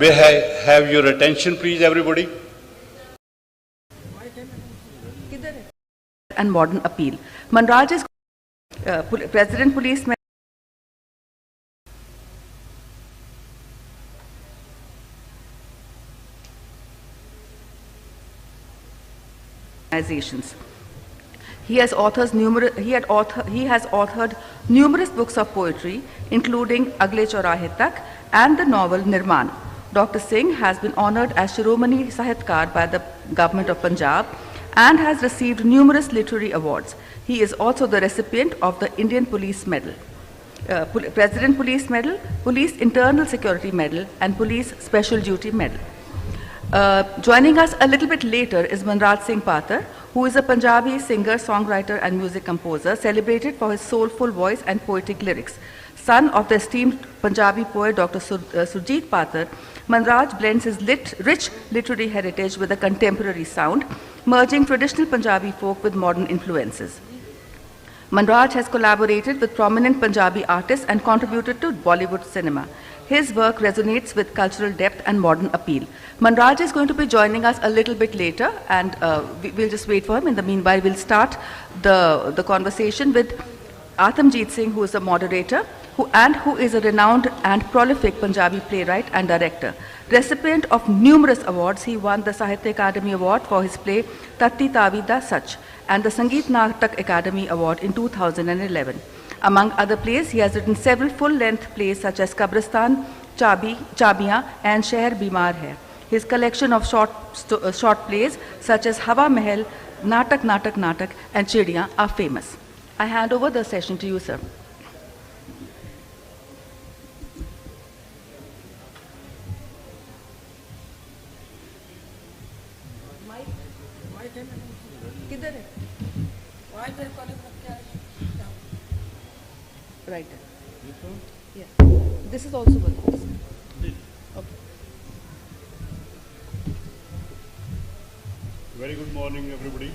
May I have your attention, please, everybody? And modern appeal. Manraj is President Police organizations. He has authored numerous books of poetry, including Agle Chaurahe Tak and the novel Nirman. Dr. Singh has been honored as Shiromani Sahitkar by the government of Punjab and has received numerous literary awards. He is also the recipient of the Indian Police Medal, President Police Medal, Police Internal Security Medal, and Police Special Duty Medal. Joining us a little bit later is Manraj Singh Patar, who is a Punjabi singer, songwriter, and music composer, celebrated for his soulful voice and poetic lyrics. Son of the esteemed Punjabi poet Dr. Surjit Patar, Manraj blends his rich literary heritage with a contemporary sound, merging traditional Punjabi folk with modern influences. Manraj has collaborated with prominent Punjabi artists and contributed to Bollywood cinema. His work resonates with cultural depth and modern appeal. Manraj is going to be joining us a little bit later, and we'll just wait for him. In the meanwhile, we'll start the conversation with Atamjeet Singh, who is the moderator, who is a renowned and prolific Punjabi playwright and director. Recipient of numerous awards, he won the Sahitya Akademi Award for his play Tatti Tavi Da Sach and the Sangeet Natak Akademi Award in 2011. Among other plays, he has written several full-length plays such as Kabristan, Chabiyan, and Sheher Bimar Hai. His collection of short plays such as Hawa Mahal, Natak Natak Natak, and Chidiyan are famous. I hand over the session to you, sir. Right. Yeah. This is also good. Okay. Very good morning, everybody.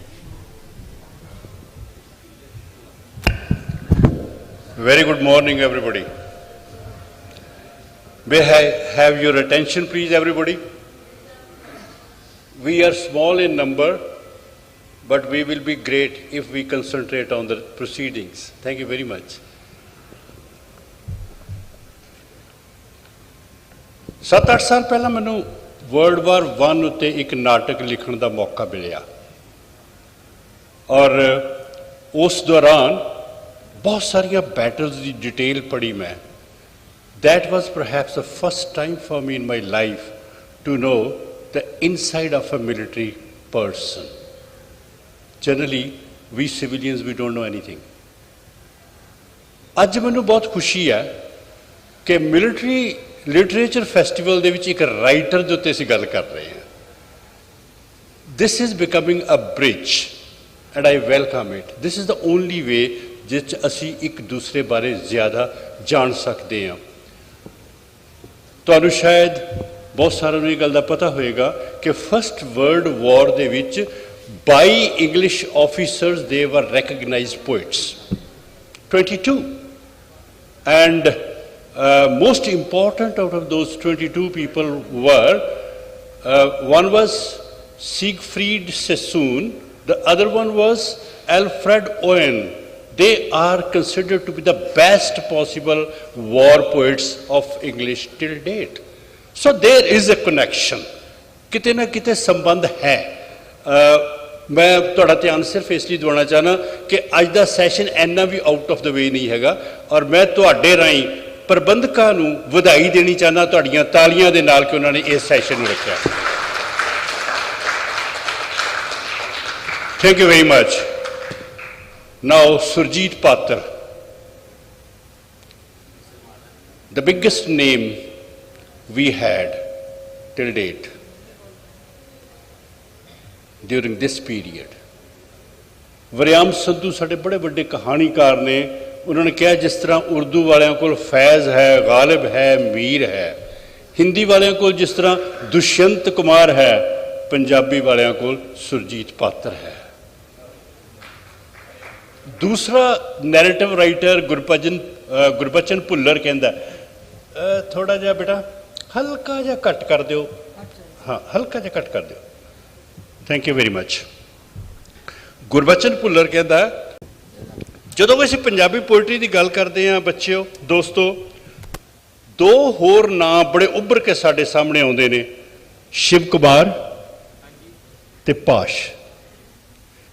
Very good morning, everybody. May I have your attention, please, everybody? We are small in number, but we will be great if we concentrate on the proceedings. Thank you very much. 7-8 ਸਾਲ ਪਹਿਲਾਂ ਮੈਨੂੰ world war 1 ਉੱਤੇ ਇੱਕ ਨਾਟਕ ਲਿਖਣ ਦਾ ਮੌਕਾ ਮਿਲਿਆ ਔਰ ਉਸ ਦੌਰਾਨ ਬਹੁਤ ਸਾਰੀਆਂ ਬੈਟਲਸ ਦੀ ਡਿਟੇਲ ਪੜ੍ਹੀ ਮੈਂ. That was perhaps the first time for me in my life to know the inside of a military person. Generally, we civilians, we don't know anything. ਅੱਜ ਮੈਨੂੰ ਬਹੁਤ ਖੁਸ਼ੀ ਹੈ ਕਿ ਮਿਲਟਰੀ ਲਿਟਰੇਚਰ ਫੈਸਟੀਵਲ ਦੇ ਵਿੱਚ ਇੱਕ ਰਾਈਟਰ ਦੇ ਉੱਤੇ ਅਸੀਂ ਗੱਲ ਕਰ ਰਹੇ ਹਾਂ. This is becoming a bridge and I welcome it. This is the only way ਜਿਸ 'ਚ ਅਸੀਂ ਇੱਕ ਦੂਸਰੇ ਬਾਰੇ ਜ਼ਿਆਦਾ ਜਾਣ ਸਕਦੇ ਹਾਂ. ਤੁਹਾਨੂੰ ਸ਼ਾਇਦ ਬਹੁਤ ਸਾਰਿਆਂ ਨੂੰ ਇਹ ਗੱਲ ਦਾ ਪਤਾ ਹੋਏਗਾ ਕਿ ਫਸਟ ਵਰਲਡ ਵਾਰ ਦੇ ਵਿੱਚ 22 English officers, they were recognized poets. 22. And most important out of those 22 people were, one was Siegfried Sassoon, the other one was Alfred Owen. They are considered to be the best possible war poets of English till date. So there is a connection. किते ना किते संबंध है. मैं ਤੁਹਾਡਾ ਧਿਆਨ ਸਿਰਫ ਇਸ ਲਈ ਦਿਵਾਉਣਾ ਚਾਹਨਾ ਕਿ ਅੱਜ ਦਾ ਸੈਸ਼ਨ ਇੰਨਾ ਵੀ ਆਊਟ ਆਫ ਦ ਵੇ ਨਹੀਂ ਹੈਗਾ ਔਰ ਮੈਂ ਤੁਹਾਡੇ ਰਾਹੀਂ ਪ੍ਰਬੰਧਕਾਂ ਨੂੰ ਵਧਾਈ ਦੇਣੀ ਚਾਹੁੰਦਾ ਤੁਹਾਡੀਆਂ ਤਾਲੀਆਂ ਦੇ ਨਾਲ ਕਿ ਉਹਨਾਂ ਨੇ ਇਸ ਸੈਸ਼ਨ ਨੂੰ ਰੱਖਿਆ. Thank you very much. Now, Surjit Patar, the biggest name we had till date during this period. Waryam Sandhu ਸਾਡੇ ਬੜੇ ਵੱਡੇ ਕਹਾਣੀਕਾਰ ਨੇ. ਉਹਨਾਂ ਨੇ ਕਿਹਾ ਜਿਸ ਤਰ੍ਹਾਂ ਉਰਦੂ ਵਾਲਿਆਂ ਕੋਲ ਫੈਜ਼ ਹੈ, ਗਾਲਿਬ ਹੈ, ਮੀਰ ਹੈ, ਹਿੰਦੀ ਵਾਲਿਆਂ ਕੋਲ ਜਿਸ ਤਰ੍ਹਾਂ ਦੁਸ਼ਯੰਤ ਕੁਮਾਰ ਹੈ, ਪੰਜਾਬੀ ਵਾਲਿਆਂ ਕੋਲ ਸੁਰਜੀਤ ਪਾਤਰ ਹੈ. ਦੂਸਰਾ ਨੈਰੇਟਿਵ ਰਾਈਟਰ ਗੁਰਬਚਨ ਭੁੱਲਰ ਕਹਿੰਦਾ ਥੋੜਾ ਜਿਹਾ ਬੇਟਾ हल्का जिहा घट कर दिओ, हाँ हल्का जिहा घट कर दिओ। Thank you very much. Gurbachan Bhullar कहता ਜਦੋਂ ਅਸੀਂ ਪੰਜਾਬੀ ਪੋਇਟਰੀ ਦੀ ਗੱਲ ਕਰਦੇ ਹਾਂ ਬੱਚਿਓ ਦੋਸਤੋ, ਦੋ ਹੋਰ ਨਾਂ ਬੜੇ ਉੱਭਰ ਕੇ ਸਾਡੇ ਸਾਹਮਣੇ ਆਉਂਦੇ ਨੇ, ਸ਼ਿਵ ਕੁਮਾਰ ਤੇ ਪਾਸ਼।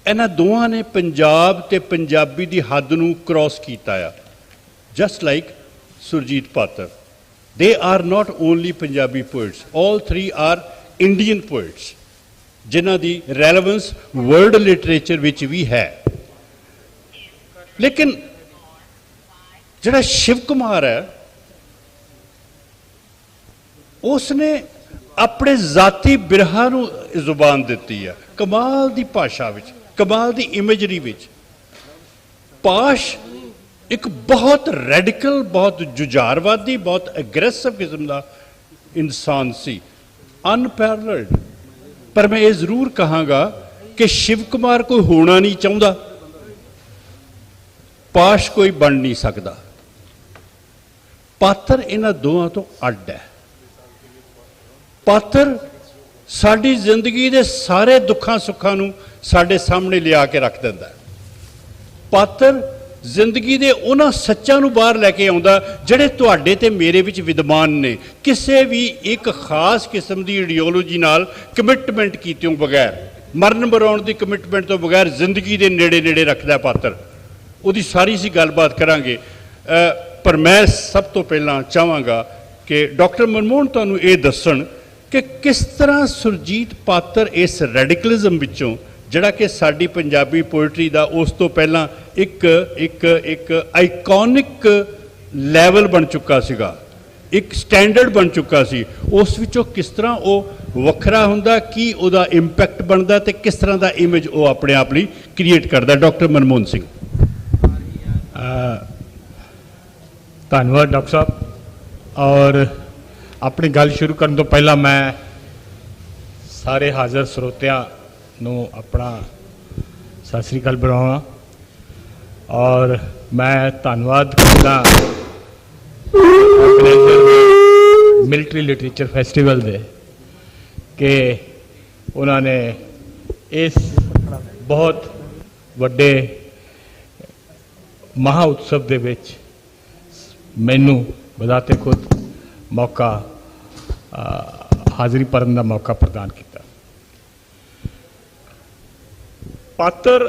ਇਹਨਾਂ ਦੋਵਾਂ ਨੇ ਪੰਜਾਬ ਤੇ ਪੰਜਾਬੀ ਦੀ ਹੱਦ ਨੂੰ ਕ੍ਰਾਸ ਕੀਤਾ ਆ, just like Surjit Patar. They are not only Punjabi poets, all three are Indian poets ਜਿਨ੍ਹਾਂ ਦੀ ਰੈਲੇਵੈਂਸ ਵਰਲਡ ਲਿਟਰੇਚਰ ਵਿੱਚ ਵੀ ਹੈ। लेकिन जिहड़ा शिव कुमार है उसने अपने जाती बिरहा नूं जुबान दिती है, कमाल दी भाषा विच, कमाल दी इमेजरी विच। पाश एक बहुत रैडिकल, बहुत जुझारवादी, बहुत एग्रैसिव किस्म का इंसान सी, अनपैरल्ड। पर मैं ये जरूर कहांगा कि शिव कुमार कोई होना नहीं चाहता, पाश कोई बन नहीं सकता। पात्र इन्हां दोवां तो अड्ड है। पात्र साडी जिंदगी दे सारे दुखां सुखां नूं साडे सामने लिया के रख दिंदा है। पात्र जिंदगी दे उन्हां सच्चां नूं बाहर लैके आउंदा जिहड़े तुहाडे ते मेरे विच विद्यमान ने, किसी भी एक खास किस्म की आइडियोलॉजी नाल कमिटमेंट कीतों बगैर, मरण मराउण दी कमिटमेंट तो बगैर जिंदगी दे नेड़े नेड़े रखदा पात्र। ਉਹਦੀ ਸਾਰੀ ਅਸੀਂ ਗੱਲਬਾਤ ਕਰਾਂਗੇ, ਪਰ ਮੈਂ ਸਭ ਤੋਂ ਪਹਿਲਾਂ ਚਾਹਾਂਗਾ ਕਿ ਡਾਕਟਰ ਮਨਮੋਹਨ ਤੁਹਾਨੂੰ ਇਹ ਦੱਸਣ ਕਿ ਕਿਸ ਤਰ੍ਹਾਂ ਸੁਰਜੀਤ ਪਾਤਰ ਇਸ ਰੈਡੀਕਲਿਜ਼ਮ ਵਿੱਚੋਂ, ਜਿਹੜਾ ਕਿ ਸਾਡੀ ਪੰਜਾਬੀ ਪੋਇਟਰੀ ਦਾ ਉਸ ਤੋਂ ਪਹਿਲਾਂ ਇੱਕ ਆਈਕੋਨਿਕ ਲੈਵਲ ਬਣ ਚੁੱਕਾ ਸੀਗਾ, ਇੱਕ ਸਟੈਂਡਰਡ ਬਣ ਚੁੱਕਾ ਸੀ, ਉਸ ਵਿੱਚੋਂ ਕਿਸ ਤਰ੍ਹਾਂ ਉਹ ਵੱਖਰਾ ਹੁੰਦਾ, ਕੀ ਉਹਦਾ ਇੰਪੈਕਟ ਬਣਦਾ ਤੇ ਕਿਸ ਤਰ੍ਹਾਂ ਦਾ ਇਮੇਜ ਉਹ ਆਪਣੇ ਆਪ ਲਈ ਕ੍ਰੀਏਟ ਕਰਦਾ। ਡਾਕਟਰ ਮਨਮੋਹਨ ਸਿੰਘ। ਧੰਨਵਾਦ ਡਾਕਟਰ ਸਾਹਿਬ। ਔਰ ਆਪਣੀ ਗੱਲ ਸ਼ੁਰੂ ਕਰਨ ਤੋਂ ਪਹਿਲਾਂ ਮੈਂ ਸਾਰੇ ਹਾਜ਼ਰ ਸਰੋਤਿਆਂ ਨੂੰ ਆਪਣਾ ਸਤਿ ਸ੍ਰੀ ਅਕਾਲ ਬੁਲਾਵਾਂ। ਔਰ ਮੈਂ ਧੰਨਵਾਦ ਕਰਦਾ ਮਿਲਟਰੀ ਲਿਟਰੇਚਰ ਫੈਸਟੀਵਲ ਦੇ ਕਿ ਉਹਨਾਂ ਨੇ ਇਸ ਬਹੁਤ ਵੱਡੇ ਮਹਾ ਉਤਸਵ ਦੇ ਵਿੱਚ ਮੈਨੂੰ ਬਜ਼ਾਤੇ ਖੁਦ ਮੌਕਾ ਹਾਜ਼ਰੀ ਭਰਨ ਦਾ ਮੌਕਾ ਪ੍ਰਦਾਨ ਕੀਤਾ। ਪਾਤਰ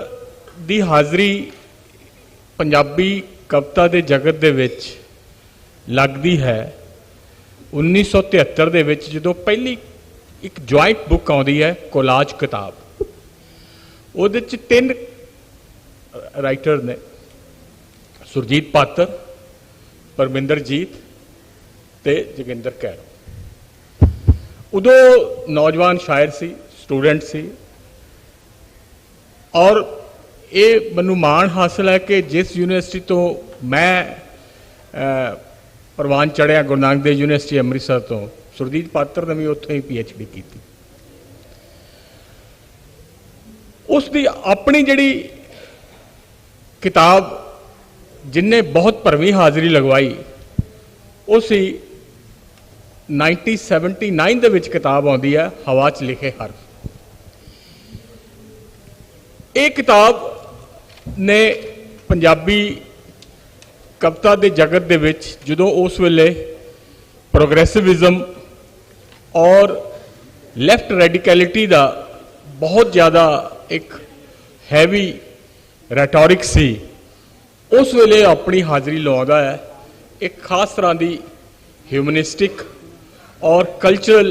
ਦੀ ਹਾਜ਼ਰੀ ਪੰਜਾਬੀ ਕਵਿਤਾ ਦੇ ਜਗਤ ਦੇ ਵਿੱਚ ਲੱਗਦੀ ਹੈ 1973 ਦੇ ਵਿੱਚ, ਜਦੋਂ ਪਹਿਲੀ ਇੱਕ ਜੁਆਇੰਟ ਬੁੱਕ ਆਉਂਦੀ ਹੈ ਕੋਲਾਜ ਕਿਤਾਬ। ਉਹਦੇ 'ਚ 3 ਰਾਈਟਰ ਨੇ, ਸੁਰਜੀਤ ਪਾਤਰ, ਪਰਮਿੰਦਰਜੀਤ ਤੇ ਜੋਗਿੰਦਰ ਕੈਰੋਂ। ਉਦੋਂ ਨੌਜਵਾਨ ਸ਼ਾਇਰ ਸੀ, ਸਟੂਡੈਂਟ ਸੀ। ਔਰ ਇਹ ਮੈਨੂੰ ਮਾਣ ਹਾਸਲ ਹੈ ਕਿ ਜਿਸ ਯੂਨੀਵਰਸਿਟੀ ਤੋਂ ਮੈਂ ਪ੍ਰਵਾਨ ਚੜ੍ਹਿਆ, ਗੁਰੂ ਨਾਨਕ ਦੇਵ ਯੂਨੀਵਰਸਿਟੀ ਅੰਮ੍ਰਿਤਸਰ ਤੋਂ, ਸੁਰਜੀਤ ਪਾਤਰ ਨੇ ਵੀ ਉੱਥੇ ਹੀ PhD ਕੀਤੀ। ਉਸ ਦੀ ਆਪਣੀ ਜਿਹੜੀ ਕਿਤਾਬ जिन्ने बहुत भरवीं हाज़री लगवाई, वो सी 1979 दे विच किताब आउंदी है हवा च लिखे हरफ। ये किताब ने पंजाबी कविता के जगत दे विच जदों उस वेले प्रोग्रेसिविज्म और लैफ्ट रेडिकलिटी का बहुत ज़्यादा एक हैवी रैटोरिक सी, उस वेले अपनी हाज़री लवांदा है एक खास तरह की ह्यूमनिस्टिक और कल्चरल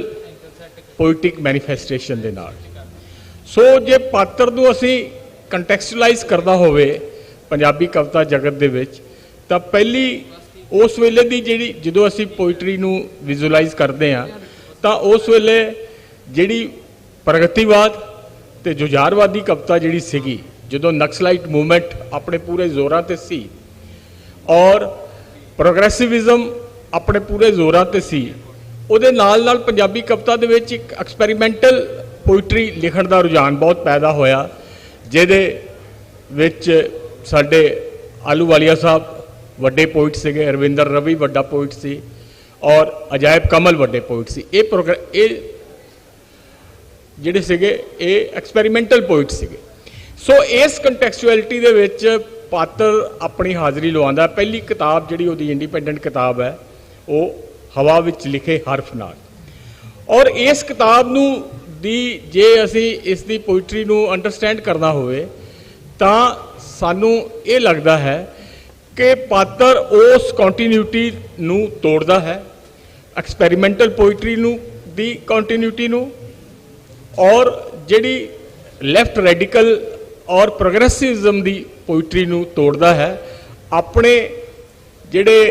पोइटिक मैनीफेस्टेशन दे नाल। सो जे पात्र नूं असीं कंटैक्सचुलाइज करना होवे पंजाबी कविता जगत दे विच, तां पहली उस वेले दी जिहड़ी जदों असीं पोइट्री नूं विजुअलाइज करदे हां तां उस वेले जिहड़ी प्रगतिवाद ते जुझारवादी कविता जिहड़ी सीगी, ਜਦੋਂ ਨਕਸਲਾਈਟ ਮੂਵਮੈਂਟ ਆਪਣੇ ਪੂਰੇ ਜ਼ੋਰਾਂ ਤੇ ਸੀ ਔਰ ਪ੍ਰੋਗਰੈਸਿਵਿਜ਼ਮ ਆਪਣੇ ਪੂਰੇ ਜ਼ੋਰਾਂ ਤੇ ਸੀ, ਉਹਦੇ ਨਾਲ ਨਾਲ ਪੰਜਾਬੀ ਕਵਿਤਾ ਦੇ ਵਿੱਚ ਇੱਕ ਐਕਸਪੈਰੀਮੈਂਟਲ ਪੋਇਟਰੀ ਲਿਖਣ ਦਾ ਰੁਝਾਨ ਬਹੁਤ ਪੈਦਾ ਹੋਇਆ, ਜਿਹਦੇ ਵਿੱਚ ਸਾਡੇ ਆਲੂਵਾਲੀਆ ਸਾਹਿਬ ਵੱਡੇ ਪੋਇਟ ਸੀਗੇ, ਰਵਿੰਦਰ ਰਵੀ ਵੱਡਾ ਪੋਇਟ ਸੀ, और अजायब कमल वड्डे पोइट सी। ये ਜਿਹੜੇ ਸੀਗੇ ਇਹ ਐਕਸਪੈਰੀਮੈਂਟਲ ਪੋਇਟ ਸੀਗੇ। सो इस ਕੰਟੈਕਸਚੁਅਲਿਟੀ ਦੇ ਵਿੱਚ ਪਾਤਰ ਆਪਣੀ ਹਾਜ਼ਰੀ ਲਵਾਉਂਦਾ। ਪਹਿਲੀ ਕਿਤਾਬ ਜਿਹੜੀ ਉਹਦੀ ਇੰਡੀਪੈਂਡੈਂਟ ਕਿਤਾਬ ਹੈ ਉਹ ਹਵਾ ਵਿੱਚ ਲਿਖੇ ਹਰਫ ਨਾਲ। ਔਰ ਇਸ ਕਿਤਾਬ ਨੂੰ ਦੀ ਜੇ ਅਸੀਂ ਇਸ ਦੀ ਪੋਇਟਰੀ ਨੂੰ ਅੰਡਰਸਟੈਂਡ ਕਰਨਾ ਹੋਵੇ ਤਾਂ ਸਾਨੂੰ ਇਹ ਲੱਗਦਾ ਹੈ ਕਿ ਪਾਤਰ ਉਸ ਕੰਟੀਨਿਊਟੀ ਨੂੰ ਤੋੜਦਾ ਹੈ, ਐਕਸਪੈਰੀਮੈਂਟਲ ਪੋਇਟਰੀ ਨੂੰ ਦੀ ਕੰਟੀਨਿਊਟੀ ਨੂੰ, और जिहड़ी लैफ्ट रैडिकल और प्रोग्रेसिविज्म की पोइट्री नूं तोड़दा है। अपने जिहड़े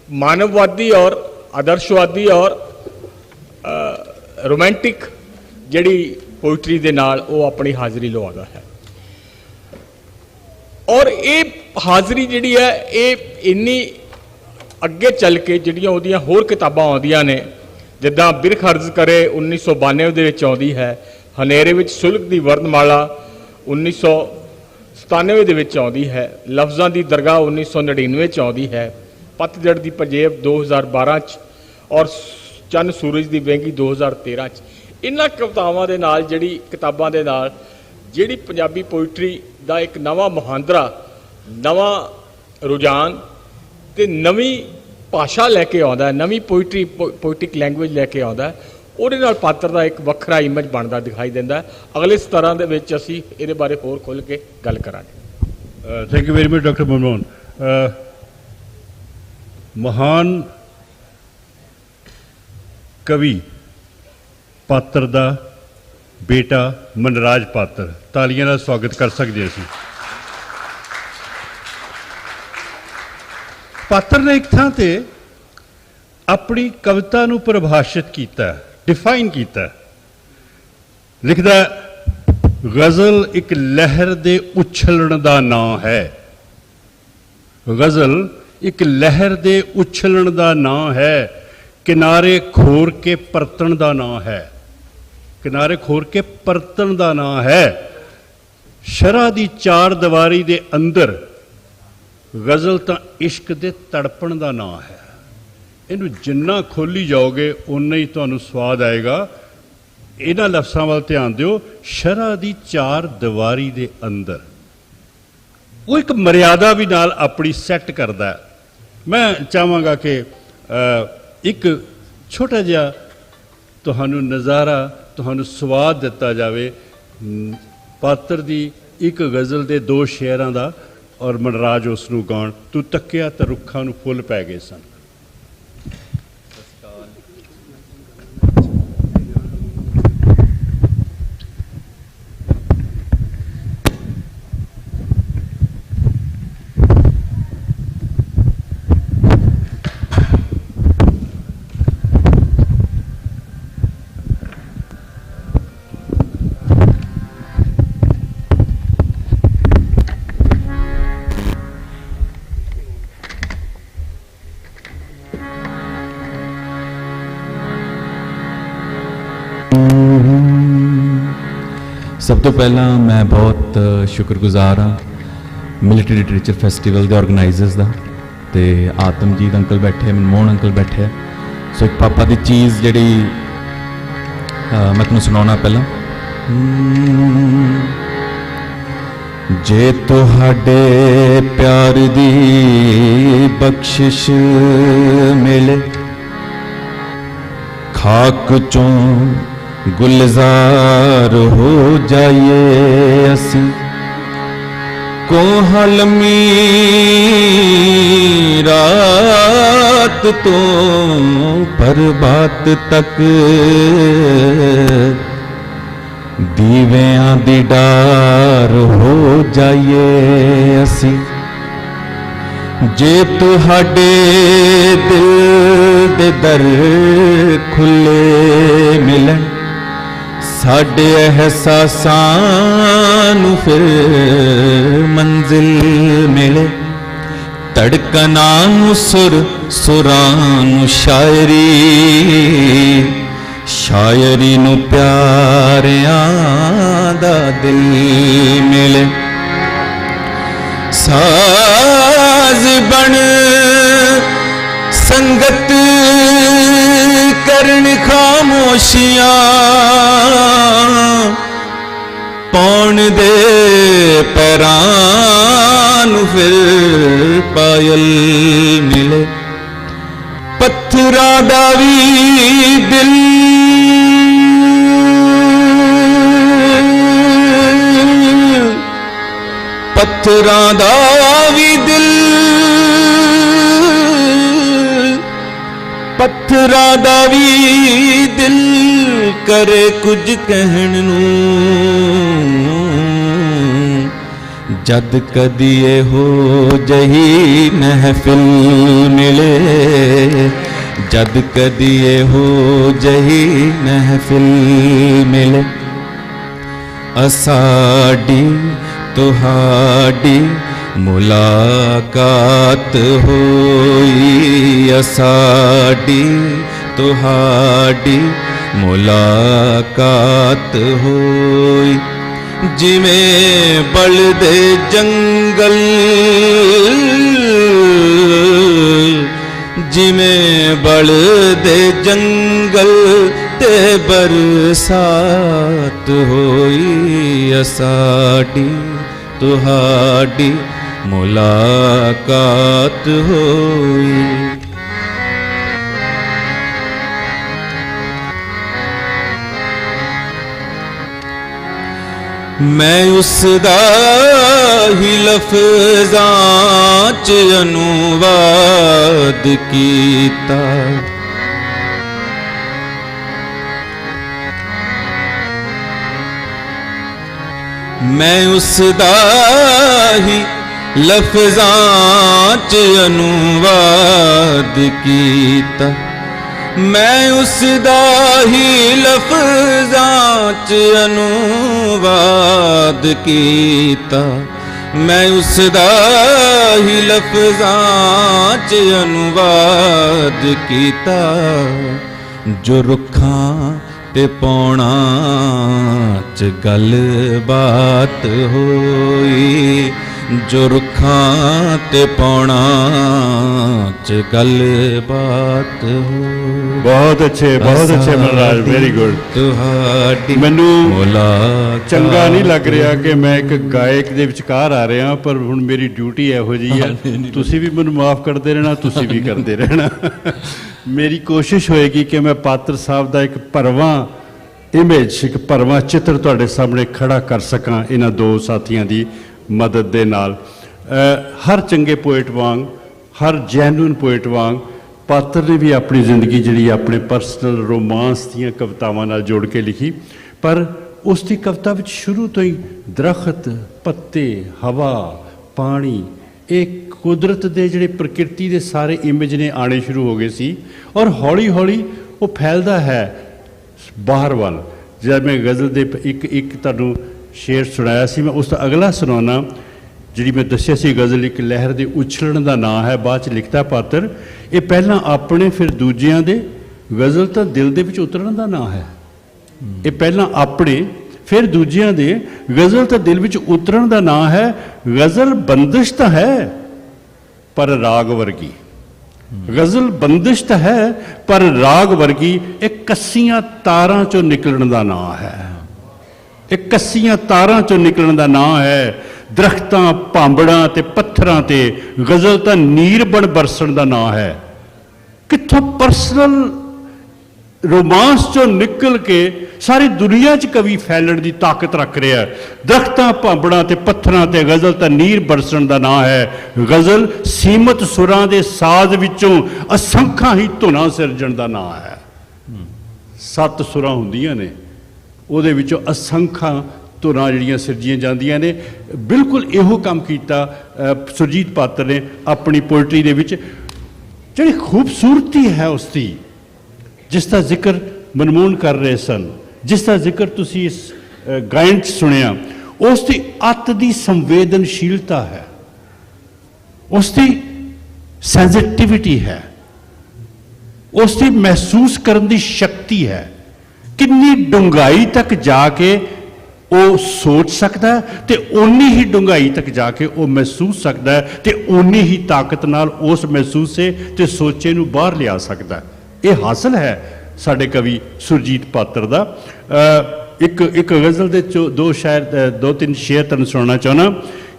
मानववादी और आदर्शवादी और रोमांटिक जिहड़ी पोइट्री दे नाल वो अपनी हाज़री लवादा है। और ये हाज़री जिहड़ी है ये इन्नी अगे चल के जिहड़ियां उहदियां होर किताबां आउंदियां ने, जिद्दां बिरख अर्ज करे 1992 ਦੇ ਵਿੱਚ ਆਉਂਦੀ ਹੈ, ਹਨੇਰੇ ਵਿੱਚ ਸੁਲਗ ਦੀ ਵਰਨਮਾਲਾ 1997 ਦੇ ਵਿੱਚ ਆਉਂਦੀ ਹੈ, ਲਫ਼ਜ਼ਾਂ ਦੀ ਦਰਗਾਹ 1999 ਚ ਆਉਂਦੀ ਹੈ, ਪਤਝੜ ਦੀ ਪੰਜੇਬ 2012 ਚ ਔਰ ਚੰਨ ਸੂਰਜ ਦੀ ਵਹਿੰਗੀ 2013 ਚ। ਇਹਨਾਂ ਕਵਿਤਾਵਾਂ ਦੇ ਨਾਲ ਜਿਹੜੀ ਕਿਤਾਬਾਂ ਦੇ ਨਾਲ ਜਿਹੜੀ ਪੰਜਾਬੀ ਪੋਇਟਰੀ ਦਾ ਇੱਕ ਨਵਾਂ ਮੁਹਾਂਦਰਾ, ਨਵਾਂ ਰੁਝਾਨ ਤੇ ਨਵੀਂ भाषा लैके आता है, नवी पोइट्री पोइटिक लैंगुएज लैके आता है, ਉਹਦੇ ਨਾਲ ਪਾਤਰ ਦਾ ਇੱਕ ਵੱਖਰਾ ਇਮੇਜ ਬਣਦਾ ਦਿਖਾਈ ਦਿੰਦਾ ਹੈ। ਅਗਲੇ 17 ਦੇ ਵਿੱਚ ਅਸੀਂ ਇਹਦੇ ਬਾਰੇ ਹੋਰ ਖੁੱਲ੍ਹ ਕੇ ਗੱਲ ਕਰਾਂਗੇ। Thank you very much doctor Manmohan. ਮਹਾਨ ਕਵੀ ਪਾਤਰ ਦਾ ਬੇਟਾ ਮਨਰਾਜ ਪਾਤਰ, ਤਾਲੀਆਂ ਨਾਲ ਸਵਾਗਤ ਕਰ ਸਕਦੇ ਅਸੀਂ। ਪਾਤਰ ਨੇ ਇੱਕ ਥਾਂ ਤੇ ਆਪਣੀ ਕਵਿਤਾ ਨੂੰ ਪਰਿਭਾਸ਼ਿਤ ਕੀਤਾ, ਡਿਫਾਈਨ ਕੀਤਾ। ਲਿਖਦਾ ਗਜ਼ਲ ਇੱਕ ਲਹਿਰ ਦੇ ਉਛਲਣ ਦਾ ਨਾਂ ਹੈ। ਗਜ਼ਲ ਇੱਕ ਲਹਿਰ ਦੇ ਉਛਲਣ ਦਾ ਨਾਂ ਹੈ, ਕਿਨਾਰੇ ਖੋਰ ਕੇ ਪਰਤਣ ਦਾ ਨਾਂ ਹੈ। ਕਿਨਾਰੇ ਖੋਰ ਕੇ ਪਰਤਣ ਦਾ ਨਾਂ ਹੈ। ਸ਼ਰ੍ਹਾ ਦੀ ਚਾਰ ਦੀਵਾਰੀ ਦੇ ਅੰਦਰ ਗਜ਼ਲ ਤਾਂ ਇਸ਼ਕ ਦੇ ਤੜਪਣ ਦਾ ਨਾਂ ਹੈ। ਇਹਨੂੰ ਜਿੰਨਾ ਖੋਲੀ ਜਾਓਗੇ ਉਨਾ ਹੀ ਤੁਹਾਨੂੰ ਸਵਾਦ ਆਏਗਾ। ਇਹਨਾਂ ਲਫ਼ਜ਼ਾਂ ਵੱਲ ਧਿਆਨ ਦਿਓ, ਸ਼ਰ੍ਹਾ ਦੀ ਚਾਰ ਦੀਵਾਰੀ ਦੇ ਅੰਦਰ। ਉਹ ਇੱਕ ਮਰਿਆਦਾ ਵੀ ਨਾਲ ਆਪਣੀ ਸੈੱਟ ਕਰਦਾ ਹੈ। ਮੈਂ ਚਾਹਾਂਗਾ ਕਿ ਇੱਕ ਛੋਟਾ ਜਿਹਾ ਤੁਹਾਨੂੰ ਨਜ਼ਾਰਾ, ਤੁਹਾਨੂੰ ਸਵਾਦ ਦਿੱਤਾ ਜਾਵੇ ਪਾਤਰ ਦੀ ਇੱਕ ਗਜ਼ਲ ਦੇ ਦੋ ਸ਼ੇਅਰਾਂ ਦਾ, ਔਰ ਮਨਰਾਜ ਉਸ ਨੂੰ ਗਾਉਣ। ਤੂੰ ਤੱਕਿਆ ਤਾਂ ਰੁੱਖਾਂ ਨੂੰ ਫੁੱਲ ਪੈ ਗਏ ਸਨ। सब तो पहला मैं बहुत शुक्रगुजार हाँ मिलिट्री लिटरेचर फैसटिवल के ऑर्गेनाइजर्स का, तो आतमजीत अंकल बैठे, मनमोहन अंकल बैठे। सो एक पापा की चीज़ जी मैं तुहानूं सुनाना पहला। जे तुहाडे प्यार दी बख्शिश मिले, खाक चों गुलजार हो जाइए असी, कोहलमी रात तो प्रभात तक दीवियां दी डार हो जाइए असी। जे तुहाडे दिल दे दर खुले मिलन, साडे एहसासां नूं फिर मंजिल मिले। धड़कनां नूं सुर, सुरां नूं शायरी, शायरी नूं प्यारियां दा दिल मिले। साज बन संगत करन खामोशियां पौन दे पैरां नूं फिर पायल मिले पत्थरां दा वी दिल पत्थरां दा वी दिल पत्थरां दा वी दिल करे कुछ कहण नूं जद कदी हो जही महफिल मिले जद कदी हो जही महफिल मिले असाडी तुहाडी मुलाकात होई असाडी तुहाडी मुलाकात होई जिमें बलदे जंगल जिमें बलदे जंगल ते बरसात होई असाडी तुहाडी मुलाकात होई मैं उसदा ही लफ्ज़ां च अनुवाद कीता मैं उसदा ही लफ्ज़ां च अनुवाद कीता मैं उसदा ही लफ्ज़ां च अनुवाद कीता मैं उसदा ही लफ्ज़ां च अनुवाद कीता जो रुखां ते पौना च गल बात होई जो रुखां ते पौना च गल बात हो बहुत अच्छे मनराज वेरी गुड मैनू चंगा नहीं लग रहा कि मैं एक गायक दे विचकार आ रहा पर हुण मेरी ड्यूटी इहो जी है तुसी भी मैनू माफ़ करते रहना तुसी भी करते रहना मेरी कोशिश होएगी कि मैं पात्र साहब का एक भरवां इमेज एक भरवां चित्र तुहाडे सामने खड़ा कर सकां इन्हां दो साथियों की मदद दे नाल हर चंगे पोएट वांग हर जैनुअन पोएट वांग पात्र ने भी अपनी जिंदगी जी अपने परसनल रोमांस दीयां कवितावां नाल जोड़ के लिखी पर उसकी कविता विच शुरू तो ही दरख्त पत्ते हवा पानी एक कुदरत के जिहड़े प्रकृति के सारे इमेज ने आने शुरू हो गए सी और हौली हौली वो फैलता है बाहर वाल जब मैं गज़ल दे एक तुहानूं शेर सुनाया सी मैं उसका अगला सुनाना जी मैं दस्सिया सी गज़ल एक लहर के उछलण का नाम है बाद च लिखता पात्र ये पहला अपने फिर दूजियां दे गज़ल तो दिल दे विच उतरन का नाम है ये पहला अपने फिर दूजियां दे गज़ल तो दिल विच उतरन का नाम है गज़ल बंदिश तो है पर राग वर्गी गज़ल बंदिश तो है पर राग वर्गी एक कस्सियां तारां चों निकलण का नाम है एक कस्सियां तारां चों निकलण का नाम है दरख्तां भांबड़ां ते पत्थरां ते गज़ल तां नीर बन बरसण का नाम है कित्थों पर्सनल रोमांस चों निकल के सारी दुनिया च कवि फैलण की ताकत रख रहा है दरख्तां भांबड़ां ते पत्थरां ते गज़ल तां नीर बरसण का नाम है गज़ल सीमत सुरां दे साज विचों असंख्यां ही धुनां सिरजण का नाम है 7 सुरां हुंदियां ने ਉਹਦੇ ਵਿੱਚੋਂ ਅਸੰਖਾਂ ਧੁਨਾਂ ਜਿਹੜੀਆਂ ਸਿਰਜੀਆਂ ਜਾਂਦੀਆਂ ਨੇ ਬਿਲਕੁਲ ਇਹੋ ਕੰਮ ਕੀਤਾ ਸੁਰਜੀਤ ਪਾਤਰ ਨੇ ਆਪਣੀ ਪੋਇਟਰੀ ਦੇ ਵਿੱਚ ਜਿਹੜੀ ਖੂਬਸੂਰਤੀ ਹੈ ਉਸ ਦੀ ਜਿਸ ਦਾ ਜ਼ਿਕਰ ਮਨਮੋਹਨ ਕਰ ਰਹੇ ਸਨ ਜਿਸ ਦਾ ਜ਼ਿਕਰ ਤੁਸੀਂ ਇਸ ਗਾਇਨ 'ਚ ਸੁਣਿਆ ਉਸ ਦੀ ਅੱਤ ਦੀ ਸੰਵੇਦਨਸ਼ੀਲਤਾ ਹੈ ਉਸ ਦੀ ਸੈਂਸਿਟਿਵਿਟੀ ਹੈ ਉਸ ਦੀ ਮਹਿਸੂਸ ਕਰਨ ਦੀ ਸ਼ਕਤੀ ਹੈ कितनी डूंगाई तक जाके ਉਹ ਸੋਚ ਸਕਦਾ ਤੇ ਓਨੀ ਹੀ ਡੂੰਘਾਈ ਤੱਕ ਜਾ ਕੇ ਉਹ ਮਹਿਸੂਸ ਸਕਦਾ ਹੈ ਤੇ ਓਨੀ ਹੀ ਤਾਕਤ ਨਾਲ ਉਸ ਮਹਿਸੂਸੇ ਤੇ ਸੋਚੇ ਨੂੰ ਬਾਹਰ ਲਿਆ ਸਕਦਾ। ਇਹ ਹਾਸਲ ਹੈ ਸਾਡੇ ਕਵੀ ਸੁਰਜੀਤ ਪਾਤਰ ਦਾ। ਇੱਕ ਗਜ਼ਲ ਦੇ ਦੋ ਤਿੰਨ ਸ਼ੇਰ ਤੁਹਾਨੂੰ ਸੁਣਾਉਣਾ ਚਾਹੁੰਦਾ।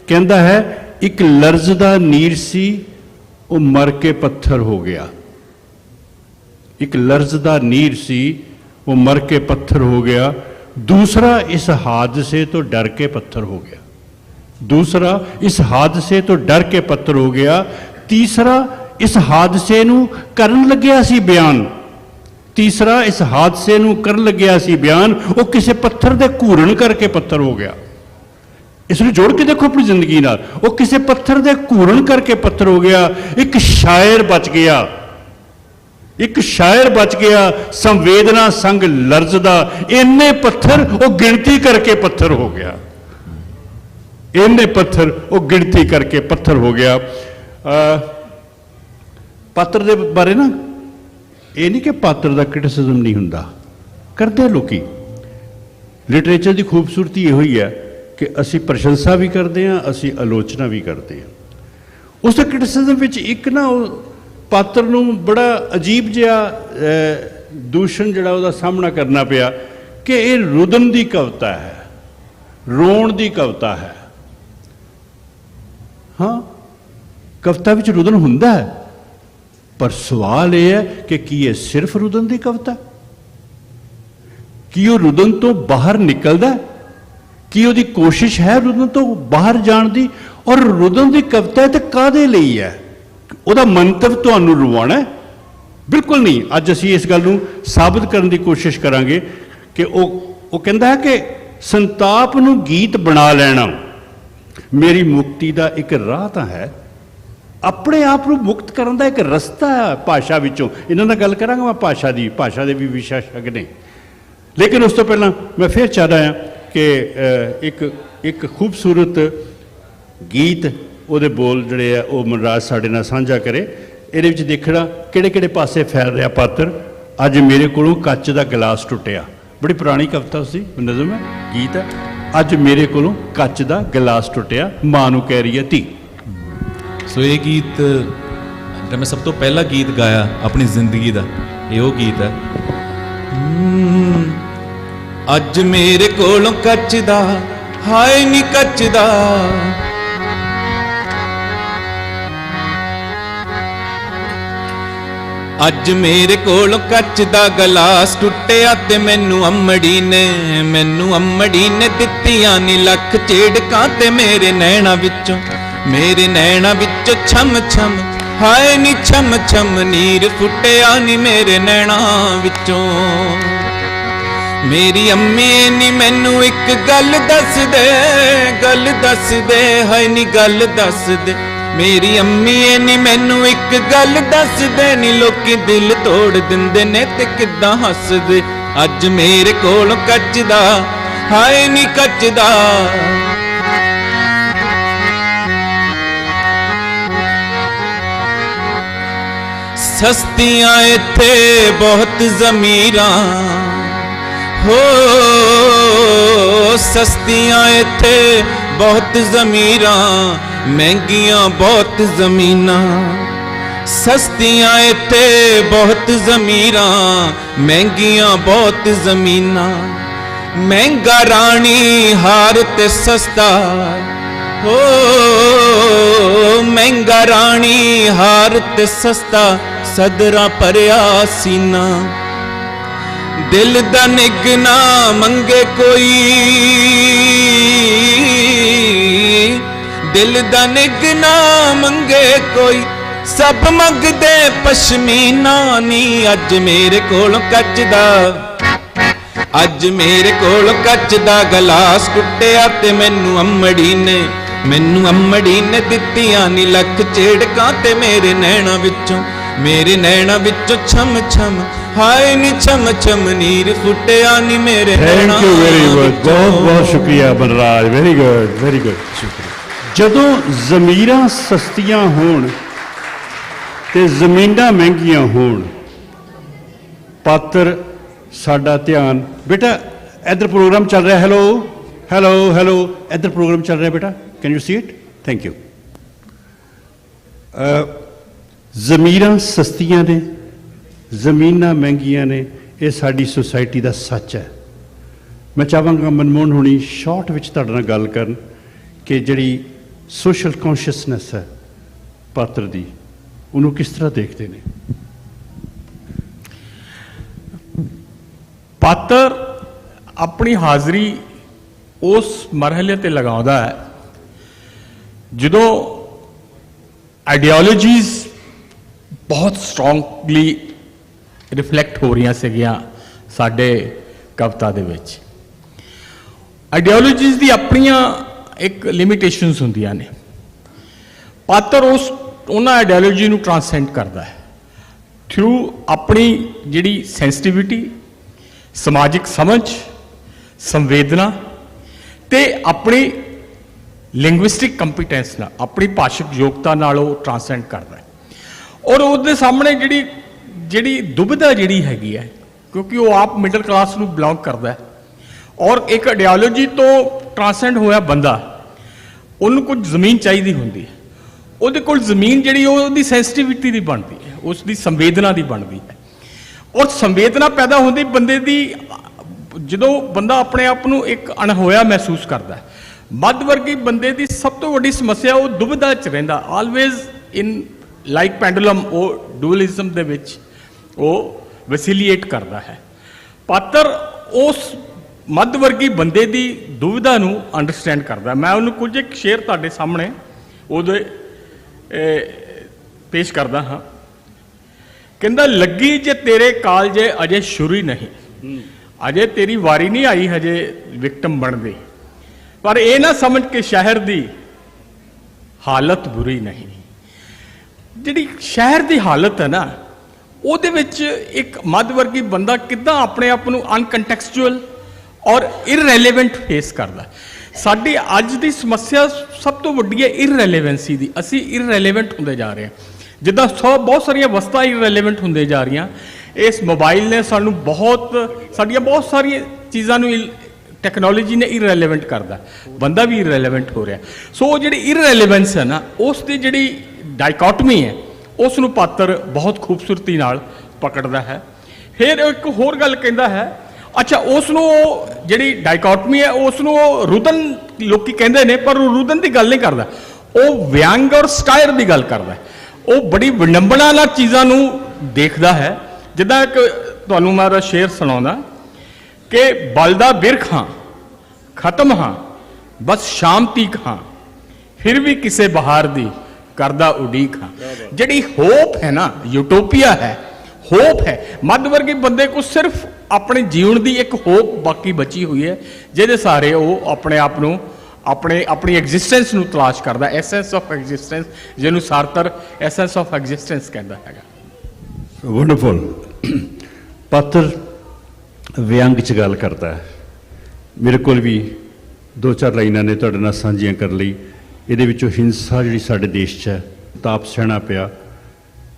ਕਹਿੰਦਾ ਹੈ, ਇੱਕ ਲਰਜ਼ ਦਾ ਨੀਰ ਸੀ ਉਹ ਮਰ ਕੇ ਪੱਥਰ ਹੋ ਗਿਆ। ਇੱਕ ਲਰਜ਼ ਦਾ ਨੀਰ ਸੀ वो मर के पत्थर हो गया। दूसरा इस हादसे तो डर के पत्थर हो गया। दूसरा इस हादसे तो डर के पत्थर हो गया। तीसरा इस हादसे नू करन लग्या सी बयान। तीसरा इस हादसे नू करन लग्या सी बयान, वो किसी पत्थर दे घूरन करके पत्थर हो गया। इसनू जोड़ के देखो अपनी जिंदगी नाल, वो किसी पत्थर दे घूरन करके पत्थर हो गया। एक शायर बच गया, एक शायर बच गया संवेदना संग लर्ज दा। इन्ने पत्थर वो गिनती करके पत्थर हो गया। इन्ने पत्थर वो गिनती करके पत्थर हो गया। पात्र दे बारे ना ये नहीं कि पात्र का क्रिटिसिज्म नहीं हुंदा, करते लोकी। लिटरेचर की खूबसूरती यही है कि असी प्रशंसा भी करते हैं, असी आलोचना भी करते हैं। उस क्रिटिसिज्म विच एक ना पात्र नूं बड़ा अजीब जिहा दूषण जिहड़ा उहदा सामना करना पिया कि ये रुदन की कविता है, रोण की कविता है। हाँ, कविता विच रुदन हुंदा है, पर सवाल यह है कि की ये सिर्फ रुदन की कविता, कि वो रुदन तो बाहर निकलदा है, कि उसकी कोशिश है रुदन तो बाहर जाण दी, और रुदन की कविता तो काहदे लई है, ਉਹਦਾ ਮੰਤਵ ਤੁਹਾਨੂੰ ਰਵਾਉਣਾ? ਬਿਲਕੁਲ ਨਹੀਂ। ਅੱਜ ਅਸੀਂ ਇਸ ਗੱਲ ਨੂੰ ਸਾਬਤ ਕਰਨ ਦੀ ਕੋਸ਼ਿਸ਼ ਕਰਾਂਗੇ ਕਿ ਉਹ ਕਹਿੰਦਾ ਹੈ ਕਿ ਸੰਤਾਪ ਨੂੰ ਗੀਤ ਬਣਾ ਲੈਣਾ ਮੇਰੀ ਮੁਕਤੀ ਦਾ ਇੱਕ ਰਾਹ ਤਾਂ ਹੈ। ਆਪਣੇ ਆਪ ਨੂੰ ਮੁਕਤ ਕਰਨ ਦਾ ਇੱਕ ਰਸਤਾ ਹੈ ਭਾਸ਼ਾ ਵਿੱਚੋਂ। ਇਹਨਾਂ ਨਾਲ ਗੱਲ ਕਰਾਂਗਾ ਮੈਂ ਭਾਸ਼ਾ ਦੇ ਵੀ ਵਿਸ਼ੇਸ਼ੱਗ ਨੇ। ਲੇਕਿਨ ਉਸ ਤੋਂ ਪਹਿਲਾਂ ਮੈਂ ਫਿਰ ਚਾਹ ਰਿਹਾ ਕਿ ਇੱਕ ਖੂਬਸੂਰਤ ਗੀਤ ਉਹਦੇ ਬੋਲ ਜਿਹੜੇ ਆ ਉਹ ਮਨਰਾਜ ਸਾਡੇ ਨਾਲ ਸਾਂਝਾ ਕਰੇ। ਇਹਦੇ ਵਿੱਚ ਦੇਖਣਾ ਕਿਹੜੇ ਪਾਸੇ ਫੈਲ ਰਿਹਾ ਪਾਤਰ। ਅੱਜ ਮੇਰੇ ਕੋਲੋਂ ਕੱਚ ਦਾ ਗਲਾਸ ਟੁੱਟਿਆ, ਬੜੀ ਪੁਰਾਣੀ ਕਵਿਤਾ ਸੀ, ਨਜ਼ਮ ਹੈ, ਗੀਤ ਹੈ। ਅੱਜ ਮੇਰੇ ਕੋਲੋਂ ਕੱਚ ਦਾ ਗਲਾਸ ਟੁੱਟਿਆ, ਮਾਂ ਨੂੰ ਕਹਿ ਰਹੀ ਹੈ ਧੀ। ਸੋ ਇਹ ਗੀਤ ਜਿਹੜਾ ਮੈਂ ਸਭ ਤੋਂ ਪਹਿਲਾ ਗੀਤ ਗਾਇਆ ਆਪਣੀ ਜ਼ਿੰਦਗੀ ਦਾ, ਇਹ ਉਹ ਗੀਤ ਹੈ। ਅੱਜ ਮੇਰੇ ਕੋਲੋਂ ਕੱਚ ਦਾ, ਹਾਏ ਨੀ ਕੱਚ ਦਾ, ਅੱਜ ਮੇਰੇ ਕੋਲੋਂ ਕੱਚ ਦਾ ਗਲਾਸ ਟੁੱਟਿਆ ਤੇ ਮੈਨੂੰ ਅੰਮੜੀ ਨੇ ਦਿੱਤੀਆਂ ਨੀ ਲੱਖ ਝੇੜਕਾਂ ਤੇ ਮੇਰੇ ਨੈਣਾ ਵਿੱਚੋਂ ਛਮ ਛਮ, ਹਾਏ ਨੀ ਛਮ ਛਮ ਨੀਰ ਫੁੱਟਿਆ ਨੀ ਮੇਰੇ ਨੈਣਾ ਵਿੱਚੋਂ। ਮੇਰੀ ਅੰਮੀ ਨੀ ਮੈਨੂੰ ਇੱਕ ਗੱਲ ਦੱਸ ਦੇ, ਹਾਏ ਨੀ ਗੱਲ ਦੱਸ ਦੇ। ਮੇਰੀ ਅੰਮੀ ਨੀ ਮੈਨੂੰ ਇੱਕ ਗੱਲ ਦੱਸ ਦੇ ਨੀ, ਲੋਕੀ ਦਿਲ ਤੋੜ ਦਿੰਦੇ ਨੇ ਤੇ ਕਿੱਦਾਂ ਹੱਸਦੇ। ਅੱਜ ਮੇਰੇ ਕੋਲ ਕੱਚ ਦਾ, ਹਾਏ ਨੀ ਕੱਚ ਦਾ। ਸਸਤੀਆਂ ਇੱਥੇ ਬਹੁਤ ਜ਼ਮੀਰਾਂ, ਹੋ ਸਸਤੀਆਂ ਇੱਥੇ ਬਹੁਤ ਜ਼ਮੀਰਾਂ, ਮਹਿੰਗੀਆਂ ਬਹੁਤ ਜ਼ਮੀਨਾਂ। ਸਸਤੀਆਂ ਇੱਥੇ ਬਹੁਤ ਜ਼ਮੀਰਾਂ, ਮਹਿੰਗੀਆਂ ਬਹੁਤ ਜ਼ਮੀਨਾਂ। ਮਹਿੰਗਾ ਰਾਣੀ ਹਾਰ ਤੇ ਸਸਤਾ, ਹੋ ਮਹਿੰਗਾ ਰਾਣੀ ਹਾਰ ਤੇ ਸਸਤਾ, ਸਦਰਾਂ ਭਰਿਆ ਸੀਨਾ। ਦਿਲ ਦਾ ਨਿੱਘ ਨਾ ਮੰਗੇ ਕੋਈ, ਦਿਲ ਦਾ ਨਿੱਘ ਨਾ ਮੰਗੇ ਕੋਈ, ਸਭ ਮੰਗਦੇ ਪਸ਼ਮੀਨਾ ਨੀ। ਅੱਜ ਮੇਰੇ ਕੋਲ ਕੱਚ ਦਾ, ਅੱਜ ਮੇਰੇ ਕੋਲ ਕੱਚ ਦਾ ਗਲਾਸ ਟੁੱਟਿਆ ਤੇ ਮੈਨੂੰ ਅੰਮੜੀ ਨੇ ਦਿੱਤੀਆਂ ਨੀ ਲੱਖ ਝੇੜਕਾਂ ਤੇ ਮੇਰੇ ਨੈਣਾ ਵਿੱਚੋਂ ਛਮ ਛਮ, ਹਾਏ ਨੀ ਛਮ ਛਮ ਨੀਰ ਫੁੱਟਿਆ ਨੀ ਮੇਰੇ ਨੈਣਾ। ਥੈਂਕ ਯੂ ਵੈਰੀ ਮਚ, ਬਹੁਤ ਬਹੁਤ ਸ਼ੁਕਰੀਆ ਬਨਰਾਜ, ਵੈਰੀ ਗੁੱਡ। ਸ਼ੁਕਰੀਆ। ਜਦੋਂ ਜ਼ਮੀਰਾਂ ਸਸਤੀਆਂ ਹੋਣ ਤੇ ਜ਼ਮੀਨਾਂ ਮਹਿੰਗੀਆਂ ਹੋਣ, ਪਾਤਰ ਸਾਡਾ ਧਿਆਨ। ਬੇਟਾ ਇੱਧਰ ਪ੍ਰੋਗਰਾਮ ਚੱਲ ਰਿਹਾ, ਹੈਲੋ हेलो हेलो, इधर प्रोग्राम चल रहा है बेटा, can you see it? Thank you. ज़मीरां सस्तियां ने, ज़मीनां महंगियां ने, ये साडी सोसाइटी का सच है। मैं चाहांगा मनमोहन होनी शॉर्ट विच तुहाडे नाल गल करन कि जिहड़ी सोशल कॉन्शियसनैस है पात्र दी, उन्होंने किस तरह देखते हैं? पात्र अपनी हाज़री उस मरहले ते लगाउंदा है जदों आइडियोलॉजीज बहुत स्ट्रोंगली रिफ्लैक्ट हो रही सीगियां साडे कविता दे विच। आइडियोलॉजीज दी अपनियां एक लिमिटेशनस हुंदियां ने। पात्र उस उन्हां आइडियोलॉजी नूं ट्रांसेंड करदा है थ्रू अपनी जिहड़ी सेंसिटिविटी, समाजिक समझ, संवेदना ते अपनी लिंग्विस्टिक कंपीटेंस नाल, अपनी भाषिक योग्यता नाल वो ट्रांसेंड करदा है। और उसदे सामने जिहड़ी जिहड़ी दुविधा जिहड़ी हैगी है, क्योंकि वो आप मिडल क्लास नूं बिलोंग करदा है और एक आइडियोलॉजी तो ट्रांसेंड होया बंदा, उन्होंने कुछ जमीन चाहिए होंदी है, ਉਹਦੇ ਕੋਲ ਜ਼ਮੀਨ ਜਿਹੜੀ ਉਹਦੀ ਸੈਂਸਿਟੀਵਿਟੀ ਦੀ ਬਣਦੀ ਹੈ, ਉਸ ਦੀ ਸੰਵੇਦਨਾ ਦੀ ਬਣਦੀ ਹੈ। ਔਰ ਸੰਵੇਦਨਾ ਪੈਦਾ ਹੁੰਦੀ ਬੰਦੇ ਦੀ ਜਦੋਂ ਬੰਦਾ ਆਪਣੇ ਆਪ ਨੂੰ ਇੱਕ ਅਣਹੋਇਆ ਮਹਿਸੂਸ ਕਰਦਾ ਹੈ। ਮੱਧ ਵਰਗੀ ਬੰਦੇ ਦੀ ਸਭ ਤੋਂ ਵੱਡੀ ਸਮੱਸਿਆ ਉਹ ਦੁਬਿਧਾ 'ਚ ਰਹਿੰਦਾ, ਆਲਵੇਜ਼ ਇਨ ਲਾਈਕ ਪੈਂਡੂਲਮ, ਉਹ ਡੂਅਲਿਜ਼ਮ ਦੇ ਵਿੱਚ ਉਹ ਵੈਸੀਲੀਏਟ ਕਰਦਾ ਹੈ। ਪਾਤਰ ਉਸ ਮੱਧ ਵਰਗੀ ਬੰਦੇ ਦੀ ਦੁਬਿਧਾ ਨੂੰ ਅੰਡਰਸਟੈਂਡ ਕਰਦਾ। ਮੈਂ ਉਹਨੂੰ ਕੁਝ ਇੱਕ ਸ਼ੇਅਰ ਤੁਹਾਡੇ ਸਾਹਮਣੇ ਉਹਦੇ पेश करदा हाँ। कहंदा लगी जे तेरे काल जे अजे शुरू ही नहीं, अजे तेरी वारी नहीं आई हजे विक्टिम बन दी, पर यह ना समझ के शहर दी हालत बुरी नहीं। जिहड़ी शहर दी हालत है ना, ਉਹਦੇ ਵਿੱਚ एक मध्य वर्गी बंदा किद्दां अपने आप ਨੂੰ अनकंटैक्सचुअल और इररेलेवेंट फेस करदा। साडी अज की समस्या सब तो वड्डी है इररेलेवेंसी की। असी इररेलेवेंट होंदे जा रहे हैं, जिद्दां बहुत सारिया वस्तां इररेलेवेंट होंदे जा रही। इस मोबाइल ने सानू बहुत सारिया चीज़ों नू टैक्नोलॉजी ने इररेलेवेंट करदा, बंदा भी इररेलेवेंट हो रहा। सो जिहड़ी इररेलेवेंस है ना, उसकी जिहड़ी डाइकोटमी है, उसनू पात्र बहुत खूबसूरती नाल पकड़दा है। फिर एक होर गल कहंदा है, अच्छा उसनू जिहड़ी डाइकोटमी है उसनू रुदन लोग कहते हैं, पर रुदन की गल नहीं करता, वो व्यंग और स्टायर की गल करता है। वो बड़ी विडंबना नाल चीज़ों देखता है। जिद्दां एक तुहानूं मैं शेर सुणाउंदा कि बलदा बिरख हाँ, खत्म हाँ, बस शाम तीक हाँ, फिर भी किसे बहार दी करदा उड़ीक हाँ। जिहड़ी होप है ना, यूटोपिया है, होप है। मध्य वर्गी बंदे को सिर्फ अपने जीवन की एक होप बाकी बची हुई है, जिहदे सारे वो अपने आप नूं अपनी एग्जिस्टेंस नूं तलाश करदा। एसेंस ऑफ एग्जिस्टेंस, जिन्होंने सार्तर एसेंस ऑफ एग्जिस्टेंस कहता है। वंडरफुल। पात्र व्यंग च गल करता है। मेरे को भी 2-4 लाइनां ने तुहाडे नाल साझियां कर लई। इहदे विचों हिंसा जिहड़ी साडे देश 'च है, ताप सहना पिया।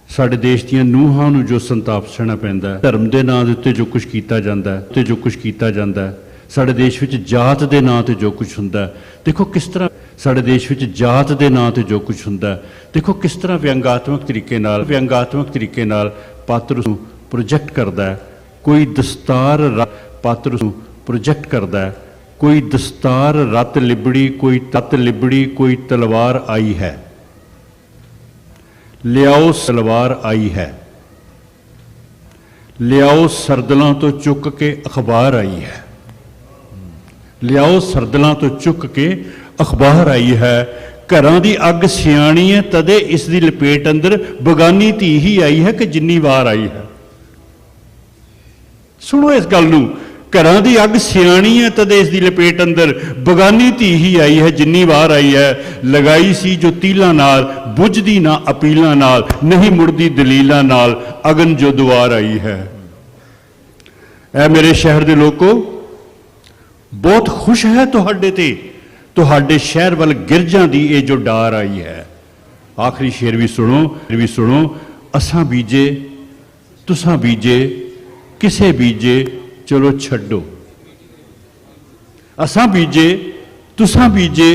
साडे देश दीयां नूहां नूं जो संताप सहना पैंदा है, धर्म के नां दे उत्ते जो कुछ कीता जांदा है, ते जो कुछ कीता जांदा है, साडे देश विच जात के नां ते जो कुछ हुंदा है, देखो किस तरह साडे देश विच जात के नां ते जो कुछ हुंदा है, देखो किस तरह व्यंगात्मक तरीके नाल पात्र नूं प्रोजैक्ट करदा है। कोई दस्तार पात्र नूं प्रोजैक्ट करदा है। कोई दस्तार रत लिबड़ी, कोई तत लिबड़ी, कोई तलवार आई है, लियाओ सलवार आई है, लियाओ सरदलों तो चुक के अखबार आई है, लियाओ सरदलों तो चुक के अखबार आई है। घरां दी अग सियाणी है, तदे इस दी लपेट अंदर बगानी धी ही आई है कि जिन्नी वार आई है। सुनो इस गल नूं, घरां दी अग सियाणी है, तदे इस दी लपेट अंदर बगानी धी ही आई है जिन्नी वार आई है। लगाई सी जो तीलां नाल, बुझदी ना अपीलां नाल, नहीं मुड़दी दलीलां नाल, अगन जो दुआर आई है। ऐ मेरे शहर दे लोगों, बहुत खुश है तुहाडे ते, तुहाडे शहर वाल गिरजां दी ये जो डार आई है। आखिरी शेर भी सुनो, असां बीजे तुसां बीजे, किसे बीजे चलो छड्डो। असां बीजे, तुसां बीजे,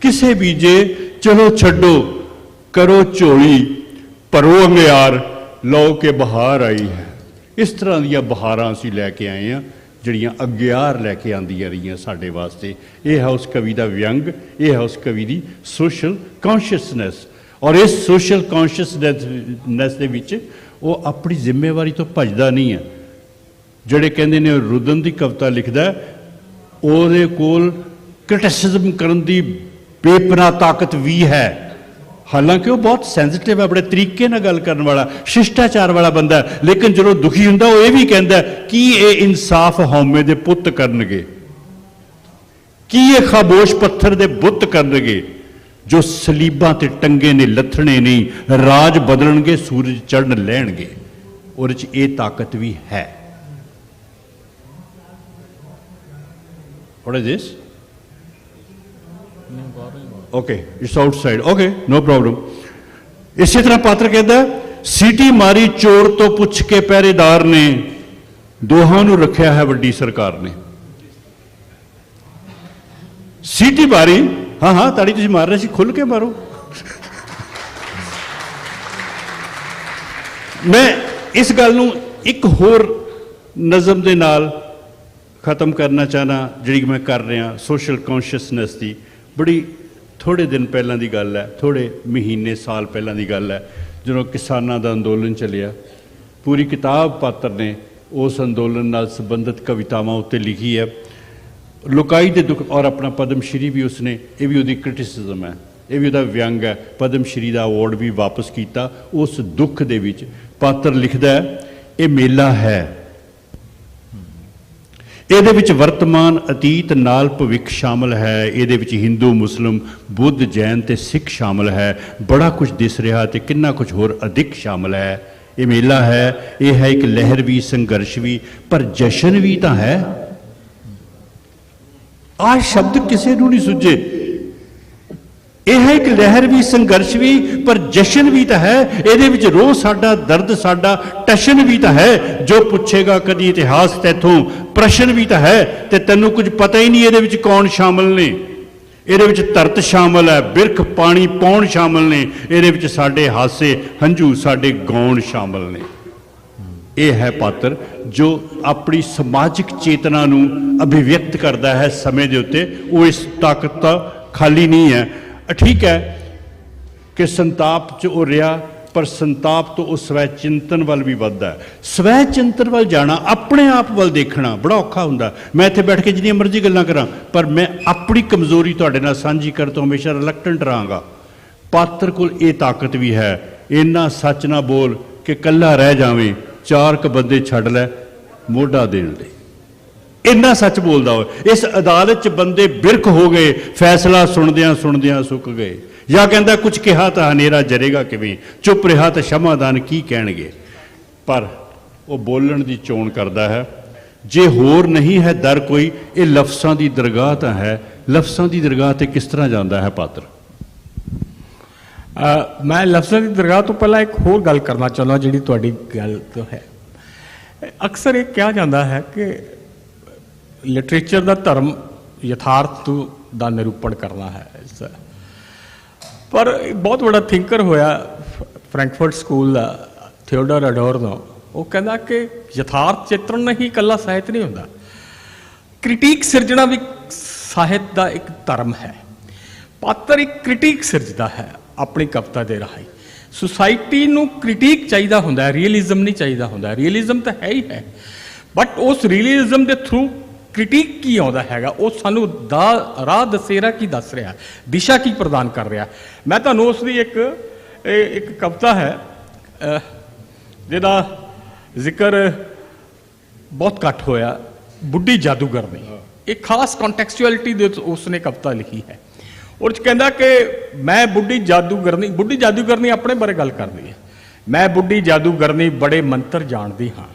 किसे बीजे, चलो छड्डो, करो झोली, भरो अंगियार, लो के बहार आई है। इस तरह ਦੀਆਂ ਬਹਾਰਾਂ ਅਸੀਂ ਲੈ ਕੇ ਆਏ ਹਾਂ ਜਿਹੜੀਆਂ ਅਗਿਆਰ ਲੈ ਕੇ ਆਂਦੀਆਂ ਰਹੀਆਂ ਸਾਡੇ ਵਾਸਤੇ। ਇਹ ਹੈ ਉਸ ਕਵੀ ਦਾ ਵਿਅੰਗ, ਇਹ ਹੈ ਉਸ ਕਵੀ ਦੀ ਸੋਸ਼ਲ ਕੌਨਸ਼ੀਅਸਨੈਸ। ਔਰ ਇਸ ਸੋਸ਼ਲ ਕੌਨਸ਼ੀਅਸਨੈਸ ਦੇ ਵਿੱਚ ਉਹ ਆਪਣੀ ਜ਼ਿੰਮੇਵਾਰੀ ਤੋਂ ਭੱਜਦਾ ਨਹੀਂ ਹੈ। ਜਿਹੜੇ ਕਹਿੰਦੇ ਨੇ ਰੁਦਨ ਦੀ ਕਵਿਤਾ ਲਿਖਦਾ, ਉਹਦੇ ਕੋਲ ਕ੍ਰਿਟਿਸਿਜ਼ਮ ਕਰਨ ਦੀ ਬੇਪਨਾਹ ਤਾਕਤ ਵੀ ਹੈ। ਹਾਲਾਂਕਿ ਉਹ ਬਹੁਤ ਸੈਂਸਿਟਿਵ ਹੈ, ਬੜੇ ਤਰੀਕੇ ਨਾਲ ਗੱਲ ਕਰਨ ਵਾਲਾ, ਸ਼ਿਸ਼ਟਾਚਾਰ ਵਾਲਾ ਬੰਦਾ, ਲੇਕਿਨ ਜਦੋਂ ਦੁਖੀ ਹੁੰਦਾ ਉਹ ਇਹ ਵੀ ਕਹਿੰਦਾ ਕੀ ਇਹ ਇਨਸਾਫ ਹਉਮੈ ਦੇ ਪੁੱਤ ਕਰਨਗੇ, ਕੀ ਇਹ ਖਾਮੋਸ਼ ਪੱਥਰ ਦੇ ਬੁੱਤ ਕਰਨਗੇ ਜੋ ਸਲੀਬਾਂ ਤੇ ਟੰਗੇ ਨੇ ਲੱਥਣੇ ਨਹੀਂ, ਰਾਜ ਬਦਲਣਗੇ, ਸੂਰਜ ਚੜ੍ਹਨ ਲੈਣਗੇ। ਉਹਦੇ 'ਚ ਇਹ ਤਾਕਤ ਵੀ ਹੈ। What is this? Okay, it's outside. Okay, no problem. ਇਸੇ ਤਰ੍ਹਾਂ ਪਾਤਰ ਕਹਿੰਦਾ, ਸੀਟੀ ਮਾਰੀ ਚੋਰ ਤੋਂ ਪੁੱਛ ਕੇ ਪਹਿਰੇਦਾਰ ਨੇ, ਦੋਹਾਂ ਨੂੰ ਰੱਖਿਆ ਹੈ ਵੱਡੀ ਸਰਕਾਰ ਨੇ। ਸੀਟੀ ਮਾਰੀ, ਹਾਂ ਹਾਂ ਤਾੜੀ ਤੁਸੀਂ ਮਾਰ ਰਹੇ ਸੀ, ਖੁੱਲ ਕੇ ਮਾਰੋ। ਮੈਂ ਇਸ ਗੱਲ ਨੂੰ ਇੱਕ ਹੋਰ ਨਜ਼ਮ ਦੇ ਨਾਲ ਖਤਮ ਕਰਨਾ ਚਾਹਨਾ, ਜਿਹੜੀ ਮੈਂ ਕਰ ਰਿਹਾ ਸੋਸ਼ਲ ਕੌਨਸ਼ੀਅਸਨੈਸ ਦੀ। ਬੜੀ ਥੋੜ੍ਹੇ ਦਿਨ ਪਹਿਲਾਂ ਦੀ ਗੱਲ ਹੈ, ਥੋੜ੍ਹੇ ਮਹੀਨੇ ਸਾਲ ਪਹਿਲਾਂ ਦੀ ਗੱਲ ਹੈ, ਜਦੋਂ ਕਿਸਾਨਾਂ ਦਾ ਅੰਦੋਲਨ ਚੱਲਿਆ। ਪੂਰੀ ਕਿਤਾਬ ਪਾਤਰ ਨੇ ਉਸ ਅੰਦੋਲਨ ਨਾਲ ਸੰਬੰਧਿਤ ਕਵਿਤਾਵਾਂ ਉੱਤੇ ਲਿਖੀ ਹੈ। ਲੁਕਾਈ ਦੇ ਦੁੱਖ, ਔਰ ਆਪਣਾ ਪਦਮ ਸ਼੍ਰੀ ਵੀ ਉਸਨੇ, ਇਹ ਵੀ ਉਹਦੀ ਕ੍ਰਿਟਿਸਿਜ਼ਮ ਹੈ, ਇਹ ਵੀ ਉਹਦਾ ਵਿਅੰਗ ਹੈ। ਪਦਮ ਸ਼੍ਰੀ ਦਾ ਅਵਾਰਡ ਵੀ ਵਾਪਸ ਕੀਤਾ। ਉਸ ਦੁੱਖ ਦੇ ਵਿੱਚ ਪਾਤਰ ਲਿਖਦਾ ਹੈ, ਇਹ ਮੇਲਾ ਹੈ, ਇਹਦੇ ਵਿੱਚ ਵਰਤਮਾਨ, ਅਤੀਤ ਨਾਲ ਭਵਿੱਖ ਸ਼ਾਮਲ ਹੈ। ਇਹਦੇ ਵਿੱਚ ਹਿੰਦੂ, ਮੁਸਲਿਮ, ਬੁੱਧ, ਜੈਨ ਤੇ ਸਿੱਖ ਸ਼ਾਮਲ ਹੈ। ਬੜਾ ਕੁਝ ਦਿਸ ਰਿਹਾ ਤੇ ਕਿੰਨਾ ਕੁਝ ਹੋਰ ਅਧਿਕ ਸ਼ਾਮਲ ਹੈ। ਇਹ ਮੇਲਾ ਹੈ, ਇਹ ਹੈ ਇੱਕ ਲਹਿਰ ਵੀ, ਸੰਘਰਸ਼ ਵੀ, ਪਰ ਜਸ਼ਨ ਵੀ ਤਾਂ ਹੈ। ਆਹ ਸ਼ਬਦ ਕਿਸੇ ਨੂੰ ਨਹੀਂ ਸੁੱਝੇ। ਇਹ ਹੈ ਇੱਕ ਲਹਿਰ ਵੀ, ਸੰਘਰਸ਼ ਵੀ, ਪਰ ਜਸ਼ਨ ਵੀ ਤਾਂ ਹੈ। ਇਹਦੇ ਵਿੱਚ ਰੋਹ ਸਾਡਾ, ਦਰਦ ਸਾਡਾ, ਟਸ਼ਨ ਵੀ ਤਾਂ ਹੈ। ਜੋ ਪੁੱਛੇਗਾ ਕਦੀ ਇਤਿਹਾਸ ਤੈਥੋਂ, ਪ੍ਰਸ਼ਨ ਵੀ ਤਾਂ ਹੈ। ਤੇ ਤੈਨੂੰ ਕੁਝ ਪਤਾ ਹੀ ਨਹੀਂ ਇਹਦੇ ਵਿੱਚ ਕੌਣ ਸ਼ਾਮਲ ਨੇ। ਇਹਦੇ ਵਿੱਚ ਧਰਤ ਸ਼ਾਮਲ ਹੈ, ਬਿਰਖ, ਪਾਣੀ, ਪੌਣ ਸ਼ਾਮਲ ਨੇ। ਇਹਦੇ ਵਿੱਚ ਸਾਡੇ ਹਾਸੇ, ਹੰਝੂ, ਸਾਡੇ ਗਾਉਣ ਸ਼ਾਮਲ ਨੇ। ਇਹ ਹੈ ਪਾਤਰ ਜੋ ਆਪਣੀ ਸਮਾਜਿਕ ਚੇਤਨਾ ਨੂੰ ਅਭਿਵਿਅਕਤ ਕਰਦਾ ਹੈ ਸਮੇਂ ਦੇ ਉੱਤੇ। ਉਹ ਇਸ ਤਾਕਤ ਦਾ ਖਾਲੀ ਨਹੀਂ ਹੈ। ਠੀਕ ਹੈ ਕਿ ਸੰਤਾਪ 'ਚ ਉਹ ਰਿਹਾ, ਪਰ ਸੰਤਾਪ ਤੋਂ ਉਹ ਸਵੈ ਚਿੰਤਨ ਵੱਲ ਵੀ ਵੱਧਦਾ ਹੈ। ਸਵੈ ਚਿੰਤਨ ਵੱਲ ਜਾਣਾ, ਆਪਣੇ ਆਪ ਵੱਲ ਦੇਖਣਾ ਬੜਾ ਔਖਾ ਹੁੰਦਾ। ਮੈਂ ਇੱਥੇ ਬੈਠ ਕੇ ਜਿੰਨੀਆਂ ਮਰਜ਼ੀ ਗੱਲਾਂ ਕਰਾਂ, ਪਰ ਮੈਂ ਆਪਣੀ ਕਮਜ਼ੋਰੀ ਤੁਹਾਡੇ ਨਾਲ ਸਾਂਝੀ ਕਰਨ ਤੋਂ ਹਮੇਸ਼ਾ ਰਿਲੈਕਟੈਂਟ ਰਹਾਂਗਾ। ਪਾਤਰ ਕੋਲ ਇਹ ਤਾਕਤ ਵੀ ਹੈ। ਇੰਨਾ ਸੱਚ ਨਾ ਬੋਲ ਕਿ ਇਕੱਲਾ ਰਹਿ ਜਾਵੇਂ, ਚਾਰ ਕੁ ਬੰਦੇ ਛੱਡ ਲੈ ਮੋਢਾ ਦੇਣ ਲਈ। ਇੰਨਾ ਸੱਚ ਬੋਲਦਾ ਹੋਵੇ। ਇਸ ਅਦਾਲਤ 'ਚ ਬੰਦੇ ਬਿਰਖ ਹੋ ਗਏ, ਫੈਸਲਾ ਸੁਣਦਿਆਂ ਸੁਣਦਿਆਂ ਸੁੱਕ ਗਏ। ਜਾਂ ਕਹਿੰਦਾ ਕੁਝ ਕਿਹਾ ਤਾਂ ਹਨੇਰਾ ਜਰੇਗਾ ਕਿਵੇਂ, ਚੁੱਪ ਰਿਹਾ ਤਾਂ ਸ਼ਮਾਦਾਨ ਕੀ ਕਹਿਣਗੇ। ਪਰ ਉਹ ਬੋਲਣ ਦੀ ਚੋਣ ਕਰਦਾ ਹੈ। ਜੇ ਹੋਰ ਨਹੀਂ ਹੈ ਦਰ ਕੋਈ, ਇਹ ਲਫ਼ਜ਼ਾਂ ਦੀ ਦਰਗਾਹ ਤਾਂ ਹੈ। ਲਫ਼ਜ਼ਾਂ ਦੀ ਦਰਗਾਹ ਤੇ ਕਿਸ ਤਰ੍ਹਾਂ ਜਾਂਦਾ ਹੈ ਪਾਤਰ? ਮੈਂ ਲਫ਼ਜ਼ਾਂ ਦੀ ਦਰਗਾਹ ਤੋਂ ਪਹਿਲਾਂ ਇੱਕ ਹੋਰ ਗੱਲ ਕਰਨਾ ਚਾਹੁੰਦਾ, ਜਿਹੜੀ ਤੁਹਾਡੀ ਗੱਲ ਤੋਂ ਹੈ। ਅਕਸਰ ਇਹ ਕਿਹਾ ਜਾਂਦਾ ਹੈ ਕਿ ਲਿਟਰੇਚਰ ਦਾ ਧਰਮ ਯਥਾਰਥ ਦਾ ਨਿਰੂਪਣ ਕਰਨਾ ਹੈ। ਪਰ ਬਹੁਤ ਵੱਡਾ ਥਿੰਕਰ ਹੋਇਆ ਫਰੈਂਕਫਰਟ ਸਕੂਲ ਦਾ, ਥਿਓਡਰ ਅਡੋਰਨੋ। ਉਹ ਕਹਿੰਦਾ ਕਿ ਯਥਾਰਥ ਚਿੱਤਰਣ ਹੀ ਇਕੱਲਾ ਸਾਹਿਤ ਨਹੀਂ ਹੁੰਦਾ, ਕ੍ਰਿਟੀਕ ਸਿਰਜਣਾ ਵੀ ਸਾਹਿਤ ਦਾ ਇੱਕ ਧਰਮ ਹੈ। ਪਾਤਰ ਇੱਕ ਕ੍ਰਿਟੀਕ ਸਿਰਜਦਾ ਹੈ ਆਪਣੀ ਕਵਿਤਾ ਦੇ ਰਾਹੀਂ। ਸੁਸਾਇਟੀ ਨੂੰ ਕ੍ਰਿਟੀਕ ਚਾਹੀਦਾ ਹੁੰਦਾ ਹੈ, ਰੀਅਲਿਜ਼ਮ ਨਹੀਂ ਚਾਹੀਦਾ ਹੁੰਦਾ। ਰੀਅਲਿਜ਼ਮ ਤਾਂ ਹੈ ਹੀ ਹੈ, ਬਟ ਉਸ ਰੀਅਲਿਜ਼ਮ ਦੇ ਥਰੂ ਕ੍ਰਿਟੀਕ ਕੀ ਆਉਂਦਾ ਹੈਗਾ, ਉਹ ਸਾਨੂੰ ਰਾਹ ਦਸੇਰਾ ਕੀ ਦੱਸ ਰਿਹਾ, ਦਿਸ਼ਾ ਕੀ ਪ੍ਰਦਾਨ ਕਰ ਰਿਹਾ। ਮੈਂ ਤੁਹਾਨੂੰ ਉਸ ਦੀ ਇੱਕ ਕਵਿਤਾ ਹੈ ਜਿਹਦਾ ਜ਼ਿਕਰ ਬਹੁਤ ਘੱਟ ਹੋਇਆ, ਬੁੱਢੀ ਜਾਦੂਗਰਨੀ। ਇੱਕ ਖਾਸ ਕੰਟੈਕਸਚੁਅਲਿਟੀ ਦੇ ਉਸਨੇ ਕਵਿਤਾ ਲਿਖੀ ਹੈ। ਉਹਦੇ 'ਚ ਕਹਿੰਦਾ ਕਿ ਮੈਂ ਬੁੱਢੀ ਜਾਦੂਗਰਨੀ ਆਪਣੇ ਬਾਰੇ ਗੱਲ ਕਰਦੀ ਹੈ। ਮੈਂ ਬੁੱਢੀ ਜਾਦੂਗਰਨੀ ਬੜੇ ਮੰਤਰ ਜਾਣਦੀ ਹਾਂ।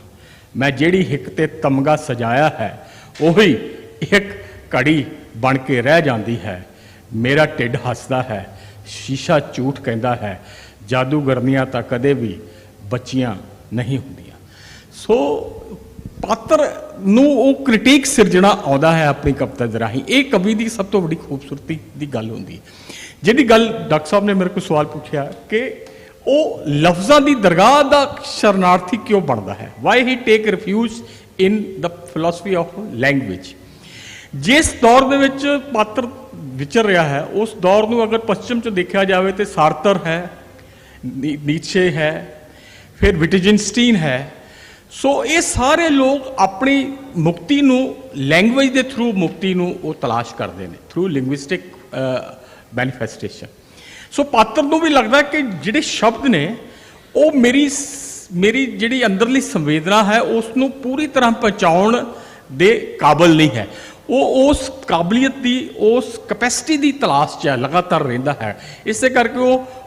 ਮੈਂ ਜਿਹੜੀ ਹਿੱਕ ਤੇ ਤਮਗਾ ਸਜਾਇਆ ਹੈ, ਉਹੀ ਇੱਕ ਘੜੀ ਬਣ ਕੇ ਰਹਿ ਜਾਂਦੀ ਹੈ। ਮੇਰਾ ਢਿੱਡ ਹੱਸਦਾ ਹੈ, ਸ਼ੀਸ਼ਾ ਝੂਠ ਕਹਿੰਦਾ ਹੈ। ਜਾਦੂਗਰਨੀਆਂ ਤਾਂ ਕਦੇ ਵੀ ਬੱਚੀਆਂ ਨਹੀਂ ਹੁੰਦੀਆਂ। ਸੋ ਪਾਤਰ ਨੂੰ ਉਹ ਕ੍ਰਿਟਿਕ ਸਿਰਜਣਾ ਆਉਂਦਾ ਹੈ ਆਪਣੀ ਕਵਿਤਾ ਦੇ ਰਾਹੀਂ। ਇਹ ਕਵੀ ਦੀ ਸਭ ਤੋਂ ਵੱਡੀ ਖੂਬਸੂਰਤੀ ਦੀ ਗੱਲ ਹੁੰਦੀ ਹੈ। ਜਿਹੜੀ ਗੱਲ ਡਾਕਟਰ ਸਾਹਿਬ ਨੇ ਮੇਰੇ ਕੋਲ ਸਵਾਲ ਪੁੱਛਿਆ ਕਿ ਉਹ ਲਫ਼ਜ਼ਾਂ ਦੀ ਦਰਗਾਹ ਦਾ ਸ਼ਰਨਾਰਥੀ ਕਿਉਂ ਬਣਦਾ ਹੈ, Y he take refuge in the philosophy of language. ਜਿਸ ਦੌਰ ਦੇ ਵਿੱਚ ਪਾਤਰ ਵਿਚਰ ਰਿਹਾ ਹੈ, ਉਸ ਦੌਰ ਨੂੰ ਅਗਰ ਪੱਛਮ 'ਚ ਦੇਖਿਆ ਜਾਵੇ ਤਾਂ ਸਾਰਤਰ ਹੈ, ਨੀਤਸ਼ੇ ਹੈ, ਫਿਰ ਵਿਟਜਨਸਟੀਨ ਹੈ। ਸੋ ਇਹ ਸਾਰੇ ਲੋਕ ਆਪਣੀ ਮੁਕਤੀ ਨੂੰ ਲੈਂਗੁਏਜ ਦੇ ਥਰੂ ਮੁਕਤੀ ਨੂੰ ਉਹ ਤਲਾਸ਼ ਕਰਦੇ ਨੇ, ਥਰੂ ਲਿੰਗੁਇਸਟਿਕ ਮੈਨੀਫੈਸਟੇਸ਼ਨ। ਸੋ ਪਾਤਰ ਨੂੰ ਵੀ ਲੱਗਦਾ ਕਿ ਜਿਹੜੇ ਸ਼ਬਦ ਨੇ ਉਹ ਮੇਰੀ ਜਿਹੜੀ ਅੰਦਰਲੀ ਸੰਵੇਦਨਾ ਹੈ ਉਸ ਨੂੰ ਪੂਰੀ ਤਰ੍ਹਾਂ ਪਹੁੰਚਾਉਣ ਦੇ ਕਾਬਲ ਨਹੀਂ ਹੈ। ਉਹ ਉਸ ਕਾਬਲੀਅਤ ਦੀ, ਉਸ ਕੈਪੈਸਿਟੀ ਦੀ ਤਲਾਸ਼ 'ਚ ਲਗਾਤਾਰ ਰਹਿੰਦਾ ਹੈ। ਇਸੇ ਕਰਕੇ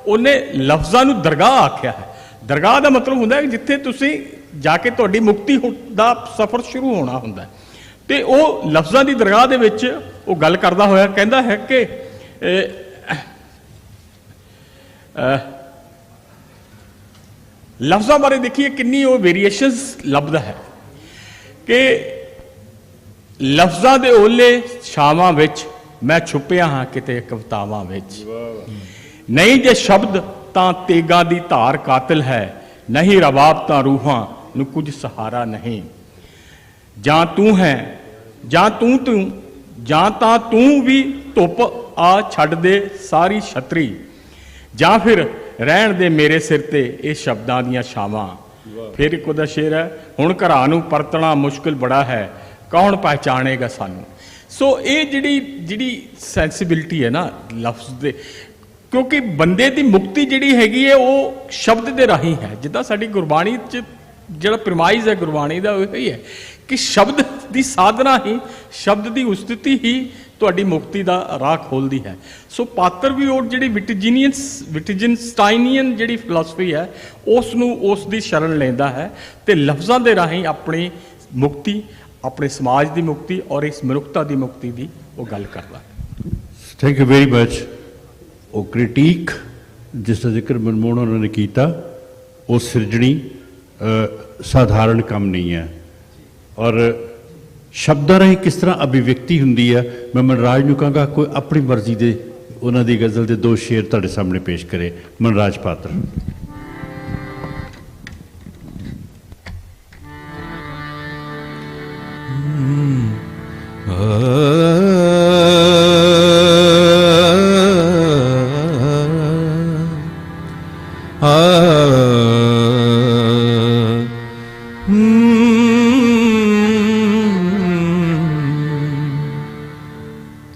ਉਹਨੇ ਲਫ਼ਜ਼ਾਂ ਨੂੰ ਦਰਗਾਹ ਆਖਿਆ ਹੈ। ਦਰਗਾਹ ਦਾ ਮਤਲਬ ਹੁੰਦਾ ਹੈ ਕਿ ਜਿੱਥੇ ਤੁਸੀਂ ਜਾ ਕੇ ਤੁਹਾਡੀ ਮੁਕਤੀ ਦਾ ਸਫ਼ਰ ਸ਼ੁਰੂ ਹੋਣਾ ਹੁੰਦਾ ਹੈ। ਅਤੇ ਉਹ ਲਫ਼ਜ਼ਾਂ ਦੀ ਦਰਗਾਹ ਦੇ ਵਿੱਚ ਉਹ ਗੱਲ ਕਰਦਾ ਹੋਇਆ ਕਹਿੰਦਾ ਹੈ ਕਿ ਲਫ਼ਜ਼ਾਂ ਬਾਰੇ ਦੇਖੀਏ ਕਿੰਨੀ ਉਹ ਵੇਰੀਏਸ਼ਨਸ ਲੱਭਦਾ ਹੈ ਕਿ ਲਫ਼ਜ਼ਾਂ ਦੇ ਓਲੇ ਛਾਵਾਂ ਵਿੱਚ ਮੈਂ ਛੁਪਿਆ ਹਾਂ ਕਿਤੇ ਕਵਿਤਾਵਾਂ ਵਿੱਚ। ਨਹੀਂ ਜੇ ਸ਼ਬਦ ਤਾਂ ਤੇਗਾਂ ਦੀ ਧਾਰ ਕਾਤਲ ਹੈ, ਨਹੀਂ ਰਬਾਬ ਤਾਂ ਰੂਹਾਂ ਨੂੰ ਕੁਝ ਸਹਾਰਾ ਨਹੀਂ। ਜਾਂ ਤੂੰ ਹੈ ਜਾਂ ਤੂੰ ਜਾਂ ਤਾਂ ਤੂੰ ਵੀ ਧੁੱਪ ਆ ਛੱਡ ਦੇ ਸਾਰੀ ਛਤਰੀ, ਜਾਂ ਫਿਰ ਰਹਿਣ ਦੇ ਮੇਰੇ ਸਿਰ ਤੇ ਇਹ ਸ਼ਬਦਾਂ ਦੀਆਂ ਛਾਵਾਂ। ਫਿਰ ਇੱਕ ਉਹਦਾ ਸ਼ੇਰ ਹੈ, ਹੁਣ ਘਰਾਂ ਨੂੰ ਪਰਤਣਾ ਮੁਸ਼ਕਿਲ ਬੜਾ ਹੈ, ਕੌਣ ਪਹਿਚਾਣੇਗਾ ਸਾਨੂੰ। ਸੋ ਇਹ ਜਿਹੜੀ ਸੈਂਸੀਬਿਲਿਟੀ ਹੈ ਨਾ ਲਫ਼ਜ਼ ਦੇ, ਕਿਉਂਕਿ ਬੰਦੇ ਦੀ ਮੁਕਤੀ ਜਿਹੜੀ ਹੈਗੀ ਹੈ ਉਹ ਸ਼ਬਦ ਦੇ ਰਾਹੀਂ ਹੈ। ਜਿੱਦਾਂ ਸਾਡੀ ਗੁਰਬਾਣੀ 'ਚ ਜਿਹੜਾ ਪ੍ਰਮਾਈਜ਼ ਹੈ ਗੁਰਬਾਣੀ ਦਾ ਉਹ ਹੀ ਹੈ ਕਿ ਸ਼ਬਦ ਦੀ ਸਾਧਨਾ ਹੀ, ਸ਼ਬਦ ਦੀ ਉਸਤਤੀ ਹੀ ਤੁਹਾਡੀ ਮੁਕਤੀ ਦਾ ਰਾਹ ਖੋਲ੍ਹਦੀ ਹੈ। ਸੋ ਪਾਤਰ ਵੀ ਉਹ ਜਿਹੜੀ ਵਿਟਜਨਸਟਾਈਨੀਅਨ ਜਿਹੜੀ ਫਿਲਾਸਫੀ ਹੈ ਉਸ ਨੂੰ, ਉਸ ਦੀ ਸ਼ਰਨ ਲੈਂਦਾ ਹੈ ਅਤੇ ਲਫ਼ਜ਼ਾਂ ਦੇ ਰਾਹੀਂ ਆਪਣੀ ਮੁਕਤੀ, ਆਪਣੇ ਸਮਾਜ ਦੀ ਮੁਕਤੀ ਔਰ ਇਸ ਮਨੁੱਖਤਾ ਦੀ ਮੁਕਤੀ ਦੀ ਉਹ ਗੱਲ ਕਰਦਾ ਹੈ। Thank you very much. ਉਹ ਕ੍ਰਿਟੀਕ ਜਿਸ ਦਾ ਜ਼ਿਕਰ ਮਨਮੋਹਨ ਉਹਨਾਂ ਨੇ ਕੀਤਾ, ਉਹ ਸਿਰਜਣੀ ਸਾਧਾਰਨ ਕੰਮ ਨਹੀਂ ਹੈ। ਔਰ ਸ਼ਬਦਾਂ ਰਾਹੀਂ ਕਿਸ ਤਰ੍ਹਾਂ ਅਭਿਵਿਅਕਤੀ ਹੁੰਦੀ ਹੈ, ਮੈਂ ਮਨਰਾਜ ਨੂੰ ਕਹਾਂਗਾ ਕੋਈ ਆਪਣੀ ਮਰਜ਼ੀ ਦੇ ਉਹਨਾਂ ਦੀ ਗਜ਼ਲ ਦੇ 2 ਸ਼ੇਰ ਤੁਹਾਡੇ ਸਾਹਮਣੇ ਪੇਸ਼ ਕਰੇ। ਮਨਰਾਜ ਪਾਤਰ।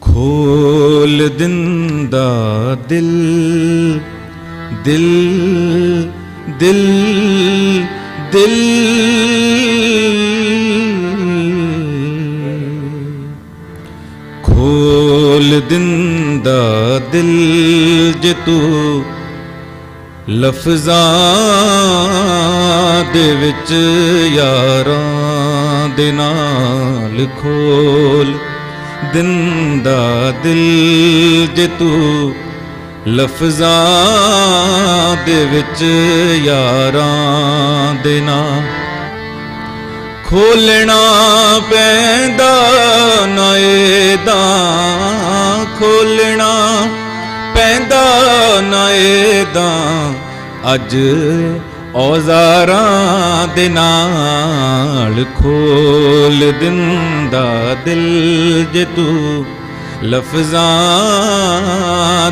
ਖੋਲ ਦਿੰਦਾ ਦਿਲ ਦਿਲ ਦਿਲ ਦਿਲ ਖੋਲ ਦਿੰਦਾ ਦਿਲ ਜੇ ਤੂੰ ਲਫ਼ਜ਼ਾਂ ਦੇ ਵਿੱਚ ਯਾਰਾਂ ਦੇ ਨਾਲ ਖੋਲ ਦਿੰਦਾ ਦਿਲ ਜੇ ਤੂੰ ਲਫ਼ਜ਼ਾਂ ਦੇ ਵਿੱਚ ਯਾਰਾਂ ਦੇ ਨਾਲ ਖੋਲਣਾ ਪੈਂਦਾ ਨਾ ਇਹਦਾ ਖੋਲਣਾ ਪੈਂਦਾ ਨਾ ਇਹਦਾ ਅੱਜ ਔਜ਼ਾਰਾਂ ਦੇ ਨਾਲ ਖੋਲ ਦਿੰਦਾ ਦਿਲ ਜੇ ਤੂੰ ਲਫ਼ਜ਼ਾਂ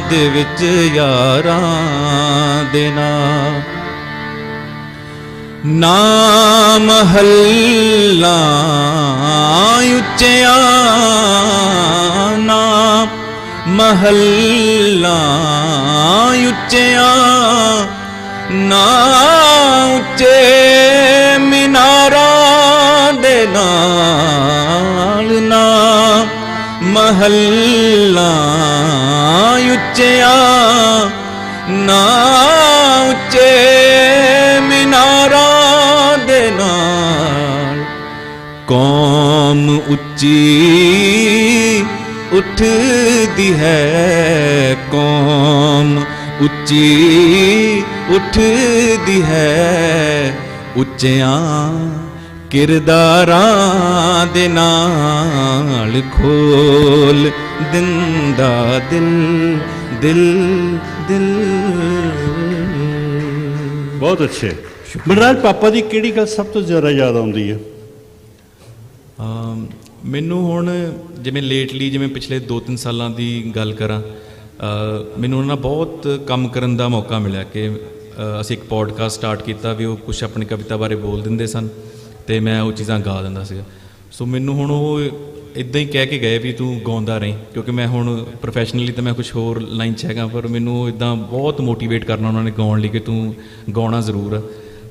ਦੇ ਵਿੱਚ ਯਾਰਾਂ ਦੇ ਨਾਲ ਨਾ ਮਹੱਲਾ ਉੱਚਿਆਂ ਨਾ ਮਹੱਲਾ ਉੱਚਿਆਂ ਨਾ ਉੱਚੇ ਮਿਨਾਰਾਂ ਦੇ ਨਾਲ ਨਾ ਮਹੱਲਾ ਉੱਚਿਆਂ ਨਾ ਉੱਚੇ ਮਿਨਾਰਾਂ ਦੇ ਨਾਲ ਕੌਮ ਉੱਚੀ ਉੱਠਦੀ ਹੈ ਕੌਮ ਉੱਚੀ ਉੱਠਦੀ ਹੈ ਉੱਚਿਆਂ ਕਿਰਦਾਰਾਂ ਦੇ ਨਾਲ ਖੋਲ ਦਿੰਦਾ ਦਿਲ ਦਿਲ ਦਿਲ। ਬਹੁਤ ਅੱਛੇ। ਮਨਰਾਜ, ਪਾਪਾ ਦੀ ਕਿਹੜੀ ਗੱਲ ਸਭ ਤੋਂ ਜ਼ਿਆਦਾ ਯਾਦ ਆਉਂਦੀ ਹੈ? ਮੈਨੂੰ ਹੁਣ ਜਿਵੇਂ ਲੇਟਲੀ, ਜਿਵੇਂ ਪਿਛਲੇ 2-3 ਸਾਲਾਂ ਦੀ ਗੱਲ ਕਰਾਂ, ਮੈਨੂੰ ਉਹਨਾਂ ਨਾਲ ਬਹੁਤ ਕੰਮ ਕਰਨ ਦਾ ਮੌਕਾ ਮਿਲਿਆ ਕਿ ਅਸੀਂ ਇੱਕ ਪੋਡਕਾਸਟ ਸਟਾਰਟ ਕੀਤਾ ਵੀ ਉਹ ਕੁਛ ਆਪਣੀ ਕਵਿਤਾ ਬਾਰੇ ਬੋਲ ਦਿੰਦੇ ਸਨ ਅਤੇ ਮੈਂ ਉਹ ਚੀਜ਼ਾਂ ਗਾ ਦਿੰਦਾ ਸੀਗਾ। ਸੋ ਮੈਨੂੰ ਹੁਣ ਉਹ ਇੱਦਾਂ ਹੀ ਕਹਿ ਕੇ ਗਏ ਵੀ ਤੂੰ ਗਾਉਂਦਾ ਰਹੀਂ, ਕਿਉਂਕਿ ਮੈਂ ਹੁਣ ਪ੍ਰੋਫੈਸ਼ਨਲੀ ਤਾਂ ਮੈਂ ਕੁਛ ਹੋਰ ਲਾਈਨ 'ਚ ਹੈਗਾ, ਪਰ ਮੈਨੂੰ ਇੱਦਾਂ ਬਹੁਤ ਮੋਟੀਵੇਟ ਕਰਨਾ ਉਹਨਾਂ ਨੇ ਗਾਉਣ ਲਈ ਕਿ ਤੂੰ ਗਾਉਣਾ ਜ਼ਰੂਰ ਆ।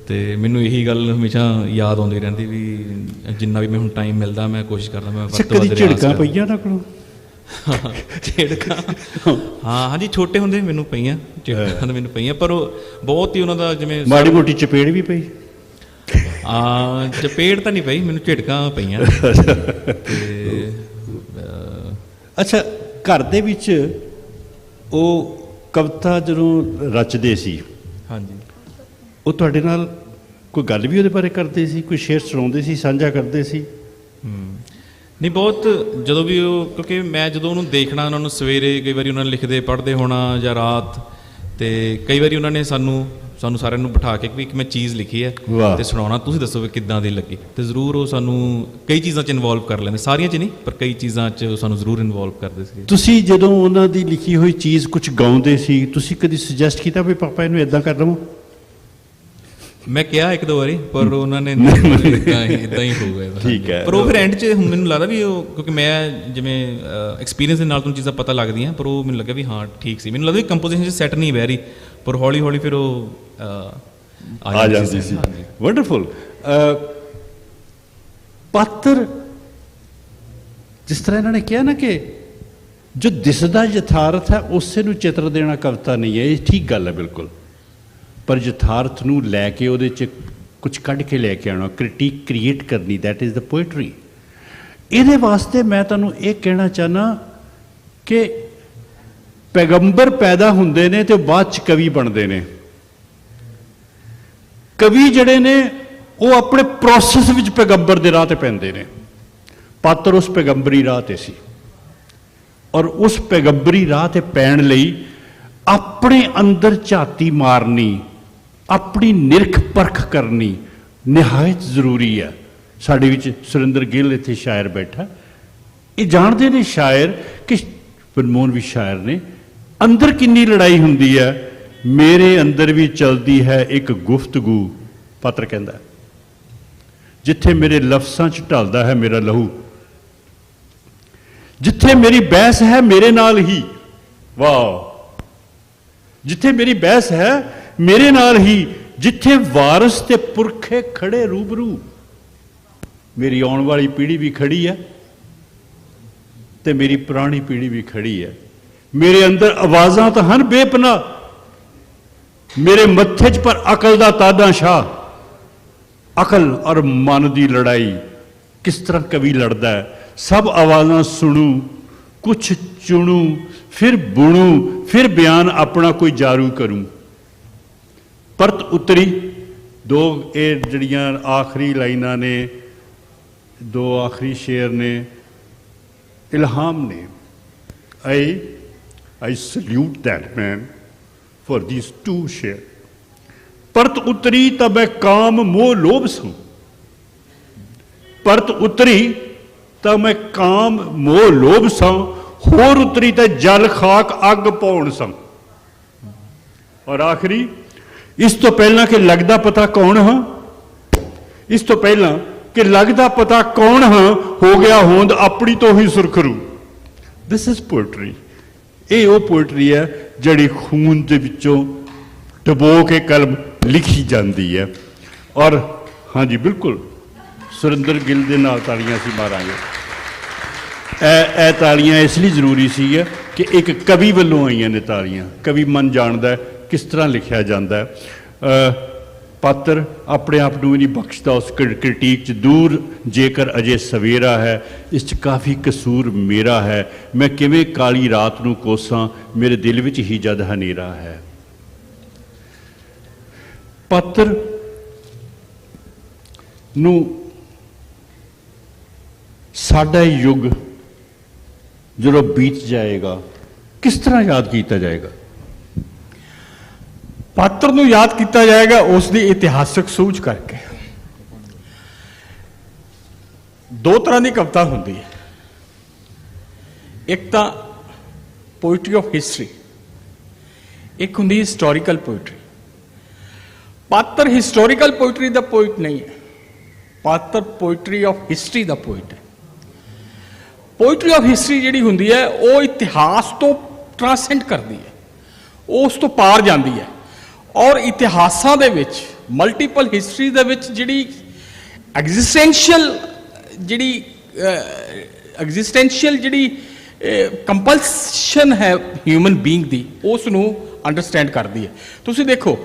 ਅਤੇ ਮੈਨੂੰ ਇਹੀ ਗੱਲ ਹਮੇਸ਼ਾ ਯਾਦ ਆਉਂਦੀ ਰਹਿੰਦੀ ਵੀ ਜਿੰਨਾ ਵੀ ਮੈਂ ਹੁਣ ਟਾਈਮ ਮਿਲਦਾ ਮੈਂ ਕੋਸ਼ਿਸ਼ ਕਰਦਾ ਮੈਂ ਵੱਧ ਤੋਂ ਵੱਧ ਝਿੜਕਾਂ ਪਈਆਂ ਉਹਨਾਂ ਕੋਲੋਂ? ਝਿੜਕਾਂ ਹਾਂ, ਹਾਂਜੀ, ਛੋਟੇ ਹੁੰਦੇ ਮੈਨੂੰ ਪਈਆਂ ਝਿੜਕਾਂ ਤਾਂ ਮੈਨੂੰ ਪਈਆਂ, ਪਰ ਉਹ ਬਹੁਤ ਹੀ ਉਹਨਾਂ ਦਾ ਜਿਵੇਂ ਮਾੜੀ ਮੋਟੀ ਚਪੇੜ ਵੀ ਪਈ? ਚਪੇੜ ਤਾਂ ਨਹੀਂ ਪਈ, ਮੈਨੂੰ ਝਿੜਕਾਂ ਪਈਆਂ। ਅਤੇ ਅੱਛਾ, ਘਰ ਦੇ ਵਿੱਚ ਉਹ ਕਵਿਤਾ ਜਦੋਂ ਰਚਦੇ ਸੀ, ਹਾਂਜੀ, ਉਹ ਤੁਹਾਡੇ ਨਾਲ ਕੋਈ ਗੱਲ ਵੀ ਉਹਦੇ ਬਾਰੇ ਕਰਦੇ ਸੀ? ਕੋਈ ਸ਼ੇਅਰ ਸੁਣਾਉਂਦੇ ਸੀ, ਸਾਂਝਾ ਕਰਦੇ ਸੀ? ਨਹੀਂ, ਬਹੁਤ। ਜਦੋਂ ਵੀ ਉਹ, ਕਿਉਂਕਿ ਮੈਂ ਜਦੋਂ ਉਹਨੂੰ ਦੇਖਣਾ, ਉਹਨਾਂ ਨੂੰ ਸਵੇਰੇ ਕਈ ਵਾਰੀ ਉਹਨਾਂ ਨੇ ਲਿਖਦੇ ਪੜ੍ਹਦੇ ਹੋਣਾ ਜਾਂ ਰਾਤ, ਅਤੇ ਕਈ ਵਾਰੀ ਉਹਨਾਂ ਨੇ ਸਾਨੂੰ ਸਾਰਿਆਂ ਨੂੰ ਬਿਠਾ ਕੇ ਵੀ ਇੱਕ ਮੈਂ ਚੀਜ਼ ਲਿਖੀ ਹੈ ਅਤੇ ਸੁਣਾਉਣਾ, ਤੁਸੀਂ ਦੱਸੋ ਵੀ ਕਿੱਦਾਂ ਦੀ ਲੱਗੀ। ਅਤੇ ਜ਼ਰੂਰ ਉਹ ਸਾਨੂੰ ਕਈ ਚੀਜ਼ਾਂ 'ਚ ਇਨਵੋਲਵ ਕਰ ਲੈਂਦੇ, ਸਾਰੀਆਂ 'ਚ ਨਹੀਂ ਪਰ ਕਈ ਚੀਜ਼ਾਂ 'ਚ ਉਹ ਸਾਨੂੰ ਜ਼ਰੂਰ ਇਨਵੋਲਵ ਕਰਦੇ ਸੀ। ਤੁਸੀਂ ਜਦੋਂ ਉਹਨਾਂ ਦੀ ਲਿਖੀ ਹੋਈ ਚੀਜ਼ ਕੁਝ ਗਾਉਂਦੇ ਸੀ, ਤੁਸੀਂ ਕਦੀ ਸੁਜੈਸਟ ਕੀਤਾ ਵੀ ਪਾਪਾ ਇਹਨੂੰ ਇੱਦਾਂ ਕਰ ਲਵਾਂ? ਮੈਂ ਕਿਹਾ ਇੱਕ ਦੋ ਵਾਰੀ, ਪਰ ਉਹਨਾਂ ਨੇ ਇੱਦਾਂ ਹੀ ਹੋ ਗਿਆ। ਠੀਕ ਹੈ। ਪਰ ਉਹ ਫਿਰ ਐਂਡ 'ਚ ਮੈਨੂੰ ਲੱਗਦਾ ਵੀ ਉਹ, ਕਿਉਂਕਿ ਮੈਂ ਜਿਵੇਂ ਐਕਸਪੀਰੀਅੰਸ ਦੇ ਨਾਲ ਤੁਹਾਨੂੰ ਚੀਜ਼ਾਂ ਪਤਾ ਲੱਗਦੀਆਂ, ਪਰ ਉਹ ਮੈਨੂੰ ਲੱਗਿਆ ਵੀ ਹਾਂ ਠੀਕ ਸੀ। ਮੈਨੂੰ ਲੱਗਦਾ ਵੀ ਕੰਪੋਜੀਸ਼ਨ 'ਚ ਸੈੱਟ ਨਹੀਂ ਬਹਿ ਰਹੀ, ਪਰ ਹੌਲੀ ਹੌਲੀ ਫਿਰ ਉਹ ਆ ਜਾਂਦੀ ਸੀ। ਵੰਡਰਫੁਲ। ਪਾਤਰ, ਜਿਸ ਤਰ੍ਹਾਂ ਇਹਨਾਂ ਨੇ ਕਿਹਾ ਨਾ ਕਿ ਜੋ ਦਿਸਦਾ ਯਥਾਰਥ ਹੈ ਉਸੇ ਨੂੰ ਚਿੱਤਰ ਦੇਣਾ ਕਵਿਤਾ ਨਹੀਂ ਹੈ, ਇਹ ਠੀਕ ਗੱਲ ਹੈ ਬਿਲਕੁਲ। ਪਰ ਯਥਾਰਥ ਨੂੰ ਲੈ ਕੇ ਉਹਦੇ 'ਚ ਕੁਝ ਕੱਢ ਕੇ ਲੈ ਕੇ ਆਉਣਾ, ਕ੍ਰਿਟੀਕ ਕ੍ਰੀਏਟ ਕਰਨੀ, ਦੈਟ ਇਜ਼ ਦ ਪੋਇਟਰੀ। ਇਹਦੇ ਵਾਸਤੇ ਮੈਂ ਤੁਹਾਨੂੰ ਇਹ ਕਹਿਣਾ ਚਾਹੁੰਦਾ ਕਿ ਪੈਗੰਬਰ ਪੈਦਾ ਹੁੰਦੇ ਨੇ ਤੇ ਬਾਅਦ 'ਚ ਕਵੀ ਬਣਦੇ ਨੇ। ਕਵੀ ਜਿਹੜੇ ਨੇ ਉਹ ਆਪਣੇ ਪ੍ਰੋਸੈਸ ਵਿੱਚ ਪੈਗੰਬਰ ਦੇ ਰਾਹ ਤੇ ਪੈਂਦੇ ਨੇ। ਪਾਤਰ ਉਸ ਪੈਗੰਬਰੀ ਰਾਹ ਤੇ ਸੀ, ਔਰ ਉਸ ਪੈਗੰਬਰੀ ਰਾਹ ਤੇ ਪੈਣ ਲਈ ਆਪਣੇ ਅੰਦਰ ਝਾਤੀ ਮਾਰਨੀ, ਆਪਣੀ ਨਿਰਖ ਪਰਖ ਕਰਨੀ ਨਿਹਾਇਤ ਜ਼ਰੂਰੀ ਹੈ। ਸਾਡੇ ਵਿੱਚ ਸੁਰਿੰਦਰ ਗਿੱਲ ਇੱਥੇ ਸ਼ਾਇਰ ਬੈਠਾ, ਇਹ ਜਾਣਦੇ ਨੇ ਸ਼ਾਇਰ ਕਿ ਮਨਮੋਹਨ ਵੀ ਸ਼ਾਇਰ ਨੇ, ਅੰਦਰ ਕਿੰਨੀ ਲੜਾਈ ਹੁੰਦੀ ਹੈ। ਮੇਰੇ ਅੰਦਰ ਵੀ ਚਲਦੀ ਹੈ ਇੱਕ ਗੁਫ਼ਤਗੂ, ਪਾਤਰ ਕਹਿੰਦਾ, ਜਿੱਥੇ ਮੇਰੇ ਲਫ਼ਜ਼ਾਂ 'ਚ ਢਲਦਾ ਹੈ ਮੇਰਾ ਲਹੂ, ਜਿੱਥੇ ਮੇਰੀ ਬਹਿਸ ਹੈ ਮੇਰੇ ਨਾਲ ਹੀ, ਵਾਹ, ਜਿੱਥੇ ਮੇਰੀ ਬਹਿਸ ਹੈ ਮੇਰੇ ਨਾਲ ਹੀ, ਜਿੱਥੇ ਵਾਰਸ ਤੇ ਪੁਰਖੇ ਖੜੇ ਰੂਬਰੂ, ਮੇਰੀ ਆਉਣ ਵਾਲੀ ਪੀੜ੍ਹੀ ਵੀ ਖੜੀ ਹੈ ਤੇ ਮੇਰੀ ਪੁਰਾਣੀ ਪੀੜ੍ਹੀ ਵੀ ਖੜੀ ਹੈ। ਮੇਰੇ ਅੰਦਰ ਆਵਾਜ਼ਾਂ ਤਾਂ ਹਨ ਬੇਪਨਾਹ, ਮੇਰੇ ਮੱਥੇ 'ਚ ਪਰ ਅਕਲ ਦਾ ਤਾਦਾਂ ਸ਼ਾਹ। ਅਕਲ ਔਰ ਮਨ ਦੀ ਲੜਾਈ ਕਿਸ ਤਰ੍ਹਾਂ ਕਵੀ ਲੜਦਾ ਹੈ। ਸਭ ਆਵਾਜ਼ਾਂ ਸੁਣੂ, ਕੁਛ ਚੁਣੂ, ਫਿਰ ਬੁਣੂ, ਫਿਰ ਬਿਆਨ ਆਪਣਾ ਕੋਈ ਜਾਰੂ ਕਰੂੰ। ਪਰਤ ਉਤਰੀ, ਦੋ ਇਹ ਜਿਹੜੀਆਂ ਆਖਰੀ ਲਾਈਨਾਂ ਨੇ, ਦੋ ਆਖਰੀ ਸ਼ੇਰ ਨੇ, ਇਲਹਾਮ ਨੇ। I salute that man for these two shares. ਪਰਤ ਉਤਰੀ ਤਾਂ ਮੈਂ ਕਾਮ ਮੋਹ ਲੋਭ ਸਾਂ, ਪਰਤ ਉਤਰੀ ਤਾਂ ਮੈਂ ਕਾਮ ਮੋਹ ਲੋਭ ਸਾਂ, ਹੋਰ ਉਤਰੀ ਤਾਂ ਜਲ ਖਾਕ ਅੱਗ ਪਾਉਣ ਸਾਂ। ਔਰ ਆਖਰੀ, ਇਸ ਤੋਂ ਪਹਿਲਾਂ ਕਿ ਲੱਗਦਾ ਪਤਾ ਕੌਣ ਹਾਂ, ਇਸ ਤੋਂ ਪਹਿਲਾਂ ਕਿ ਲੱਗਦਾ ਪਤਾ ਕੌਣ ਹਾਂ, ਹੋ ਗਿਆ ਹੋਂਦ ਆਪਣੀ ਤੋਂ ਹੀ ਸੁਰਖਰੂ। This is poetry. ਇਹ ਉਹ ਪੋਇਟਰੀ ਹੈ ਜਿਹੜੀ ਖੂਨ ਦੇ ਵਿੱਚੋਂ ਡਬੋ ਕੇ ਕਲਮ ਲਿਖੀ ਜਾਂਦੀ ਹੈ। ਔਰ ਹਾਂਜੀ ਬਿਲਕੁਲ, ਸੁਰਿੰਦਰ ਗਿੱਲ ਦੇ ਨਾਲ ਤਾਲੀਆਂ ਅਸੀਂ ਮਾਰਾਂਗੇ। ਇਹ ਤਾਲੀਆਂ ਇਸ ਲਈ ਜ਼ਰੂਰੀ ਸੀ ਕਿ ਇੱਕ ਕਵੀ ਵੱਲੋਂ ਆਈਆਂ ਨੇ ਤਾਲੀਆਂ। ਕਵੀ ਮਨ ਜਾਣਦਾ ਕਿਸ ਤਰ੍ਹਾਂ ਲਿਖਿਆ ਜਾਂਦਾ ਹੈ। ਪਾਤਰ ਆਪਣੇ ਆਪ ਨੂੰ ਵੀ ਨਹੀਂ ਬਖਸ਼ਦਾ ਉਸ ਕ੍ਰਿਟੀਕ 'ਚ। ਦੂਰ ਜੇਕਰ ਅਜੇ ਸਵੇਰਾ ਹੈ, ਇਸ 'ਚ ਕਾਫੀ ਕਸੂਰ ਮੇਰਾ ਹੈ, ਮੈਂ ਕਿਵੇਂ ਕਾਲੀ ਰਾਤ ਨੂੰ ਕੋਸਾਂ, ਮੇਰੇ ਦਿਲ ਵਿੱਚ ਹੀ ਜਦ ਹਨੇਰਾ ਹੈ। ਪਾਤਰ ਨੂੰ ਸਾਡਾ ਯੁੱਗ ਜਦੋਂ ਬੀਤ ਜਾਏਗਾ ਕਿਸ ਤਰ੍ਹਾਂ ਯਾਦ ਕੀਤਾ ਜਾਏਗਾ? ਪਾਤਰ ਨੂੰ ਯਾਦ ਕੀਤਾ ਜਾਏਗਾ ਉਸ ਦੀ ਇਤਿਹਾਸਕ ਸੂਝ ਕਰਕੇ। ਦੋ ਤਰ੍ਹਾਂ ਦੀ ਕਵਿਤਾ ਹੁੰਦੀ ਹੈ, ਇੱਕ ਤਾਂ ਪੋਇਟਰੀ ਆਫ ਹਿਸਟਰੀ, ਇੱਕ ਹੁੰਦੀ ਹਿਸਟੋਰੀਕਲ ਪੋਇਟਰੀ। ਪਾਤਰ ਹਿਸਟੋਰੀਕਲ ਪੋਇਟਰੀ ਦਾ ਪੋਇਟ ਨਹੀਂ ਹੈ, ਪਾਤਰ poetry of history the poet ਹੈ। ਪੋਇਟਰੀ ਆਫ ਹਿਸਟਰੀ ਜਿਹੜੀ ਹੁੰਦੀ ਹੈ ਉਹ ਇਤਿਹਾਸ ਤੋਂ ਟ੍ਰਾਂਸੈਂਡ ਕਰਦੀ ਹੈ, ਉਸ ਤੋਂ ਪਾਰ ਜਾਂਦੀ ਹੈ, ਔਰ ਇਤਿਹਾਸਾਂ ਦੇ ਵਿੱਚ ਮਲਟੀਪਲ ਹਿਸਟਰੀ ਦੇ ਵਿੱਚ ਜਿਹੜੀ ਐਗਜ਼ਿਸਟੈਂਸ਼ੀਅਲ ਜਿਹੜੀ ਕੰਪਲਸ਼ਨ ਹੈ ਹਿਊਮਨ ਬੀਇੰਗ ਦੀ, ਉਸ ਨੂੰ ਅੰਡਰਸਟੈਂਡ ਕਰਦੀ ਹੈ। ਤੁਸੀਂ ਦੇਖੋ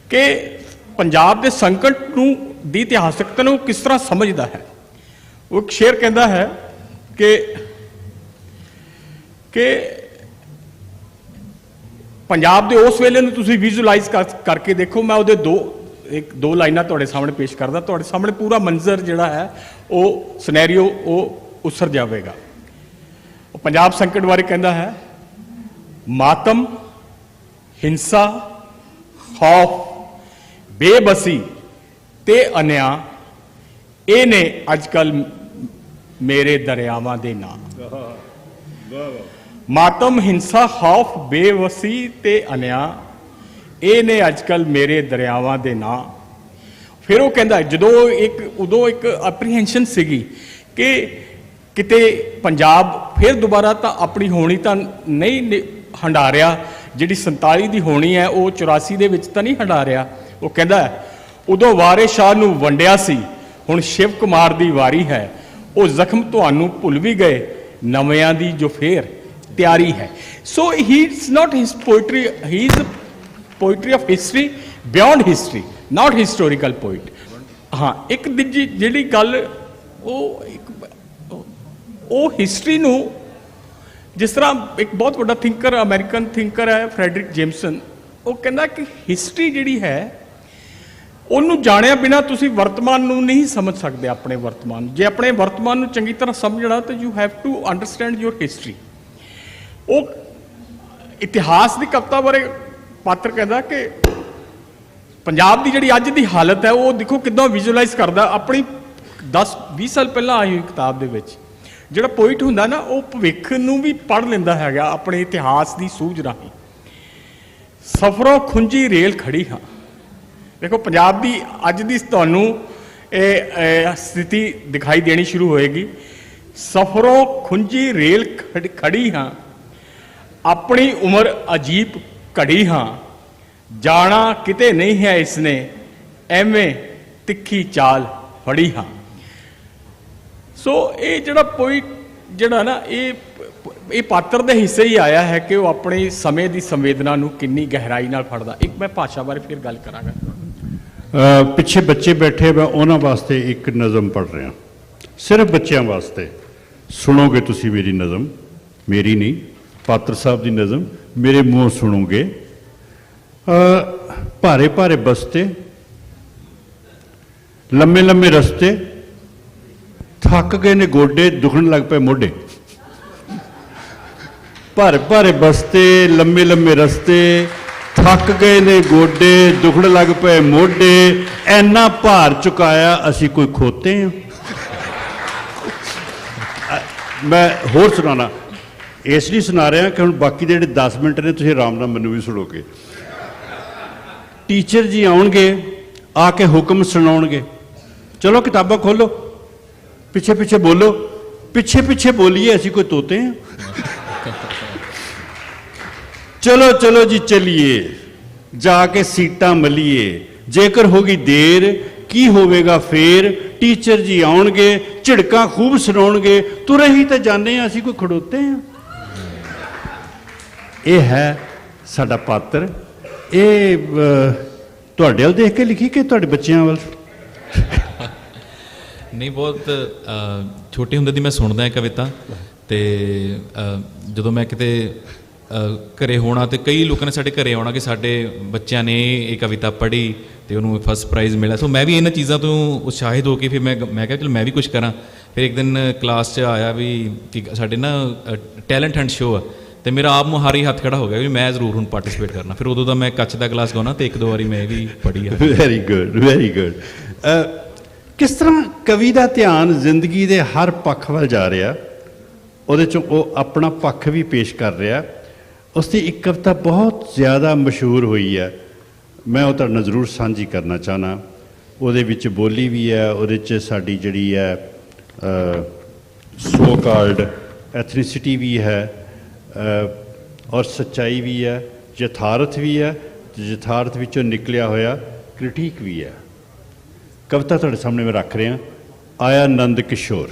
ਕਿ ਪੰਜਾਬ ਦੇ ਸੰਕਟ ਨੂੰ ਦੀ ਇਤਿਹਾਸਕਤਾ ਨੂੰ ਕਿਸ ਤਰ੍ਹਾਂ ਸਮਝਦਾ ਹੈ। ਉਹ ਇੱਕ ਸ਼ੇਰ ਕਹਿੰਦਾ ਹੈ ਕਿ ਪੰਜਾਬ ਦੇ ਉਸ ਵੇਲੇ ਨੂੰ ਤੁਸੀਂ ਵਿਜ਼ੂਅਲਾਈਜ਼ ਕਰਕੇ ਦੇਖੋ। ਮੈਂ ਉਹਦੇ ਦੋ ਲਾਈਨਾਂ ਤੁਹਾਡੇ ਸਾਹਮਣੇ ਪੇਸ਼ ਕਰਦਾ, ਤੁਹਾਡੇ ਸਾਹਮਣੇ ਪੂਰਾ ਮੰਜ਼ਰ ਜਿਹੜਾ ਹੈ ਉਹ ਸਿਨੈਰੀਓ ਉਹ ਉਸਰ ਜਾਵੇਗਾ। ਉਹ ਪੰਜਾਬ ਸੰਕਟ ਬਾਰੇ ਕਹਿੰਦਾ ਹੈ, ਮਾਤਮ, ਹਿੰਸਾ, ਖੌਫ, ਬੇਬਸੀ ਤੇ ਅਨਿਆਂ, ਇਹ ਨੇ ਅੱਜ ਕੱਲ੍ਹ ਮੇਰੇ ਦਰਿਆਵਾਂ ਦੇ ਨਾਂ। ਮਾਤਮ, ਹਿੰਸਾ, ਖੌਫ, ਬੇਵਸੀ ਤੇ ਅਨਿਆਂ, ਇਹ ਨੇ ਅੱਜ ਕੱਲ੍ਹ ਮੇਰੇ ਦਰਿਆਵਾਂ ਦੇ ਨਾਂ। ਫਿਰ ਉਹ ਕਹਿੰਦਾ ਉਦੋਂ ਇੱਕ ਐਪਰੀਹੈਂਸ਼ਨ ਸੀਗੀ ਕਿ ਕਿਤੇ ਪੰਜਾਬ ਫਿਰ ਦੁਬਾਰਾ ਤਾਂ ਆਪਣੀ ਹੋਣੀ ਤਾਂ ਨਹੀਂ ਹੰਡਾ ਰਿਹਾ, ਜਿਹੜੀ 47 ਦੀ ਹੋਣੀ ਹੈ ਉਹ 84 ਦੇ ਵਿੱਚ ਤਾਂ ਨਹੀਂ ਹੰਡਾ ਰਿਹਾ। ਉਹ ਕਹਿੰਦਾ ਉਦੋਂ ਵਾਰਿਸ ਸ਼ਾਹ ਨੂੰ ਵੰਡਿਆ ਸੀ, ਹੁਣ ਸ਼ਿਵ ਕੁਮਾਰ ਦੀ ਵਾਰੀ ਹੈ, ਉਹ ਜ਼ਖਮ ਤੁਹਾਨੂੰ ਭੁੱਲ ਵੀ ਗਏ, ਨਵਿਆਂ ਦੀ ਜੋ ਫੇਰ ਤਿਆਰੀ ਹੈ। So he is not his poetry, he is poetry of history beyond history, not historical poet. ਹਾਂ, ਇੱਕ ਜਿਹੜੀ ਗੱਲ ਉਹ ਹਿਸਟਰੀ ਨੂੰ, ਜਿਸ ਤਰ੍ਹਾਂ ਇੱਕ ਬਹੁਤ ਵੱਡਾ ਥਿੰਕਰ, ਅਮਰੀਕਨ ਥਿੰਕਰ ਹੈ ਫਰੈਡਰਿਕ ਜੇਮਸਨ, ਉਹ ਕਹਿੰਦਾ ਕਿ ਹਿਸਟਰੀ ਜਿਹੜੀ ਹੈ ਉਹਨੂੰ ਜਾਣਿਆ ਬਿਨਾ ਤੁਸੀਂ ਵਰਤਮਾਨ ਨੂੰ ਨਹੀਂ ਸਮਝ ਸਕਦੇ। ਆਪਣੇ ਵਰਤਮਾਨ, ਜੇ ਆਪਣੇ ਵਰਤਮਾਨ ਨੂੰ ਚੰਗੀ ਤਰ੍ਹਾਂ ਸਮਝਣਾ ਤਾਂ you have to understand your history. ਉਹ ਇਤਿਹਾਸ ਦੀ ਕਵਿਤਾ ਬਾਰੇ ਪਾਤਰ ਕਹਿੰਦਾ ਕਿ ਪੰਜਾਬ ਦੀ ਜਿਹੜੀ ਅੱਜ ਦੀ ਹਾਲਤ ਹੈ ਉਹ ਦੇਖੋ ਕਿੱਦਾਂ ਵਿਜ਼ੂਅਲਾਈਜ਼ ਕਰਦਾ। ਆਪਣੀ 10-20 ਸਾਲ ਪਹਿਲਾਂ ਆਈ ਹੋਈ ਕਿਤਾਬ ਦੇ ਵਿੱਚ ਜਿਹੜਾ ਪੋਇਟ ਹੁੰਦਾ ਨਾ, ਉਹ ਭਵਿੱਖ ਨੂੰ ਵੀ ਪੜ੍ਹ ਲੈਂਦਾ ਹੈਗਾ ਆਪਣੇ ਇਤਿਹਾਸ ਦੀ ਸੂਝ ਰਾਹੀਂ। ਸਫਰੋਂ ਖੁੰਝੀ ਰੇਲ ਖੜੀ ਹਾਂ। ਦੇਖੋ ਪੰਜਾਬ ਦੀ ਅੱਜ ਦੀ ਤੁਹਾਨੂੰ ਇਹ ਸਥਿਤੀ ਦਿਖਾਈ ਦੇਣੀ ਸ਼ੁਰੂ ਹੋਏਗੀ। ਸਫਰੋਂ ਖੁੰਝੀ ਰੇਲ ਖੜੀ ਹਾਂ, ਆਪਣੀ ਉਮਰ ਅਜੀਬ ਘੜੀ ਹਾਂ, ਜਾਣਾ ਕਿਤੇ ਨਹੀਂ ਹੈ ਇਸਨੇ, ਐਵੇਂ ਤਿੱਖੀ ਚਾਲ ਫੜੀ ਹਾਂ। ਸੋ ਇਹ ਜਿਹੜਾ ਪੋਇਟ ਜਿਹੜਾ ਨਾ ਇਹ ਪਾਤਰ ਦੇ ਹਿੱਸੇ ਹੀ ਆਇਆ ਹੈ ਕਿ ਉਹ ਆਪਣੇ ਸਮੇਂ ਦੀ ਸੰਵੇਦਨਾ ਨੂੰ ਕਿੰਨੀ ਗਹਿਰਾਈ ਨਾਲ ਫੜਦਾ। ਇੱਕ ਮੈਂ ਭਾਸ਼ਾ ਬਾਰੇ ਫਿਰ ਗੱਲ ਕਰਾਂਗਾ। ਪਿੱਛੇ ਬੱਚੇ ਬੈਠੇ, ਮੈਂ ਉਹਨਾਂ ਵਾਸਤੇ ਇੱਕ ਨਜ਼ਮ ਪੜ੍ਹ ਰਿਹਾ, ਸਿਰਫ ਬੱਚਿਆਂ ਵਾਸਤੇ। ਸੁਣੋਗੇ ਤੁਸੀਂ ਮੇਰੀ ਨਜ਼ਮ, ਮੇਰੀ ਨਹੀਂ, ਪਾਤਰ ਸਾਹਿਬ ਦੀ ਨਜ਼ਮ ਮੇਰੇ ਮੂੰਹੋਂ ਸੁਣੋਗੇ। ਭਾਰੇ ਭਾਰੇ ਬਸਤੇ, ਲੰਮੇ ਲੰਮੇ ਰਸਤੇ, ਥੱਕ ਗਏ ਨੇ ਗੋਡੇ, ਦੁਖਣ ਲੱਗ ਪਏ ਮੋਢੇ। ਭਾਰੇ ਭਾਰੇ ਬਸਤੇ, ਲੰਮੇ ਲੰਮੇ ਰਸਤੇ, ਥੱਕ ਗਏ ਨੇ ਗੋਡੇ, ਦੁਖਣ ਲੱਗ ਪਏ ਮੋਢੇ, ਐਨਾ ਭਾਰ ਚੁਕਾਇਆ ਅਸੀਂ ਕੋਈ ਖੋਤੇ ਹਾਂ। ਮੈਂ ਹੋਰ ਸੁਣਾਉਣਾ, ਇਸ ਲਈ ਸੁਣਾ ਰਿਹਾ ਕਿ ਹੁਣ ਬਾਕੀ ਦੇ ਜਿਹੜੇ 10 ਮਿੰਟ ਨੇ ਤੁਸੀਂ ਆਰਾਮ ਨਾਲ ਮੈਨੂੰ ਵੀ ਸੁਣੋਗੇ। ਟੀਚਰ ਜੀ ਆਉਣਗੇ, ਆ ਕੇ ਹੁਕਮ ਸੁਣਾਉਣਗੇ, ਚਲੋ ਕਿਤਾਬਾਂ ਖੋਲੋ, ਪਿੱਛੇ ਪਿੱਛੇ ਬੋਲੋ, ਪਿੱਛੇ ਪਿੱਛੇ ਬੋਲੀਏ, ਅਸੀਂ ਕੋਈ ਤੋਤੇ ਹਾਂ। ਚਲੋ ਚਲੋ ਜੀ ਚਲੀਏ, ਜਾ ਕੇ ਸੀਟਾਂ ਮਲੀਏ, ਜੇਕਰ ਹੋਗੀ ਦੇਰ ਕੀ ਹੋਵੇਗਾ ਫੇਰ, ਟੀਚਰ ਜੀ ਆਉਣਗੇ, ਝਿੜਕਾਂ ਖੂਬ ਸੁਣਾਉਣਗੇ, ਤੁਰੇ ਹੀ ਤਾਂ ਜਾਂਦੇ ਹਾਂ, ਅਸੀਂ ਕੋਈ ਖੜੋਤੇ ਹਾਂ। ਇਹ ਹੈ ਸਾਡਾ ਪਾਤਰ। ਇਹ ਤੁਹਾਡੇ ਵੱਲ ਦੇਖ ਕੇ ਲਿਖੀ ਕਿ ਤੁਹਾਡੇ ਬੱਚਿਆਂ ਵੱਲ? ਨਹੀਂ, ਬਹੁਤ ਛੋਟੇ ਹੁੰਦੇ ਦੀ ਮੈਂ ਸੁਣਦਾ ਕਵਿਤਾ, ਅਤੇ ਜਦੋਂ ਮੈਂ ਕਿਤੇ ਘਰੇ ਹੋਣਾ ਤੇ ਕਈ ਲੋਕਾਂ ਨੇ ਸਾਡੇ ਘਰੇ ਆਉਣਾ ਕਿ ਸਾਡੇ ਬੱਚਿਆਂ ਨੇ ਇਹ ਕਵਿਤਾ ਪੜ੍ਹੀ ਤੇ ਉਹਨੂੰ ਫਸਟ ਪ੍ਰਾਈਜ਼ ਮਿਲਿਆ। ਸੋ ਮੈਂ ਵੀ ਇਹਨਾਂ ਚੀਜ਼ਾਂ ਤੋਂ ਉਤਸ਼ਾਹਿਤ ਹੋ ਕੇ ਫਿਰ ਮੈਂ ਕਿਹਾ ਚਲ ਮੈਂ ਵੀ ਕੁਝ ਕਰਾਂ। ਫਿਰ ਇੱਕ ਦਿਨ ਕਲਾਸ 'ਚ ਆਇਆ ਵੀ ਕਿ ਸਾਡੇ ਨਾ ਟੈਲੈਂਟ ਹੰਟ ਸ਼ੋਅ ਆ, ਤੇ ਮੇਰਾ ਆਪ ਮੁਹਾਰੀ ਹੱਥ ਖੜਾ ਹੋ ਗਿਆ ਵੀ ਮੈਂ ਜ਼ਰੂਰ ਹੁਣ ਪਾਰਟੀਸਪੇਟ ਕਰਨਾ। ਫਿਰ ਉਦੋਂ ਦਾ ਮੈਂ ਕੱਚ ਦਾ ਗਲਾਸ ਗਾਉਣਾ ਤੇ ਇੱਕ ਦੋ ਵਾਰੀ ਮੈਂ ਇਹ ਵੀ ਪੜ੍ਹੀ ਆ। Very good, very good. ਕਿਸ ਤਰ੍ਹਾਂ ਕਵੀ ਦਾ ਧਿਆਨ ਜ਼ਿੰਦਗੀ ਦੇ ਹਰ ਪੱਖ ਵੱਲ ਜਾ ਰਿਹਾ, ਉਹਦੇ 'ਚੋਂ ਉਹ ਆਪਣਾ ਪੱਖ ਵੀ ਪੇਸ਼ ਕਰ ਰਿਹਾ। ਉਸ ਦੀ ਇੱਕ ਕਵਿਤਾ ਬਹੁਤ ਜ਼ਿਆਦਾ ਮਸ਼ਹੂਰ ਹੋਈ ਹੈ, ਮੈਂ ਉਹ ਤੁਹਾਡੇ ਨਾਲ ਜ਼ਰੂਰ ਸਾਂਝੀ ਕਰਨਾ ਚਾਹੁੰਦਾ। ਉਹਦੇ ਵਿੱਚ ਬੋਲੀ ਵੀ ਹੈ, ਉਹਦੇ 'ਚ ਸਾਡੀ ਜਿਹੜੀ ਹੈ ਸੋ ਕਾਲਡ ਐਥਨੀਸਿਟੀ ਵੀ ਹੈ ਔਰ ਸੱਚਾਈ ਵੀ ਹੈ, ਯਥਾਰਥ ਵੀ ਹੈ, ਤੇ ਯਥਾਰਥ ਵਿੱਚੋਂ ਨਿਕਲਿਆ ਹੋਇਆ ਕ੍ਰਿਟੀਕ ਵੀ ਹੈ। ਕਵਿਤਾ ਤੁਹਾਡੇ ਸਾਹਮਣੇ ਮੈਂ ਰੱਖ ਰਿਹਾ, ਆਇਆ ਨੰਦ ਕਿਸ਼ੋਰ।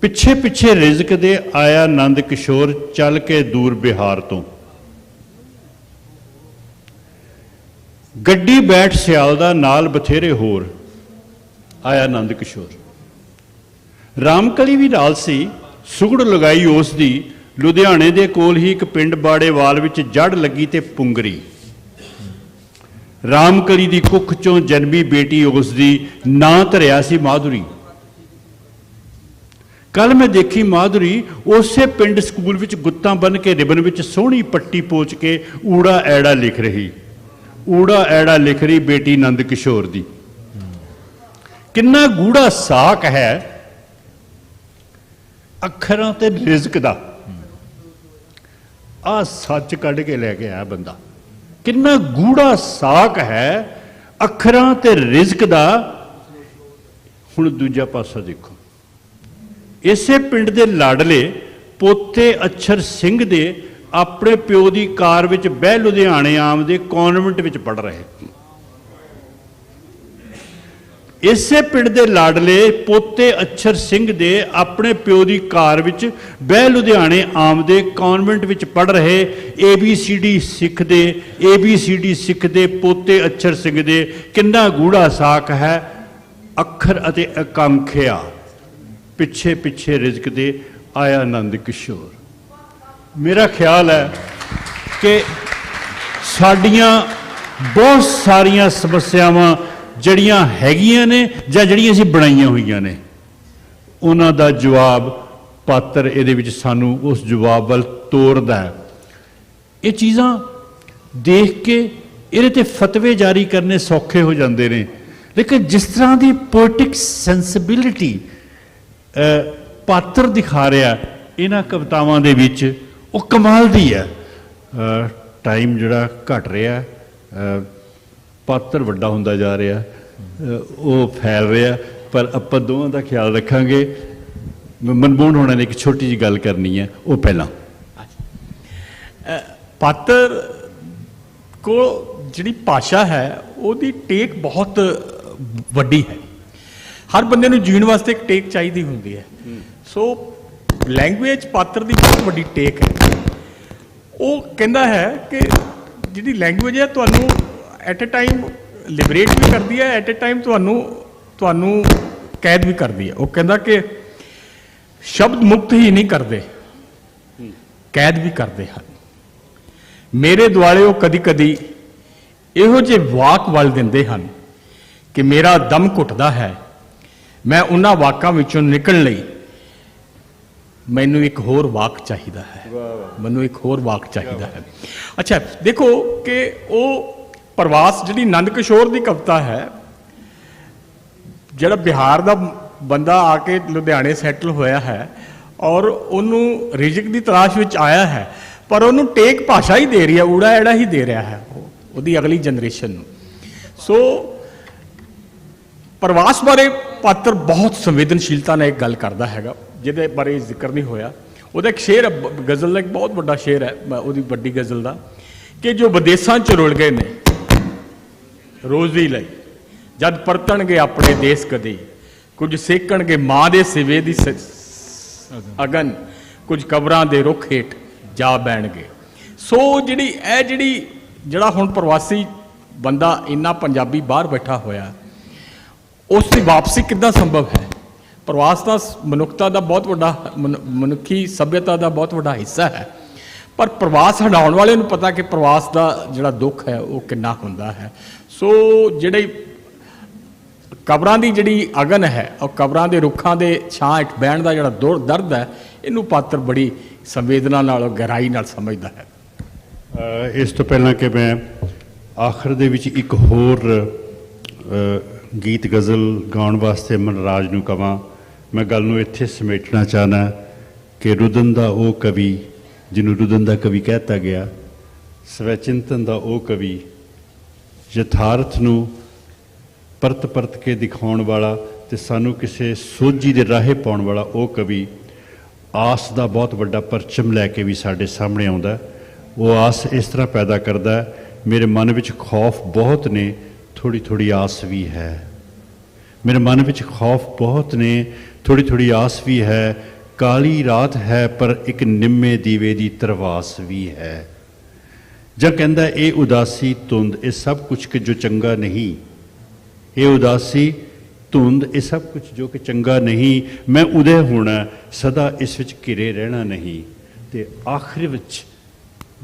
ਪਿੱਛੇ ਪਿੱਛੇ ਰਿਜ਼ਕ ਦੇ ਆਇਆ ਨੰਦ ਕਿਸ਼ੋਰ, ਚੱਲ ਕੇ ਦੂਰ ਬਿਹਾਰ ਤੋਂ। ਗੱਡੀ ਬੈਠ ਸਿਆਲਦਾ ਨਾਲ ਬਥੇਰੇ ਹੋਰ, ਆਇਆ ਨੰਦ ਕਿਸ਼ੋਰ। ਰਾਮਕਲੀ ਵੀ ਨਾਲ ਸੀ, ਸੁਗੜ ਲਗਾਈ ਉਸ ਦੀ, ਲੁਧਿਆਣੇ ਦੇ ਕੋਲ ਹੀ ਇੱਕ ਪਿੰਡ ਬਾੜੇਵਾਲ ਵਿੱਚ ਜੜ ਲੱਗੀ ਤੇ ਪੁੰਗਰੀ। ਰਾਮਕਲੀ ਦੀ ਕੁੱਖ ਚੋਂ ਜਨਮੀ ਬੇਟੀ ਉਸ ਦੀ, ਨਾਂ ਧਰਿਆ ਸੀ ਮਾਧੁਰੀ। ਕੱਲ ਮੈਂ ਦੇਖੀ ਮਾਧੁਰੀ ਉਸੇ ਪਿੰਡ ਸਕੂਲ ਵਿੱਚ ਗੁੱਤਾਂ ਬੰਨ੍ਹ ਕੇ ਰਿਬਨ ਵਿੱਚ ਸੋਹਣੀ ਪੱਟੀ ਪੋਚ ਕੇ ਊੜਾ ਐੜਾ ਲਿਖ ਰਹੀ, ਊੜਾ ਐੜਾ ਲਿਖ ਰਹੀ ਬੇਟੀ ਨੰਦ ਕਿਸ਼ੋਰ ਦੀ। ਕਿੰਨਾ ਗੂੜਾ ਸਾਕ ਹੈ ਅੱਖਰਾਂ ਤੇ ਰਿਜ਼ਕ ਦਾ। ਆਹ ਸੱਚ ਕੱਢ ਕੇ ਲੈ ਕੇ ਆਇਆ ਬੰਦਾ। ਕਿੰਨਾ ਗੂੜਾ ਸਾਕ ਹੈ ਅੱਖਰਾਂ ਤੇ ਰਿਜ਼ਕ ਦਾ। ਹੁਣ ਦੂਜਾ ਪਾਸਾ ਦੇਖੋ, ਇਸੇ ਪਿੰਡ ਦੇ ਲਾਡਲੇ ਪੋਤੇ ਅਛਰ ਸਿੰਘ ਦੇ ਆਪਣੇ ਪਿਓ ਦੀ ਕਾਰ ਵਿੱਚ ਬਹਿ ਲੁਧਿਆਣੇ ਆਮਦੇ ਕਨਵੈਂਟ ਵਿੱਚ ਪੜ੍ਹ ਰਹੇ। ਇਸੇ ਪਿੰਡ ਦੇ ਲਾਡਲੇ ਪੋਤੇ ਅਛਰ ਸਿੰਘ ਦੇ ਆਪਣੇ ਪਿਓ ਦੀ ਕਾਰ ਵਿੱਚ ਬਹਿ ਲੁਧਿਆਣੇ ਆਮਦੇ ਕਨਵੈਂਟ ਵਿੱਚ ਪੜ੍ਹ ਰਹੇ। ABCD ਸਿੱਖਦੇ, ABCD ਸਿੱਖਦੇ ਪੋਤੇ ਅਛਰ ਸਿੰਘ ਦੇ। ਕਿੰਨਾ ਗੂੜਾ ਸਾਕ ਹੈ ਅੱਖਰ ਅਤੇ ਆਕਾਂਖਿਆ। ਪਿੱਛੇ ਪਿੱਛੇ ਰਿਜ਼ਕ ਦੇ ਆਇਆ ਨੰਦ ਕਿਸ਼ੋਰ। ਮੇਰਾ ਖਿਆਲ ਹੈ ਕਿ ਸਾਡੀਆਂ ਬਹੁਤ ਸਾਰੀਆਂ ਸਮੱਸਿਆਵਾਂ ਜਿਹੜੀਆਂ ਹੈਗੀਆਂ ਨੇ ਜਾਂ ਜਿਹੜੀਆਂ ਅਸੀਂ ਬਣਾਈਆਂ ਹੋਈਆਂ ਨੇ, ਉਹਨਾਂ ਦਾ ਜਵਾਬ ਪਾਤਰ ਇਹਦੇ ਵਿੱਚ ਸਾਨੂੰ ਉਸ ਜਵਾਬ ਵੱਲ ਤੋਰਦਾ ਹੈ। ਇਹ ਚੀਜ਼ਾਂ ਦੇਖ ਕੇ ਇਹਦੇ ਤੇ ਫਤਵੇ ਜਾਰੀ ਕਰਨੇ ਸੌਖੇ ਹੋ ਜਾਂਦੇ ਨੇ, ਲੇਕਿਨ ਜਿਸ ਤਰ੍ਹਾਂ ਦੀ ਪੋਇਟਿਕ ਸੈਂਸਿਬਿਲਿਟੀ ਪਾਤਰ ਦਿਖਾ ਰਿਹਾ ਇਹਨਾਂ ਕਵਿਤਾਵਾਂ ਦੇ ਵਿੱਚ, ਉਹ ਕਮਾਲ ਦੀ ਹੈ। ਟਾਈਮ ਜਿਹੜਾ ਘਟ ਰਿਹਾ, ਪਾਤਰ ਵੱਡਾ ਹੁੰਦਾ ਜਾ ਰਿਹਾ, ਉਹ ਫੈਲ ਰਿਹਾ, ਪਰ ਆਪਾਂ ਦੋਵਾਂ ਦਾ ਖਿਆਲ ਰੱਖਾਂਗੇ। ਮਨਮੋਹਨ ਹੋਣਾ ਨੇ ਇੱਕ ਛੋਟੀ ਜਿਹੀ ਗੱਲ ਕਰਨੀ ਹੈ, ਉਹ ਪਹਿਲਾਂ। ਪਾਤਰ ਕੋਲ ਜਿਹੜੀ ਭਾਸ਼ਾ ਹੈ ਉਹਦੀ ਟੇਕ ਬਹੁਤ ਵੱਡੀ ਹੈ। ਹਰ ਬੰਦੇ ਨੂੰ ਜੀਣ ਵਾਸਤੇ ਇੱਕ ਟੇਕ ਚਾਹੀਦੀ ਹੁੰਦੀ ਹੈ। ਸੋ ਲੈਂਗੁਏਜ ਪਾਤਰ ਦੀ ਬਹੁਤ ਵੱਡੀ ਟੇਕ ਹੈ। ਉਹ ਕਹਿੰਦਾ ਹੈ ਕਿ ਜਿਹੜੀ ਲੈਂਗੁਏਜ ਹੈ ਤੁਹਾਨੂੰ ਐਟ ਏ ਟਾਈਮ ਲਿਬਰੇਟ ਵੀ ਕਰਦੀ ਹੈ, ਐਟ ਏ ਟਾਈਮ ਤੁਹਾਨੂੰ ਕੈਦ ਵੀ ਕਰਦੀ ਹੈ। ਉਹ ਕਹਿੰਦਾ ਕਿ ਸ਼ਬਦ ਮੁਕਤ ਹੀ ਨਹੀਂ ਕਰਦੇ, ਕੈਦ ਵੀ ਕਰਦੇ ਹਨ। ਮੇਰੇ ਦੁਆਲੇ ਉਹ ਕਦੀ ਕਦੀ ਇਹੋ ਜਿਹੇ ਵਾਕ ਵੱਲ ਦਿੰਦੇ ਹਨ ਕਿ ਮੇਰਾ ਦਮ ਘੁੱਟਦਾ ਹੈ। ਮੈਂ ਉਹਨਾਂ ਵਾਕਾਂ ਵਿੱਚੋਂ ਨਿਕਲਣ ਲਈ ਮੈਨੂੰ ਇੱਕ ਹੋਰ ਵਾਕ ਚਾਹੀਦਾ ਹੈ, ਮੈਨੂੰ ਇੱਕ ਹੋਰ ਵਾਕ ਚਾਹੀਦਾ ਹੈ। ਅੱਛਾ ਦੇਖੋ ਕਿ ਉਹ ਪ੍ਰਵਾਸ ਜਿਹੜੀ ਨੰਦ ਕਿਸ਼ੋਰ ਦੀ ਕਵਿਤਾ ਹੈ, ਜਿਹੜਾ ਬਿਹਾਰ ਦਾ ਬੰਦਾ ਆ ਕੇ ਲੁਧਿਆਣੇ ਸੈਟਲ ਹੋਇਆ ਹੈ ਔਰ ਉਹਨੂੰ ਰਿਜ਼ਕ ਦੀ ਤਲਾਸ਼ ਵਿੱਚ ਆਇਆ ਹੈ, ਪਰ ਉਹਨੂੰ ਟੇਕ ਭਾਸ਼ਾ ਹੀ ਦੇ ਰਹੀ ਹੈ, ਊੜਾ ਐੜਾ ਹੀ ਦੇ ਰਿਹਾ ਹੈ ਉਹਦੀ ਅਗਲੀ ਜਨਰੇਸ਼ਨ ਨੂੰ। ਸੋ ਪ੍ਰਵਾਸ ਬਾਰੇ ਪਾਤਰ ਬਹੁਤ ਸੰਵੇਦਨਸ਼ੀਲਤਾ ਨਾਲ ਇੱਕ ਗੱਲ ਕਰਦਾ ਹੈਗਾ, ਜਿਹਦੇ ਬਾਰੇ ਜ਼ਿਕਰ ਨਹੀਂ ਹੋਇਆ। ਉਹਦਾ ਇੱਕ ਸ਼ੇਰ ਹੈ, ਗਜ਼ਲ ਦਾ ਇੱਕ ਬਹੁਤ ਵੱਡਾ ਸ਼ੇਰ ਹੈ ਉਹਦੀ ਵੱਡੀ ਗਜ਼ਲ ਦਾ, ਕਿ ਜੋ ਵਿਦੇਸ਼ਾਂ 'ਚ ਰੁਲ ਗਏ ਨੇ ਰੋਜ਼ੀ ਲਈ, ਜਦ ਪਰਤਣਗੇ ਆਪਣੇ ਦੇਸ਼ ਕਦੇ, ਕੁਝ ਸੇਕਣਗੇ ਮਾਂ ਦੇ ਸਿਵੇ ਦੀ ਅਗਨ, ਕੁਝ ਕਬਰਾਂ ਦੇ ਰੁੱਖ ਹੇਠ ਜਾ ਬਹਿਣਗੇ। ਸੋ ਜਿਹੜਾ ਹੁਣ ਪ੍ਰਵਾਸੀ ਬੰਦਾ ਇੰਨਾ ਪੰਜਾਬੀ ਬਾਹਰ ਬੈਠਾ ਹੋਇਆ, ਉਸ ਦੀ ਵਾਪਸੀ ਕਿੱਦਾਂ ਸੰਭਵ ਹੈ? ਪ੍ਰਵਾਸ ਤਾਂ ਮਨੁੱਖਤਾ ਦਾ ਬਹੁਤ ਵੱਡਾ ਮਨੁੱਖੀ ਸੱਭਿਅਤਾ ਦਾ ਬਹੁਤ ਵੱਡਾ ਹਿੱਸਾ ਹੈ, ਪਰ ਪ੍ਰਵਾਸ ਹਟਾਉਣ ਵਾਲੇ ਨੂੰ ਪਤਾ ਕਿ ਪ੍ਰਵਾਸ ਦਾ ਜਿਹੜਾ ਦੁੱਖ ਹੈ ਉਹ ਕਿੰਨਾ ਹੁੰਦਾ ਹੈ। ਸੋ ਜਿਹੜੀ ਕਬਰਾਂ ਦੀ ਜਿਹੜੀ ਅਗਨ ਹੈ, ਉਹ ਕਬਰਾਂ ਦੇ ਰੁੱਖਾਂ ਦੇ ਛਾਂ ਹੇਠ ਬਹਿਣ ਦਾ ਜਿਹੜਾ ਦਰਦ ਹੈ, ਇਹਨੂੰ ਪਾਤਰ ਬੜੀ ਸੰਵੇਦਨਾ ਨਾਲ, ਗਹਿਰਾਈ ਨਾਲ ਸਮਝਦਾ ਹੈ। ਇਸ ਤੋਂ ਪਹਿਲਾਂ ਕਿ ਮੈਂ ਆਖਰ ਦੇ ਵਿੱਚ ਇੱਕ ਹੋਰ ਗੀਤ ਗਜ਼ਲ ਗਾਉਣ ਵਾਸਤੇ ਮਨਰਾਜ ਨੂੰ ਕਵਾਂ, ਮੈਂ ਗੱਲ ਨੂੰ ਇੱਥੇ ਸਮੇਟਣਾ ਚਾਹੁੰਦਾ ਕਿ ਰੁਦਨ ਦਾ ਉਹ ਕਵੀ ਜਿਹਨੂੰ ਰੁਦਨ ਦਾ ਕਵੀ ਕਹਿਤਾ ਗਿਆ, ਸਵੈਚਿੰਤਨ ਦਾ ਉਹ ਕਵੀ, ਯਥਾਰਥ ਨੂੰ ਪਰਤ ਪਰਤ ਕੇ ਦਿਖਾਉਣ ਵਾਲਾ ਤੇ ਸਾਨੂੰ ਕਿਸੇ ਸੋਝੀ ਦੇ ਰਾਹੇ ਪਾਉਣ ਵਾਲਾ ਉਹ ਕਵੀ, ਆਸ ਦਾ ਬਹੁਤ ਵੱਡਾ ਪਰਚਮ ਲੈ ਕੇ ਵੀ ਸਾਡੇ ਸਾਹਮਣੇ ਆਉਂਦਾ। ਉਹ ਆਸ ਇਸ ਤਰ੍ਹਾਂ ਪੈਦਾ ਕਰਦਾ, ਮੇਰੇ ਮਨ ਵਿੱਚ ਖੌਫ ਬਹੁਤ ਨੇ, ਥੋੜ੍ਹੀ ਥੋੜ੍ਹੀ ਆਸ ਵੀ ਹੈ। ਮੇਰੇ ਮਨ ਵਿੱਚ ਖੌਫ ਬਹੁਤ ਨੇ, ਥੋੜ੍ਹੀ ਥੋੜ੍ਹੀ ਆਸ ਵੀ ਹੈ। ਕਾਲੀ ਰਾਤ ਹੈ ਪਰ ਇੱਕ ਨਿੰਮੇ ਦੀਵੇ ਦੀ ਤਰਵਾਸ ਵੀ ਹੈ। ਜਾਂ ਕਹਿੰਦਾ ਇਹ ਉਦਾਸੀ ਧੁੰਦ, ਇਹ ਸਭ ਕੁਝ ਕਿ ਜੋ ਚੰਗਾ ਨਹੀਂ, ਇਹ ਉਦਾਸੀ ਧੁੰਦ, ਇਹ ਸਭ ਕੁਝ ਜੋ ਕਿ ਚੰਗਾ ਨਹੀਂ, ਮੈਂ ਉਦੈ ਹੋਣਾ, ਸਦਾ ਇਸ ਵਿੱਚ ਘਿਰੇ ਰਹਿਣਾ ਨਹੀਂ। ਤੇ ਆਖਿਰ ਵਿੱਚ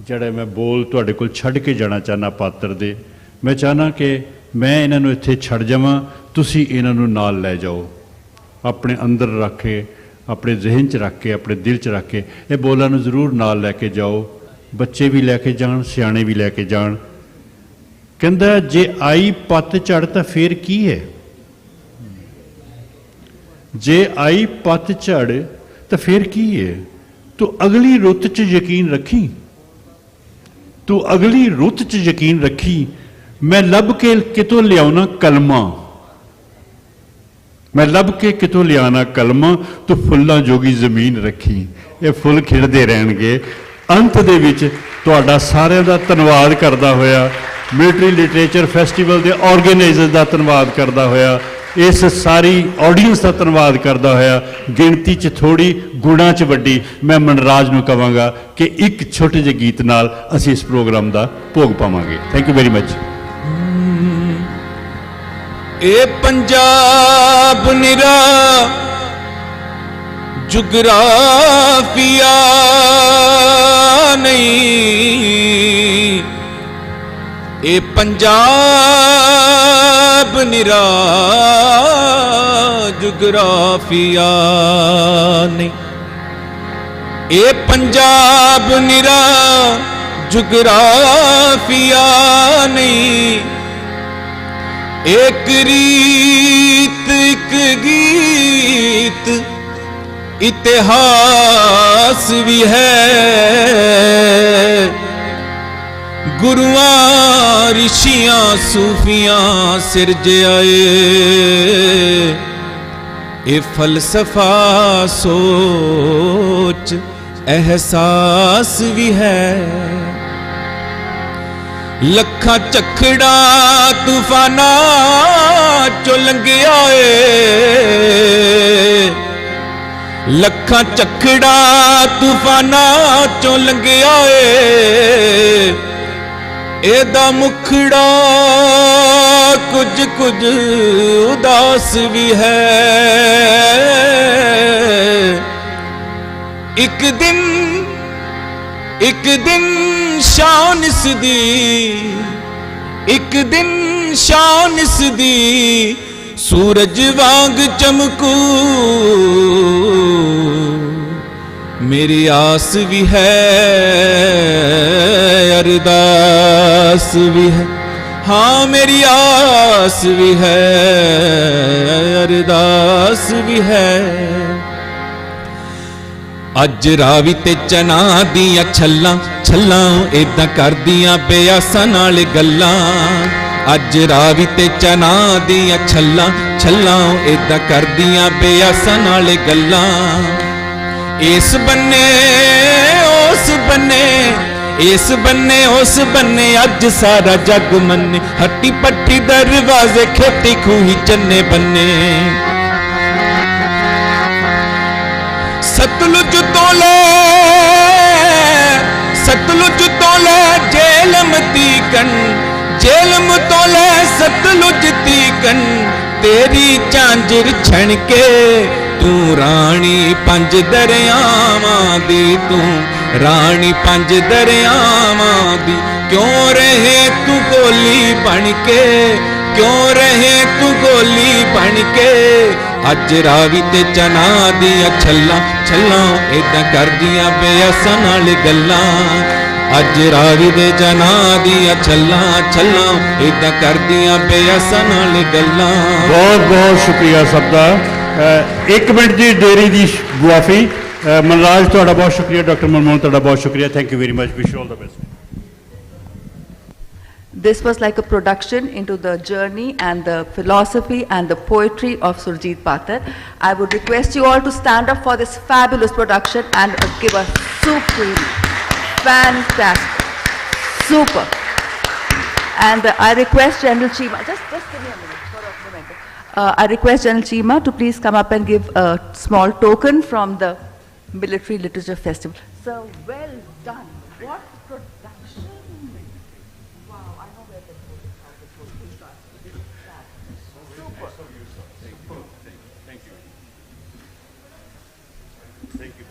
ਜਿਹੜਾ ਮੈਂ ਬੋਲ ਤੁਹਾਡੇ ਕੋਲ ਛੱਡ ਕੇ ਜਾਣਾ ਚਾਹੁੰਦਾ ਪਾਤਰ ਦੇ, ਮੈਂ ਚਾਹੁੰਦਾ ਕਿ ਮੈਂ ਇਹਨਾਂ ਨੂੰ ਇੱਥੇ ਛੱਡ ਜਾਵਾਂ, ਤੁਸੀਂ ਇਹਨਾਂ ਨੂੰ ਨਾਲ ਲੈ ਜਾਓ, ਆਪਣੇ ਅੰਦਰ ਰੱਖ ਕੇ, ਆਪਣੇ ਜ਼ਿਹਨ 'ਚ ਰੱਖ ਕੇ, ਆਪਣੇ ਦਿਲ 'ਚ ਰੱਖ ਕੇ ਇਹ ਬੋਲਾਂ ਨੂੰ ਜ਼ਰੂਰ ਨਾਲ ਲੈ ਕੇ ਜਾਓ। ਬੱਚੇ ਵੀ ਲੈ ਕੇ ਜਾਣ, ਸਿਆਣੇ ਵੀ ਲੈ ਕੇ ਜਾਣ। ਕਹਿੰਦਾ ਜੇ ਆਈ ਪੱਤ ਝੜ ਤਾਂ ਫੇਰ ਕੀ ਹੈ, ਜੇ ਆਈ ਪੱਤ ਝੜ ਤਾਂ ਫੇਰ ਕੀ ਹੈ। ਤੂੰ ਅਗਲੀ ਰੁੱਤ 'ਚ ਯਕੀਨ ਰੱਖੀ, ਤੂੰ ਅਗਲੀ ਰੁੱਤ 'ਚ ਯਕੀਨ ਰੱਖੀ। ਮੈਂ ਲੱਭ ਕੇ ਕਿਤੋਂ ਲਿਆਉਣਾ ਕਲਮਾਂ, ਮੈਂ ਲੱਭ ਕੇ ਕਿਤੋਂ ਲਿਆਉਣਾ ਕਲਮਾਂ, ਤੂੰ ਫੁੱਲਾਂ ਜੋਗੀ ਜ਼ਮੀਨ ਰੱਖੀ। ਇਹ ਫੁੱਲ ਖਿੜਦੇ ਰਹਿਣਗੇ। ਅੰਤ ਦੇ ਵਿੱਚ ਤੁਹਾਡਾ ਸਾਰਿਆਂ ਦਾ ਧੰਨਵਾਦ ਕਰਦਾ ਹੋਇਆ, ਮਿਲਟਰੀ ਲਿਟਰੇਚਰ ਫੈਸਟੀਵਲ ਦੇ ਆਰਗੇਨਾਈਜ਼ਰ ਦਾ ਧੰਨਵਾਦ ਕਰਦਾ ਹੋਇਆ, ਇਸ ਸਾਰੀ ਆਡੀਅנס ਦਾ ਧੰਨਵਾਦ ਕਰਦਾ ਹੋਇਆ, ਗਿਣਤੀ 'ਚ ਥੋੜ੍ਹੀ ਗੁਣਾਂ 'ਚ ਵੱਡੀ, ਮੈਂ ਮਨਰਾਜ ਨੂੰ ਕਹਾਂਗਾ ਕਿ ਇੱਕ ਛੋਟੇ ਜਿਹੇ ਗੀਤ ਨਾਲ ਅਸੀਂ ਇਸ ਪ੍ਰੋਗਰਾਮ ਦਾ ਭੋਗ ਪਾਵਾਂਗੇ। Thank you very much. ਇਹ ਪੰਜਾਬ ਨਿਰਾ ਜੁਗਰਾਫੀਆ ਨਹੀਂ, ਇਹ ਪੰਜਾਬ ਨਿਰਾ ਜੁਗਰਾਫੀਆ ਨਹੀਂ, ਇਹ ਪੰਜਾਬ ਨਿਰਾ ਜੁਗਰਾਫੀਆ ਨਹੀਂ। ਇੱਕ ਰੀਤ ਇੱਕ ਗੀਤ ਇਤਿਹਾਸ ਵੀ ਹੈ, ਗੁਰੂਆਂ ਰਿਸ਼ੀਆਂ ਸੂਫੀਆਂ ਸਿਰਜਿਆ ਏ। ਇਹ ਫਲਸਫਾ ਸੋਚ ਅਹਿਸਾਸ ਵੀ ਹੈ, ਲੱਖਾਂ ਝੱਖੜਾਂ ਤੂਫਾਨਾਂ ਚੋਂ ਲੰਘਿਆ ਏ, ਲੱਖਾਂ ਝੱਖੜਾਂ ਤੂਫਾਨਾਂ ਚੋਂ ਲੰਘਿਆ ਏ। ਇਹਦਾ ਮੁਖੜਾ ਕੁਝ ਕੁਝ ਉਦਾਸ ਵੀ ਹੈ। ਇੱਕ ਦਿਨ ਸ਼ਾਨ ਇਸਦੀ, ਇੱਕ ਦਿਨ ਸ਼ਾਨ ਇਸਦੀ ਸੂਰਜ ਵਾਂਗ ਚਮਕੂ। ਮੇਰੀ ਆਸ ਵੀ ਹੈ, ਅਰਦਾਸ ਵੀ ਹੈ, हाँ मेरी आस भी है, अरदास भी है। अज रावी ते चना दियां छल्लां छल्लां इदां करदियां बेआसां नाल गल्लां। अज रावी ते चना दियां छल्लां छल्लां इदां करदियां बेआसां नाल गल्लां। इस बन्ने उस बन्ने, इस बन्ने उस बन्ने अज सारा जग मन्ने। हट्टी पट्टी दरवाजे खेती खूही चन्ने बन्ने। सतलुज तो ले जेलम तीकन, जेलम तो ले सतलुज तीकन। तेरी झांझर छण के तू रानी पंज दरियावां दी, तू रानी पंज दरियावां दी। क्यों रहे तू गोली बन के, क्यों रहे तू गोली बन के। अज रावी ते चना दिया छल्ला छल्ला इदां करदियां बेअसां नाल गल्लां। अज रावी दे चना दिया छल्ला छल्ला इदां करदियां बेअसां नाल गल्लां। बहुत बहुत शुक्रिया सबका। एक मिनट जी देरी दी मुआफी। मनराज तुहाडा बहुत शुक्रिया, डॉक्टर मनमोहन तुहाडा बहुत शुक्रिया। Thank you very much, wish all the best. This was like a production into the journey and the philosophy and the poetry of Surjit Patar. I would request you all to stand up for this fabulous production and give a supreme, fantastic, super. And I request General Chima, just give me a minute, for a moment. I request General Chima to please come up and give a small token from the Military Literature Festival. So well done. What production. Wow, I know where the food is, how the food is done. This is fabulous. Super. Thank you. Thank you.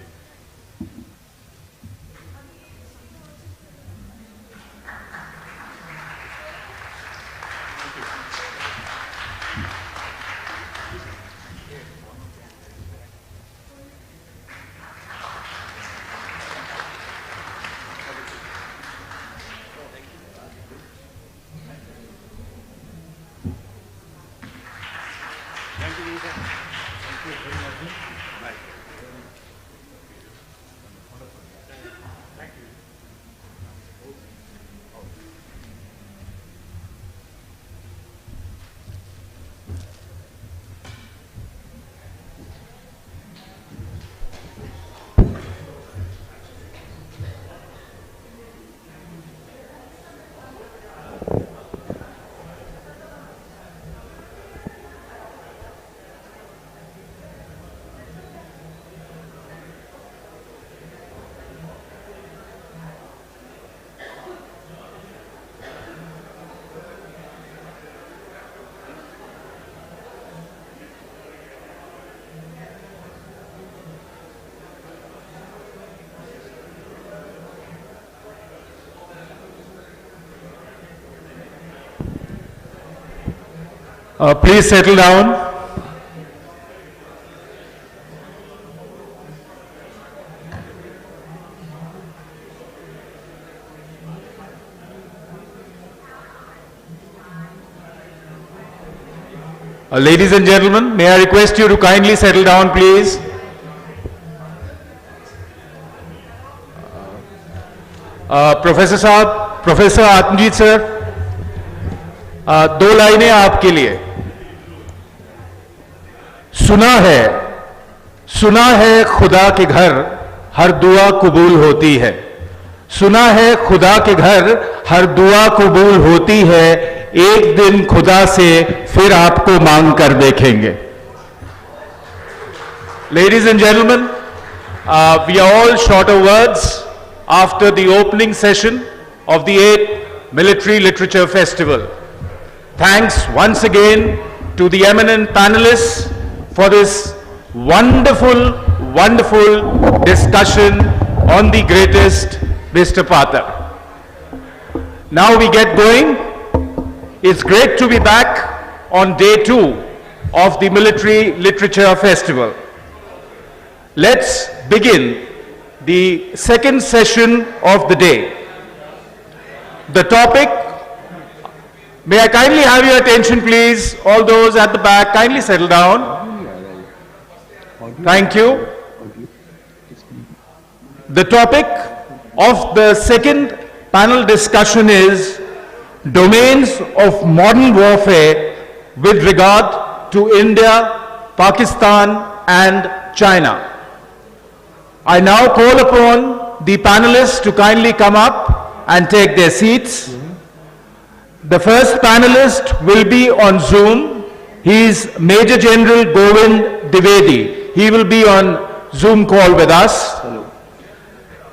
Please settle down. Ladies and gentlemen, may I request you to kindly settle down, please. Professor Atmanjeet sir, दो लाइनें आपके लिए। सुना है खुदा के घर हर दुआ कबूल होती है। सुना है खुदा के घर हर दुआ कबूल होती है। एक दिन खुदा से फिर आपको मांग कर देखेंगे। Ladies and gentlemen, we are all short of words after the opening session of the 8th Military Literature Festival. Thanks once again to the eminent panelists for this wonderful, wonderful discussion on the greatest, Mr. Patar. Now we get going. It's great to be back on day 2 of the Military Literature Festival. Let's begin the second session of the day. The topic, may I kindly have your attention please, all those at the back, kindly settle down. Thank you. The topic of the second panel discussion is domains of modern warfare with regard to India, Pakistan and China. I now call upon the panelists to kindly come up and take their seats. The first panelist will be on Zoom. He is Major General Govind Dwivedi. He will be on Zoom call with us.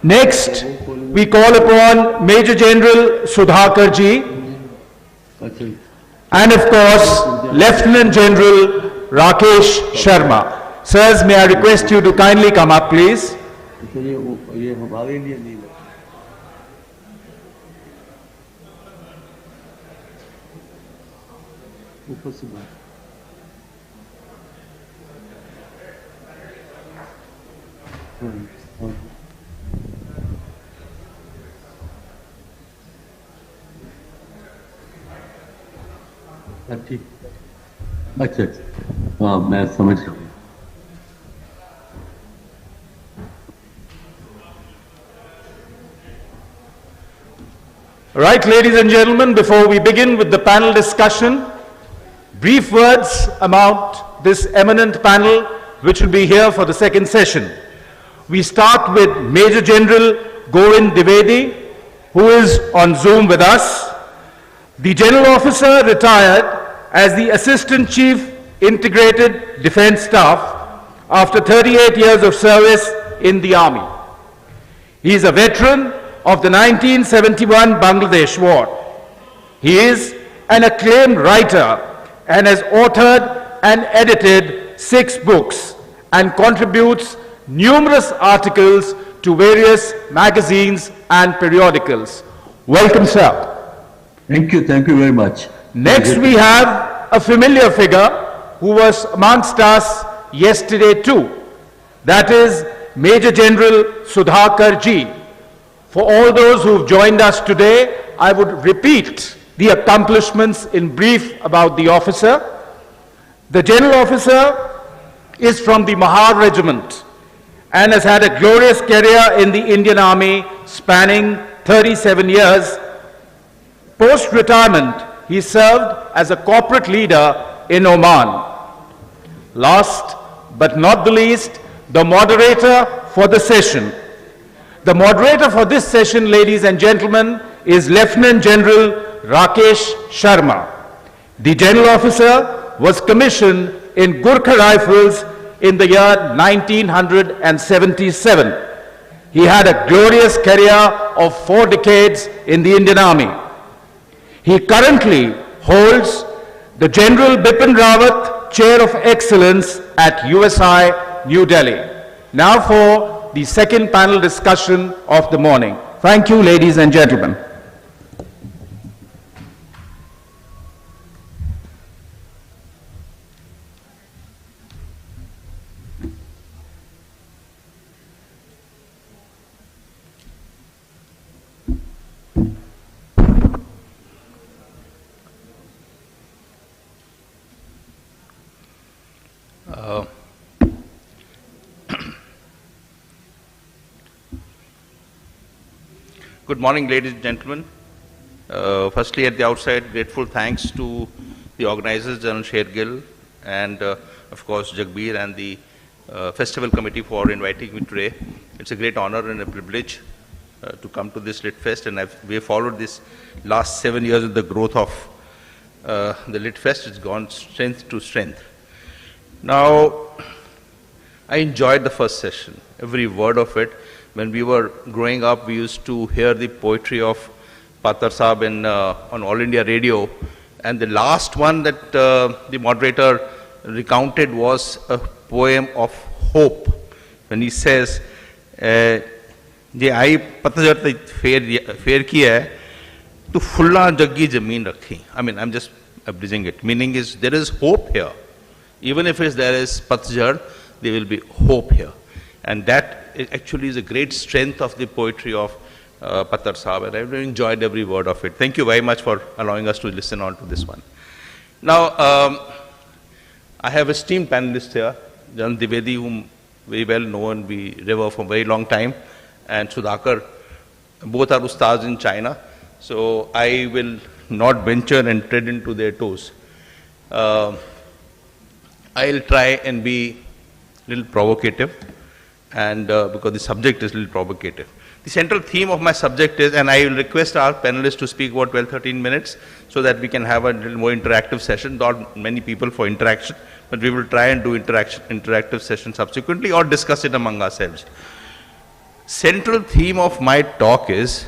Next, we call upon Major General Sudhakar ji and of course Lieutenant General Rakesh Sharma. Sirs, may I request you to kindly come up, please. ठीक अच्छा हाँ मैं समझ गया Right, ladies and gentlemen, before we begin with the panel discussion, brief words about this eminent panel which will be here for the second session. We start with Major General Govind Dwivedi, who is on Zoom with us. The General Officer retired as the Assistant Chief Integrated Defence Staff after 38 years of service in the Army. He is a veteran of the 1971 Bangladesh War. He is an acclaimed writer and has authored and edited 6 books and contributes numerous articles to various magazines and periodicals. Welcome, sir. Thank you very much. Next we have a familiar figure who was amongst us yesterday too. That is Major General Sudhakar Ji. For all those who have joined us today, I would repeat the accomplishments in brief about the officer. The General Officer is from the Mahar Regiment and has had a glorious career in the Indian Army spanning 37 years. Post-retirement, he served as a corporate leader in Oman. Last but not the least, the moderator for the session. The moderator for this session, ladies and gentlemen, is Lieutenant General Rakesh Sharma. The General Officer was commissioned in Gurkha Rifles in the year 1977. He had a glorious career of 4 decades in the Indian Army. He currently holds the General Bipin Rawat Chair of Excellence at USI, New Delhi. Now for the second panel discussion of the morning. Thank you, ladies and gentlemen. Good morning, ladies and gentlemen. Firstly, at the outset, grateful thanks to the organizers, General Shergill, and of course, Jagbir and the Festival Committee for inviting me today. It's a great honor and a privilege to come to this Lit Fest, and we have followed this last 7 years of the growth of the Lit Fest. It's gone strength to strength. Now, I enjoyed the first session, every word of it. When we were growing up, we used to hear the poetry of Patar Saab on All India Radio, and the last one that the moderator recounted was a poem of hope, when he says, "Je ai patjar te fair ki hai, to fulla jaggi zameen rakhi." I mean, I'm just abridging it. Meaning is there is hope here, even if there is patjar, there will be hope here, and that actually is a great strength of the poetry of Patar Saab, and I've enjoyed every word of it. Thank you very much for allowing us to listen on to this one. Now, I have esteemed panelists here, General Dwivedi, whom very well know and we revere for a very long time, and Sudhakar. Both are ustads in China, so I will not venture and tread into their toes. I'll try and be a little provocative, and because the subject is a little provocative. The central theme of my subject is, and I will request our panelists to speak about 12-13 minutes so that we can have a little more interactive session. Not many people for interaction, but we will try and do interactive session subsequently or discuss it among ourselves. Central theme of my talk is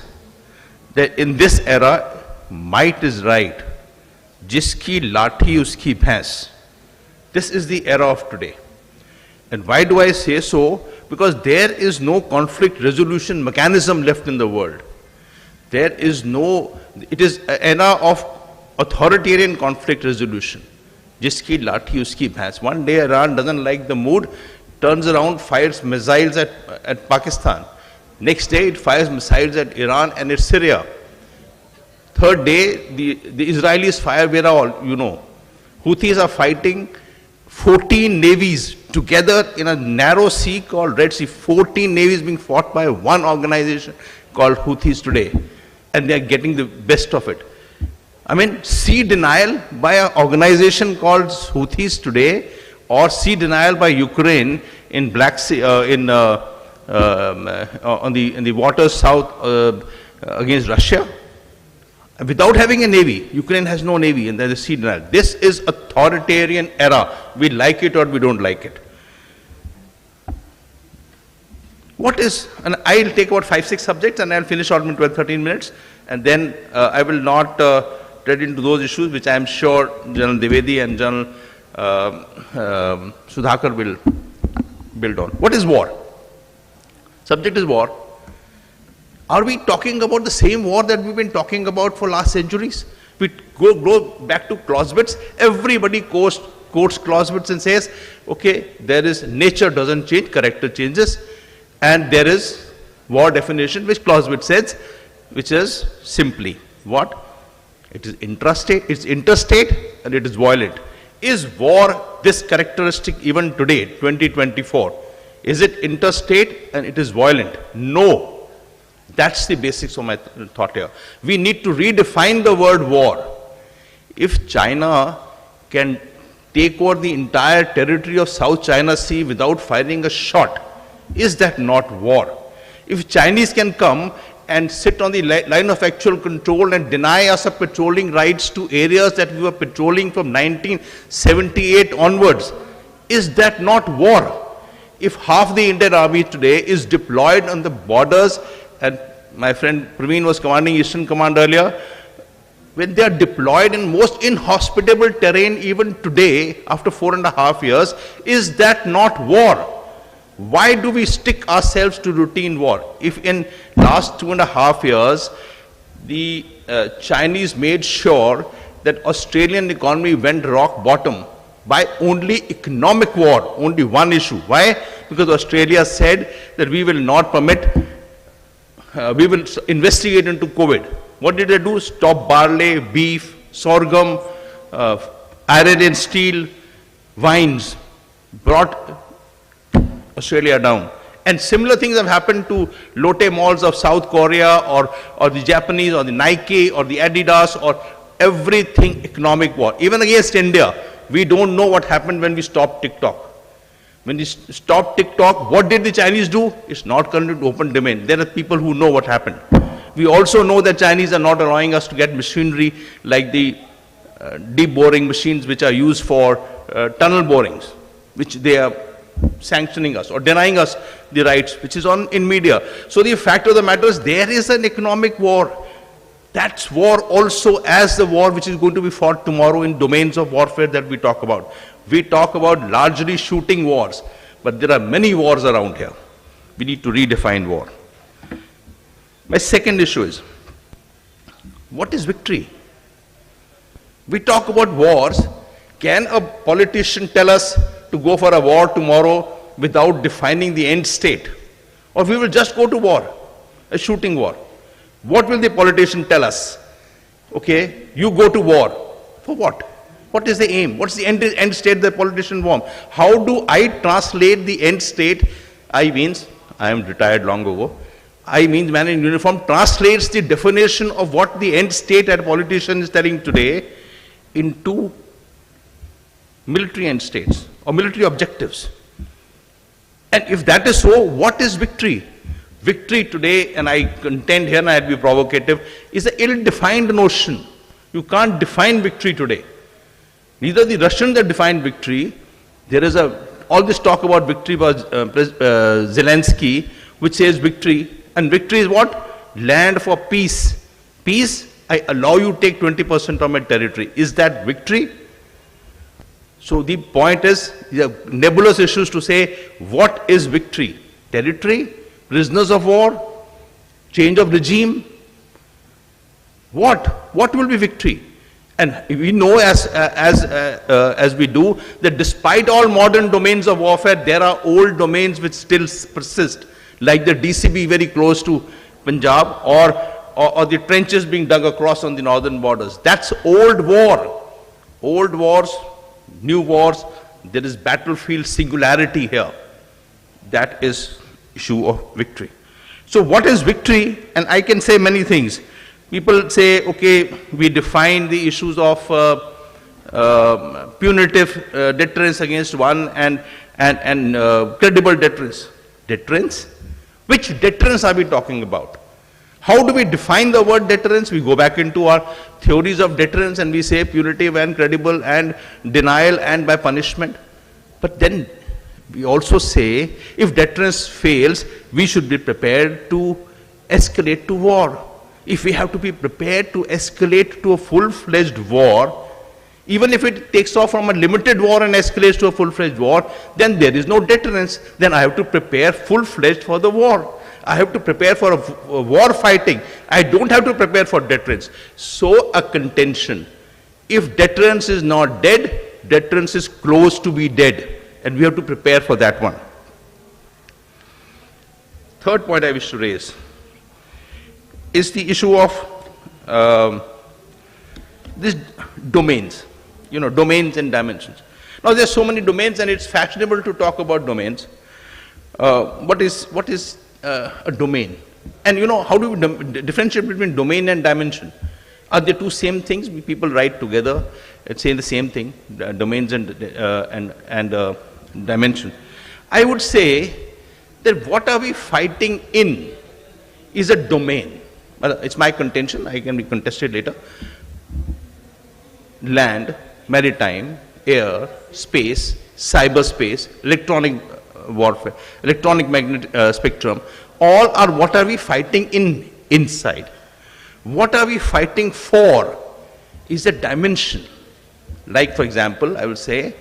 that in this era, might is right. Jiski lathi uski bhains. This is the era of today. And why do I say so? Because there is no conflict resolution mechanism left in the world. There is no, it is an era of authoritarian conflict resolution. Jiski lathi uski bhais. One day Iran doesn't like the mood, turns around, fires missiles at Pakistan. Next day it fires missiles at Iran and at Syria. Third day, the Israelis fire, where are all, you know. Houthis are fighting 14 navies together in a narrow sea called Red Sea. 14 navies being fought by one organization called Houthis today. And they are getting the best of it. I mean, sea denial by an organization called Houthis today, or sea denial by Ukraine in Black Sea, in the waters south against Russia. Without having a navy, Ukraine has no navy, and there is sea denial. This is authoritarian era. We like it or we don't like it. What is, and I'll take about 5-6 subjects and I'll finish out in 12-13 minutes, and then I will not tread into those issues which I am sure General Dwivedi and General Sudhakar will build on. What is war? Subject is war. Are we talking about the same war that we've been talking about for last centuries? We go back to Clausewitz. Everybody quotes Clausewitz and says, okay, there is nature doesn't change, character changes, and there is war definition which Clausewitz says, which is simply what? It is intrastate, it's interstate, and it is violent. Is war this characteristic even today, 2024? Is it interstate and it is violent? No. That's the basics of my thought here. We need to redefine the word war. If China can take over the entire territory of South China Sea without firing a shot, is that not war? If Chinese can come and sit on the line of actual control and deny us of patrolling rights to areas that we were patrolling from 1978 onwards, is that not war? If half the Indian Army today is deployed on the borders, and my friend Praveen was commanding Eastern Command earlier, when they are deployed in most inhospitable terrain even today, after 4.5 years, is that not war? Why do we stick ourselves to routine war? If in last 2.5 years, the Chinese made sure that Australian economy went rock bottom by only economic war, only one issue. Why? Because Australia said that we will not permit, we will investigate into COVID. What did they do? Stop barley, beef, sorghum, iron and steel, wines, brought Australia down. And similar things have happened to Lotte malls of South Korea, or the Japanese, or the Nike, or the Adidas, or everything economic war. Even against India, we don't know what happened when we stopped TikTok. When we stopped TikTok, what did the Chinese do? It's not currently open domain. There are people who know what happened. We also know that Chinese are not allowing us to get machinery like the deep boring machines which are used for tunnel borings, which they are sanctioning us or denying us the rights, which is on in media. So the fact of the matter is there is an economic war. That's war also as the war which is going to be fought tomorrow in domains of warfare that we talk about. We talk about largely shooting wars, but there are many wars around here. We need to redefine war. My second issue is, what is victory? We talk about wars. Can a politician tell us to go for a war tomorrow without defining the end state? Or we will just go to war, a shooting war. What will the politician tell us? Okay, you go to war. For what? What is the aim? What's the end state the politician wants? How do I translate the end state? I means, I am retired long ago. I means man in uniform translates the definition of what the end state that a politician is telling today into military end states or military objectives. And if that is so, what is victory? Victory today, and I contend here and I'll be provocative, is an ill-defined notion. You can't define victory today. Neither the Russians have defined victory. There is all this talk about victory by Zelensky, which says victory. And victory is what? Land for peace. Peace, I allow you to take 20% of my territory. Is that victory? So the point is, the nebulous issues to say, what is victory? Territory? Prisoners of war? Change of regime? What? What will be victory? And we know as we do, that despite all modern domains of warfare, there are old domains which still persist, like the DCB very close to Punjab, or the trenches being dug across on the northern borders. That's old war. Old wars, new wars, there is battlefield singularity here. That is issue of victory. So what is victory? And I can say many things. People say, okay, we define the issues of punitive deterrence against one and credible deterrence. Deterrence? Which deterrence are we talking about? How do we define the word deterrence? We go back into our theories of deterrence and we say punitive and credible and denial and by punishment. But then we also say, if deterrence fails, we should be prepared to escalate to war. If we have to be prepared to escalate to a full-fledged war, even if it takes off from a limited war and escalates to a full-fledged war, then there is no deterrence. Then I have to prepare full-fledged for the war. I have to prepare for a war fighting. I don't have to prepare for deterrence. So a contention. If deterrence is not dead, deterrence is close to be dead. And we have to prepare for that one. Third point I wish to raise is the issue of these domains. You know, domains and dimensions. Now there's so many domains and it's fashionable to talk about domains. What is a domain? And you know, how do we differentiate between domain and dimension? Are they two same things? People write together, saying the same thing, domains and dimension. I would say that what are we fighting in is a domain. It's my contention, I can be contested later. Land, maritime, air, space, cyberspace, electronic warfare, electronic magnetic spectrum, all are what are we fighting inside. What are we fighting for is a dimension. Like for example, I will say,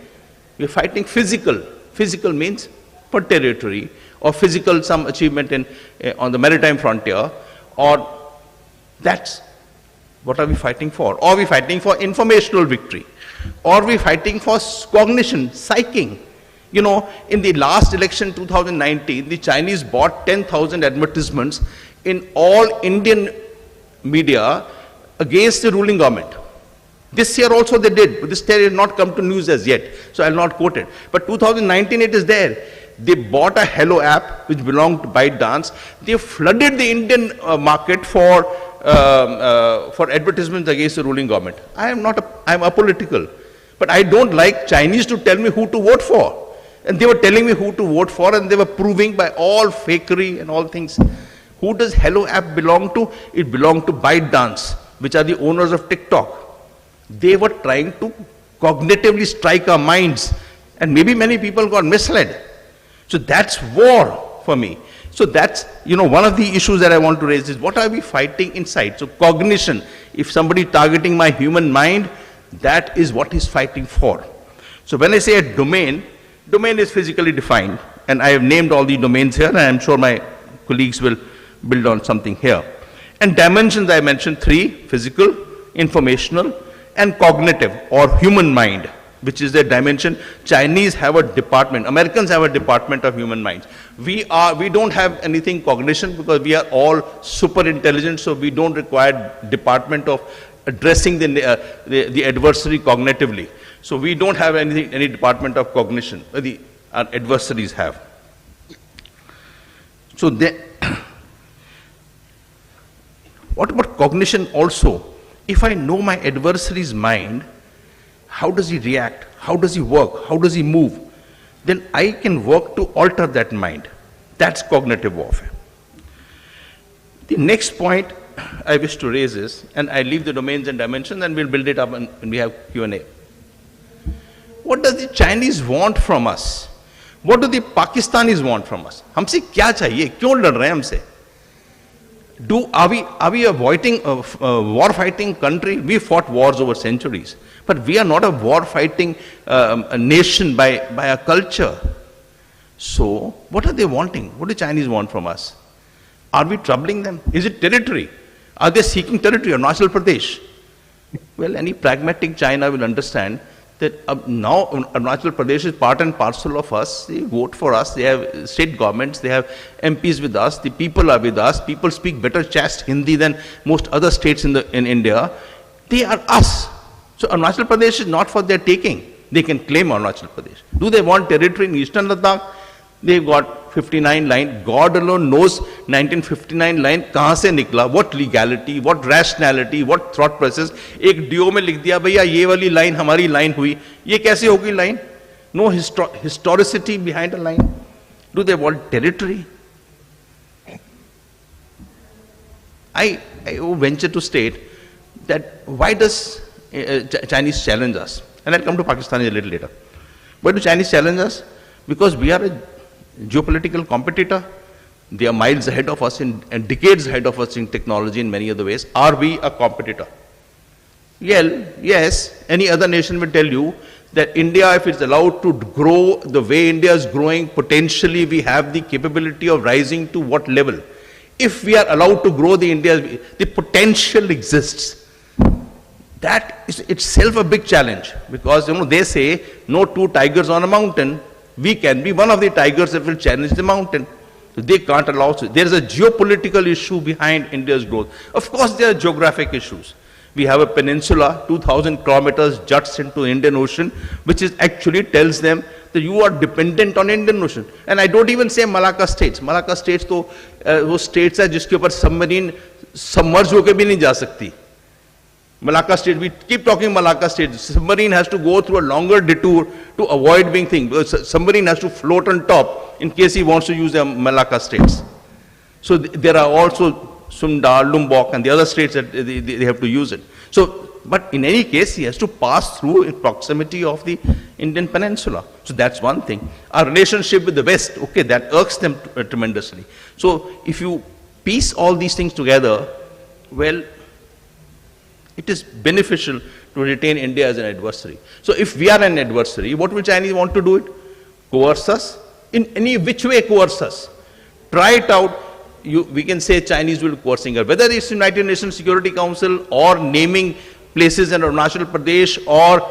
we're fighting physical. Physical means per territory, or physical some achievement on the maritime frontier, or that's what are we fighting for? Or are we fighting for informational victory? Or are we fighting for cognition, psyching? You know, in the last election 2019, the Chinese bought 10,000 advertisements in all Indian media against the ruling government. This year also they did, but this year has not come to news as yet, so I will not quote it. But 2019 it is there. They bought a Hello app which belonged to ByteDance. They flooded the Indian market for advertisements against the ruling government. I am apolitical, but I don't like Chinese to tell me who to vote for. And they were telling me who to vote for, and they were proving by all fakery and all things. Who does Hello app belong to? It belonged to ByteDance, which are the owners of TikTok. They were trying to cognitively strike our minds, and maybe many people got misled. So that's war for me. So that's, you know, one of the issues that I want to raise is what are we fighting inside? So cognition, if somebody targeting my human mind, that is what he's fighting for. So when I say a domain, domain is physically defined, and I have named all the domains here, and I'm sure my colleagues will build on something here. And dimensions, I mentioned three: physical, informational, and cognitive, or human mind, which is their dimension. Chinese have a department, Americans have a department of human minds. We don't have anything cognition because we are all super intelligent, so we don't require department of addressing the adversary cognitively. So we don't have any department of cognition, our adversaries have. So what about cognition also? If I know my adversary's mind, how does he react? How does he work? How does he move? Then I can work to alter that mind. That's cognitive warfare. The next point I wish to raise is, and I leave the domains and dimensions and we'll build it up when we have Q&A. What does the Chinese want from us? What do the Pakistanis want from us? हमसे क्या चाहिए? क्यों लड़ रहे हैं हमसे? Are we avoiding a war-fighting country? We fought wars over centuries, but we are not a war-fighting a nation by a culture. So, what are they wanting? What do Chinese want from us? Are we troubling them? Is it territory? Are they seeking territory? Arunachal Pradesh? Well, any pragmatic China will understand that now Arunachal Pradesh is part and parcel of us. They vote for us. They have state governments. They have MPs with us. The people are with us. People speak better chaste Hindi than most other states in India. They are us. So Arunachal Pradesh is not for their taking. They can claim Arunachal Pradesh. Do they want territory in Eastern Ladakh? They've got 59 line. God alone knows 1959 line kahan se nikla, what legality, what rationality, what thought process. एक DO में लिख दिया भैया ये वाली line हमारी line हुई. ये कैसे होगी line? No historicity behind a line. Do they want territory? I venture to state that why does Chinese challenge us? And I'll come to Pakistan a little later. Why do Chinese challenge us? Because we are a geopolitical competitor. They are miles ahead of us and decades ahead of us in technology in many other ways. Are we a competitor? Well, yes, any other nation will tell you that India, if it's allowed to grow the way India is growing, potentially we have the capability of rising to what level? If we are allowed to grow the potential exists. That is itself a big challenge, because they say no two tigers on a mountain. We can be one of the tigers that will challenge the mountain. So they can't allow. There is a geopolitical issue behind India's growth. Of course, there are geographic issues. We have a peninsula, 2,000 kilometers juts into the Indian Ocean, which is actually tells them that you are dependent on Indian Ocean. And I don't even say Malacca states. Malacca states तो वो states है जिसके ऊपर submarine submerge होके भी नहीं जा सकती. Malacca state, we keep talking Malacca state. Submarine has to go through a longer detour to avoid being thing. Submarine has to float on top in case he wants to use the Malacca states. So there are also Sunda, Lombok and the other states that they have to use it. So, but in any case, he has to pass through in proximity of the Indian peninsula. So that's one thing. Our relationship with the West, okay, that irks them tremendously. So if you piece all these things together, well, it is beneficial to retain India as an adversary. So if we are an adversary, what will Chinese want to do it? Coerce us? In any which way coerce us? Try it out. We can say Chinese will be coercing us. Whether it's United Nations Security Council or naming places in Arunachal Pradesh or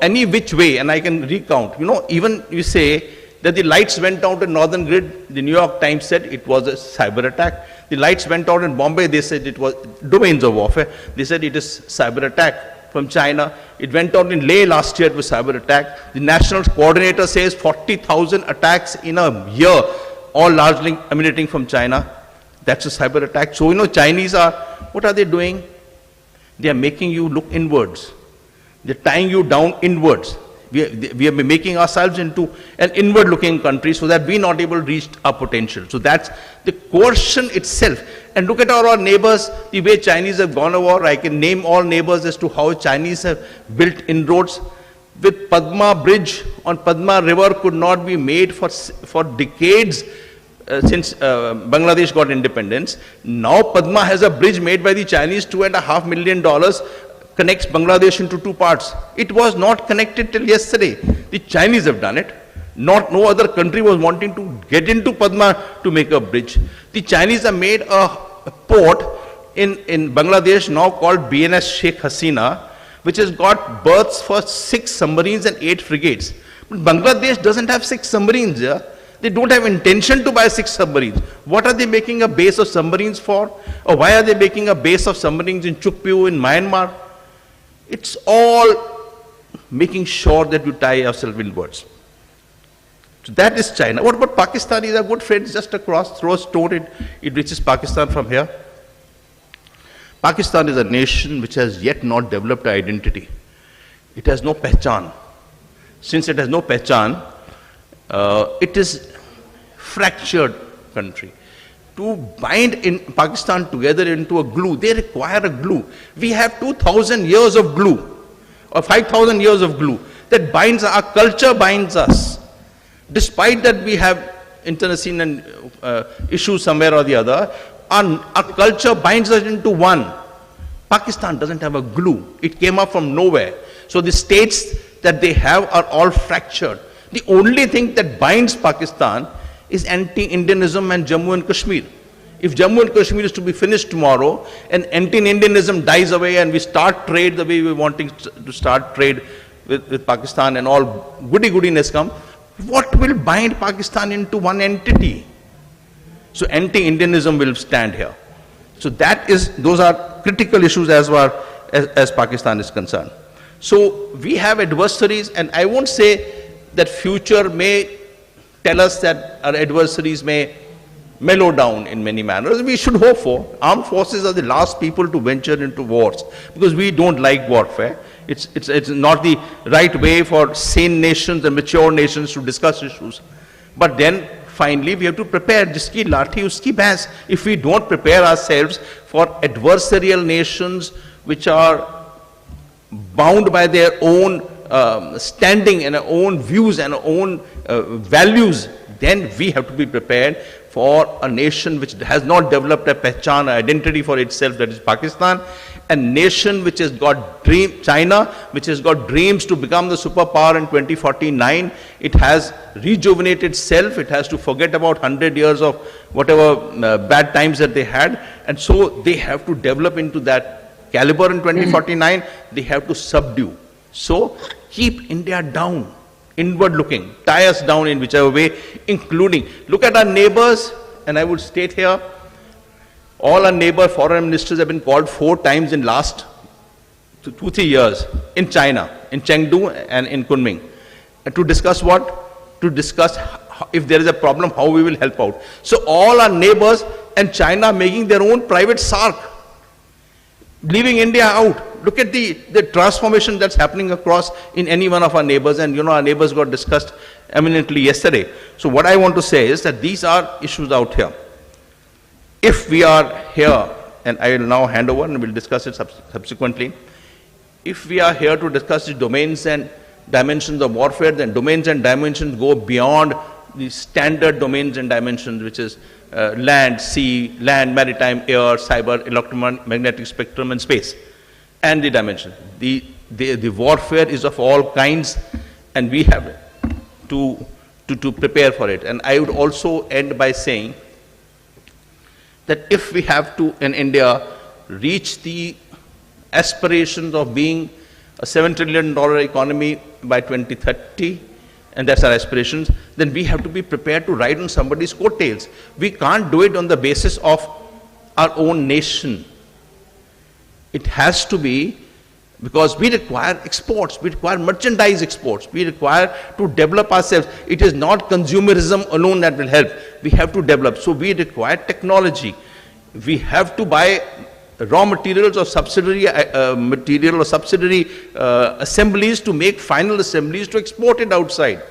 any which way, and I can recount. Even you say that the lights went out in Northern Grid, the New York Times said it was a cyber attack. The lights went out in Bombay, they said it was domains of warfare. They said it is cyber attack from China. It went out in Leh last year, it was cyber attack. The national coordinator says 40,000 attacks in a year, all largely emanating from China. That's a cyber attack. So, Chinese what are they doing? They are making you look inwards. They're tying you down inwards. We are making ourselves into an inward-looking country so that we're not able to reach our potential. So that's the coercion itself. And look at our neighbors, the way Chinese have gone over. I can name all neighbors as to how Chinese have built inroads. With Padma Bridge on Padma River could not be made for decades since Bangladesh got independence. Now Padma has a bridge made by the Chinese, $2.5 million. Connects Bangladesh into two parts. It was not connected till yesterday. The Chinese have done it. No other country was wanting to get into Padma to make a bridge. The Chinese have made a port in Bangladesh now called BNS Sheikh Hasina, which has got berths for 6 submarines and 8 frigates. But Bangladesh doesn't have 6 submarines here. They don't have intention to buy 6 submarines. What are they making a base of submarines for? Or why are they making a base of submarines in Chukpu in Myanmar? It's all making sure that you tie yourself inwards. So that is China. What about Pakistan? Is a good friend just across, throw a stone, it reaches Pakistan from here. Pakistan is a nation which has yet not developed identity. It has no pehchan. Since it has no pehchan, it is fractured country. To bind in Pakistan together into a glue, they require a glue. We have 2,000 years of glue, or 5,000 years of glue, that binds, our culture binds us. Despite that we have internecine issue somewhere or the other. Our culture binds us into one. Pakistan doesn't have a glue. It came up from nowhere. So the states that they have are all fractured. The only thing that binds Pakistan is anti-Indianism and Jammu and Kashmir. If Jammu and Kashmir is to be finished tomorrow and anti-Indianism dies away and we start trade the way we wanting to start trade with Pakistan and all goody-goodiness come, what will bind Pakistan into one entity? So anti-Indianism will stand here. So those are critical issues as far as Pakistan is concerned. So we have adversaries, and I won't say that future may tell us that our adversaries may mellow down in many manners. We should hope for. Armed forces are the last people to venture into wars because we don't like warfare. It's not the right way for sane nations and mature nations to discuss issues. But then finally we have to prepare. Jiski lathi uski bhais. If we don't prepare ourselves for adversarial nations which are bound by their own standing and our own views and our own values, then we have to be prepared for a nation which has not developed a pehchan, an identity for itself, that is Pakistan, a nation which has got China, which has got dreams to become the superpower in 2049. It has rejuvenated itself. It has to forget about 100 years of whatever bad times that they had. And so they have to develop into that caliber in 2049. They have to subdue. So keep India down, inward looking, tie us down in whichever way, including, look at our neighbors, and I would state here, all our neighbor foreign ministers have been called 4 times in last 2-3 years in China, in Chengdu and in Kunming. And to discuss what? To discuss if there is a problem, how we will help out. So all our neighbors and China making their own private SARC, leaving India out. Look at the transformation that's happening across in any one of our neighbors, and our neighbors got discussed eminently yesterday. So what I want to say is that these are issues out here. If we are here, and I will now hand over and we'll discuss it subsequently. If we are here to discuss the domains and dimensions of warfare, then domains and dimensions go beyond the standard domains and dimensions, which is land, sea, land, maritime, air, cyber, electromagnetic spectrum, and space, and the dimension. The warfare is of all kinds, and we have to prepare for it. And I would also end by saying that if we have to, in India, reach the aspirations of being a $7 trillion economy by 2030, and that's our aspirations, then we have to be prepared to ride on somebody's coattails. We can't do it on the basis of our own nation. It has to be, because we require exports, we require merchandise exports, we require to develop ourselves. It is not consumerism alone that will help. We have to develop. So we require technology. We have to buy raw materials or subsidiary material or subsidiary assemblies to make final assemblies to export it outside.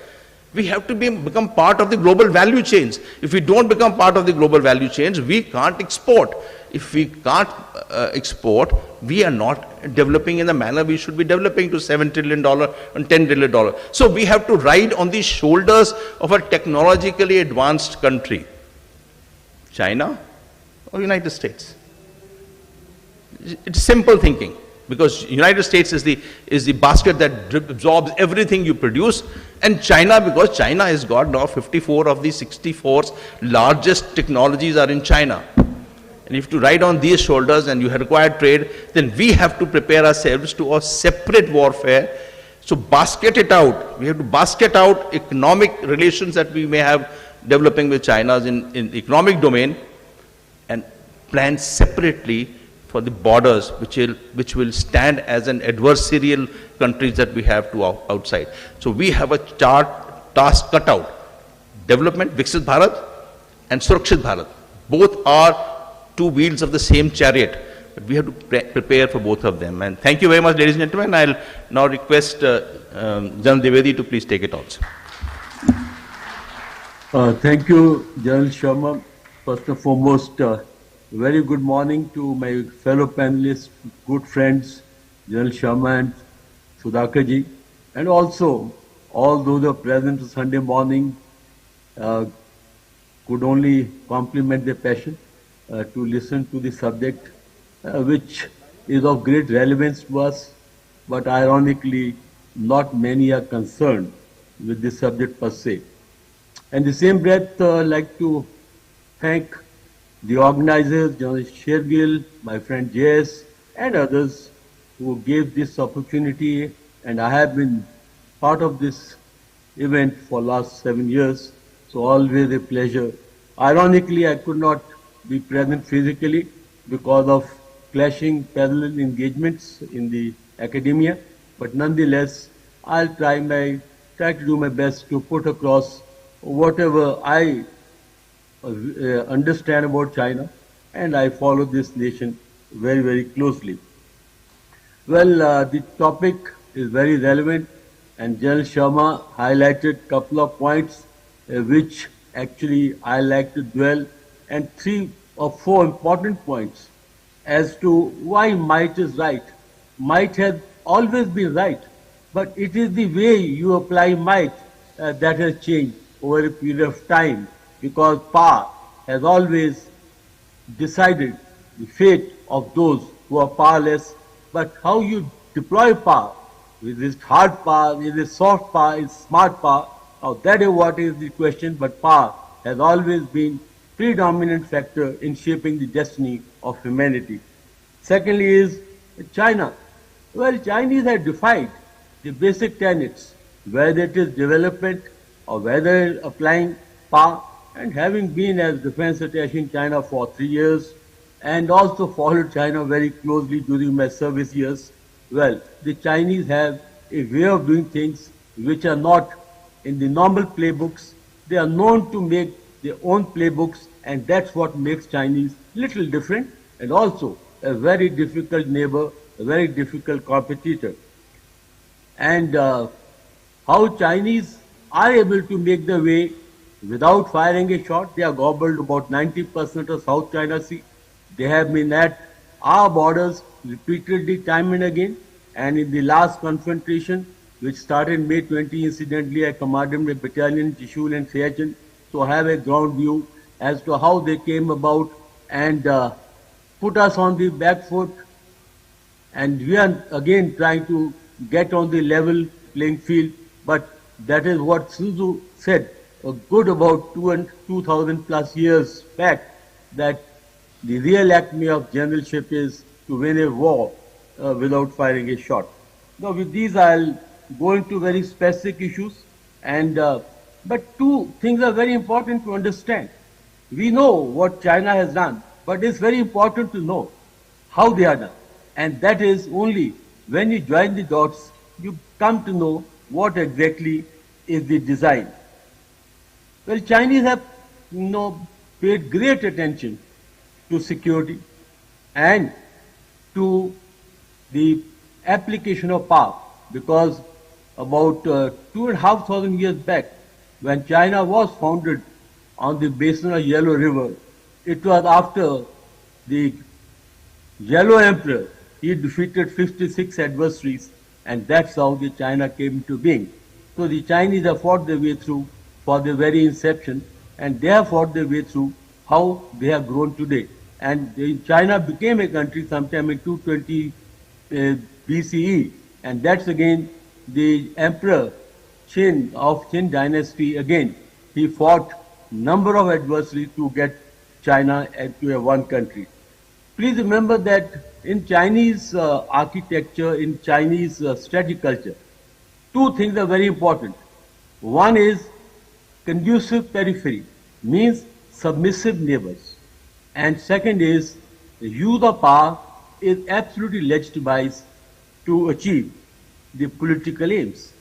We have to become part of the global value chains. If we don't become part of the global value chains, we can't export. If we can't export, we are not developing in the manner we should be developing to $7 trillion and $10 trillion. So we have to ride on the shoulders of a technologically advanced country. China or United States? It's simple thinking, because United States is the basket that absorbs everything you produce, and China, because China has got now 54 of the 64 largest technologies are in China. And if you ride on these shoulders and you require trade, then we have to prepare ourselves to a separate warfare. So basket it out. We have to basket out economic relations that we may have developing with China in the economic domain, and plan separately for the borders which will stand as an adversarial countries that we have to outside. So we have a task cut out. Development, Viksit Bharat and Surakshit Bharat. Both are two wheels of the same chariot, but we have to prepare for both of them. And thank you very much, ladies and gentlemen. I'll now request General Dwivedi to please take it also. Thank you, General Sharma. First and foremost, very good morning to my fellow panelists, good friends, General Sharma and Sudhakar ji, and also all those who are present Sunday morning. could only compliment their passion to listen to the subject, which is of great relevance to us, but ironically, not many are concerned with the subject per se. And the same breath, I'd like to thank the organizers, General Shergill, my friend JS, and others who gave this opportunity, and I have been part of this event for last 7 years, so always a pleasure. Ironically, I could not be present physically because of clashing parallel engagements in the academia, but nonetheless, I'll try to do my best to put across whatever I understand about China, and I follow this nation very, very closely. Well, the topic is very relevant, and General Sharma highlighted a couple of points which actually I like to dwell, and 3 or 4 important points as to why might is right. Might has always been right, but it is the way you apply might that has changed over a period of time, because power has always decided the fate of those who are powerless, but how you deploy power, is it hard power, is it soft power, is it smart power? Now that is what is the question, but power has always been predominant factor in shaping the destiny of humanity. Secondly is China. Well, Chinese have defied the basic tenets, whether it is development or whether applying power, and having been as defense attaché in China for 3 years and also followed China very closely during my service years, well, the Chinese have a way of doing things which are not in the normal playbooks. They are known to make their own playbooks, and that's what makes Chinese little different and also a very difficult neighbor, a very difficult competitor. And how Chinese are able to make their way without firing a shot. They have gobbled about 90% of South China Sea. They have been at our borders repeatedly time and again. And in the last confrontation, which started May 20, incidentally, I commanded a battalion in Trishul and Siachen, so I have a ground view as to how they came about and put us on the back foot. And we are again trying to get on the level playing field, but that is what Sun Tzu said a good about 2,000 plus years back, that the real acme of generalship is to win a war without firing a shot. Now with these I'll go into very specific issues, and but 2 things are very important to understand. We know what China has done, but it's very important to know how they are done, and that is only when you join the dots you come to know what exactly is the design. Well, Chinese have paid great attention to security and to the application of power, because about 2,500 years back, when China was founded on the basin of Yellow River, it was after the Yellow Emperor. He defeated 56 adversaries, and that's how the China came into being. So the Chinese have fought their way through for the very inception, and they have fought their way through how they have grown today. And China became a country sometime in 220 BCE, and that's again the Emperor Qin of Qin dynasty. Again, he fought number of adversaries to get China into a one country. Please remember that in Chinese architecture, in Chinese strategic culture, 2 things are very important. One is conducive periphery, means submissive neighbors. And second is the use of power is absolutely legitimized to achieve the political aims.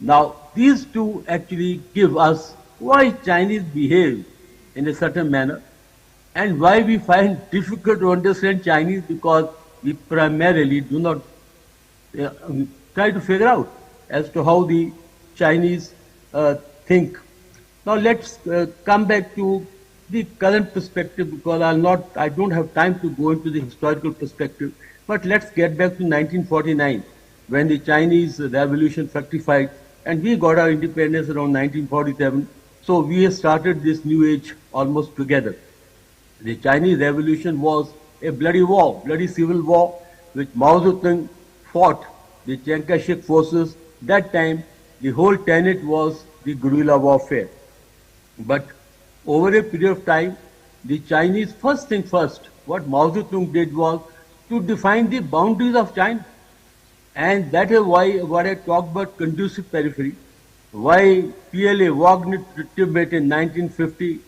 Now, these 2 actually give us why Chinese behave in a certain manner and why we find difficult to understand Chinese, because we primarily do not try to figure out as to how the Chinese think. Now let's come back to the current perspective, because I don't have time to go into the historical perspective, but let's get back to 1949, when the Chinese revolution fructified and we got our independence around 1947. So we have started this new age almost together. The Chinese Revolution was a bloody war, bloody civil war, which Mao Zedong fought the Chiang Kai-shek forces. That time, the whole tenet was the guerrilla warfare. But over a period of time, the Chinese, first thing first, what Mao Zedong did was to define the boundaries of China. And that is why what I talked about conducive periphery, why PLA walked to Tibet in 1950,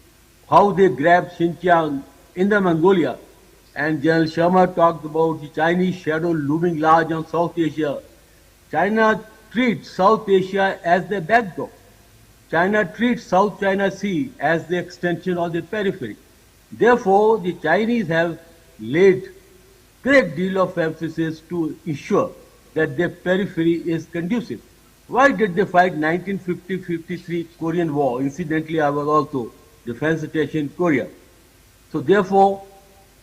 how they grabbed Xinjiang in the Mongolia, and General Sharma talked about the Chinese shadow looming large on South Asia. China treats South Asia as the backdrop. China treats South China Sea as the extension of the periphery. Therefore, the Chinese have laid great deal of emphasis to ensure that their periphery is conducive. Why did they fight 1950-53 Korean War? Incidentally, I was also defense attaché in Korea. So therefore,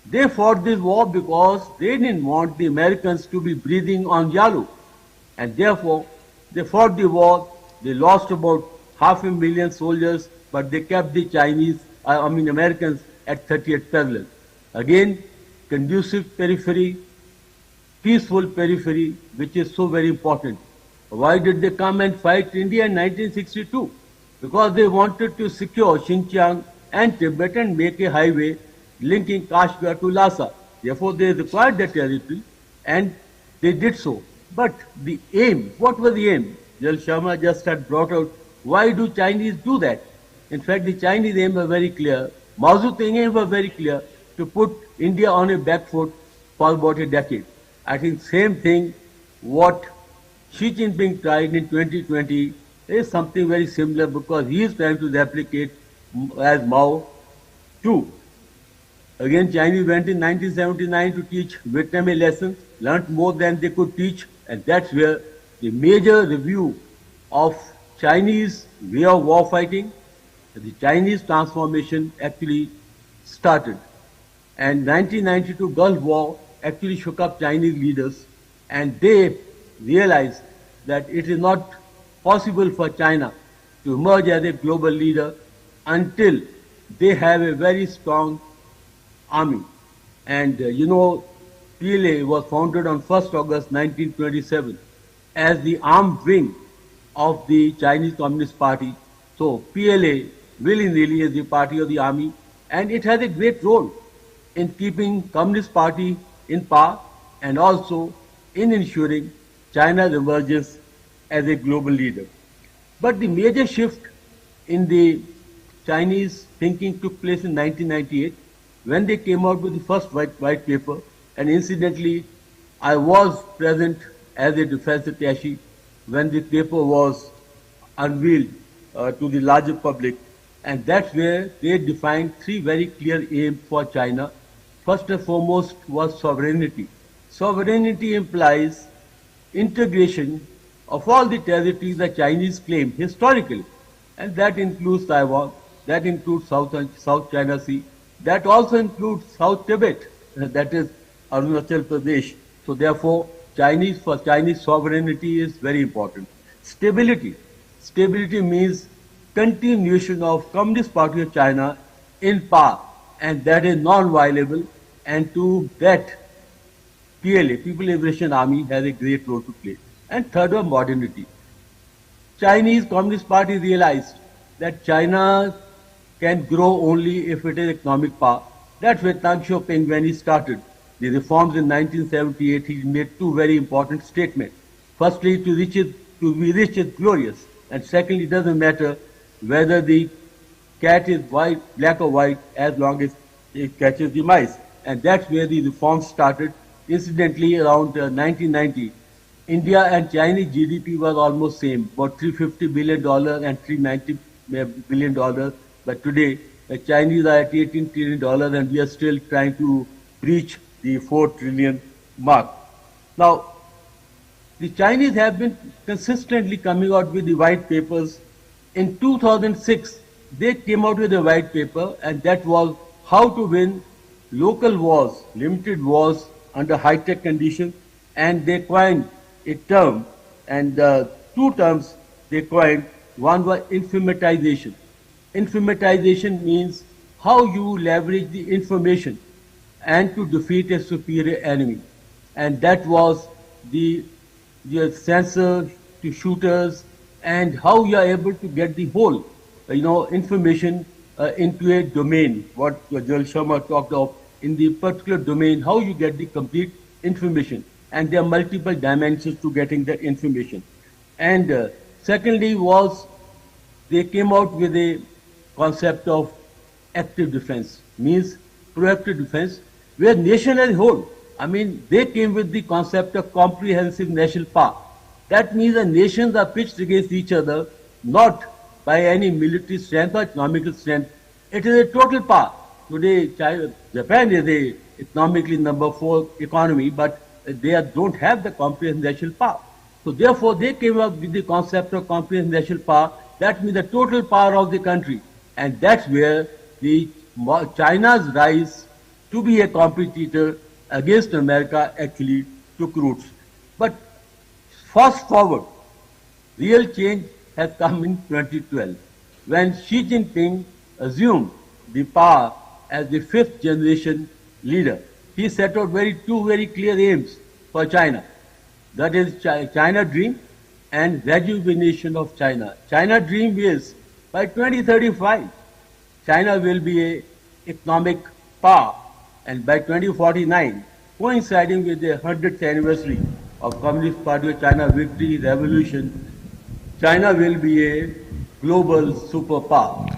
they fought this war because they didn't want the Americans to be breathing on Yalu. And therefore, they fought the war. They lost about 500,000 soldiers, but they kept the Americans at 38 parallel. Again, conducive periphery, peaceful periphery, which is so very important. Why did they come and fight India in 1962? Because they wanted to secure Xinjiang and Tibet and make a highway linking Kashmir to Lhasa. Therefore, they required the territory, and they did so. But the aim, what was the aim? General Sharma just had brought out, why do Chinese do that? In fact, the Chinese aim was very clear. Mao Zedong's aim was very clear, to put India on a back foot for about a decade. I think same thing what Xi Jinping tried in 2020 is something very similar, because he is trying to replicate as Mao too. Again, Chinese went in 1979 to teach Vietnam a lesson, learnt more than they could teach, and that's where the major review of Chinese way of war fighting, the Chinese transformation actually started. And 1992 Gulf War actually shook up Chinese leaders, and they realized that it is not possible for China to emerge as a global leader until they have a very strong army. And PLA was founded on 1st August 1927 as the armed wing of the Chinese Communist Party. So PLA willy-nilly is the party of the army, and it has a great role in keeping Communist Party in power and also in ensuring China's emergence as a global leader. But the major shift in the Chinese thinking took place in 1998 when they came out with the first white paper, and incidentally, I was present as a defense attaché when the paper was unveiled to the larger public, and that's where they defined three very clear aims for China. First and foremost was sovereignty. Sovereignty implies integration of all the territories the Chinese claim historically, and that includes Taiwan, that includes South China Sea, that also includes South Tibet, that is Arunachal Pradesh. So therefore, Chinese sovereignty is very important. Stability. Stability means continuation of Communist Party of China in power, and that is non-violable, and to that PLA, People Liberation Army, has a great role to play. And third was modernity. Chinese Communist Party realized that China can grow only if it is economic power. That's where Deng Xiaoping, when he started the reforms in 1978, he made two very important statements. Firstly, to be rich is glorious, and secondly, it doesn't matter whether the cat is white, black or white, as long as it catches the mice. And that's where the reforms started. Incidentally, around 1990, India and Chinese GDP was almost same, about $350 billion and $390 billion. But today, the Chinese are at $18 trillion, and we are still trying to reach the 4 trillion mark. Now, the Chinese have been consistently coming out with the white papers. In 2006, they came out with a white paper, and that was how to win local wars, limited wars under high-tech conditions, and they coined a term, and two terms they coined. One was informatization. Informatization means how you leverage the information and to defeat a superior enemy. And that was the sensor to shooters and how you are able to get the whole, information into a domain, what General Sharma talked of, in the particular domain, how you get the complete information. And there are multiple dimensions to getting that information. And secondly was, they came out with a concept of active defense, means proactive defense, where nation as a whole, they came with the concept of comprehensive national power. That means the nations are pitched against each other, not by any military strength or economical strength. It is a total power. Today, Japan is a economically number 4 economy, but they don't have the comprehensive national power. So therefore, they came up with the concept of comprehensive national power. That means the total power of the country. And that's where China's rise to be a competitor against America actually took roots. But fast forward, real change has come in 2012, when Xi Jinping assumed the power as the 5th generation leader. He set out two very clear aims for China. That is China Dream and rejuvenation of China. China Dream is by 2035, China will be an economic power, and by 2049, coinciding with the 100th anniversary of Communist Party of China victory revolution, China will be a global superpower,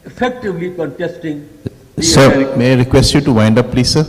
effectively contesting the Sir, Americans. may I request you to wind up, please, sir?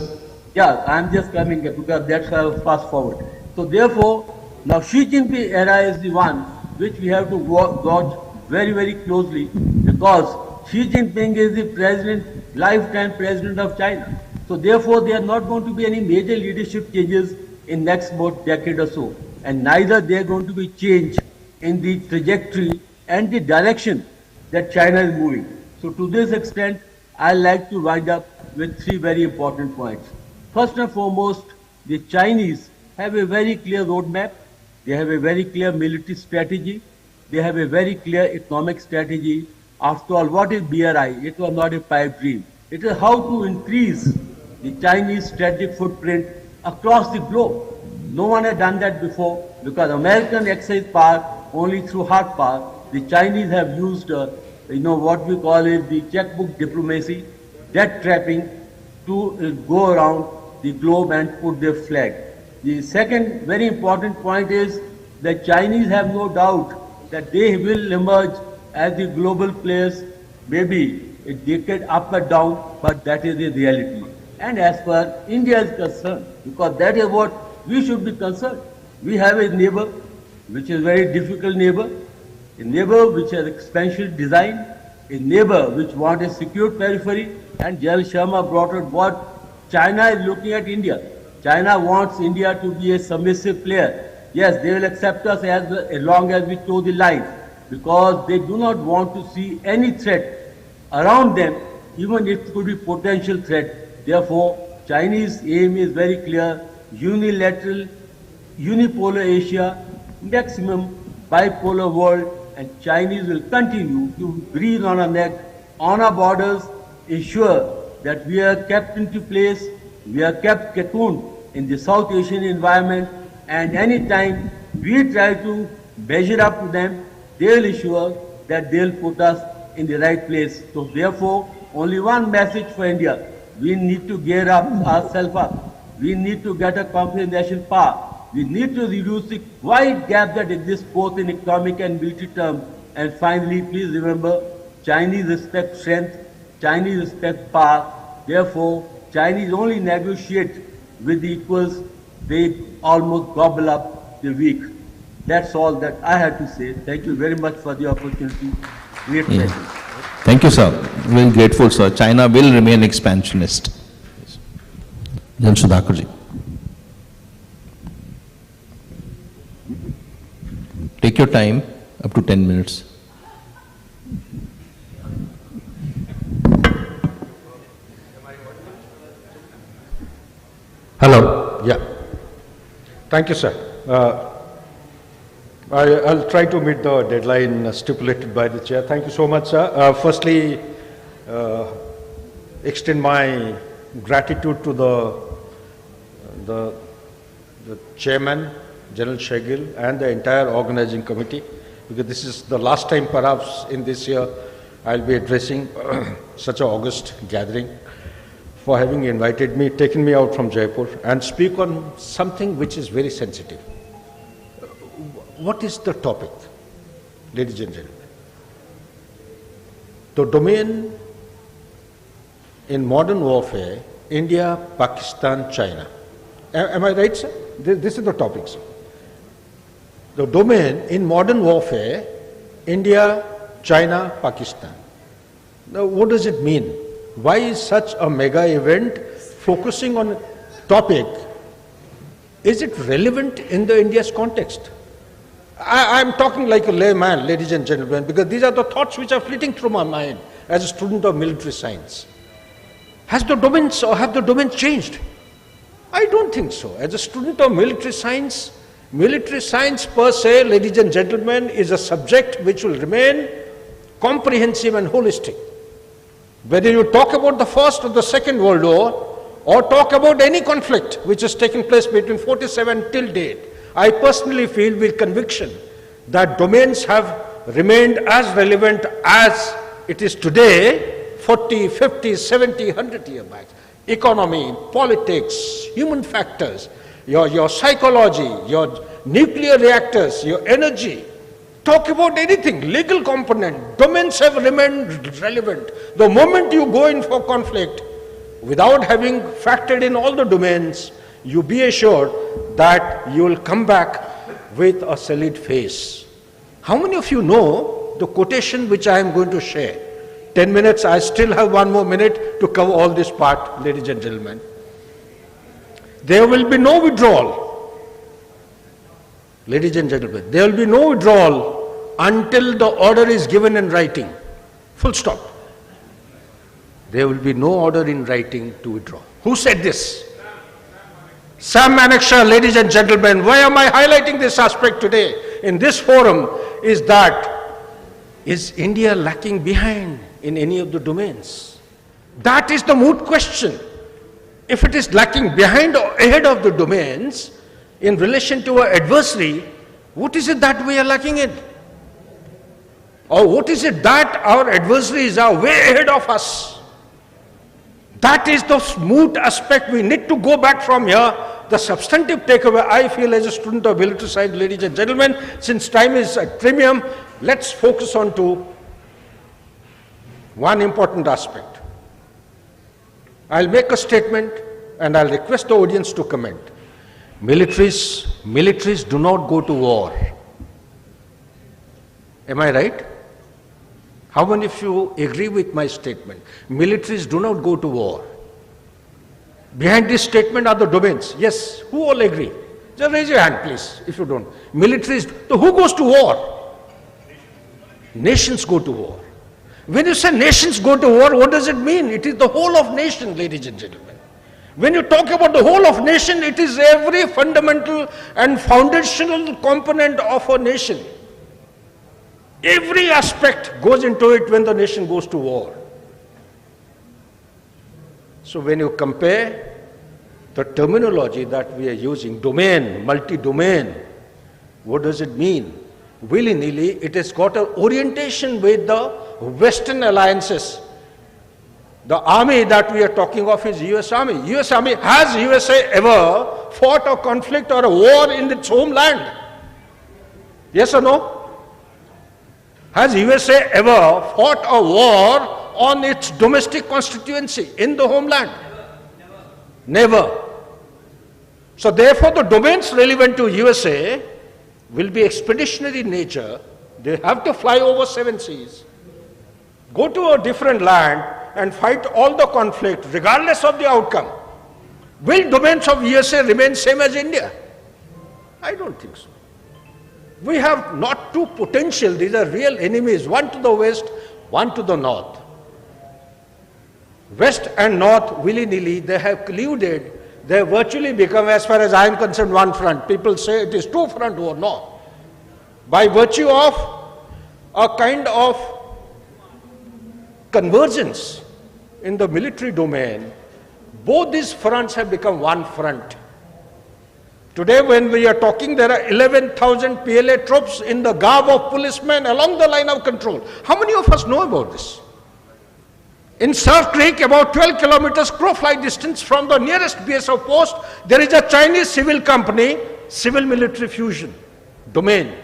Yeah, I'm just coming here because that's why I was fast forward. So therefore, now Xi Jinping era is the one which we have to watch very, very closely, because Xi Jinping is the president, lifetime president of China. So therefore, there are not going to be any major leadership changes in next about decade or so, and neither there are going to be change in the trajectory and the direction that China is moving. So to this extent, I like to wind up with 3 very important points. First and foremost, the Chinese have a very clear roadmap. They have a very clear military strategy. They have a very clear economic strategy. After all, what is BRI? It was not a pipe dream. It is how to increase the Chinese strategic footprint across the globe. No one had done that before, because American exercise power only through hard power. The Chinese have used, what we call it the checkbook diplomacy, debt trapping, to go around the globe and put their flag. The second very important point is that Chinese have no doubt that they will emerge as the global players, maybe a decade up or down, but that is the reality. And as far as India is concerned, because that is what we should be concerned. We have a neighbor, which is a very difficult neighbor, a neighbor which has expansion design, a neighbor which wants a secure periphery, and General Sharma brought out what China is looking at India. China wants India to be a submissive player. Yes, they will accept us as long as we toe the line, because they do not want to see any threat around them, even if it could be potential threat. Therefore, Chinese aim is very clear: unilateral, unipolar Asia, maximum bipolar world, and Chinese will continue to breathe on our neck, on our borders, ensure that we are kept into place, we are kept cocooned in the South Asian environment, and anytime we try to measure up to them, they will ensure that they will put us in the right place. So therefore, only one message for India: we need to gear up ourselves up. We need to get a comprehensive national power. We need to reduce the wide gap that exists both in economic and military terms. And finally, please remember, Chinese respect strength, Chinese respect power. Therefore, Chinese only negotiate with the equals. They almost gobble up the weak. That's all that I had to say. Thank you very much for the opportunity. Great pleasure. Thank you, sir. Very grateful, sir. China will remain expansionist. Jan Sudhakarji. Take your time, up to 10 minutes. Hello. Yeah. Thank you, sir. I'll try to meet the deadline stipulated by the chair. Thank you so much, sir. Firstly, extend my gratitude to the chairman, General Shegil, and the entire organizing committee, because this is the last time perhaps in this year I'll be addressing such an august gathering, for having invited me, taken me out from Jaipur and speak on something which is very sensitive. What is the topic, ladies and gentlemen? The domain in modern warfare, India, Pakistan, China. Am I right, sir? This is the topic, sir. The domain in modern warfare, India, China, Pakistan. Now, what does it mean? Why is such a mega event focusing on a topic? Is it relevant in the India's context? I'm talking like a layman, ladies and gentlemen, because these are the thoughts which are flitting through my mind as a student of military science. Has the domains or have the domains changed? I don't think so. As a student of military science per se, ladies and gentlemen, is a subject which will remain comprehensive and holistic. Whether you talk about the First or the Second World War, or talk about any conflict which has taken place between 47 till date, I personally feel with conviction that domains have remained as relevant as it is today, 40, 50, 70, 100 years back. Economy, politics, human factors, your psychology, your nuclear reactors, your energy. Talk about anything, legal component, domains have remained relevant. The moment you go in for conflict, without having factored in all the domains, you be assured that you will come back with a solid face. How many of you know the quotation which I am going to share? 10 minutes, I still have 1 more minute to cover all this part, ladies and gentlemen. There will be no withdrawal. Ladies and gentlemen, there will be no withdrawal until the order is given in writing. Full stop. There will be no order in writing to withdraw. Who said this? Sam Manekshaw, ladies and gentlemen. Why am I highlighting this aspect today in this forum is that, is India lacking behind in any of the domains? That is the moot question. If it is lacking behind or ahead of the domains in relation to our adversary, what is it that we are lacking in? Or what is it that our adversaries are way ahead of us? That is the moot aspect. We need to go back from here. The substantive takeaway, I feel as a student of military science, ladies and gentlemen, since time is at premium, let's focus on to one important aspect. I'll make a statement and I'll request the audience to comment. Militaries do not go to war. Am I right? How many of you agree with my statement? Militaries do not go to war. Behind this statement are the domains. Yes, who all agree? Just raise your hand, please, if you don't. Militaries, so who goes to war? Nations go to war. When you say nations go to war, what does it mean? It is the whole of nation, ladies and gentlemen. When you talk about the whole of nation, it is every fundamental and foundational component of a nation. Every aspect goes into it when the nation goes to war. So when you compare the terminology that we are using, domain, multi-domain, what does it mean? Willy-nilly, it has got an orientation with the Western alliances. The army that we are talking of is US Army. US Army, has USA ever fought a conflict or a war in its homeland? Yes or no? Has USA ever fought a war on its domestic constituency in the homeland? Never. So therefore the domains relevant to USA will be expeditionary in nature. They have to fly over 7 seas, go to a different land and fight all the conflict regardless of the outcome. Will domains of USA remain same as India? I don't think so. We have not two potential, these are real enemies, one to the west, one to the north. West and north, willy-nilly, they have colluded. They have virtually become, as far as I am concerned, one front. People say it is two-front war. No. by virtue of a kind of convergence in the military domain, both these fronts have become one front. Today, when we are talking, there are 11,000 PLA troops in the garb of policemen along the line of control. How many of us know about this? In Surf Creek, about 12 kilometers crow-fly distance from the nearest BSF post, there is a Chinese civil company, civil-military fusion domain.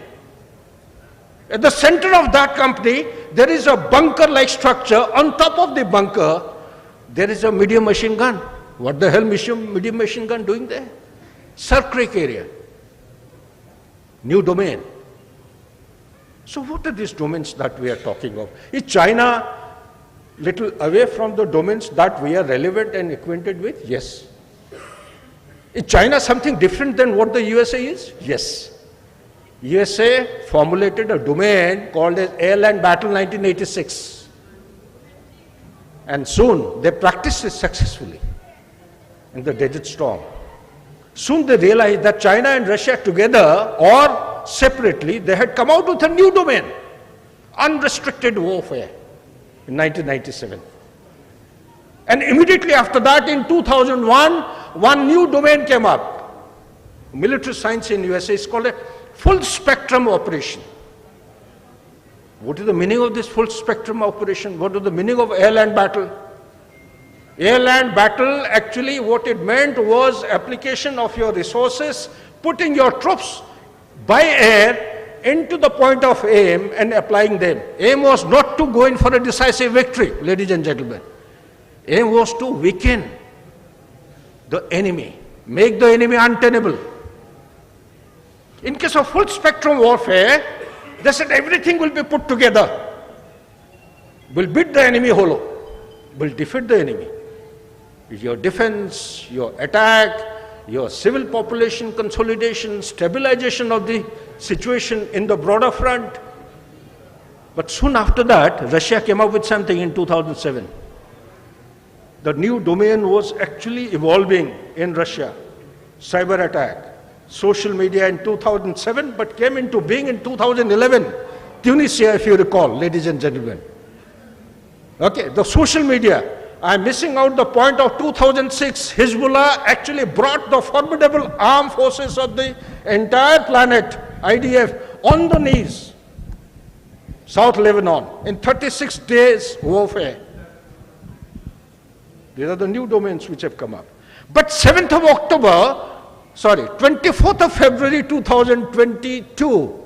At the center of that company, there is a bunker-like structure. On top of the bunker, there is a medium machine gun. What the hell medium machine gun doing there? Surf Creek area. New domain. So what are these domains that we are talking of? Is China little away from the domains that we are relevant and acquainted with? Yes. Is China something different than what the USA is? Yes. USA formulated a domain called as Air Land Battle 1986. And soon they practiced it successfully in the Desert Storm. Soon they realized that China and Russia together or separately, they had come out with a new domain, unrestricted warfare in 1997. And immediately after that, in 2001, one new domain came up. Military science in USA is called a full spectrum operation. What is the meaning of this full spectrum operation? What is the meaning of air-land battle? Air-land battle, actually what it meant was application of your resources, putting your troops by air into the point of aim and applying them. Aim was not to go in for a decisive victory, ladies and gentlemen. Aim was to weaken the enemy, make the enemy untenable. In case of full spectrum warfare, they said everything will be put together. Will beat the enemy hollow, will defeat the enemy. Your defense, your attack, your civil population consolidation, stabilization of the situation in the broader front. But soon after that, Russia came up with something in 2007. The new domain was actually evolving in Russia. Cyber attack, social media in 2007, but came into being in 2011. Tunisia, if you recall, ladies and gentlemen. Okay, the social media. I'm missing out the point of 2006. Hezbollah actually brought the formidable armed forces of the entire planet, IDF, on the knees. South Lebanon, in 36 days warfare. These are the new domains which have come up. But 24th of February 2022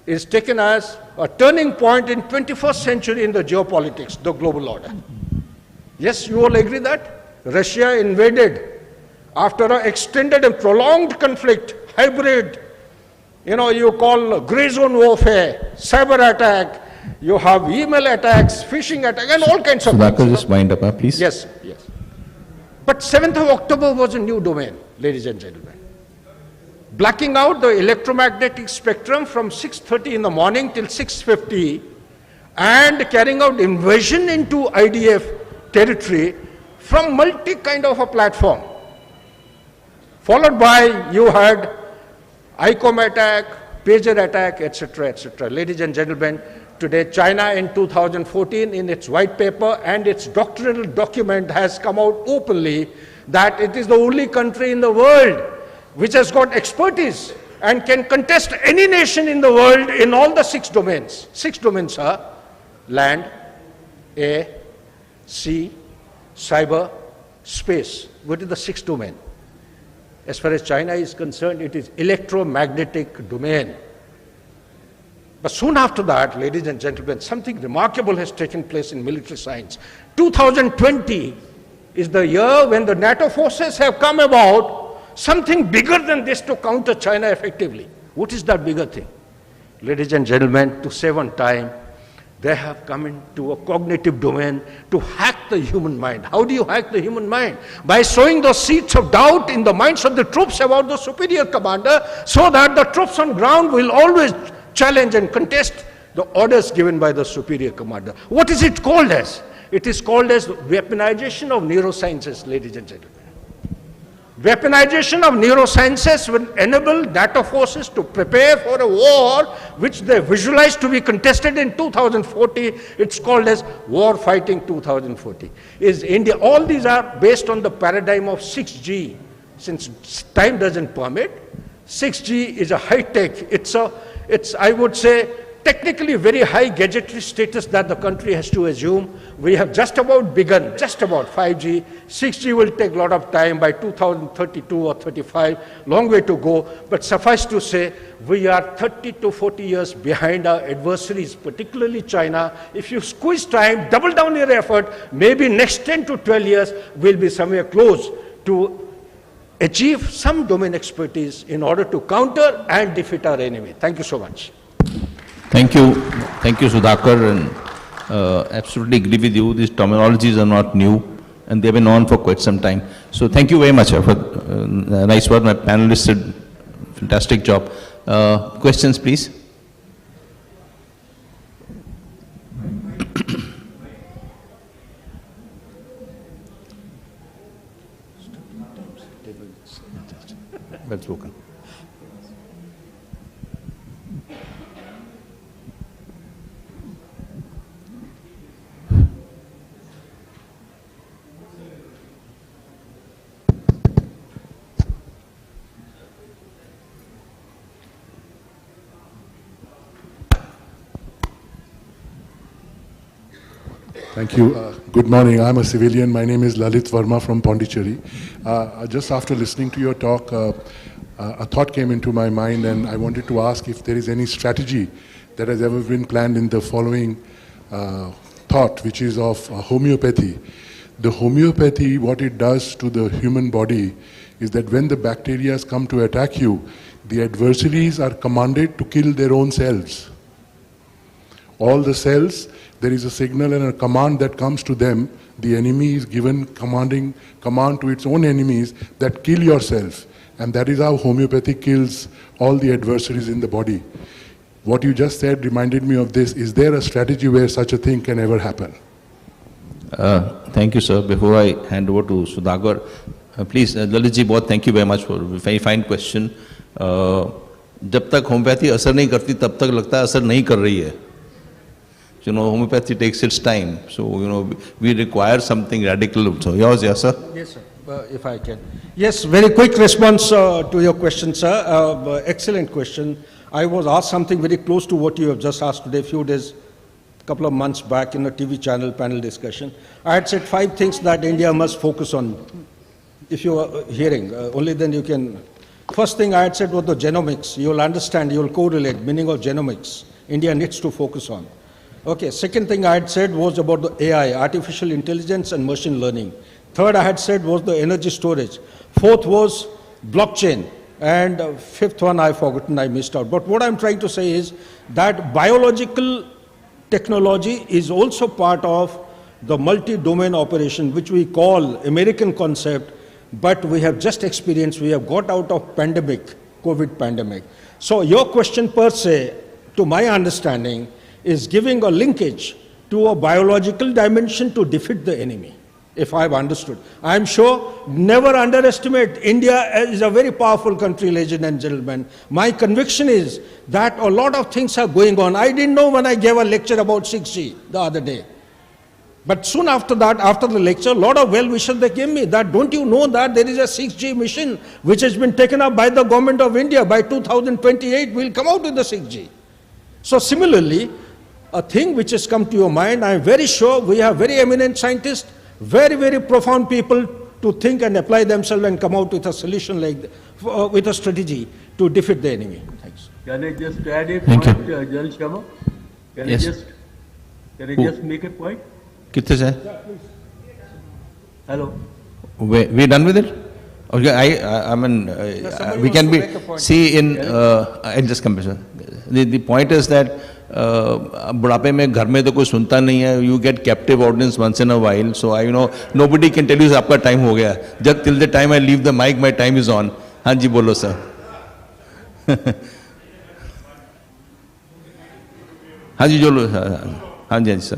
is taken as a turning point in 21st century in the geopolitics, the global order. Yes, you all agree that? Russia invaded after an extended and prolonged conflict, hybrid, you call gray zone warfare, cyber attack, you have email attacks, phishing attack, and all kinds of things. Sudhakar, just wind up, please. Yes, yes. But 7th of October was a new domain, ladies and gentlemen. Blacking out the electromagnetic spectrum from 6:30 in the morning till 6:50 and carrying out invasion into IDF territory from multi-kind of a platform. Followed by, you had ICOM attack, pager attack, etc., etc. Ladies and gentlemen, today China in 2014 in its white paper and its doctrinal document has come out openly that it is the only country in the world which has got expertise and can contest any nation in the world in all the 6 domains. 6 domains are land, air, sea, cyber, space. What is the 6th domain? As far as China is concerned, it is electromagnetic domain. But soon after that, ladies and gentlemen, something remarkable has taken place in military science. 2020 is the year when the NATO forces have come about. Something bigger than this to counter China effectively. What is that bigger thing? Ladies and gentlemen, to save on time, they have come into a cognitive domain to hack the human mind. How do you hack the human mind? By sowing those seeds of doubt in the minds of the troops about the superior commander, so that the troops on ground will always challenge and contest the orders given by the superior commander. What is it called as? It is called as weaponization of neurosciences, ladies and gentlemen. Weaponization of neurosciences will enable NATO forces to prepare for a war which they visualize to be contested in 2040. It's called as war fighting 2040. Is India, all these are based on the paradigm of 6G. Since time doesn't permit, 6G is a high-tech, it's I would say, technically very high gadgetry status that the country has to assume. We have just about begun, just about 5G. 6G will take a lot of time by 2032 or 35, long way to go. But suffice to say, we are 30 to 40 years behind our adversaries, particularly China. If you squeeze time, double down your effort, maybe next 10 to 12 years, we'll be somewhere close to achieve some domain expertise in order to counter and defeat our enemy. Thank you so much. Thank you, Sudhakar, and absolutely agree with you. These terminologies are not new, and they've been on for quite some time. So thank you very much for nice work. My panelists did fantastic job. Questions, please. Well spoken. Thank you. Good morning. I'm a civilian. My name is Lalit Verma from Pondicherry. Just after listening to your talk, a thought came into my mind, and I wanted to ask if there is any strategy that has ever been planned in the following thought, which is of homeopathy. The homeopathy, what it does to the human body is that when the bacteria come to attack you, the adversaries are commanded to kill their own cells. All the cells, there is a signal and a command that comes to them. The enemy is given command to its own enemies that kill yourself. And that is how homeopathy kills all the adversaries in the body. What you just said reminded me of this. Is there a strategy where such a thing can ever happen? Thank you, sir. Before I hand over to Sudhakar, please, Lalitji, thank you very much for a very fine question. जब तक homeopathy असर नहीं करती तब तक लगता है असर नहीं कर रही है. You know, homeopathy takes its time. So, you know, we require something radical. So, yours, yes, sir? Yes, sir. If I can. Yes, very quick response to your question, sir. Excellent question. I was asked something very close to what you have just asked today, a couple of months back in a TV channel panel discussion. I had said 5 things that India must focus on. If you are hearing, only then you can. First thing I had said was the genomics. You will understand, you will correlate meaning of genomics. India needs to focus on. Okay, second thing I had said was about the AI, artificial intelligence and machine learning. Third I had said was the energy storage. Fourth was blockchain. And fifth one I've forgotten, I missed out. But what I'm trying to say is that biological technology is also part of the multi-domain operation, which we call American concept, but we have just experienced, we have got out of pandemic, COVID pandemic. So your question per se, to my understanding, is giving a linkage to a biological dimension to defeat the enemy, if I've understood. I'm sure, never underestimate, India is a very powerful country, ladies and gentlemen. My conviction is that a lot of things are going on. I didn't know when I gave a lecture about 6G the other day. But soon after that, after the lecture, a lot of well-wishers they gave me that, don't you know that there is a 6G mission which has been taken up by the government of India. By 2028, we'll come out with the 6G. So similarly, a thing which has come to your mind, I'm very sure we have very eminent scientists, very, very profound people to think and apply themselves and come out with a solution like that, with a strategy to defeat the enemy. Thanks. Can I just add a point, Jalal Sharma? Yes. Can I just make a point? Kithe se? Hello. We done with it? Okay, I mean, we can be, see in, I'll just come back. The point is that बुढ़ापे में घर में तो कोई सुनता नहीं है. You get captive audience once in a while. So I know nobody can tell you आपका time हो गया. Just till the time I leave the mic, my time is on. हाँ जी बोलो sir. हाँ जी जो लो हाँ जी sir.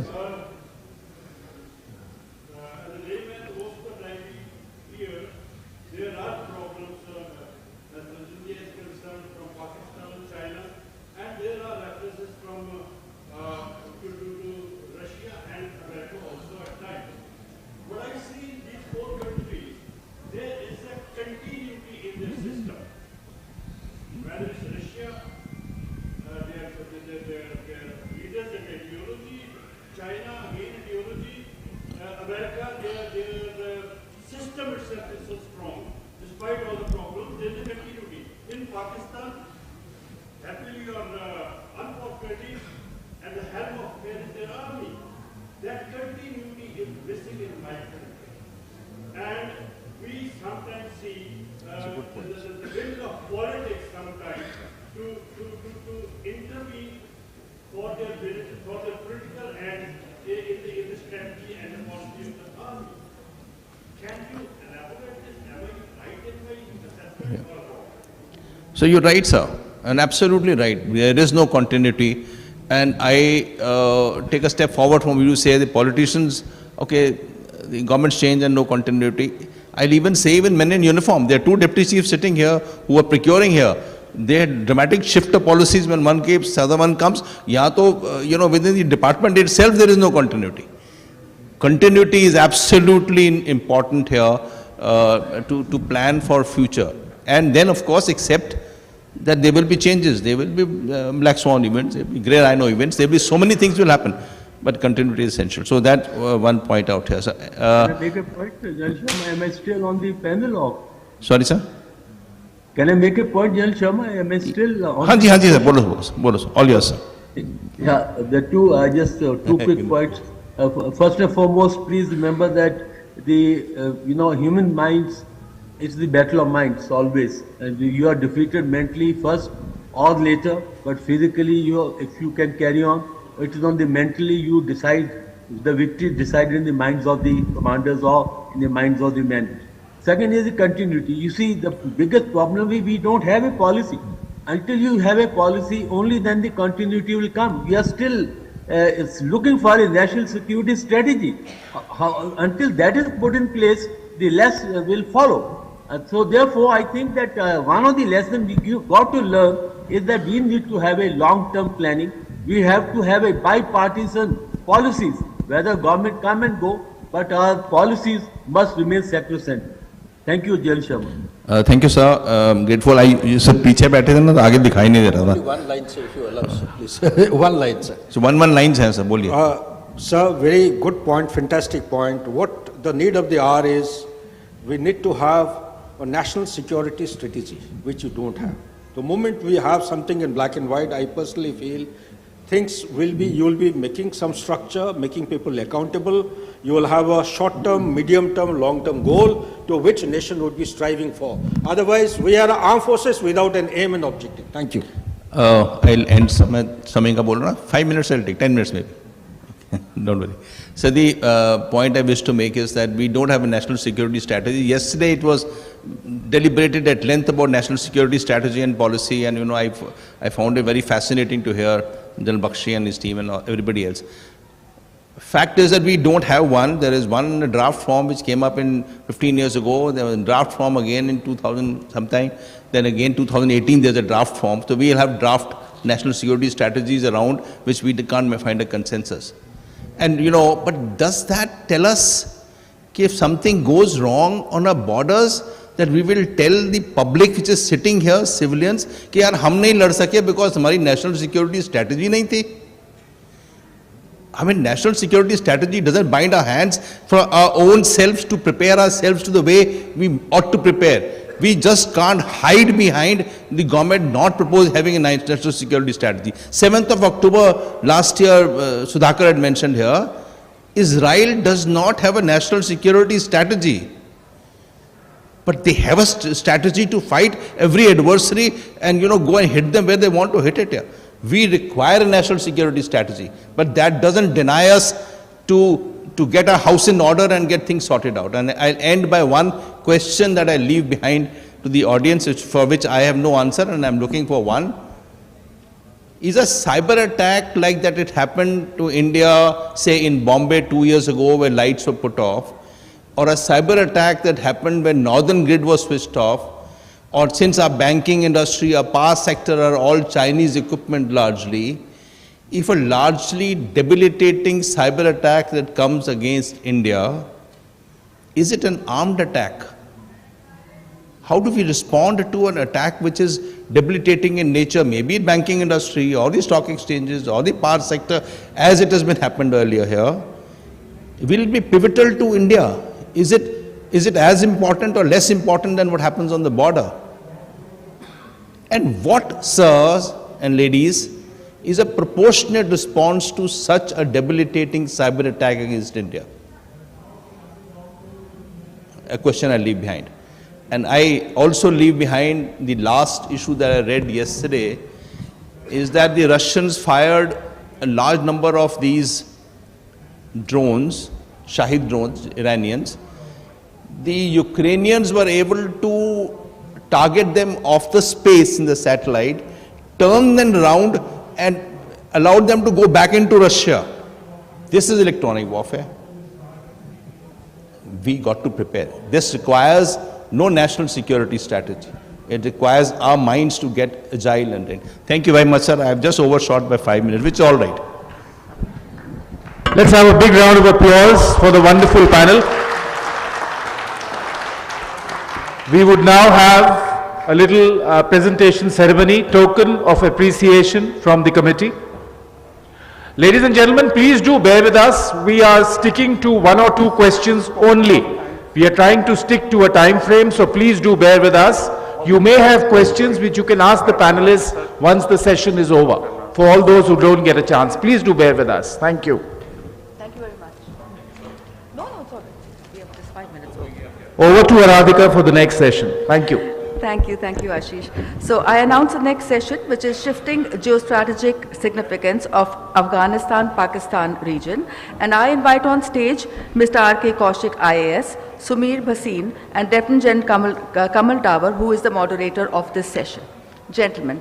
Russia, their leaders and ideology, China again ideology, America, their system itself is so strong. Despite all the problems, there is a continuity. In Pakistan, happily or unfortunately, at the helm of affairs is their army. That continuity is missing in my country. And we sometimes see the will of politics sometimes to intervene for their political ends in the strategy and the policy of the army. Can you elaborate this? Am I right in my assessment or wrong? So you're right, sir, and absolutely right. There is no continuity. And I take a step forward from you say the politicians, okay, the government's change and no continuity. I'll even say even men in uniform. There are two deputy chiefs sitting here who are procuring here. They had dramatic shift of policies when one keeps, the other one comes. Within the department itself, there is no continuity. Continuity is absolutely important here to plan for future. And then, of course, accept that there will be changes. There will be black swan events, there will be grey rhino events. There will be so many things will happen. But continuity is essential. So that one point out here. So, Can I make a point, General Sharma? Am I still on the panel or? Sorry, sir? Can I make a point, General Sharma? Am I still on? Hanji, sir. Bolo. All yours, sir. Yeah, the two, just two quick points. First and foremost, please remember that the, human minds, it's the battle of minds always. And you are defeated mentally first or later, but physically, if you can carry on, it is on the mentally you decide, the victory decided in the minds of the commanders or in the minds of the men. Second is the continuity. You see, the biggest problem is we don't have a policy. Until you have a policy, only then the continuity will come. We are still looking for a national security strategy. Until that is put in place, the less will follow. So therefore, I think that one of the lessons we got to learn is that we need to have a long-term planning. We have to have a bipartisan policies, whether government come and go, but our policies must remain sacrosanct. Thank you, General Sharma. Thank you, sir. Grateful. You said पीछे बैठे थे ना तो आगे दिखाई नहीं दे रहा था. One line, sir, if you allow, sir, please. One line, sir. So one lines हैं sir, बोलिए. Sir, very good point, fantastic point. What the need of the hour is, we need to have a national security strategy, which you don't have. The moment we have something in black and white, I personally feel things will be, you will be making some structure, making people accountable. You will have a short-term, medium-term, long-term goal to which nation would be striving for. Otherwise, we are armed forces without an aim and objective. Thank you. I'll end summing up. 5 minutes I'll take, 10 minutes maybe. Don't worry. So the point I wish to make is that we don't have a national security strategy. Yesterday it was deliberated at length about national security strategy and policy, and I found it very fascinating to hear General Bakshi and his team and everybody else. Fact is that we don't have one. There is one draft form which came up in 15 years ago. There was a draft form again in 2000 sometime. Then again 2018 there's a draft form. So we'll have draft national security strategies around which we can't find a consensus. And but does that tell us if something goes wrong on our borders, that we will tell the public which is sitting here, civilians, कि यार हम नहीं लड़ सके because हमारी national security strategy नहीं थी. I mean, national security strategy doesn't bind our hands for our own selves to prepare ourselves to the way we ought to prepare. We just can't hide behind the government not having a national security strategy. 7th of October last year, Sudhakar had mentioned here, Israel does not have a national security strategy. But they have a strategy to fight every adversary and go and hit them where they want to hit it. Yeah. We require a national security strategy, but that doesn't deny us to get our house in order and get things sorted out. And I'll end by one question that I leave behind to the audience, for which I have no answer and I'm looking for one. Is a cyber attack like that it happened to India, say in Bombay 2 years ago where lights were put off, or a cyber attack that happened when Northern Grid was switched off, or since our banking industry, our power sector are all Chinese equipment largely, if a largely debilitating cyber attack that comes against India, is it an armed attack? How do we respond to an attack which is debilitating in nature, maybe in banking industry or the stock exchanges or the power sector, as it has been happened earlier here, will it be pivotal to India? Is it as important or less important than what happens on the border? And what, sirs and ladies, is a proportionate response to such a debilitating cyber attack against India? A question I leave behind. And I also leave behind the last issue that I read yesterday, is that the Russians fired a large number of these drones, Shahid drones, Iranians. The Ukrainians were able to target them off the space in the satellite, turn them around and allowed them to go back into Russia. This is electronic warfare. We got to prepare. This requires no national security strategy. It requires our minds to get agile and ready. Thank you very much, sir. I have just overshot by 5 minutes, which is all right. Let's have a big round of applause for the wonderful panel. We would now have a little presentation ceremony, token of appreciation from the committee. Ladies and gentlemen, please do bear with us. We are sticking to 1 or 2 questions only. We are trying to stick to a time frame, so please do bear with us. You may have questions which you can ask the panelists once the session is over. For all those who don't get a chance, please do bear with us. Thank you. Thank you very much. No, it's all right. We have just 5 minutes over. Over to Aradhika for the next session. Thank you. Thank you, Ashish. So I announce the next session, which is shifting geostrategic significance of Afghanistan-Pakistan region. And I invite on stage Mr. R.K. Kaushik, IAS, Sumir Bhasin, and Lieutenant General Kamal Dawar, who is the moderator of this session. Gentlemen.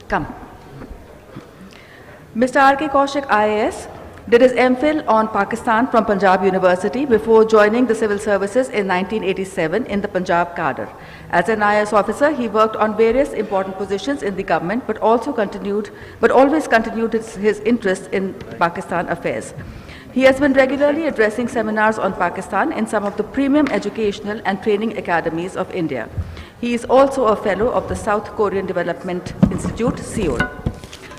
Come. Mr. R.K. Kaushik, IAS, did his MPhil on Pakistan from Punjab University before joining the civil services in 1987 in the Punjab cadre. As an IAS officer, he worked on various important positions in the government, but always continued his interest in Pakistan affairs. He has been regularly addressing seminars on Pakistan in some of the premium educational and training academies of India. He is also a fellow of the South Korean Development Institute, Seoul.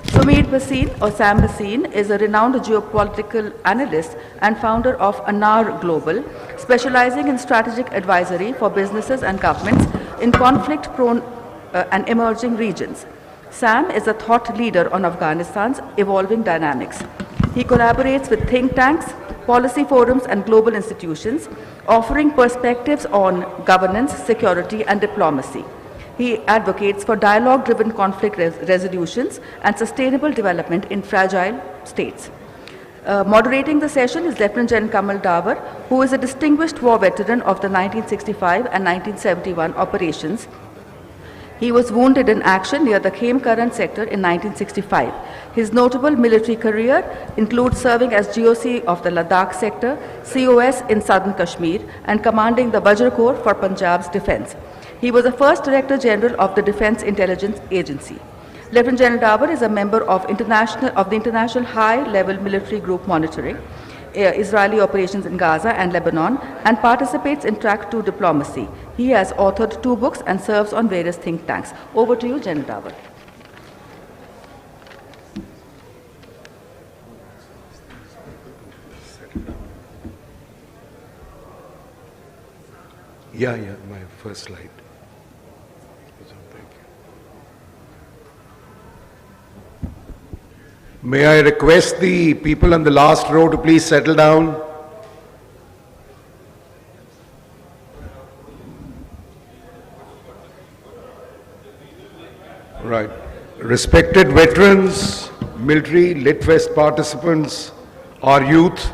Sumir Bhasin, or Sam Bhasin, is a renowned geopolitical analyst and founder of Anar Global, specializing in strategic advisory for businesses and governments in conflict-prone and emerging regions. Sam is a thought leader on Afghanistan's evolving dynamics. He collaborates with think tanks, policy forums, and global institutions, offering perspectives on governance, security, and diplomacy. He advocates for dialogue-driven conflict resolutions and sustainable development in fragile states. Moderating the session is Lieutenant General Kamal Dawar, who is a distinguished war veteran of the 1965 and 1971 operations. He was wounded in action near the Khemkaran sector in 1965. His notable military career includes serving as GOC of the Ladakh sector, COS in southern Kashmir, and commanding the Vajra Corps for Punjab's defense. He was the first Director General of the Defense Intelligence Agency. Lieutenant General Dawar is a member of the International High-Level Military Group Monitoring, Israeli operations in Gaza and Lebanon, and participates in Track 2 diplomacy. He has authored 2 books and serves on various think tanks. Over to you, General Dawar. Yeah, my first slide. May I request the people on the last row to please settle down? Right. Respected veterans, military, Litfest participants, our youth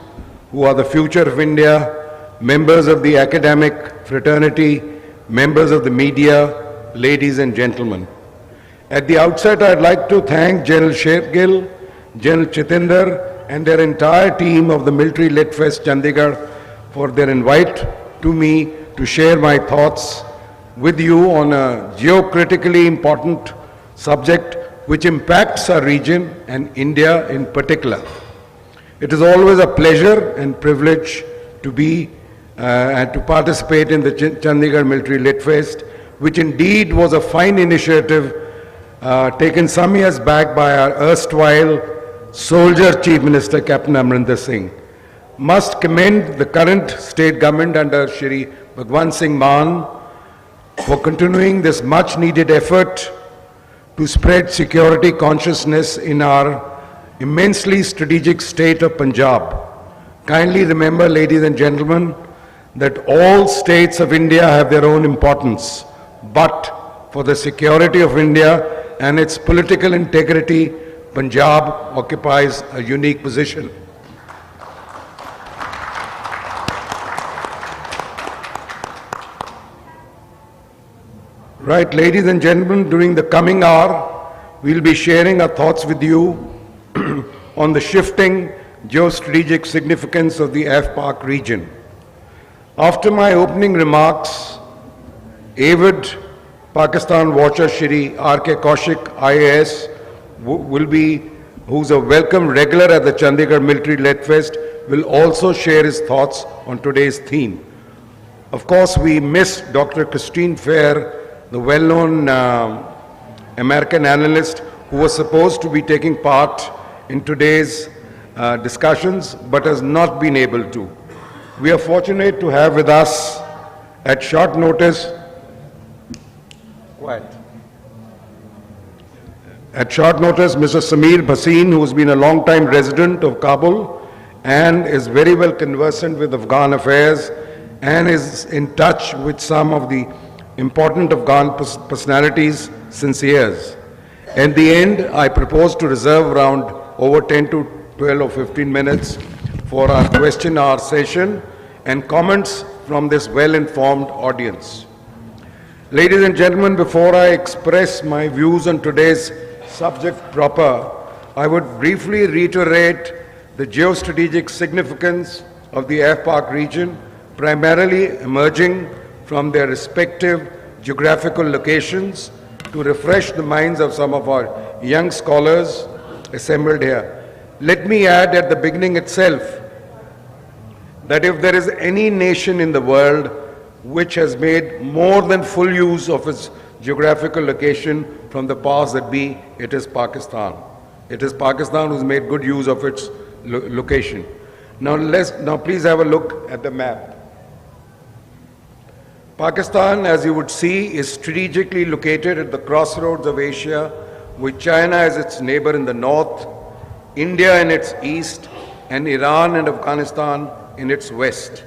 who are the future of India, members of the academic fraternity, members of the media, ladies and gentlemen. At the outset, I'd like to thank General Shergill, General Chitinder, and their entire team of the Military Litfest Chandigarh for their invite to me to share my thoughts with you on a geocritically important subject which impacts our region and India in particular. It is always a pleasure and privilege to be and to participate in the Chandigarh Military Lit Fest, which indeed was a fine initiative taken some years back by our erstwhile soldier Chief Minister Captain Amrinder Singh. Must commend the current state government under Shri Bhagwan Singh Maan for continuing this much needed effort to spread security consciousness in our immensely strategic state of Punjab. Kindly remember, ladies and gentlemen, that all states of India have their own importance, but for the security of India and its political integrity, Punjab occupies a unique position. Right, ladies and gentlemen, during the coming hour, we'll be sharing our thoughts with you on the shifting geostrategic significance of the AFPAC region. After my opening remarks, avid Pakistan watcher Shri R.K. Kaushik, IAS, who's a welcome regular at the Chandigarh Military Lit Fest, will also share his thoughts on today's theme. Of course, we miss Dr. Christine Fair, the well-known American analyst who was supposed to be taking part in today's discussions but has not been able to. We are fortunate to have with us at short notice, Mr. Sameer Bhasin, who has been a long-time resident of Kabul and is very well conversant with Afghan affairs and is in touch with some of the important Afghan personalities since years. In the end, I propose to reserve around over 10 to 12 or 15 minutes for our question hour session and comments from this well-informed audience. Ladies and gentlemen, before I express my views on today's subject proper, I would briefly reiterate the geostrategic significance of the AFPAC region, primarily emerging from their respective geographical locations, to refresh the minds of some of our young scholars assembled here. Let me add at the beginning itself that if there is any nation in the world which has made more than full use of its geographical location from the powers that be, it is Pakistan. It is Pakistan who's made good use of its location. Now please have a look at the map. Pakistan, as you would see, is strategically located at the crossroads of Asia, with China as its neighbor in the north, India in its east, and Iran and Afghanistan in its west.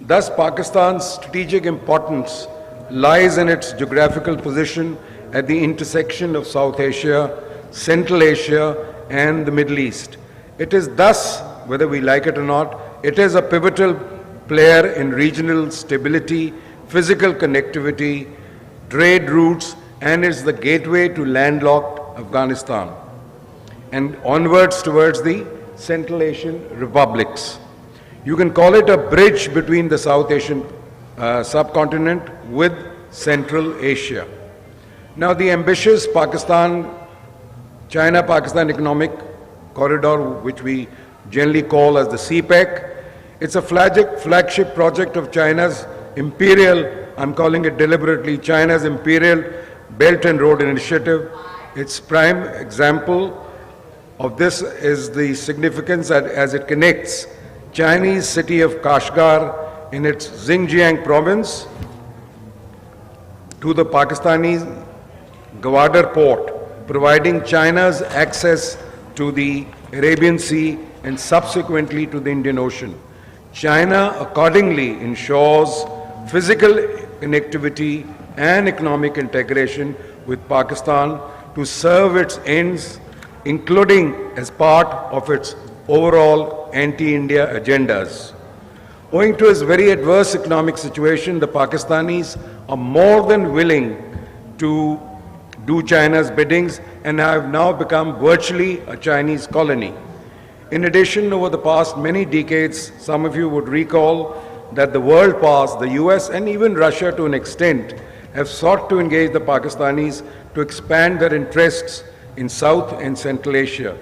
Thus, Pakistan's strategic importance lies in its geographical position at the intersection of South Asia, Central Asia, and the Middle East. It is thus, whether we like it or not, it is a pivotal player in regional stability, physical connectivity, trade routes, and is the gateway to landlocked Afghanistan and onwards towards the Central Asian republics. You can call it a bridge between the South Asian subcontinent with Central Asia. Now, the ambitious China-Pakistan economic corridor, which we generally call as the CPEC, it's a flagship project of China's imperial, I'm calling it deliberately, China's imperial Belt and Road Initiative. Its prime example of this is the significance as it connects Chinese city of Kashgar in its Xinjiang province to the Pakistani Gwadar port, providing China's access to the Arabian Sea and subsequently to the Indian Ocean. China accordingly ensures physical connectivity and economic integration with Pakistan to serve its ends, including as part of its overall anti-India agendas. Owing to its very adverse economic situation, the Pakistanis are more than willing to do China's biddings and have now become virtually a Chinese colony. In addition, over the past many decades, some of you would recall that the world powers, the US and even Russia to an extent, have sought to engage the Pakistanis to expand their interests in South and Central Asia.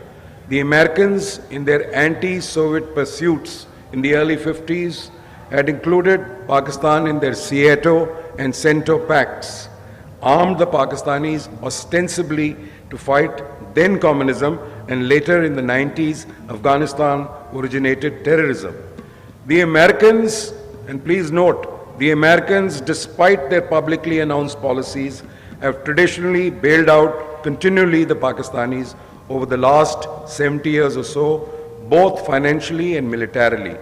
The Americans, in their anti-Soviet pursuits in the early 50s, had included Pakistan in their Seato and CENTO pacts, armed the Pakistanis ostensibly to fight then communism, and later in the 90s, Afghanistan originated terrorism. The Americans, and please note, the Americans, despite their publicly announced policies, have traditionally bailed out continually the Pakistanis over the last 70 years or so, both financially and militarily.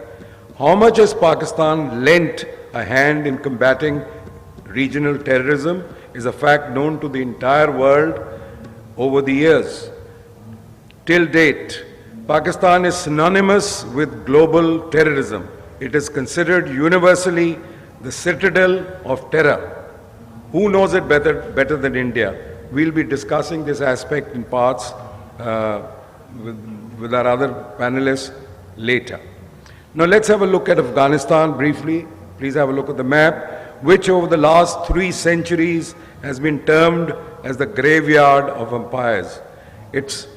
How much has Pakistan lent a hand in combating regional terrorism is a fact known to the entire world over the years. Till date, Pakistan is synonymous with global terrorism. It is considered universally the citadel of terror. Who knows it better than India? We'll be discussing this aspect in parts with our other panelists later. Now let's have a look at Afghanistan briefly. Please have a look at the map, which over the last 3 centuries has been termed as the graveyard of empires. Its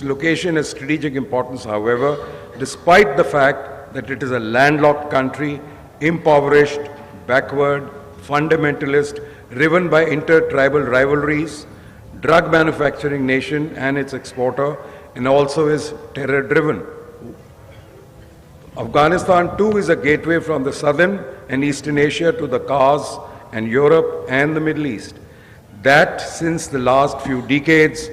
location has strategic importance, however, despite the fact that it is a landlocked country, impoverished, backward, fundamentalist, driven by inter-tribal rivalries, drug manufacturing nation and its exporter, and also is terror-driven. Afghanistan too is a gateway from the southern and eastern Asia to the Caucasus and Europe and the Middle East. That since the last few decades,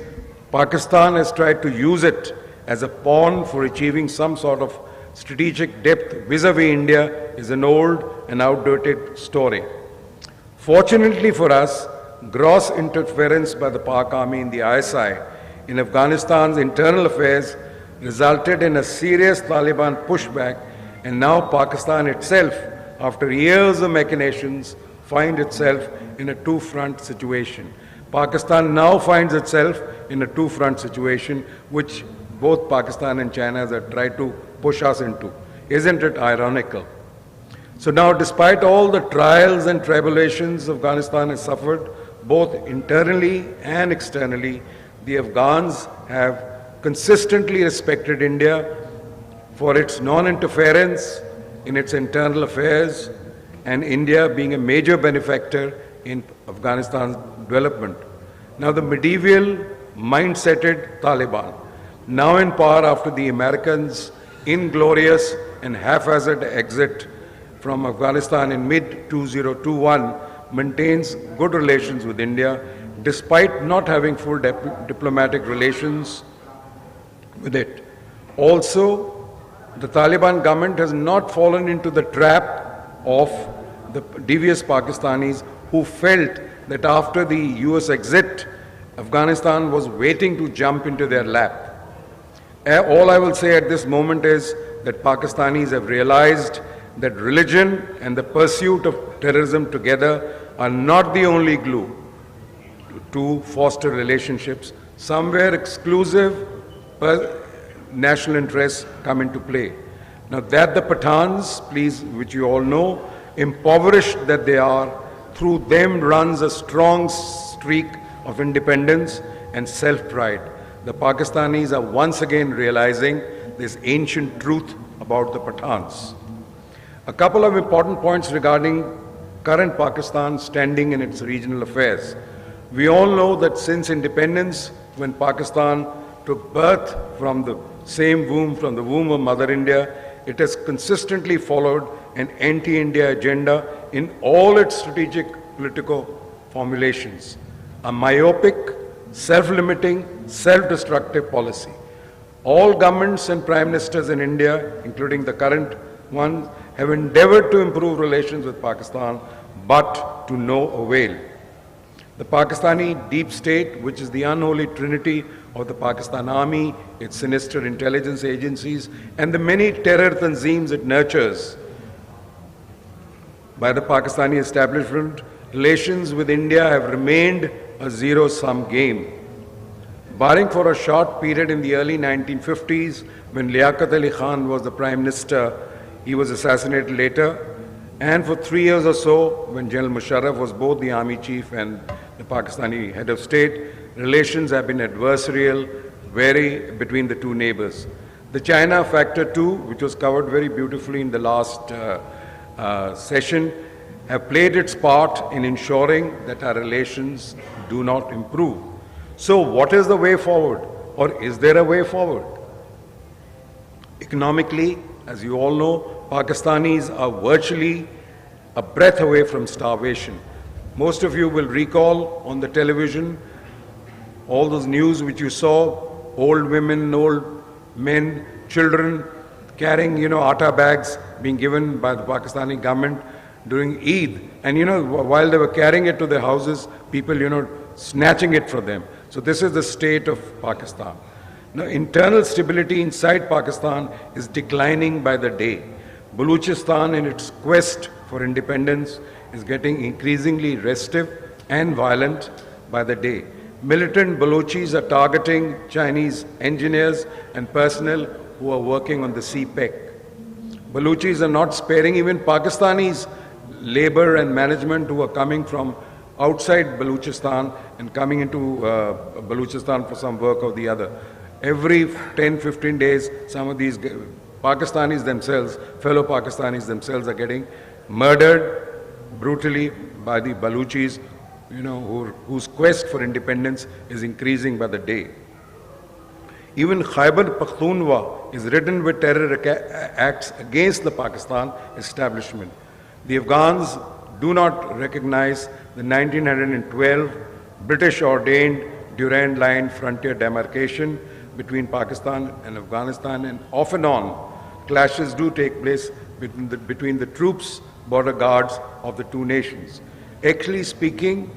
Pakistan has tried to use it as a pawn for achieving some sort of strategic depth vis-a-vis India is an old and outdated story. Fortunately for us, gross interference by the Pak army in the ISI in Afghanistan's internal affairs resulted in a serious Taliban pushback, and now Pakistan itself, after years of machinations, finds itself in a two-front situation. Pakistan now finds itself in a two-front situation, which both Pakistan and China have tried to push us into. Isn't it ironical? So now, despite all the trials and tribulations Afghanistan has suffered, both internally and externally, the Afghans have consistently respected India for its non-interference in its internal affairs, and India being a major benefactor in Afghanistan's development. Now the medieval mindseted Taliban, now in power after the Americans' inglorious and haphazard exit from Afghanistan in mid-2021, maintains good relations with India despite not having full diplomatic relations with it. Also, the Taliban government has not fallen into the trap of the devious Pakistanis who felt that after the US exit, Afghanistan was waiting to jump into their lap. All I will say at this moment is that Pakistanis have realized that religion and the pursuit of terrorism together are not the only glue to foster relationships. Somewhere exclusive national interests come into play. Now that the Pathans, please, which you all know, impoverished that they are, through them runs a strong streak of independence and self-pride. The Pakistanis are once again realizing this ancient truth about the Pathans. A couple of important points regarding current Pakistan standing in its regional affairs. We all know that since independence, when Pakistan took birth from the same womb, from the womb of Mother India, it has consistently followed an anti-India agenda in all its strategic political formulations. A myopic, self-limiting, self-destructive policy. All governments and prime ministers in India, including the current one, have endeavored to improve relations with Pakistan, but to no avail. The Pakistani deep state, which is the unholy trinity of the Pakistan army, its sinister intelligence agencies, and the many terror tanzeems it nurtures, by the Pakistani establishment, relations with India have remained a zero-sum game. Barring for a short period in the early 1950s, when Liaquat Ali Khan was the Prime Minister, he was assassinated later, and for 3 years or so, when General Musharraf was both the army chief and the Pakistani head of state, relations have been adversarial, vary between the two neighbors. The China factor too, which was covered very beautifully in the last session have played its part in ensuring that our relations do not improve. So what is the way forward, or is there a way forward? Economically, as you all know, Pakistanis are virtually a breath away from starvation. Most of you will recall on the television all those news which you saw, old women, old men, children carrying, atta bags being given by the Pakistani government during Eid. And, while they were carrying it to their houses, people, snatching it from them. So this is the state of Pakistan. Now, internal stability inside Pakistan is declining by the day. Baluchistan, in its quest for independence, is getting increasingly restive and violent by the day. Militant Balochis are targeting Chinese engineers and personnel who are working on the CPEC. Balochis are not sparing even Pakistanis, labor and management who are coming from outside Baluchistan and coming into Baluchistan for some work or the other. Every 10-15 days, some of these Pakistanis themselves, fellow Pakistanis themselves, are getting murdered brutally by the Baluchis, whose quest for independence is increasing by the day. Even Khyber Pakhtunkhwa is ridden with terror acts against the Pakistan establishment. The Afghans do not recognize the 1912 British-ordained Durand Line frontier demarcation between Pakistan and Afghanistan, and off and on clashes do take place between the troops, border guards of the two nations. Actually speaking,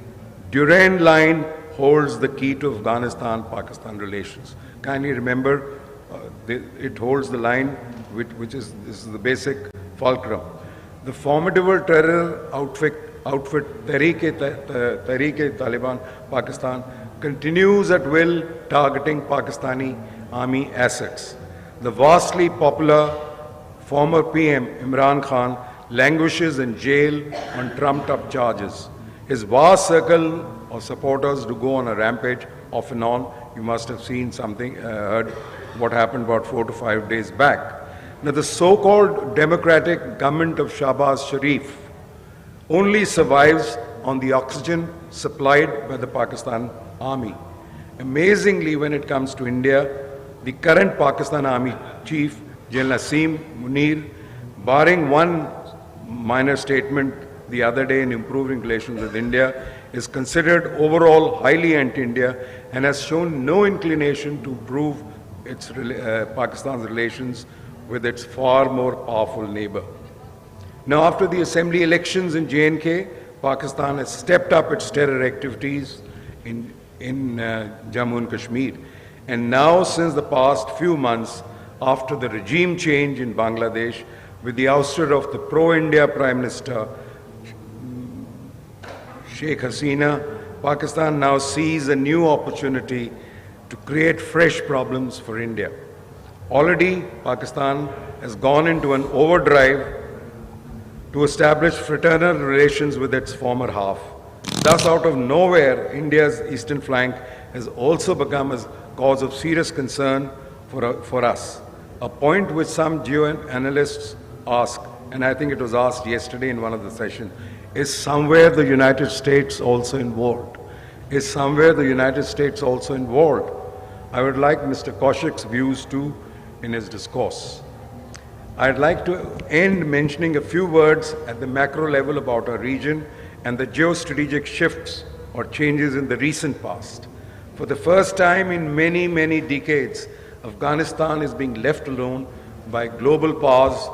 Durand Line holds the key to Afghanistan-Pakistan relations. Kindly remember, it holds the line which is the basic fulcrum. The formidable terror outfit Tehreek-e-Taliban Pakistan continues at will targeting Pakistani army assets. The vastly popular former PM Imran Khan languishes in jail on trumped-up charges. His vast circle of supporters do go on a rampage off and on. You must have seen something, heard what happened about 4 to 5 days back. Now, the so-called democratic government of Shahbaz Sharif only survives on the oxygen supplied by the Pakistan Army. Amazingly, when it comes to India, the current Pakistan Army Chief, General Asim Munir, barring one minor statement the other day in improving relations with India, is considered overall highly anti-India and has shown no inclination to improve Pakistan's relations with its far more powerful neighbor. Now, after the assembly elections in J&K, Pakistan has stepped up its terror activities in Jammu and Kashmir. And now, since the past few months, after the regime change in Bangladesh, with the ouster of the pro-India Prime Minister, Sheikh Hasina, Pakistan now sees a new opportunity to create fresh problems for India. Already, Pakistan has gone into an overdrive to establish fraternal relations with its former half. Thus, out of nowhere, India's eastern flank has also become a cause of serious concern for us. A point which some geoanalysts ask, and I think it was asked yesterday in one of the sessions, is somewhere the United States also involved? Is somewhere the United States also involved? I would like Mr. Kaushik's views too in his discourse. I'd like to end mentioning a few words at the macro level about our region and the geostrategic shifts or changes in the recent past. For the first time in many, many decades, Afghanistan is being left alone by global powers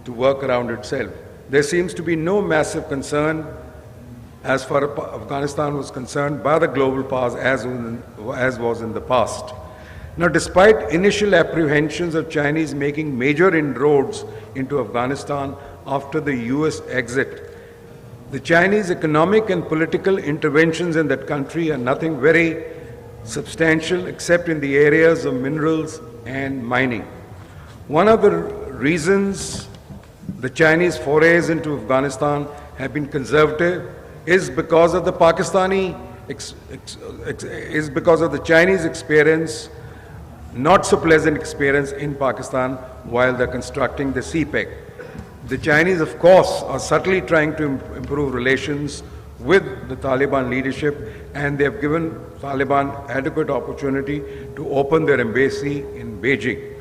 to work around itself. There seems to be no massive concern as far as Afghanistan was concerned by the global powers as was in the past. Now, despite initial apprehensions of Chinese making major inroads into Afghanistan after the US exit, the Chinese economic and political interventions in that country are nothing very substantial except in the areas of minerals and mining. One of the reasons the Chinese forays into Afghanistan have been conservative is because of the Chinese experience, not so pleasant experience in Pakistan while they're constructing the CPEC. The Chinese, of course, are subtly trying to improve relations with the Taliban leadership, and they have given Taliban adequate opportunity to open their embassy in Beijing.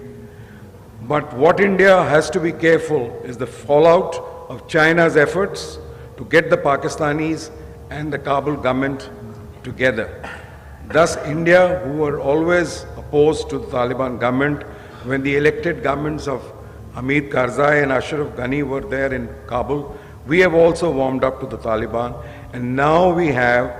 But what India has to be careful is the fallout of China's efforts to get the Pakistanis and the Kabul government together. Thus, India, who were always opposed to the Taliban government, when the elected governments of Hamid Karzai and Ashraf Ghani were there in Kabul, we have also warmed up to the Taliban, and now we have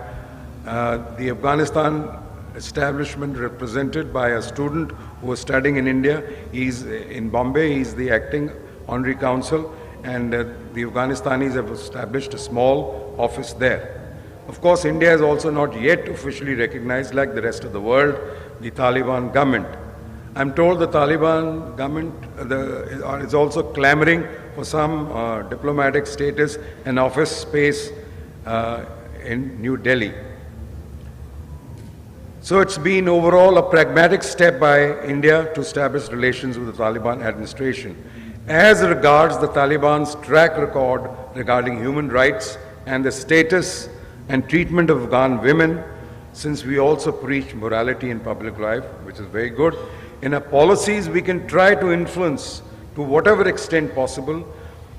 the Afghanistan establishment represented by a student who was studying in India. He's in Bombay, he's the acting honorary consul, and the Afghanistanis have established a small office there. Of course, India has also not yet officially recognized, like the rest of the world, the Taliban government. I'm told the Taliban government is also clamoring for some diplomatic status and office space in New Delhi. So it's been overall a pragmatic step by India to establish relations with the Taliban administration. As regards the Taliban's track record regarding human rights and the status and treatment of Afghan women, since we also preach morality in public life, which is very good, in our policies we can try to influence to whatever extent possible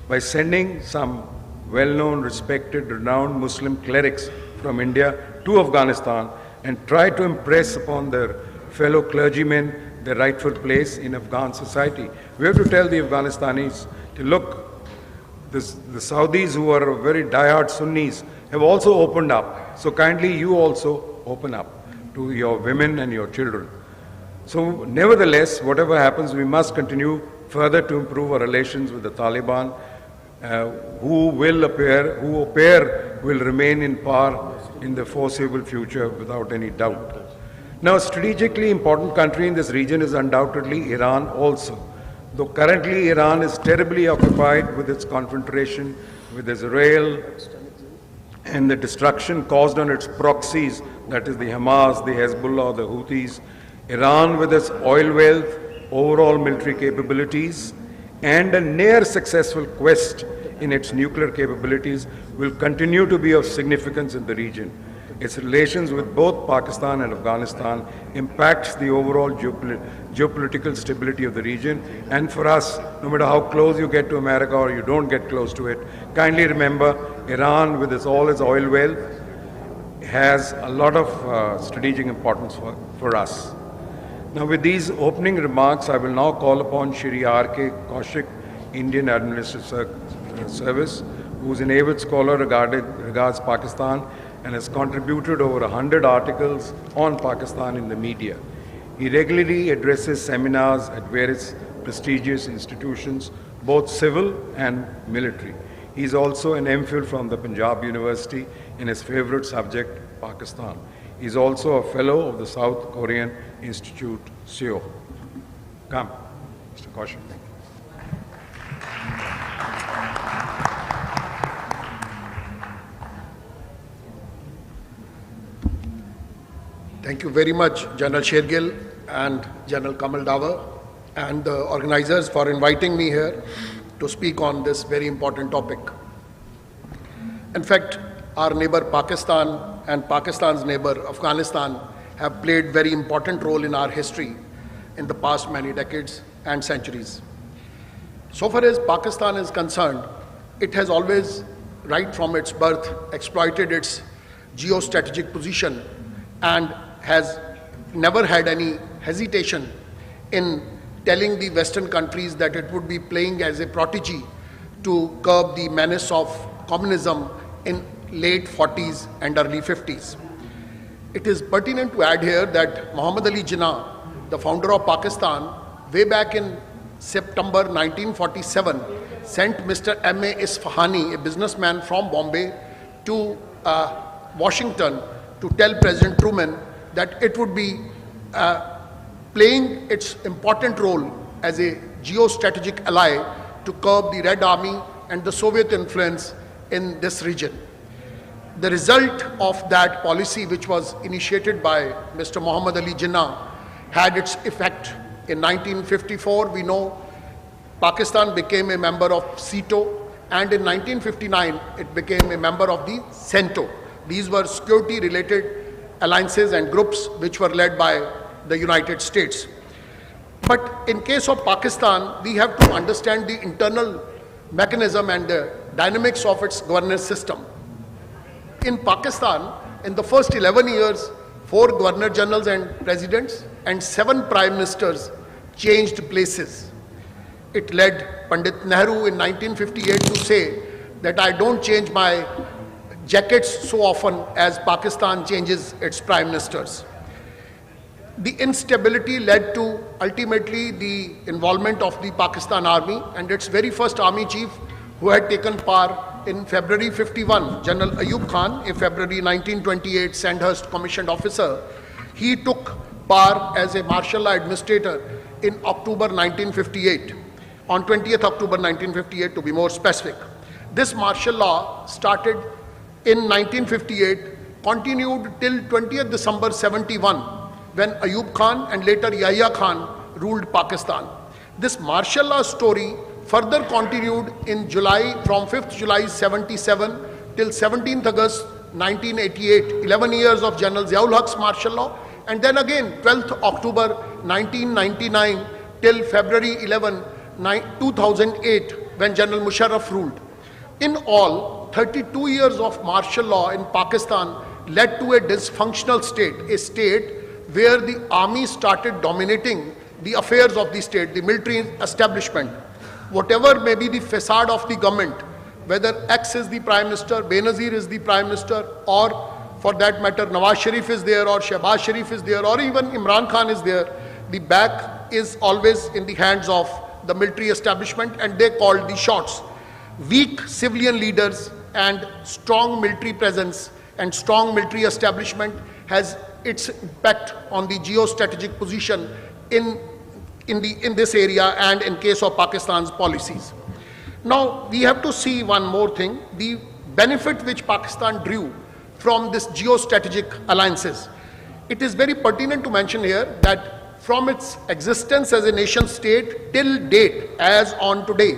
by sending some well-known, respected, renowned Muslim clerics from India to Afghanistan and try to impress upon their fellow clergymen their rightful place in Afghan society. We have to tell the Afghanistanis, to look, the Saudis, who are very diehard Sunnis, have also opened up. So kindly you also open up to your women and your children. So nevertheless, whatever happens, we must continue further to improve our relations with the Taliban, who appear will remain in power in the foreseeable future without any doubt. Now, a strategically important country in this region is undoubtedly Iran also. Though currently Iran is terribly occupied with its confrontation with Israel and the destruction caused on its proxies, that is the Hamas, the Hezbollah, the Houthis, Iran with its oil wealth, overall military capabilities, and a near successful quest in its nuclear capabilities will continue to be of significance in the region. Its relations with both Pakistan and Afghanistan impacts the overall geopolitical stability of the region. And for us, no matter how close you get to America or you don't get close to it, kindly remember Iran with all its oil wealth has a lot of strategic importance for us. Now, with these opening remarks, I will now call upon Shri R.K. Kaushik, Indian Administrative Service, who is an avid scholar regards Pakistan and has contributed over 100 articles on Pakistan in the media. He regularly addresses seminars at various prestigious institutions, both civil and military. He is also an MPhil from the Punjab University in his favorite subject, Pakistan. He is also a fellow of the South Korean Institute, Seoul. Come, Mr. Kaushik. Thank you very much, General Shergill and General Kamal Davar and the organizers for inviting me here to speak on this very important topic. In fact, our neighbor Pakistan and Pakistan's neighbor Afghanistan have played very important role in our history in the past many decades and centuries. So far as Pakistan is concerned, it has always, right from its birth, exploited its geostrategic position and has never had any hesitation in telling the Western countries that it would be playing as a protege to curb the menace of communism in late 40s and early 50s. It is pertinent to add here that Muhammad Ali Jinnah, the founder of Pakistan, way back in September 1947, sent Mr. M.A. Isfahani, a businessman from Bombay, to Washington to tell President Truman that it would be playing its important role as a geostrategic ally to curb the Red Army and the Soviet influence in this region. The result of that policy, which was initiated by Mr. Muhammad Ali Jinnah, had its effect. In 1954, we know Pakistan became a member of CETO, and in 1959 it became a member of the CENTO. These were security-related alliances and groups which were led by the United States. But in case of Pakistan, we have to understand the internal mechanism and the dynamics of its governance system. In Pakistan, in the first 11 years, 4 governor generals and presidents and 7 prime ministers changed places. It led Pandit Nehru in 1958 to say that I don't change my jackets so often as Pakistan changes its prime ministers. The instability led to ultimately the involvement of the Pakistan Army, and its very first army chief, who had taken power in February 51, General Ayub Khan, a February 1928 Sandhurst commissioned officer, he took power as a martial law administrator in October 1958, on 20th October 1958 to be more specific. This martial law started in 1958, continued till 20th December 71, when Ayub Khan and later Yahya Khan ruled Pakistan. This martial law story further continued in July, from 5th July 77 till 17th August 1988, 11 years of General Ziaul Haq's martial law, and then again 12th October 1999 till February 11, 2008, when General Musharraf ruled. In all, 32 years of martial law in Pakistan led to a dysfunctional state, a state where the army started dominating the affairs of the state, the military establishment. Whatever may be the facade of the government, whether X is the Prime Minister, Benazir is the Prime Minister, or for that matter Nawaz Sharif is there, or Shehbaz Sharif is there, or even Imran Khan is there, the back is always in the hands of the military establishment, and they called the shots. Weak civilian leaders and strong military presence and strong military establishment has its impact on the geostrategic position in this area and in case of Pakistan's policies. Now, we have to see one more thing, the benefit which Pakistan drew from this geostrategic alliances. It is very pertinent to mention here that from its existence as a nation state till date, as on today,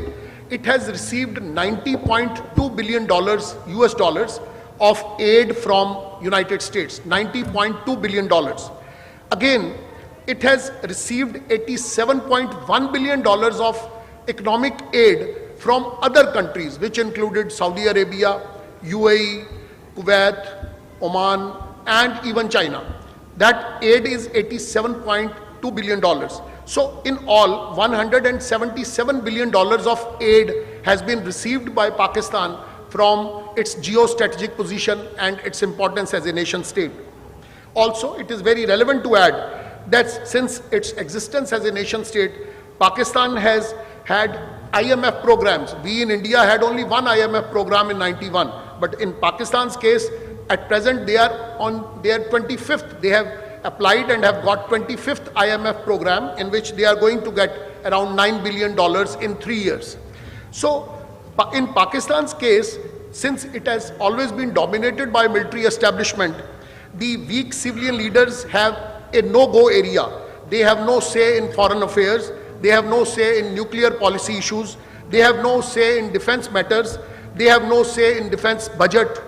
it has received $90.2 billion US dollars of aid from United States, $90.2 billion. Again, it has received $87.1 billion of economic aid from other countries, which included Saudi Arabia, UAE, Kuwait, Oman, and even China. That aid is $87.2 billion. So in all, $177 billion of aid has been received by Pakistan from its geostrategic position and its importance as a nation state. Also, it is very relevant to add that since its existence as a nation state, Pakistan has had IMF programs. We in India had only one IMF program in 91, but in Pakistan's case, at present they are on their 25th. They have applied and have got 25th IMF program, in which they are going to get around $9 billion in 3 years. So in Pakistan's case, since it has always been dominated by military establishment, the weak civilian leaders have a no-go area. They have no say in foreign affairs. They have no say in nuclear policy issues. They have no say in defense matters. They have no say in defense budget.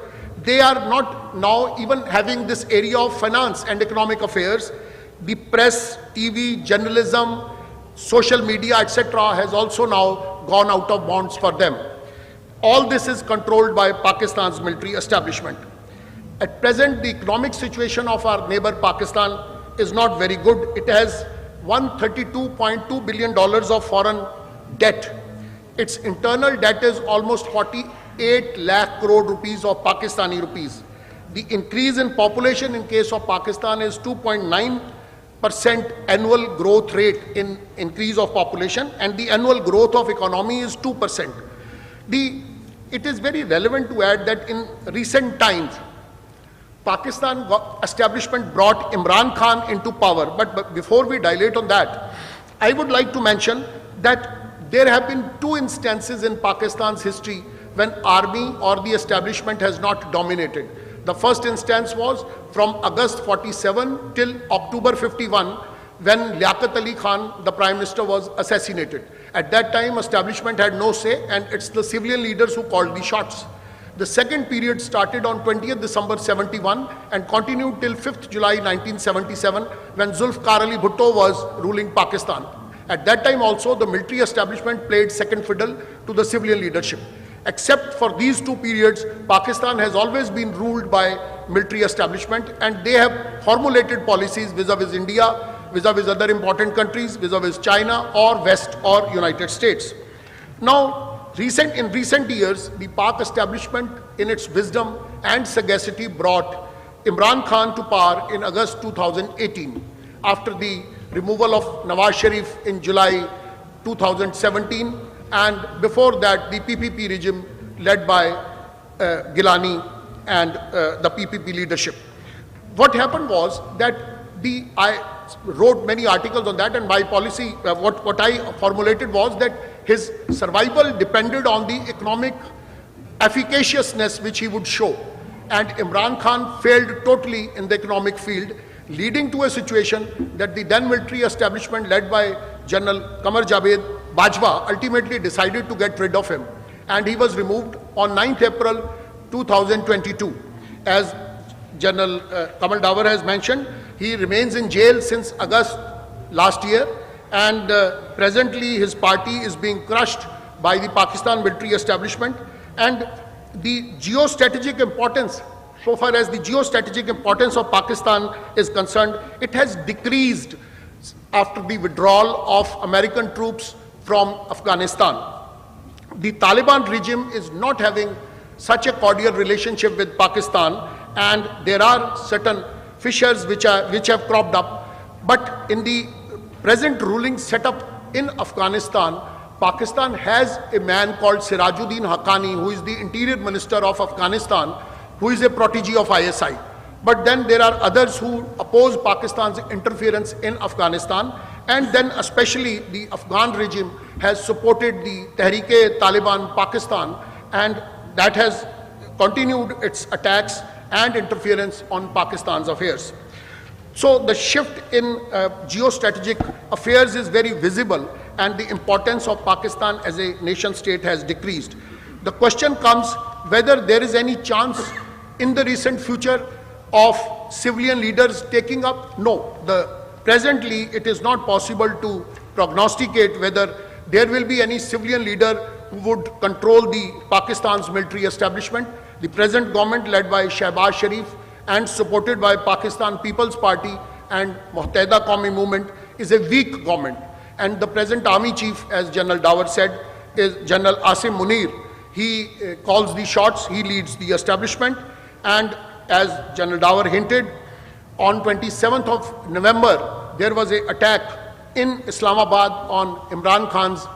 They are not now even having this area of finance and economic affairs. The press, TV, journalism, social media, etc. has also now gone out of bounds for them. All this is controlled by Pakistan's military establishment. At present, the economic situation of our neighbor Pakistan is not very good. It has $132.2 billion of foreign debt. Its internal debt is almost 48 lakh crore rupees of Pakistani rupees. The increase in population in case of Pakistan is 2.9% annual growth rate in increase of population, and the annual growth of economy is 2%. It is very relevant to add that in recent times, Pakistan establishment brought Imran Khan into power. But before we dilate on that, I would like to mention that there have been 2 instances in Pakistan's history when army or the establishment has not dominated. The first instance was from August 47 till October 51, when Liaquat Ali Khan, the Prime Minister, was assassinated. At that time, establishment had no say, and it's the civilian leaders who called the shots. The second period started on 20th December 71 and continued till 5th July 1977 when Zulfikar Ali Bhutto was ruling Pakistan. At that time also, the military establishment played second fiddle to the civilian leadership. Except for these two periods, Pakistan has always been ruled by military establishment, and they have formulated policies vis-a-vis India, vis-a-vis other important countries, vis-a-vis China or West or United States. Now, in recent years, the Pak establishment in its wisdom and sagacity brought Imran Khan to power in August 2018 after the removal of Nawaz Sharif in July 2017, and before that the PPP regime led by Gilani and the PPP leadership. What happened was that I wrote many articles on that, and my policy, what I formulated was that his survival depended on the economic efficaciousness which he would show. And Imran Khan failed totally in the economic field, leading to a situation that the then military establishment led by General Qamar Javed Bajwa ultimately decided to get rid of him. And he was removed on 9th April 2022. As General Kamal Dawar has mentioned, he remains in jail since August last year, and presently his party is being crushed by the Pakistan military establishment. And the geostrategic importance, so far as the geostrategic importance of Pakistan is concerned, it has decreased after the withdrawal of American troops from Afghanistan. The Taliban regime is not having such a cordial relationship with Pakistan, and there are certain fissures which have cropped up. But in the present ruling setup in Afghanistan, Pakistan has a man called Sirajuddin Haqqani, who is the Interior Minister of Afghanistan, who is a protege of ISI. But then there are others who oppose Pakistan's interference in Afghanistan, and then especially the Afghan regime has supported the Tehreek-e-Taliban Pakistan, and that has continued its attacks and interference on Pakistan's affairs. So the shift in geostrategic affairs is very visible, and the importance of Pakistan as a nation state has decreased. The question comes whether there is any chance in the recent future of civilian leaders taking up. No, presently it is not possible to prognosticate whether there will be any civilian leader who would control the Pakistan's military establishment. The present government led by Shehbaz Sharif and supported by Pakistan People's Party and Muhteda Qawmi Movement is a weak government. And the present army chief, as General Dawar said, is General Asim Munir. He calls the shots, he leads the establishment, and as General Dawar hinted, on 27th of November, there was an attack in Islamabad on Imran Khan's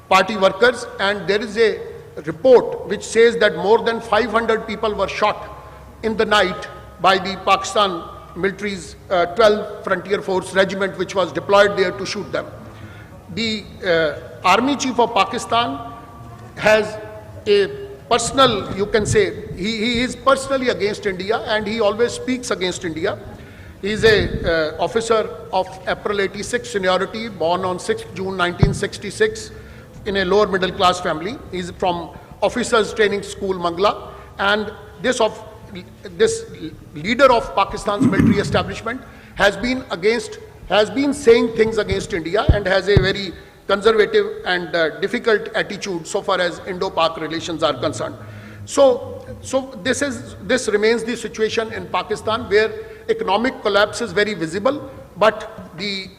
party workers, and there is a report which says that more than 500 people were shot in the night by the Pakistan military's 12th Frontier Force Regiment, which was deployed there to shoot them. The Army Chief of Pakistan has a personal, you can say, he is personally against India, and he always speaks against India. He is a officer of April 86 seniority, born on 6th June 1966 in a lower middle class family. He is from Officers Training School, Mangla, and this leader of Pakistan's military establishment has been saying things against India and has a very conservative and difficult attitude so far as Indo-Pak relations are concerned. So this remains the situation in Pakistan, where economic collapse is very visible, but the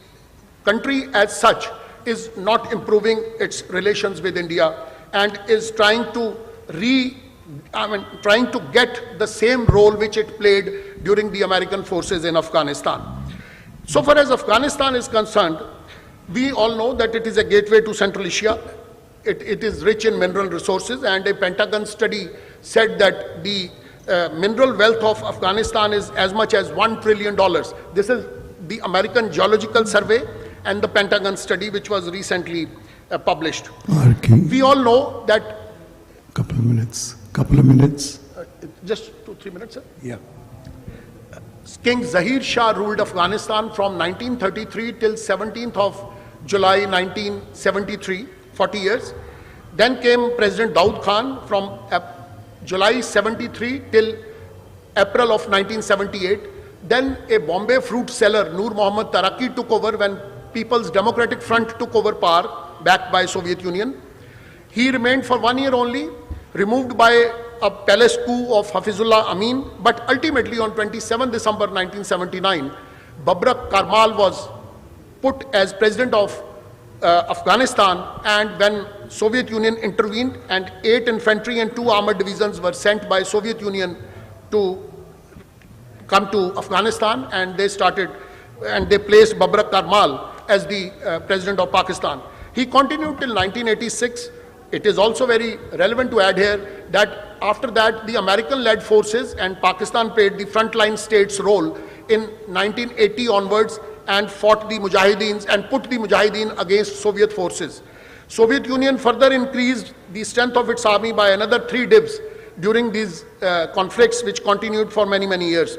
country as such is not improving its relations with India and is trying to get the same role which it played during the American forces in Afghanistan. So far as Afghanistan is concerned, we all know that it is a gateway to Central Asia. It is rich in mineral resources, and a Pentagon study said that the mineral wealth of Afghanistan is as much as $1 trillion. This is the American Geological Survey and the Pentagon study, which was recently published. We all know that... Couple of minutes. Just 2-3 minutes, sir? Yeah. King Zahir Shah ruled Afghanistan from 1933 till 17th of July 1973, 40 years. Then came President Daud Khan from July 73 till April of 1978. Then a Bombay fruit seller, Noor Mohammad Taraki, took over when People's Democratic Front took over power, backed by Soviet Union. He remained for 1 year only, removed by a palace coup of Hafizullah Amin, but ultimately on 27 December 1979, Babrak Karmal was put as president of Afghanistan, and when Soviet Union intervened and 8 infantry and 2 armored divisions were sent by Soviet Union to come to Afghanistan, and they placed Babrak Karmal as the president of Pakistan. He continued till 1986. It is also very relevant to add here that after that the American-led forces and Pakistan played the frontline states role in 1980 onwards and fought the Mujahideens and put the Mujahideen against Soviet forces. Soviet Union further increased the strength of its army by another 3 divs during these conflicts, which continued for many, many years.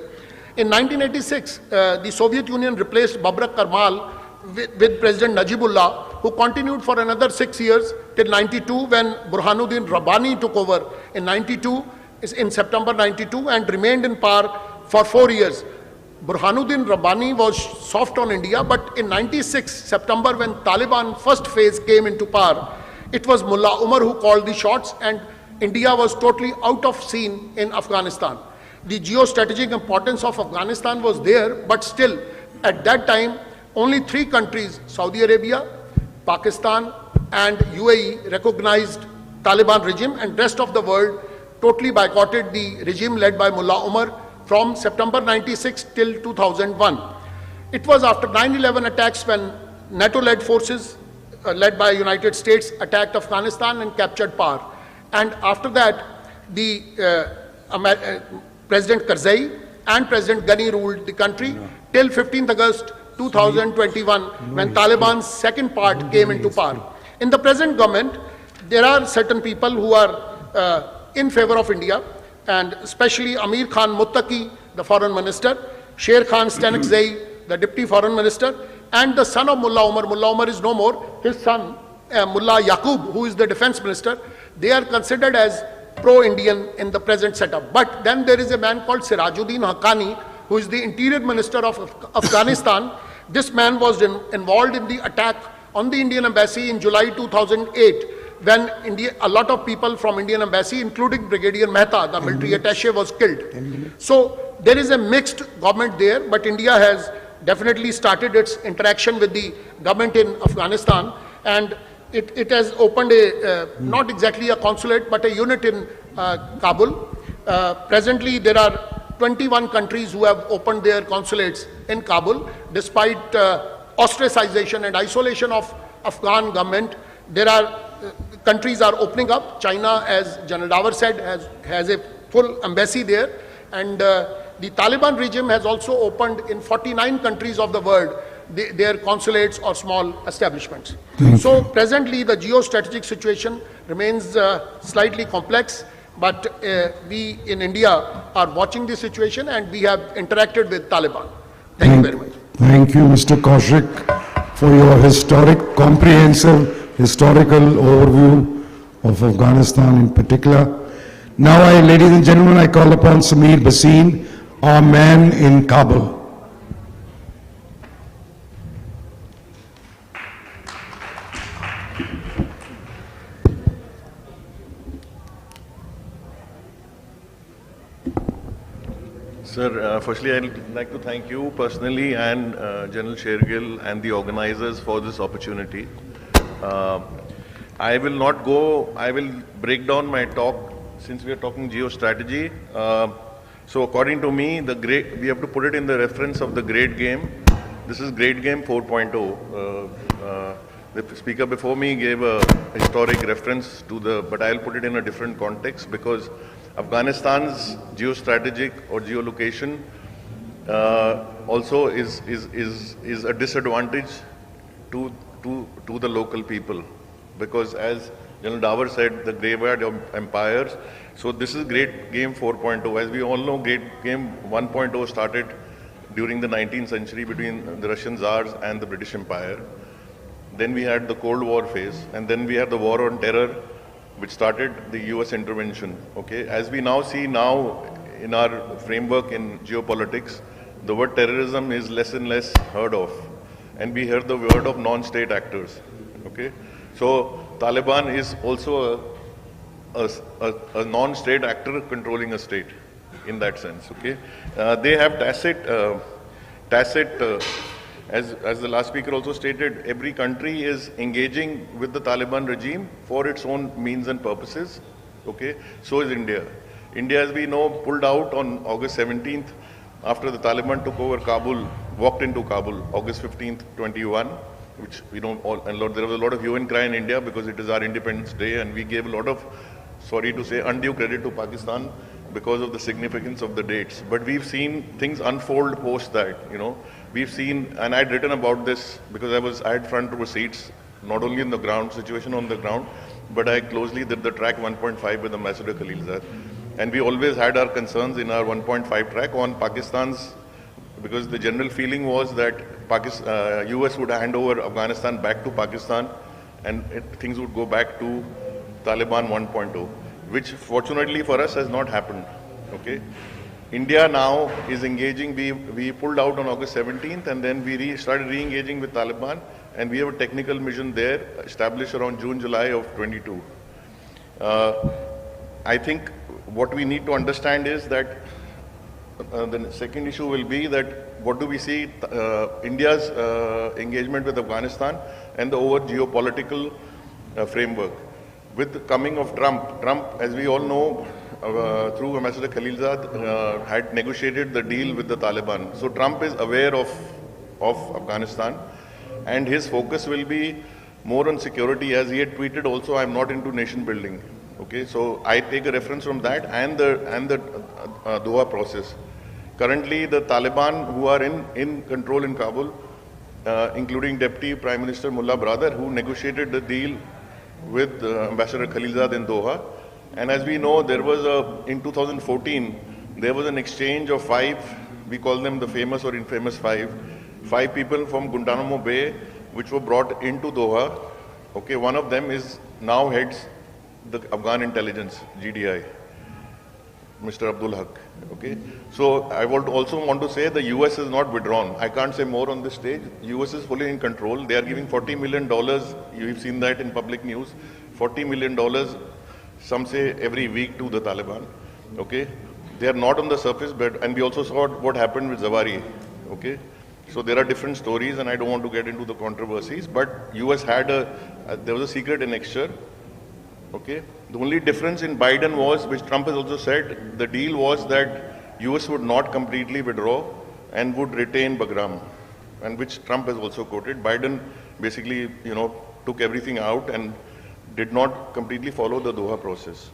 In 1986, the Soviet Union replaced Babrak Karmal with President Najibullah, who continued for another 6 years till 92, when Burhanuddin Rabbani took over in September 92 and remained in power for 4 years. Burhanuddin Rabbani was soft on India, but in 96 September, when Taliban first phase came into power, it was Mullah Umar who called the shots, and India was totally out of scene in Afghanistan. The geostrategic importance of Afghanistan was there, but still at that time only 3 countries, Saudi Arabia, Pakistan and UAE, recognized Taliban regime, and rest of the world totally boycotted the regime led by Mullah Umar from September 96 till 2001. It was after 9/11 attacks when NATO-led forces led by United States attacked Afghanistan and captured power. And after that, the President Karzai and President Ghani ruled the country till 15th August 2021, when Taliban's second part came into power. In the present government, there are certain people who are in favor of India, and especially Amir Khan Muttaqi, the foreign minister, Sher Khan Stanekzai, the deputy foreign minister, and the son of Mullah Umar. Mullah Umar is no more. His son, Mullah Yaqub, who is the defense minister, they are considered as pro-Indian in the present setup. But then there is a man called Sirajuddin Haqqani, who is the interior minister of Afghanistan. This man was involved in the attack on the Indian embassy in July 2008, when a lot of people from Indian embassy, including Brigadier Mehta, the military attaché, was killed. So there is a mixed government there, but India has definitely started its interaction with the government in Afghanistan, and it has opened not exactly a consulate, but a unit in Kabul. Presently, there are 21 countries who have opened their consulates in Kabul, despite ostracization and isolation of Afghan government. There are countries are opening up. China, as General Dawar said, has a full embassy there, and the Taliban regime has also opened in 49 countries of the world their consulates or small establishments. So presently the geostrategic situation remains slightly complex, but we in India are watching the situation, and we have interacted with Taliban. Thank you very much. Thank you, Mr. Kaushik, for your comprehensive historical overview of Afghanistan in particular. Now, ladies and gentlemen, I call upon Samir Bhasin, our man in Kabul. Sir, firstly, I'd like to thank you personally and General Shergill and the organizers for this opportunity. I will break down my talk since we are talking geostrategy. So according to me, we have to put it in the reference of the great game. This is great game 4.0. The speaker before me gave a historic reference to but I'll put it in a different context, because Afghanistan's geostrategic or geolocation also is a disadvantage to the local people, because as General Dawar said, the graveyard of empires. So this is Great Game 4.0. As we all know, Great Game 1.0 started during the 19th century between the Russian Tsars and the British Empire. then we had the Cold War phase, and then we had the war on terror, which started the US intervention. Okay, as we now see now in our framework in geopolitics, the word terrorism is less and less heard of, and we hear the word of non-state actors. Okay, so Taliban is also a non-state actor controlling a state in that sense. Okay, they have tacit. As the last speaker also stated, every country is engaging with the Taliban regime for its own means and purposes. Okay, so is India. India, as we know, pulled out on August 17th after the Taliban took over Kabul, walked into Kabul, August 15th, 21, which we know there was a lot of hue and cry in India because it is our Independence Day, and we gave a lot of, sorry to say, undue credit to Pakistan because of the significance of the dates. But we've seen things unfold post that, you know. We've seen, and I'd written about this because I had front row seats, not only in the ground, situation on the ground, but I closely did the track 1.5 with Ambassador Khalilzad. And we always had our concerns in our 1.5 track on Pakistan's, because the general feeling was that US would hand over Afghanistan back to Pakistan, and things would go back to Taliban 1.0, which fortunately for us has not happened. Okay. India now is engaging. We pulled out on August 17th, and then we started re-engaging with Taliban, and we have a technical mission there established around June, July of 22. I think what we need to understand is that the second issue will be that what do we see India's engagement with Afghanistan and the over geopolitical framework. With the coming of Trump, as we all know, through Ambassador Khalilzad, had negotiated the deal with the Taliban. So Trump is aware of Afghanistan, and his focus will be more on security. As he had tweeted also, I'm not into nation building. Okay, so I take a reference from that and the Doha process. Currently, the Taliban who are in control in Kabul, including Deputy Prime Minister Mullah Brother, who negotiated the deal with Ambassador Khalilzad in Doha. And as we know, there was in 2014, there was an exchange of 5, we call them the famous or infamous 5 people from Guantanamo Bay, which were brought into Doha. Okay, one of them is now heads the Afghan intelligence, GDI, Mr. Abdul Haq. Okay, so I would also want to say the US is not withdrawn. I can't say more on this stage. US is fully in control. They are giving $40 million. You've seen that in public news. $40 million, some say every week, to the Taliban. Okay, they are not on the surface, and we also saw what happened with Zawari. Okay, so there are different stories, and I don't want to get into the controversies. But US had there was a secret annexure. Okay, the only difference in Biden was, which Trump has also said, the deal was that US would not completely withdraw and would retain Bagram, and which Trump has also quoted. Biden basically, took everything out and did not completely follow the Doha process.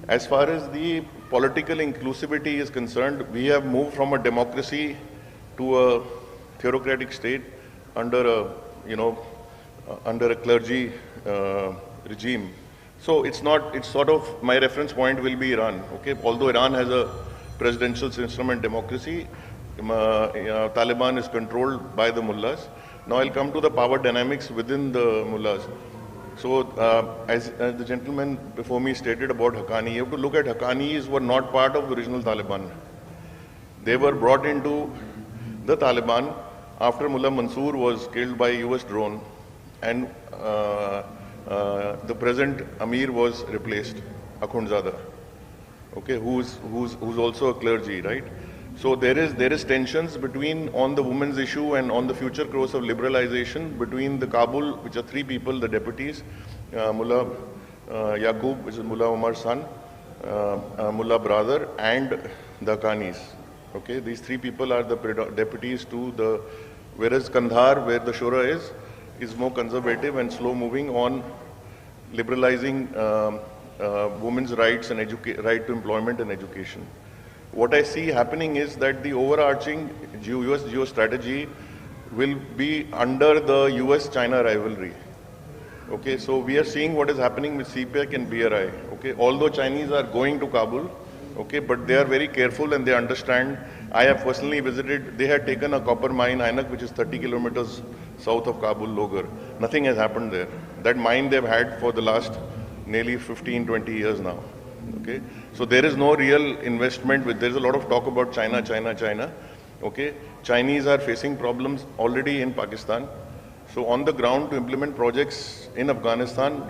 As far as the political inclusivity is concerned, we have moved from a democracy to a theocratic state under a clergy regime. So it's sort of, my reference point will be Iran. Okay, although Iran has a presidential system and democracy, Taliban is controlled by the mullahs. Now I'll come to the power dynamics within the mullahs. So as the gentleman before me stated about Haqqani, you have to look at Haqqanis were not part of the original Taliban. They were brought into the Taliban after Mullah Mansoor was killed by US drone, and the present Amir was replaced, Akhundzada, okay, who's also a clergy, right? So there is tensions between, on the women's issue and on the future course of liberalization, between the Kabul, which are 3 people, the deputies, Mullah Yaqub, which is Mullah Omar's son, Mullah Brother, and the Haqqanis. Okay, these 3 people are the deputies to the, whereas Kandahar, where the Shura is more conservative and slow moving on liberalizing women's rights and right to employment and education. What I see happening is that the overarching US geostrategy will be under the US-China rivalry. Okay, so we are seeing what is happening with CPEC and BRI. Okay, although Chinese are going to Kabul, okay, but they are very careful and they understand I have personally visited, they had taken a copper mine, Ainak, which is 30 kilometers south of Kabul, Logar. Nothing has happened there. That mine they've had for the last nearly 15, 20 years now. Okay, so there is no real investment. There is a lot of talk about China, China, China. Okay, Chinese are facing problems already in Pakistan. So on the ground to implement projects in Afghanistan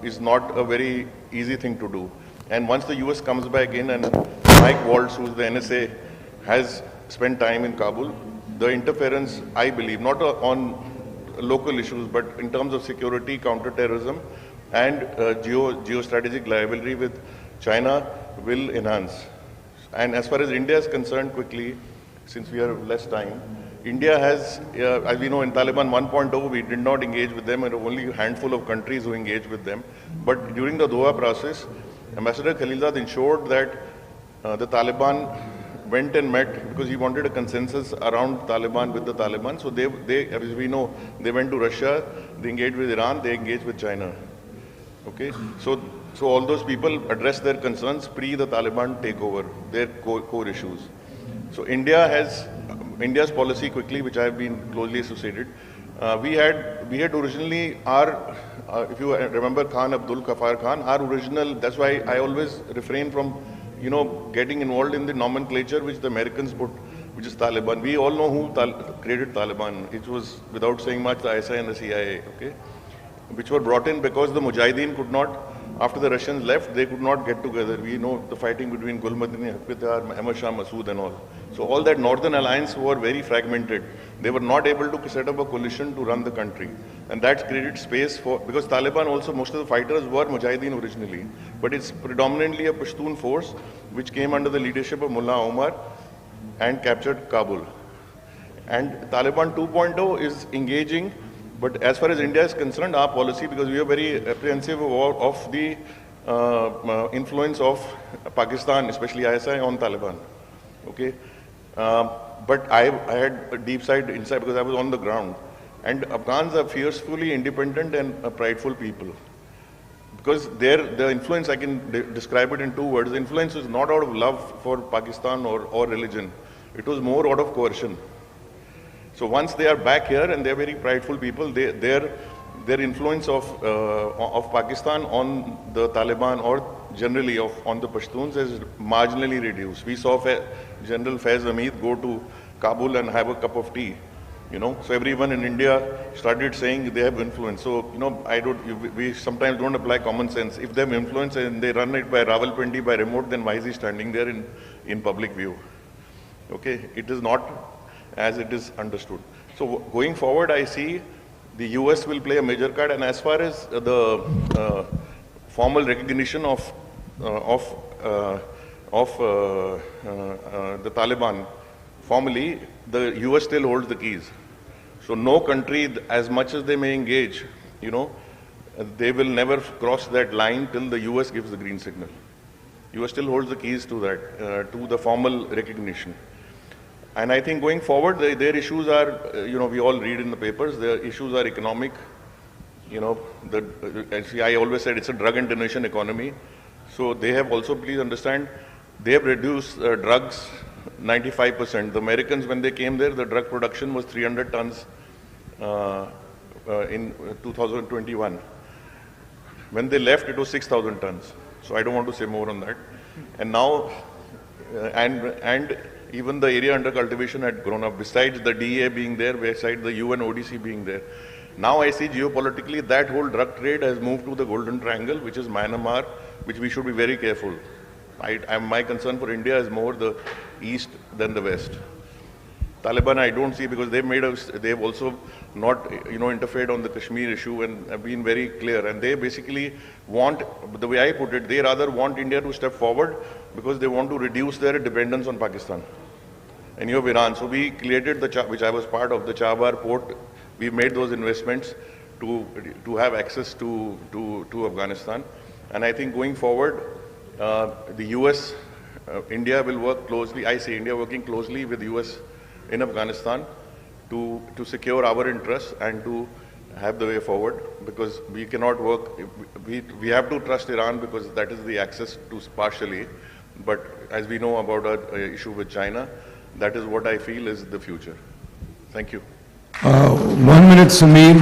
is not a very easy thing to do. And once the US comes back in and Mike Waltz, who's the NSA, has spent time in Kabul, the interference, I believe, not on local issues, but in terms of security, counterterrorism, and geostrategic rivalry with China will enhance. And as far as India is concerned, quickly, since we have less time, India has, as we know, in Taliban 1.0, we did not engage with them, and only a handful of countries who engaged with them. But during the Doha process, Ambassador Khalilzad ensured that the Taliban went and met because he wanted a consensus around Taliban with the Taliban. So they, as we know, they went to Russia, they engaged with Iran, they engaged with China. Okay, so all those people addressed their concerns pre the Taliban takeover, their core issues. So India's policy quickly, which I have been closely associated. We had originally if you remember Khan Abdul Ghaffar Khan, our original. That's why I always refrain from, getting involved in the nomenclature which the Americans put, which is Taliban. We all know who created Taliban. It was, without saying much, the ISI and the CIA. Okay, which were brought in because the Mujahideen could not, after the Russians left, they could not get together. We know the fighting between Gul Madini, Haqidar, Ahmad Shah Massoud and all. So all that northern alliance were very fragmented. They were not able to set up a coalition to run the country. And that created space for, because Taliban also, most of the fighters were Mujahideen originally. But it's predominantly a Pashtun force which came under the leadership of Mullah Omar and captured Kabul. And Taliban 2.0 is engaging. But as far as India is concerned, our policy, because we are very apprehensive of the influence of Pakistan, especially ISI, on Taliban. Okay, but I had a deep side insight because I was on the ground. And Afghans are fiercely independent and prideful people. Because the influence, I can describe it in 2 words. The influence is not out of love for Pakistan or religion. It was more out of coercion. So once they are back here and they are very prideful people, their influence of Pakistan on the Taliban or generally on the Pashtuns is marginally reduced. We saw General Faiz Hamid go to Kabul and have a cup of tea. So everyone in India started saying they have influence. So we sometimes don't apply common sense. If they have influence and they run it by Rawalpindi by remote, then why is he standing there in public view? Okay, it is not as it is understood. So going forward, I see the US will play a major card, and as far as the formal recognition of the Taliban, formally, the US still holds the keys. So no country, as much as they may engage, they will never cross that line till the US gives the green signal. US still holds the keys to that, to the formal recognition. And I think going forward, their issues are, we all read in the papers, their issues are economic. I always said it's a drug and donation economy. So they have also, please understand, they have reduced drugs 95%. The Americans, when they came there, the drug production was 300 tons in 2021. When they left, it was 6,000 tons. So I don't want to say more on that. And now, and even the area under cultivation had grown up, besides the DEA being there, besides the UN ODC being there. Now I see geopolitically that whole drug trade has moved to the Golden Triangle, which is Myanmar, which we should be very careful. My concern for India is more the East than the West. Taliban I don't see, because they've also not interfered on the Kashmir issue and have been very clear. And they basically want, the way I put it, they rather want India to step forward because they want to reduce their dependence on Pakistan. And you have Iran. So we created which I was part of, the Chabahar port. We made those investments to have access to Afghanistan. And I think going forward, the US, India will work closely. I see India working closely with the US in Afghanistan to secure our interests and to have the way forward, because we cannot work, we have to trust Iran because that is the access to partially But as we know about our issue with China, that is what I feel is the future. Thank you. 1 minute, Sumir.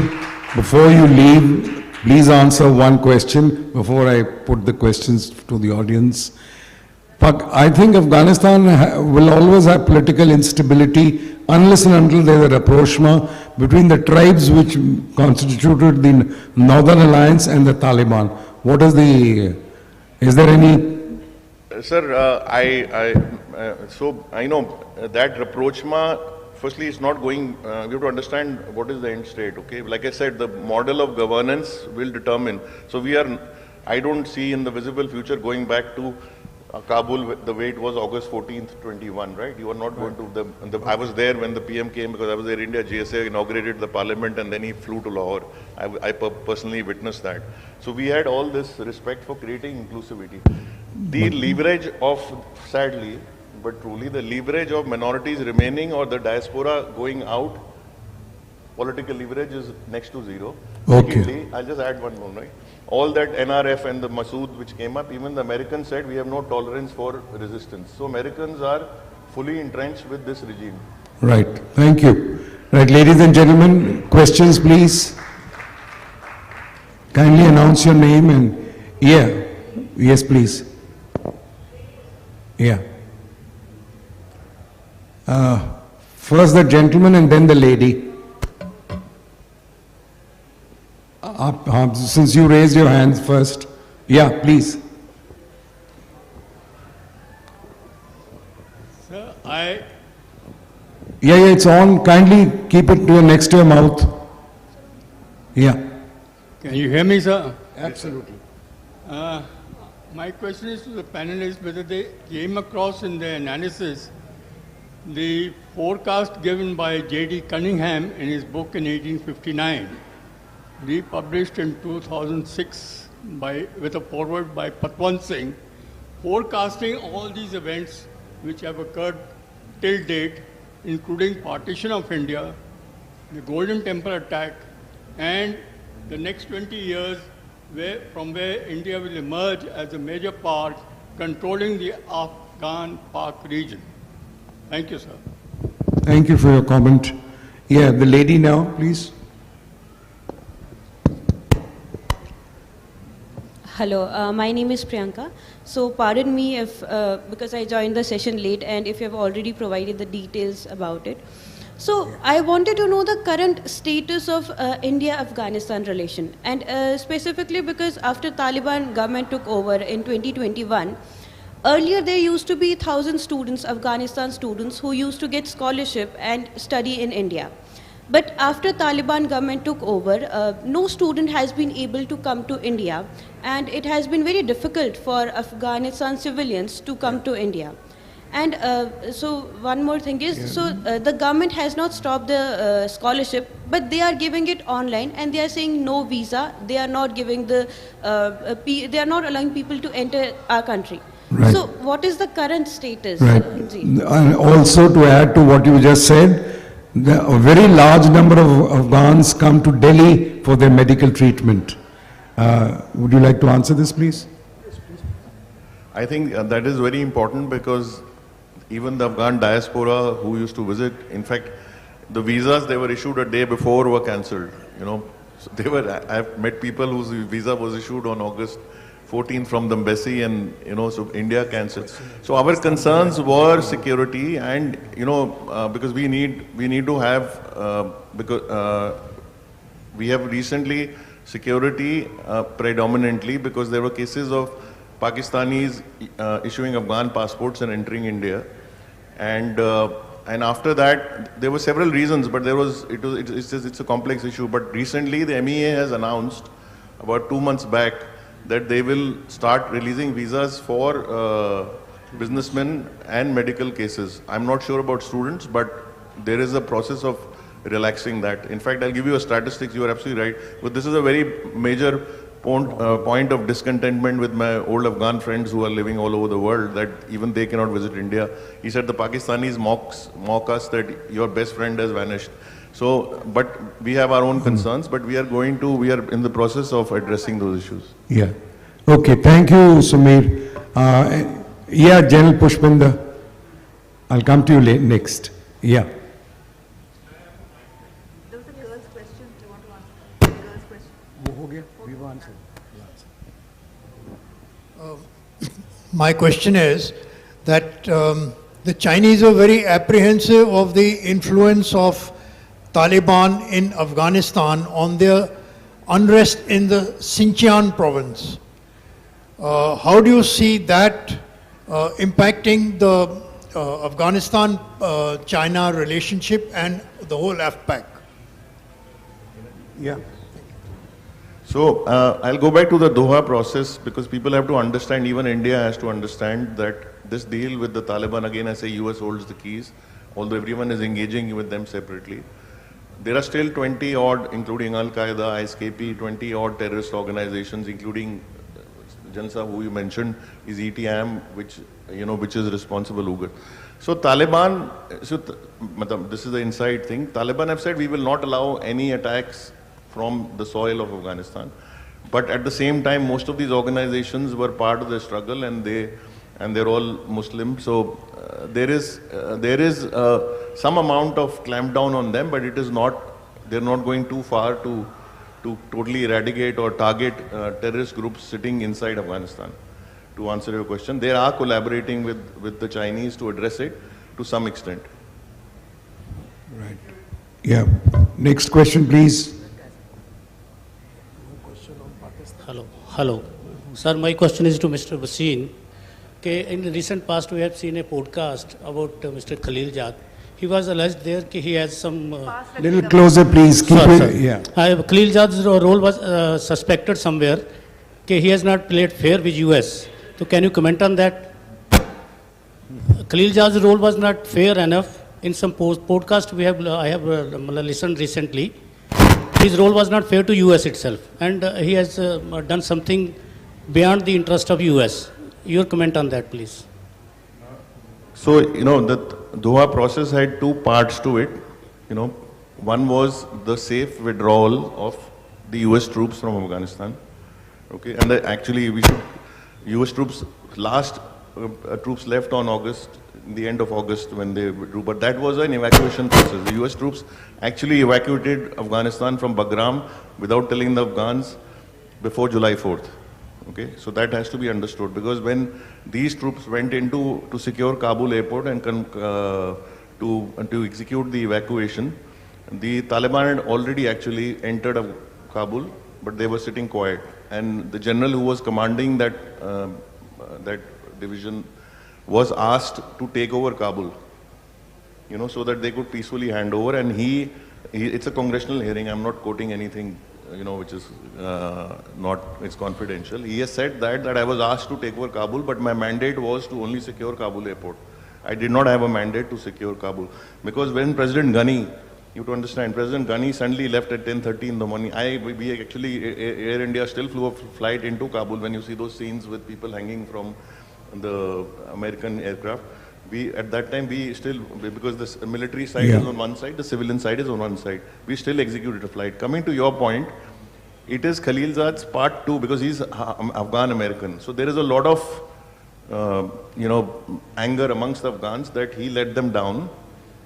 Before you leave, please answer one question before I put the questions to the audience. I think Afghanistan will always have political instability unless and until there is a rapprochement between the tribes which constituted the Northern Alliance and the Taliban. What is is there any? Sir, so I know that rapprochement, firstly, it's not going, you have to understand what is the end state, okay? Like I said, the model of governance will determine. So I don't see in the visible future going back to Kabul the way it was August 14th, 21, right? You are not going to, I was there when the PM came because I was there in India. GSA inaugurated the parliament and then he flew to Lahore. I personally witnessed that. So we had all this respect for creating inclusivity. The leverage of, sadly, but truly the leverage of minorities remaining or the diaspora going out, political leverage is next to zero. Okay. Secondly, I'll just add one more, right? All that NRF and the Masood which came up, even the Americans said we have no tolerance for resistance. So Americans are fully entrenched with this regime. Right. Thank you. Right, ladies and gentlemen, questions please. Kindly announce your name and, yes please. First the gentleman and then the lady. Since you raised your hands first. Yeah, please. Sir, Yeah, it's on. Kindly keep it next to your mouth. Yeah. Can you hear me, sir? Absolutely. My question is to the panelists whether they came across in their analysis the forecast given by J.D. Cunningham in his book in 1859, republished in 2006 with a foreword by Patwant Singh, forecasting all these events which have occurred till date, including partition of India, the Golden Temple attack, and the next 20 years from where India will emerge as a major power controlling the Afghan-Pak region. Thank you, sir. Thank you for your comment. Yeah, the lady now, please. Hello, my name is Priyanka. So pardon me if, because I joined the session late and if you have already provided the details about it. So I wanted to know the current status of India-Afghanistan relation, and specifically because after Taliban government took over in 2021, earlier there used to be 1,000 students, Afghanistan students, who used to get scholarship and study in India. But after Taliban government took over, no student has been able to come to India, and it has been very difficult for Afghanistan civilians to come to India. And so one more thing is, the government has not stopped the scholarship, but they are giving it online, and they are saying no visa. They are not giving they are not allowing people to enter our country. Right. So what is the current status? Right. And also to add to what you just said, a very large number of Afghans come to Delhi for their medical treatment. Would you like to answer this, please? I think that is very important because even the Afghan diaspora who used to visit, in fact, the visas they were issued a day before were cancelled. You know, so I've met people whose visa was issued on August 14th from the embassy, and so India cancelled. So our concerns were security, and because we need to have because we have recently security predominantly because there were cases of Pakistanis issuing Afghan passports and entering India, and after that there were several reasons, but it's a complex issue. But recently the MEA has announced about 2 months back that they will start releasing visas for businessmen and medical cases. I'm not sure about students, but there is a process of relaxing that. In fact, I'll give you a statistics. You are absolutely right. But this is a very major point of discontentment with my old Afghan friends who are living all over the world, that even they cannot visit India. He said the Pakistanis mock us that your best friend has vanished. So, but we have our own concerns, but we are in the process of addressing those issues. Yeah. Okay, thank you, Sumir. Yeah, General Pushpinder. I'll come to you next. Yeah. There was a girl's question. Do you want to answer? Girl's question. We've answered. My question is that the Chinese are very apprehensive of the influence of Taliban in Afghanistan on their unrest in the Xinjiang province. How do you see that impacting the Afghanistan-China relationship and the whole AFPAC? Yeah. So I'll go back to the Doha process because people have to understand, even India has to understand that this deal with the Taliban, again I say US holds the keys, although everyone is engaging with them separately. There are still 20 odd, including Al-Qaeda, ISKP, 20 odd terrorist organizations, including Jansa, who you mentioned, is ETM, which is responsible. So Taliban, this is the inside thing. Taliban have said we will not allow any attacks from the soil of Afghanistan. But at the same time, most of these organizations were part of the struggle, and they're all Muslim. So there is some amount of clampdown on them, but they're not going too far to totally eradicate or target terrorist groups sitting inside Afghanistan. To answer your question, they are collaborating with the Chinese to address it to some extent. Right. Yeah. Next question, please. Hello. Sir, my question is to Mr. Wasim. In the recent past, we have seen a podcast about Mr. Khalilzad. He was alleged there that he has some... Little closer, please. Keep it. Yeah. Khalilzad's role was suspected somewhere. He has not played fair with US. So can you comment on that? Khalilzad's role was not fair enough. In some podcast I have listened recently. His role was not fair to US itself, and he has done something beyond the interest of US. Your comment on that, please. So, the Doha process had two parts to it. One was the safe withdrawal of the US troops from Afghanistan. Okay, and US troops, troops left on the end of August when they withdrew, but that was an evacuation process. The US troops actually evacuated Afghanistan from Bagram without telling the Afghans before July 4th. Okay, so that has to be understood, because when these troops went to secure Kabul airport and to execute the evacuation, the Taliban had already actually entered Kabul, but they were sitting quiet. And the general who was commanding that division was asked to take over Kabul, so that they could peacefully hand over. And it's a congressional hearing, I'm not quoting anything, which is it's confidential. He has said that I was asked to take over Kabul, but my mandate was to only secure Kabul airport. I did not have a mandate to secure Kabul. Because when President Ghani, you have to understand, President Ghani suddenly left at 10:30 in the morning. We actually, Air India still flew a flight into Kabul. When you see those scenes with people hanging from the American aircraft, at that time, because the military side is on one side, the civilian side is on one side, we still executed a flight. Coming to your point, it is Khalilzad's part too, because he's Afghan American. So there is a lot of, anger amongst the Afghans that he let them down,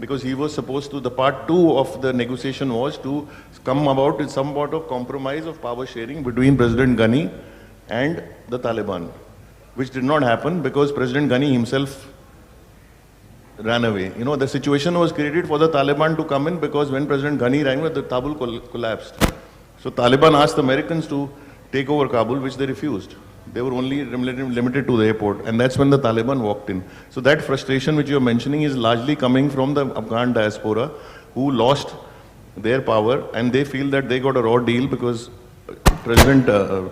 because he was supposed to, the part two of the negotiation was to come about with some sort of compromise of power sharing between President Ghani and the Taliban, which did not happen because President Ghani himself ran away. The situation was created for the Taliban to come in, because when President Ghani ran away, the Kabul collapsed. So Taliban asked the Americans to take over Kabul, which they refused. They were only limited to the airport, and that's when the Taliban walked in. So that frustration which you're mentioning is largely coming from the Afghan diaspora, who lost their power, and they feel that they got a raw deal because President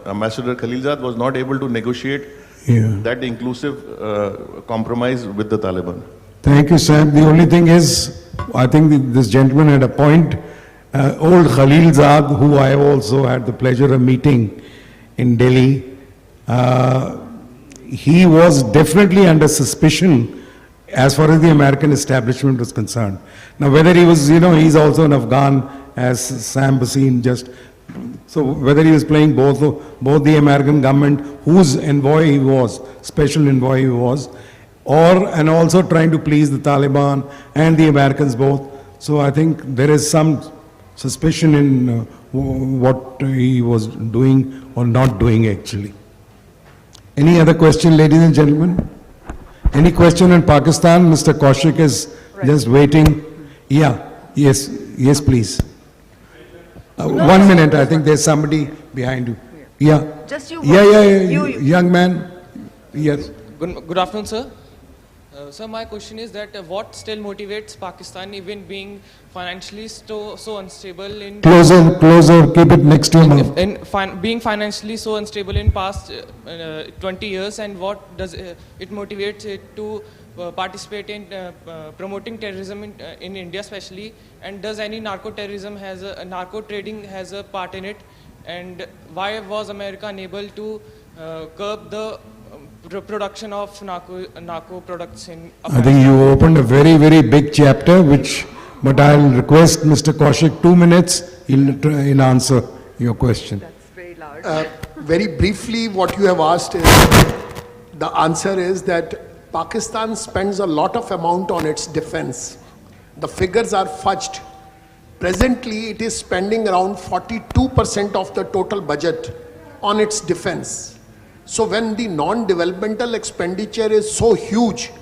Ambassador Khalilzad was not able to negotiate that inclusive compromise with the Taliban. Thank you, Sam. The only thing is, I think this gentleman had a point. Old Khalilzad, who I also had the pleasure of meeting in Delhi, he was definitely under suspicion as far as the American establishment was concerned. Now, whether he was, he's also an Afghan, as Sam Basin just So whether he was playing both the American government, whose envoy he was, special envoy he was, and also trying to please the Taliban and the Americans both. So I think there is some suspicion in what he was doing or not doing actually. Any other question, ladies and gentlemen? Any question in Pakistan? Mr. Kaushik is just waiting. Yeah, yes, please. 1 minute, I think there's somebody behind you. Yeah. Just you. You. Young man. Yes. Good afternoon, sir. Sir, my question is that what still motivates Pakistan, even being financially so unstable in... Closer, keep it next to your mouth. Being financially so unstable in past 20 years, and what does it motivates it to participate in promoting terrorism in India especially, and does any narco trading has a part in it, and why was America unable to curb the production of narco products in Afghanistan? I think you opened a very, very big chapter, but I'll request Mr. Kaushik 2 minutes, he'll answer your question. That's very large. Very briefly, what you have asked is, the answer is that Pakistan spends a lot of amount on its defense. The figures are fudged. Presently, it is spending around 42% of the total budget on its defense. So when the non-developmental expenditure is so huge,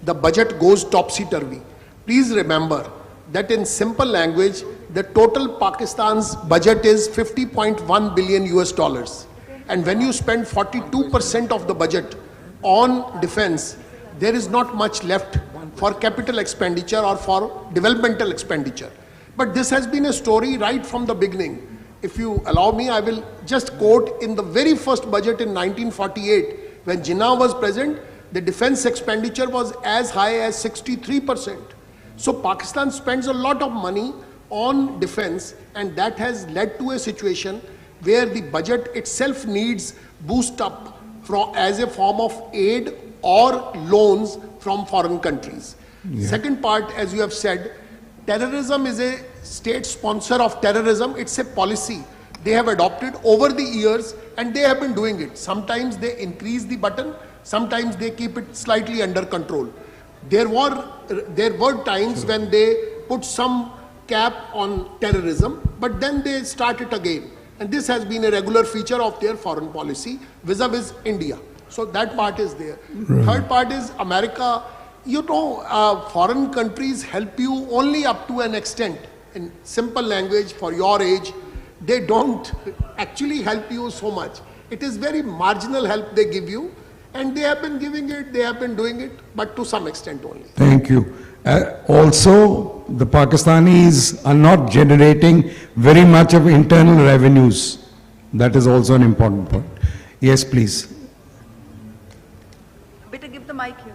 the budget goes topsy-turvy. Please remember that in simple language, the total Pakistan's budget is $50.1 billion US. And when you spend 42% of the budget on defense, there is not much left for capital expenditure or for developmental expenditure. But this has been a story right from the beginning. If you allow me, I will just quote in the very first budget in 1948, when Jinnah was present, the defense expenditure was as high as 63%. So Pakistan spends a lot of money on defense, and that has led to a situation where the budget itself needs boost up as a form of aid or loans from foreign countries. Yeah. Second part, as you have said, terrorism is a state sponsor of terrorism. It's a policy they have adopted over the years, and they have been doing it. Sometimes they increase the button, sometimes they keep it slightly under control. There were times when they put some cap on terrorism, but then they start it again. And this has been a regular feature of their foreign policy vis-a-vis India. So that part is there. Right. Third part is America. You know, foreign countries help you only up to an extent. In simple language, for your age, they don't actually help you so much. It is very marginal help they give you, and they have been giving it, they have been doing it, but to some extent only. Thank you. Also, the Pakistanis are not generating very much of internal revenues. That is also an important point. Yes, please. Better give the mic here.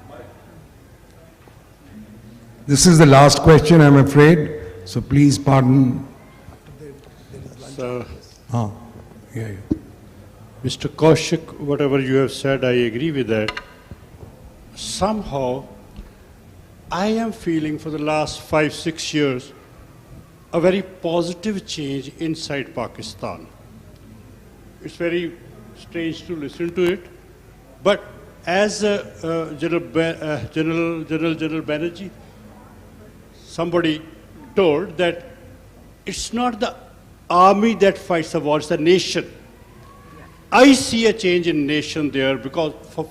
This is the last question, I'm afraid. So please pardon. So, yeah. Mr. Kaushik, whatever you have said, I agree with that. Somehow, I am feeling for the last 5-6 years a very positive change inside Pakistan. It's very strange to listen to it, but as General Banerjee, somebody told that it's not the army that fights the war, it's the nation. I see a change in nation there because for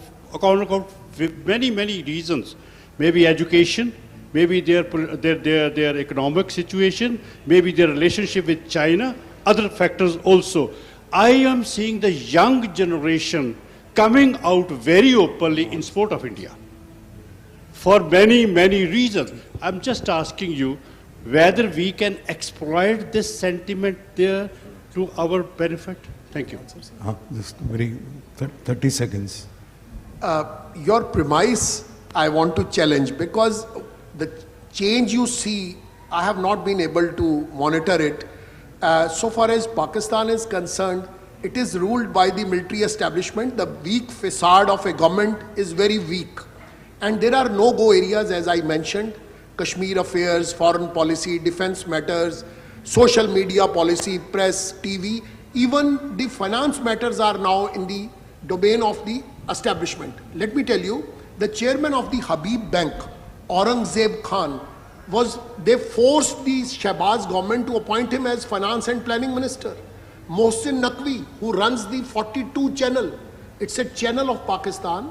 many reasons. Maybe education, maybe their economic situation, maybe their relationship with China, other factors also. I am seeing the young generation coming out very openly in support of India for many reasons. I'm just asking you whether we can exploit this sentiment there to our benefit. Thank you. Just very 30 seconds. Your premise I want to challenge, because the change you see, I have not been able to monitor it. So far as Pakistan is concerned, it is ruled by the military establishment. The weak facade of a government is very weak. And there are no-go areas, as I mentioned: Kashmir affairs, foreign policy, defense matters, social media policy, press, TV, even the finance matters are now in the domain of the establishment. Let me tell you, the chairman of the Habib Bank, Aurangzeb Khan, they forced the Shahbaz government to appoint him as finance and planning minister. Mohsin Naqvi, who runs the 42 channel, it's a channel of Pakistan,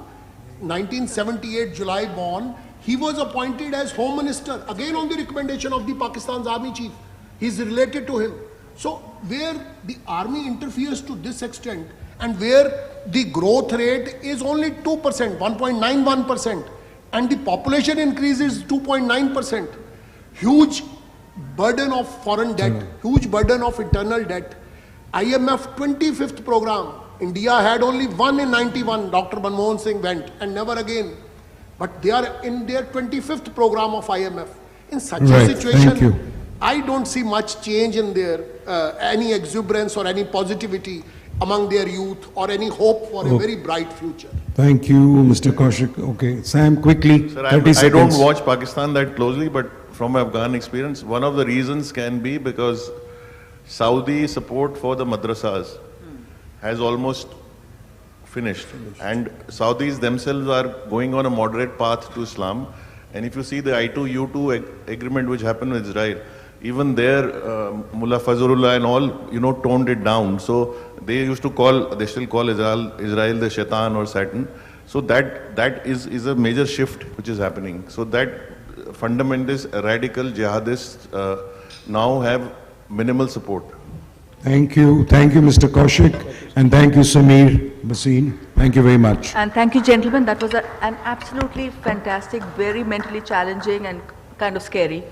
1978 July born, he was appointed as home minister, again on the recommendation of the Pakistan's army chief. He's related to him. So where the army interferes to this extent and where the growth rate is only 2%, 1.91%, and the population increase is 2.9%, huge burden of foreign debt, huge burden of internal debt. IMF 25th program, India had only one in 91, Dr. Manmohan Singh went and never again. But they are in their 25th program of IMF. In such a situation, I don't see much change in their, any exuberance or any positivity among their youth or any hope for a very bright future. Thank you, Mr. Kaushik. Okay, Sam, quickly, Sir, 30 seconds. I don't watch Pakistan that closely, but from Afghan experience, one of the reasons can be because Saudi support for the madrasas has almost finished. And Saudis themselves are going on a moderate path to Islam. And if you see the I2U2 agreement which happened with Israel, even there, Mullah Fazlullah and all, toned it down. So they used to they still call Israel the Shaitan or Satan. So that is a major shift which is happening. So that fundamentalist, radical jihadists now have minimal support. Thank you, Mr. Kaushik, and thank you, Samir Basin. Thank you very much. And thank you, gentlemen. That was an absolutely fantastic, very mentally challenging and kind of scary,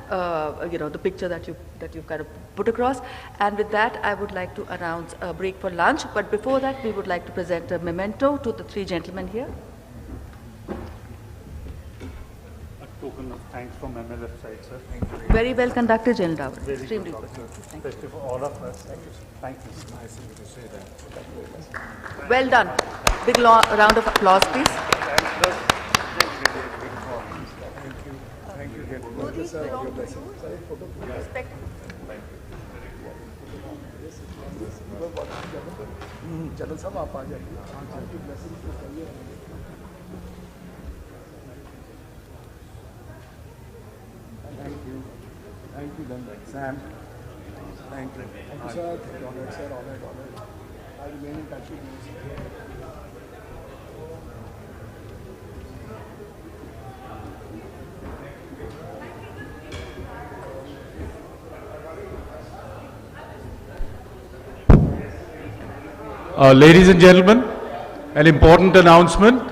the picture that you've kind of put across. And with that, I would like to announce a break for lunch. But before that, we would like to present a memento to the three gentlemen here. Token of thanks from MLF side, sir. Very well conducted, General Dawar. Extremely good. Thank you for all of us. Thank you. It's nice of you to say that. Well done. Big round of applause, please. Thank you. General Sahab, आप आ जाइए. Thank you, then, Sam. Thank you. Thank you, sir. Honored, sir. Honored. I remain in touch with you. Ladies and gentlemen, an important announcement.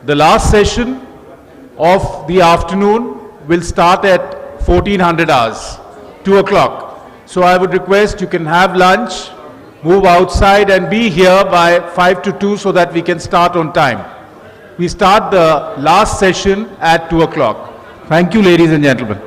The last session of the afternoon will start at 1400 hours, 2 o'clock. So I would request you can have lunch, move outside and be here by 5 to 2 so that we can start on time. We start the last session at 2 o'clock. Thank you, ladies and gentlemen.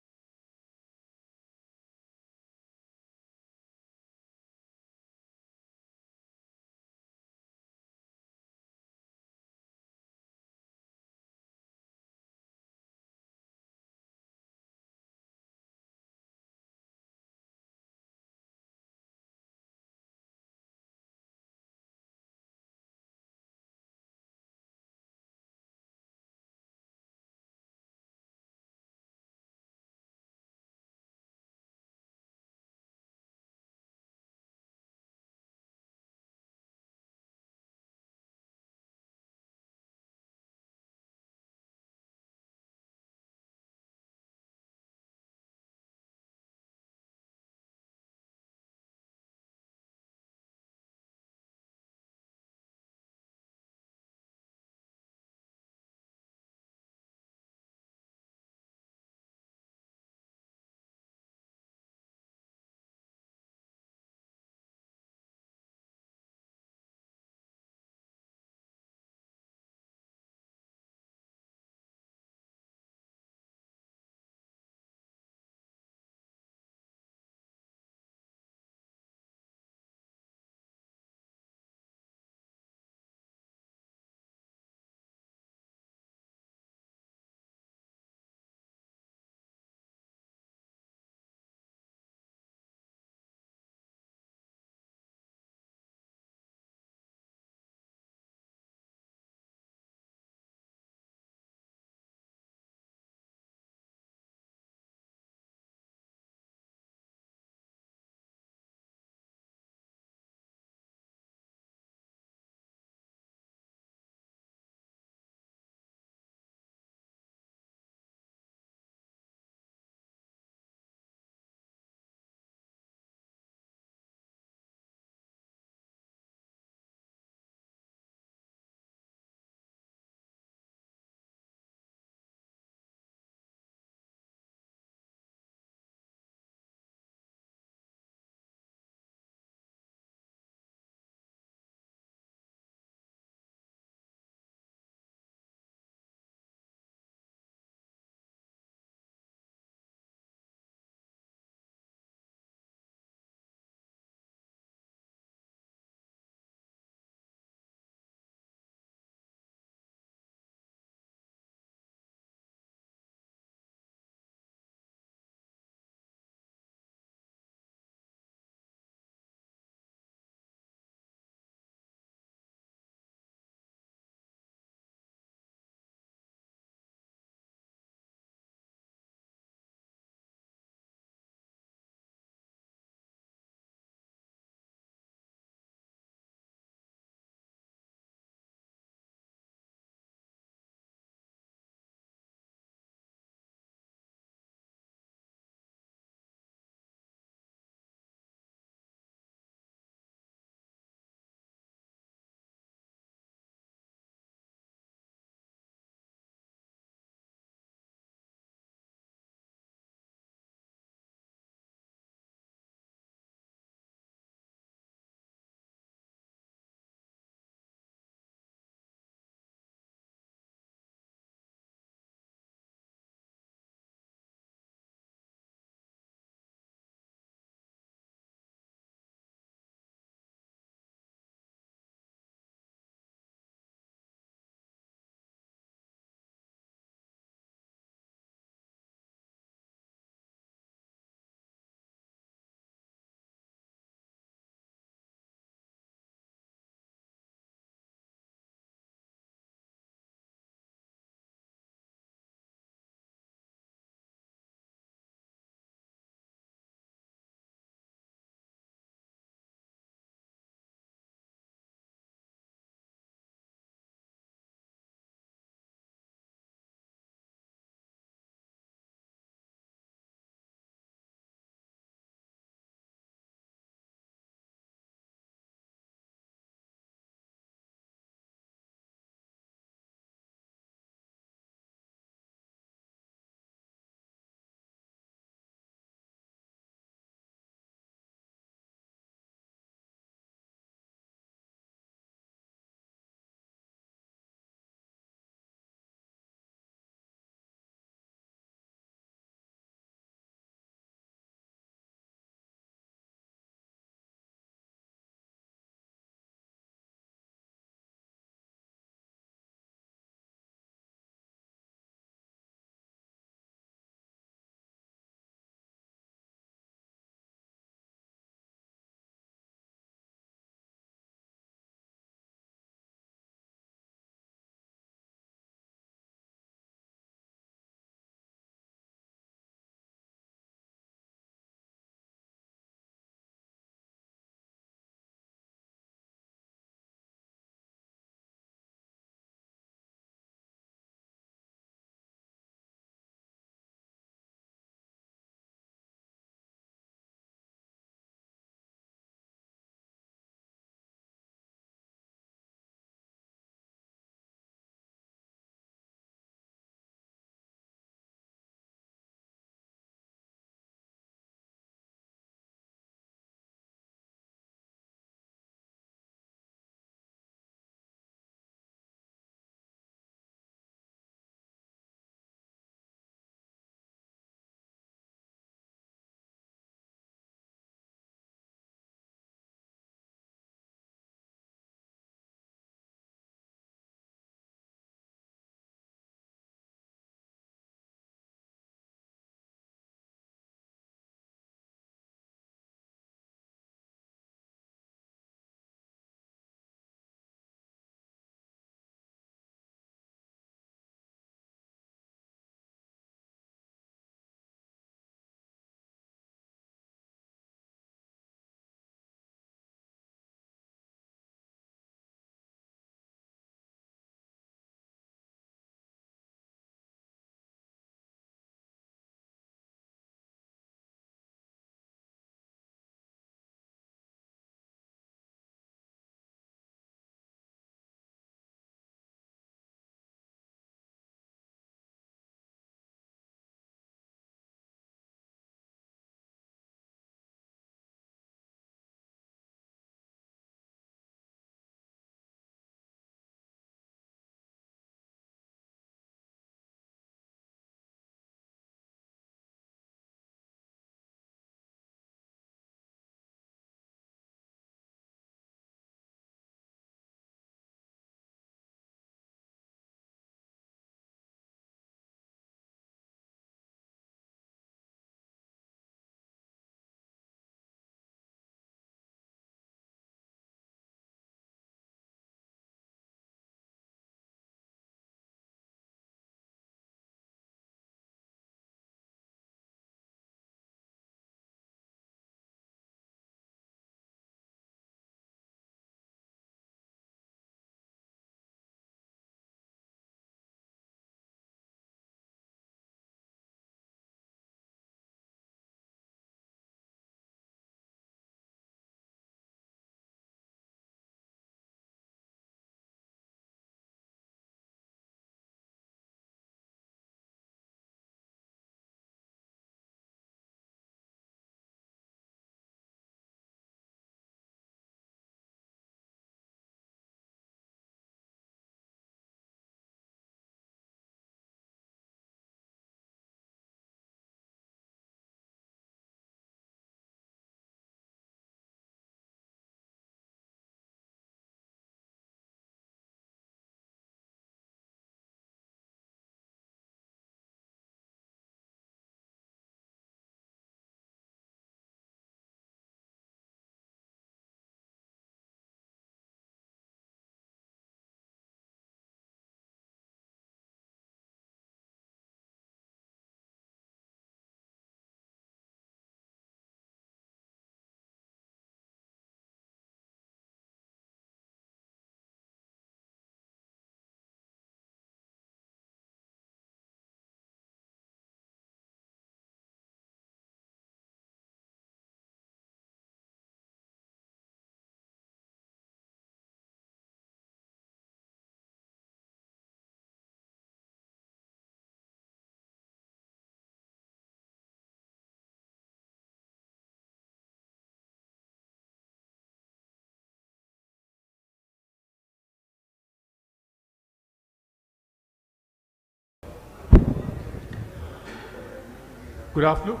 Good afternoon.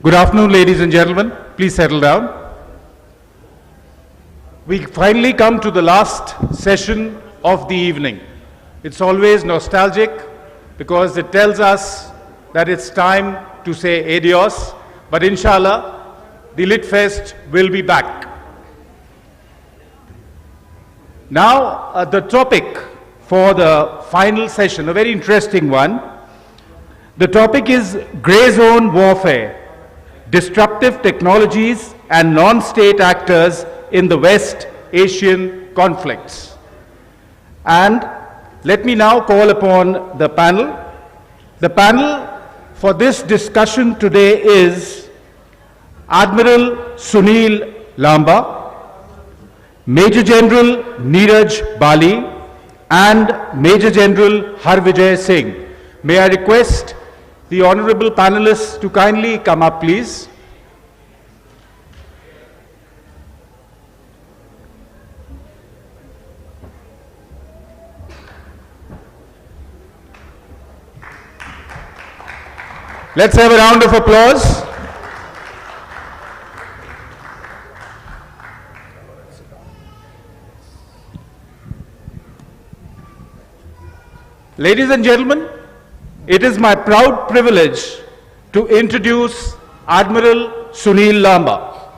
Good afternoon, ladies and gentlemen. Please settle down. We finally come to the last session of the evening. It's always nostalgic because it tells us that it's time to say adios, but inshallah, the Lit Fest will be back. Now, the topic for the final session, a very interesting one. The topic is grey zone warfare, disruptive technologies and non-state actors in the West Asian conflicts. And let me now call upon the panel. The panel for this discussion today is Admiral Sunil Lamba, Major General Neeraj Bali, and Major General Harvijay Singh. May I request the honorable panelists to kindly come up, please. Let's have a round of applause. Ladies and gentlemen, it is my proud privilege to introduce Admiral Sunil Lamba.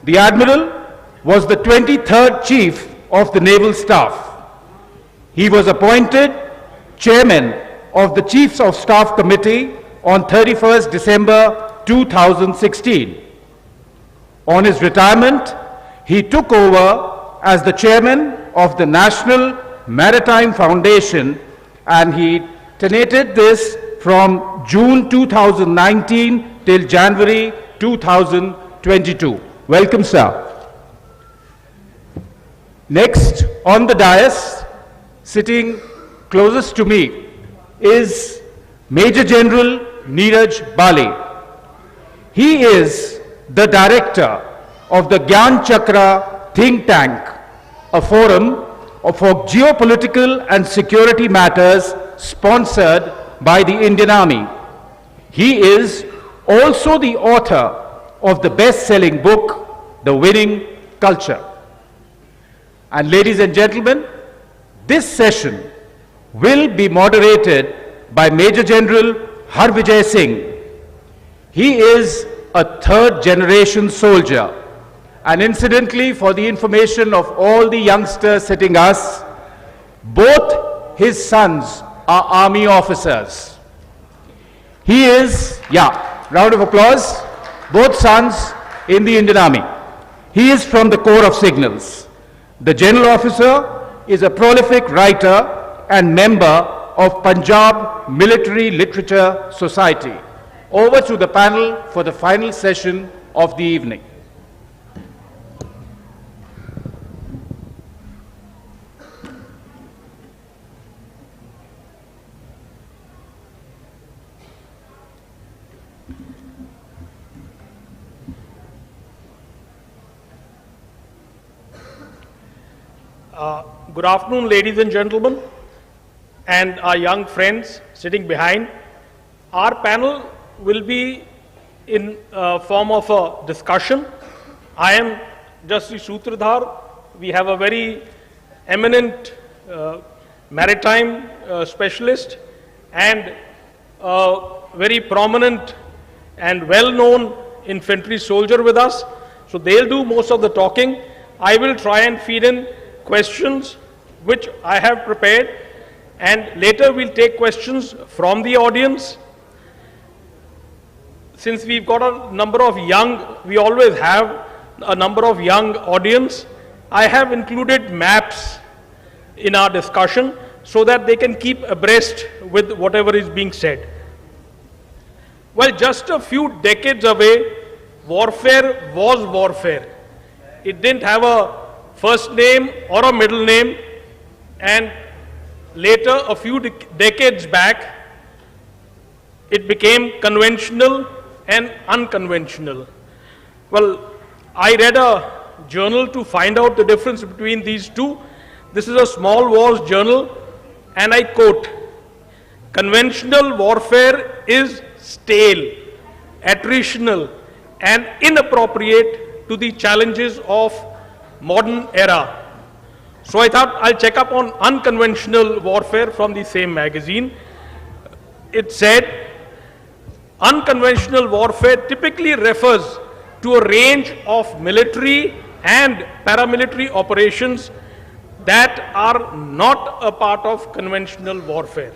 The Admiral was the 23rd Chief of the Naval Staff. He was appointed Chairman of the Chiefs of Staff Committee on 31st December 2016. On his retirement, he took over as the Chairman of the National Maritime Foundation, and he tenated this from June 2019 till January 2022. Welcome, sir. Next on the dais, sitting closest to me, is Major General Neeraj Bali. He is the director of the Gyan Chakra think tank, a forum for geopolitical and security matters sponsored by the Indian Army. He is also the author of the best-selling book, The Winning Culture. And ladies and gentlemen, this session will be moderated by Major General Harvijay Singh. He is a third-generation soldier. And incidentally, for the information of all the youngsters sitting us, both his sons are army officers. He is, round of applause, both sons in the Indian Army. He is from the Corps of Signals. The General Officer is a prolific writer and member of Punjab Military Literature Society. Over to the panel for the final session of the evening. Good afternoon, ladies and gentlemen, and our young friends sitting behind. Our panel will be in form of a discussion. I am Justice Sutradhar. We have a very eminent maritime specialist and a very prominent and well-known infantry soldier with us. So they'll do most of the talking. I will try and feed in questions which I have prepared, and later we'll take questions from the audience. Since we've got a number of we always have a number of young audience, I have included maps in our discussion so that they can keep abreast with whatever is being said. Well, just a few decades away, warfare was warfare. It didn't have a first name or a middle name, and later, a few decades back, it became conventional and unconventional. Well, I read a journal to find out the difference between these two. This is a Small Wars journal, and I quote, "Conventional warfare is stale, attritional, and inappropriate to the challenges of modern era. So I thought I'll check up on unconventional warfare from the same magazine. It said, unconventional warfare typically refers to a range of military and paramilitary operations that are not a part of conventional warfare.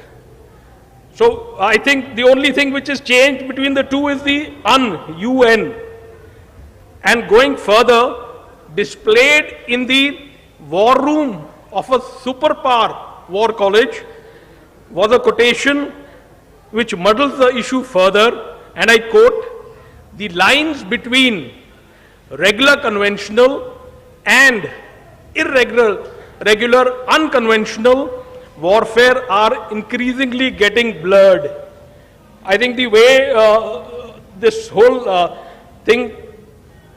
So I think the only thing which is changed between the two is the UN. And going further, displayed in the war room of a superpower war college was a quotation which muddles the issue further, and I quote, "The lines between regular conventional and irregular unconventional warfare are increasingly getting blurred." I think the way this whole thing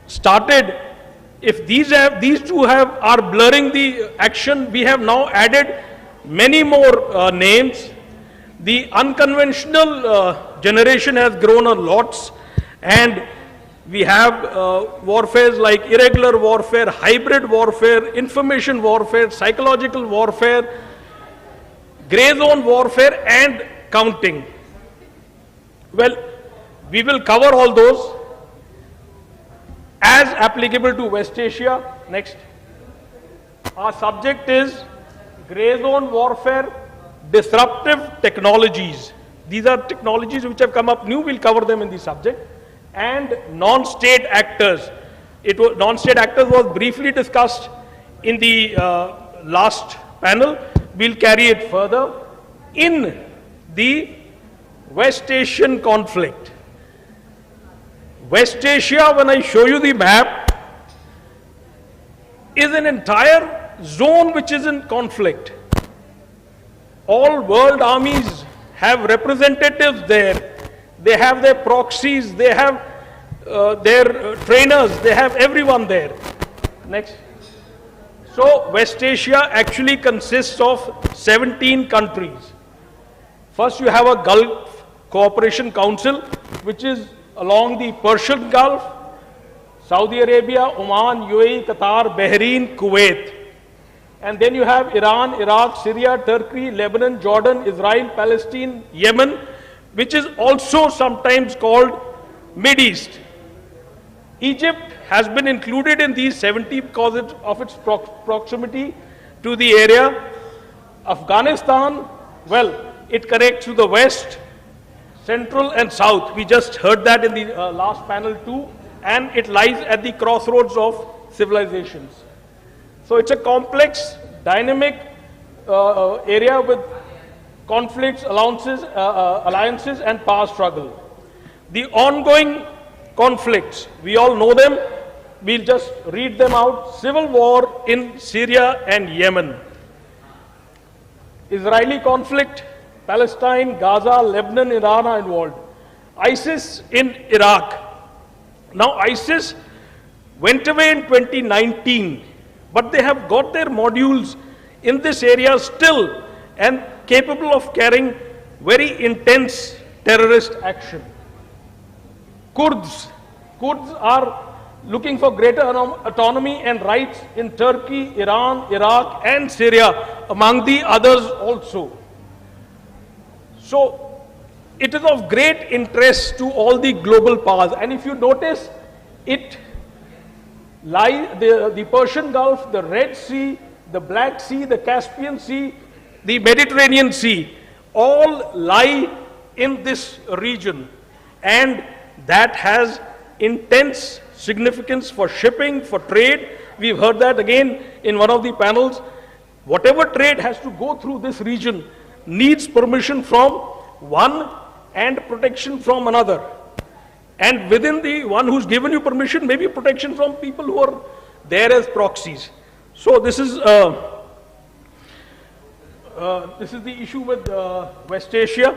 started, if these two are blurring the action, we have now added many more names. The unconventional generation has grown a lot, and we have warfares like irregular warfare, hybrid warfare, information warfare, psychological warfare, grey zone warfare, and counting. Well, we will cover all those as applicable to West Asia. Next. Our subject is grey zone warfare, disruptive technologies. These are technologies which have come up new, we'll cover them in the subject. And non-state actors. Non-state actors was briefly discussed in the last panel. We'll carry it further. In the West Asian conflict, West Asia, when I show you the map, is an entire zone which is in conflict. All world armies have representatives there. They have their proxies, they have their trainers, they have everyone there. Next. So West Asia actually consists of 17 countries. First you have a Gulf Cooperation Council, which is along the Persian Gulf, Saudi Arabia, Oman, UAE, Qatar, Bahrain, Kuwait. And then you have Iran, Iraq, Syria, Turkey, Lebanon, Jordan, Israel, Palestine, Yemen, which is also sometimes called Mid-East. Egypt has been included in these 70 because of its proximity to the area. Afghanistan, well, it connects to the west, central and south. We just heard that in the last panel too, and it lies at the crossroads of civilizations. So it's a complex, dynamic area with conflicts, alliances and power struggle. The ongoing conflicts, we all know them, we'll just read them out. Civil war in Syria and Yemen. Israeli conflict, Palestine, Gaza, Lebanon, Iran are involved. ISIS in Iraq. Now ISIS went away in 2019, but they have got their modules in this area still and capable of carrying very intense terrorist action. Kurds are looking for greater autonomy and rights in Turkey, Iran, Iraq and Syria, among the others also. So it is of great interest to all the global powers, and if you notice, it lies the Persian Gulf, the Red Sea, the Black Sea, the Caspian Sea, the Mediterranean Sea, all lie in this region, and that has intense significance for shipping, for trade. We've heard that again in one of the panels. Whatever trade has to go through this region needs permission from one and protection from another. And within the one who's given you permission, maybe protection from people who are there as proxies. So this is the issue with West Asia.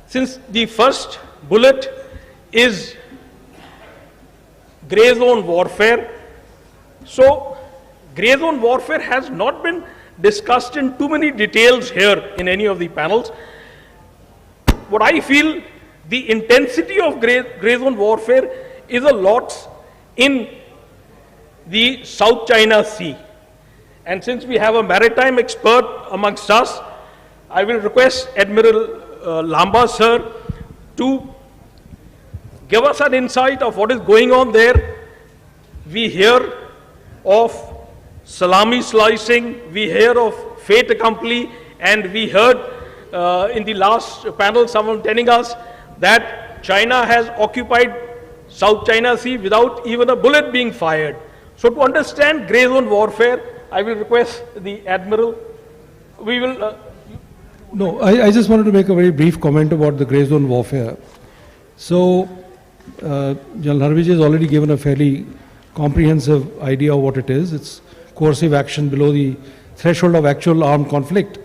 Since the first bullet is grey zone warfare, so grey zone warfare has not been discussed in too many details here in any of the panels. What I feel The intensity of gray zone warfare is a lot in the South China Sea. And since we have a maritime expert amongst us, I will request Admiral Lamba sir to give us an insight of what is going on there. We hear of salami slicing, we hear of fait accompli, and we heard in the last panel someone telling us that China has occupied South China Sea without even a bullet being fired. So to understand grey zone warfare, I will request the Admiral. We will... No, I just wanted to make a very brief comment about the grey zone warfare. So, General Harvij has already given a fairly comprehensive idea of what it is. It's coercive action below the threshold of actual armed conflict.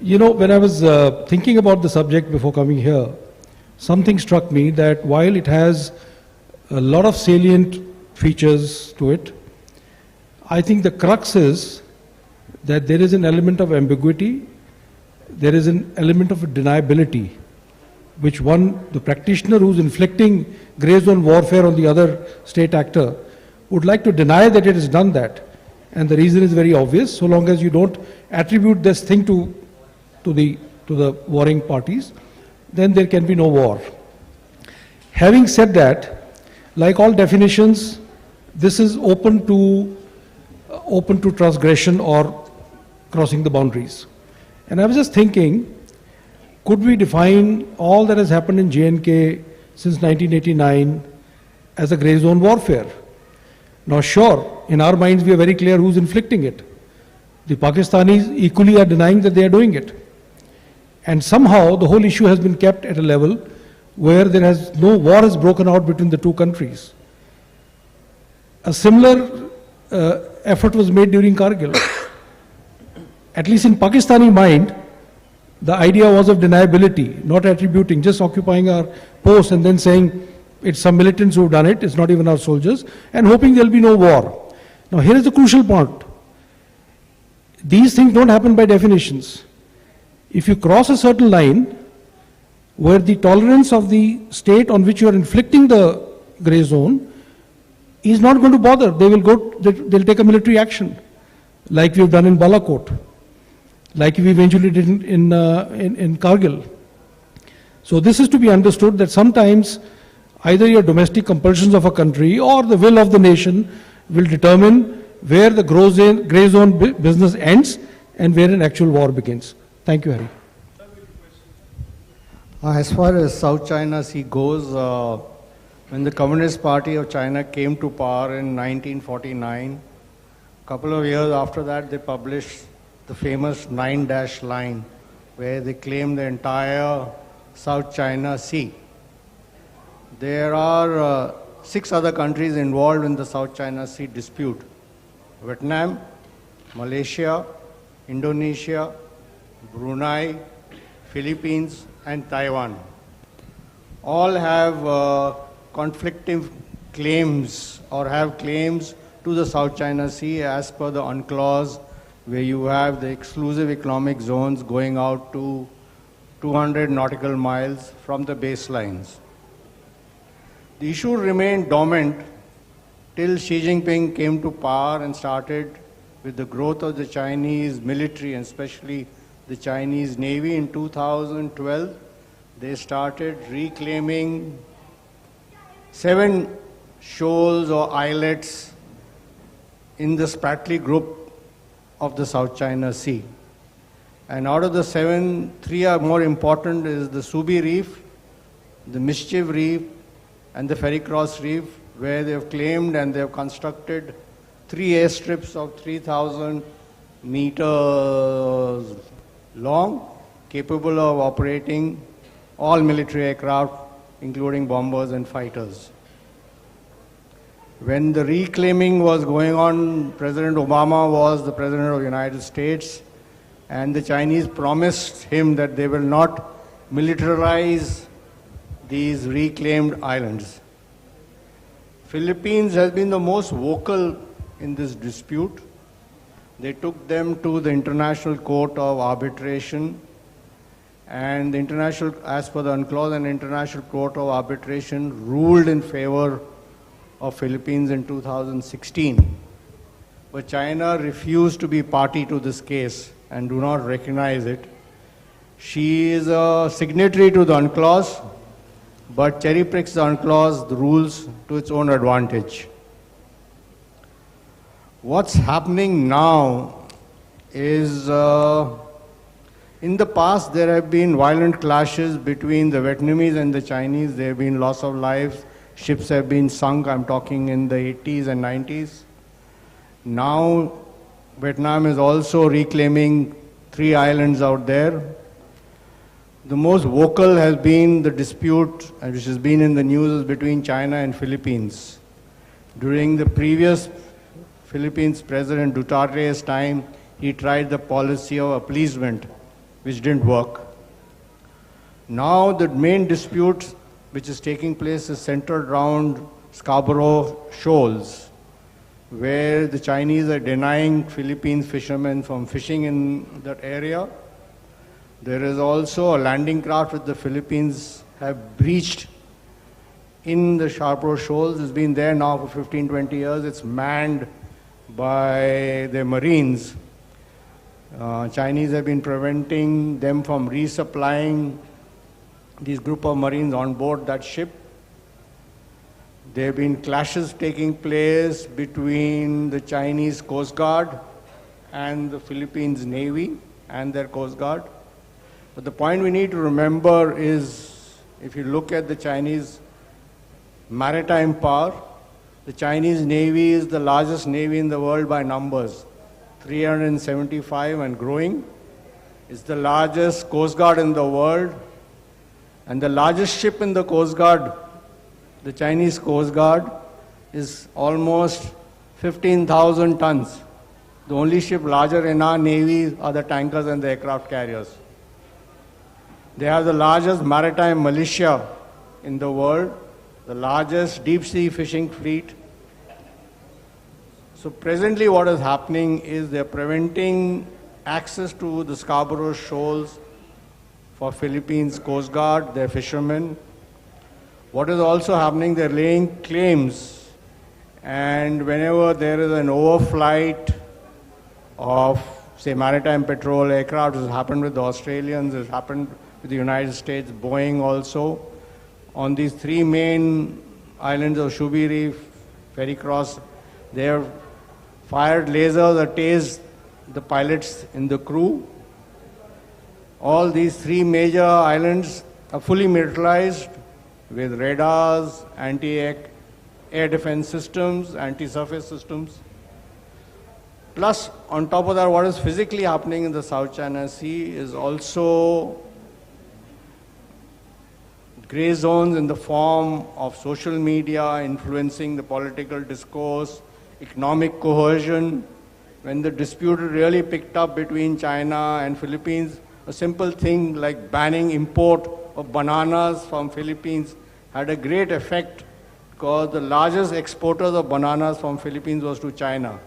You know, when I was thinking about the subject before coming here, something struck me that while it has a lot of salient features to it, I think the crux is that there is an element of ambiguity, there is an element of deniability, which the practitioner who's inflicting grey zone warfare on the other state actor would like to deny that it has done that. And the reason is very obvious. So long as you don't attribute this thing to the warring parties, then there can be no war. Having said that, like all definitions, this is open to transgression or crossing the boundaries. And I was just thinking, could we define all that has happened in J&K since 1989 as a grey zone warfare? Now sure, in our minds we are very clear who's inflicting it. The Pakistanis equally are denying that they are doing it. And somehow the whole issue has been kept at a level where no war has broken out between the two countries. A similar effort was made during Kargil. At least in Pakistani mind, the idea was of deniability, not attributing, just occupying our post and then saying it's some militants who have done it, it's not even our soldiers, and hoping there'll be no war. Now here is the crucial point. These things don't happen by definitions. If you cross a certain line where the tolerance of the state on which you are inflicting the grey zone is not going to bother, they'll take a military action, like we've done in Balakot, like we eventually did in Kargil. So this is to be understood that sometimes either your domestic compulsions of a country or the will of the nation will determine where the grey zone business ends and where an actual war begins. Thank you, Harry. As far as South China Sea goes, when the Communist Party of China came to power in 1949, a couple of years after that they published the famous 9-dash line where they claimed the entire South China Sea. There are 6 other countries involved in the South China Sea dispute: Vietnam, Malaysia, Indonesia, Brunei, Philippines, and Taiwan. All have conflicting claims or have claims to the South China Sea as per the UNCLOS, where you have the exclusive economic zones going out to 200 nautical miles from the baselines. The issue remained dormant till Xi Jinping came to power and started with the growth of the Chinese military and especially the Chinese Navy in 2012. They started reclaiming 7 shoals or islets in the Spratly group of the South China Sea. And out of the 7, 3 are more important: is the Subi Reef, the Mischief Reef, and the Ferry Cross Reef, where they have claimed and they have constructed 3 airstrips of 3,000 meters long, capable of operating all military aircraft, including bombers and fighters. When the reclaiming was going on, President Obama was the President of the United States, and the Chinese promised him that they will not militarize these reclaimed islands. Philippines has been the most vocal in this dispute. They took them to the International Court of Arbitration, And the international, as per the UNCLOS, an international court of arbitration ruled in favor of Philippines in 2016. But China refused to be party to this case and do not recognize it. She is a signatory to the UNCLOS, but cherry picks the UNCLOS, the rules, to its own advantage. What's happening now is, in the past there have been violent clashes between the Vietnamese and the Chinese. There have been loss of lives. Ships have been sunk, I'm talking in the 80s and 90s. Now Vietnam is also reclaiming 3 islands out there. The most vocal has been the dispute, which has been in the news, between China and Philippines. During the previous Philippines President Duterte's time, he tried the policy of appeasement, which didn't work. Now the main dispute which is taking place is centered around Scarborough Shoals, where the Chinese are denying Philippine fishermen from fishing in that area. There is also a landing craft which the Philippines have breached in the Scarborough Shoals. It's been there now for 15-20 years. It's manned by their Marines. Chinese have been preventing them from resupplying these group of Marines on board that ship. There have been clashes taking place between the Chinese Coast Guard and the Philippines Navy and their Coast Guard. But the point we need to remember is, if you look at the Chinese maritime power, the Chinese Navy is the largest navy in the world by numbers, 375 and growing. It's the largest Coast Guard in the world, and the largest ship in the Coast Guard, the Chinese Coast Guard, is almost 15,000 tons. The only ship larger in our Navy are the tankers and the aircraft carriers. They have the largest maritime militia in the world, the largest deep-sea fishing fleet. So presently what is happening is they're preventing access to the Scarborough Shoals for Philippines Coast Guard, their fishermen. What is also happening, they're laying claims, and whenever there is an overflight of, say, maritime patrol aircraft, it has happened with the Australians, it has happened with the United States, Boeing also, on these 3 main islands of Shubi Reef, Ferry Cross, they have fired lasers or tased the pilots in the crew. All these 3 major islands are fully militarized with radars, anti-air defense systems, anti-surface systems. Plus, on top of that, what is physically happening in the South China Sea is also gray zones in the form of social media influencing the political discourse, economic coercion. When the dispute really picked up between China and Philippines, a simple thing like banning import of bananas from Philippines had a great effect, because the largest exporters of bananas from Philippines was to China.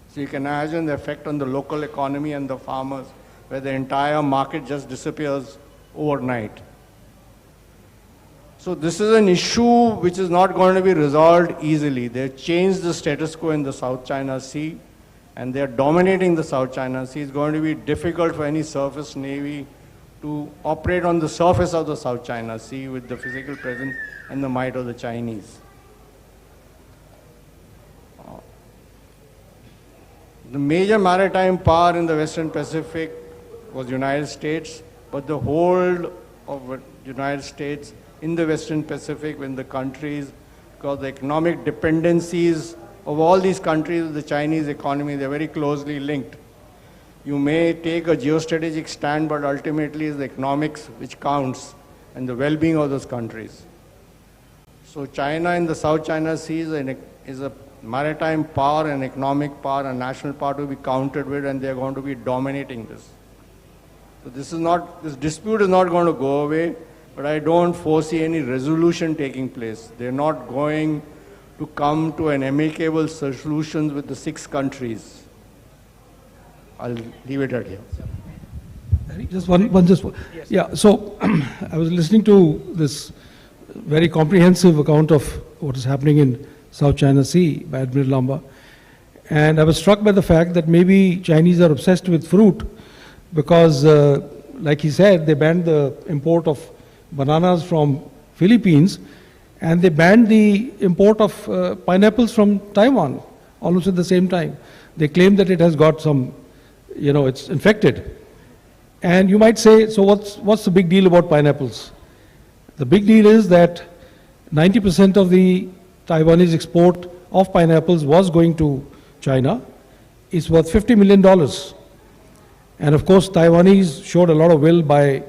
So you can imagine the effect on the local economy and the farmers, where the entire market just disappears overnight. So this is an issue which is not going to be resolved easily. They've changed the status quo in the South China Sea, and they're dominating the South China Sea. It's going to be difficult for any surface navy to operate on the surface of the South China Sea with the physical presence and the might of the Chinese. The major maritime power in the Western Pacific was the United States, but the hold of the United States in the Western Pacific, when the countries, because the economic dependencies of all these countries with the Chinese economy, they're very closely linked. You may take a geostrategic stand, but ultimately it's the economics which counts and the well-being of those countries. So China in the South China Sea is a maritime power, an economic power, a national power to be counted with, and they're going to be dominating this. So this dispute is not going to go away, but I don't foresee any resolution taking place. They're not going to come to an amicable solution with the 6 countries. I'll leave it at here. Just one. Yes. Yeah, so I was listening to this very comprehensive account of what is happening in South China Sea by Admiral Lamba. And I was struck by the fact that maybe Chinese are obsessed with fruit because, like he said, they banned the import of bananas from Philippines and they banned the import of pineapples from Taiwan almost at the same time. They claim that it has got some, it's infected. And you might say, so what's the big deal about pineapples? The big deal is that 90% of the Taiwanese export of pineapples was going to China. It's worth $50 million. And of course, Taiwanese showed a lot of will by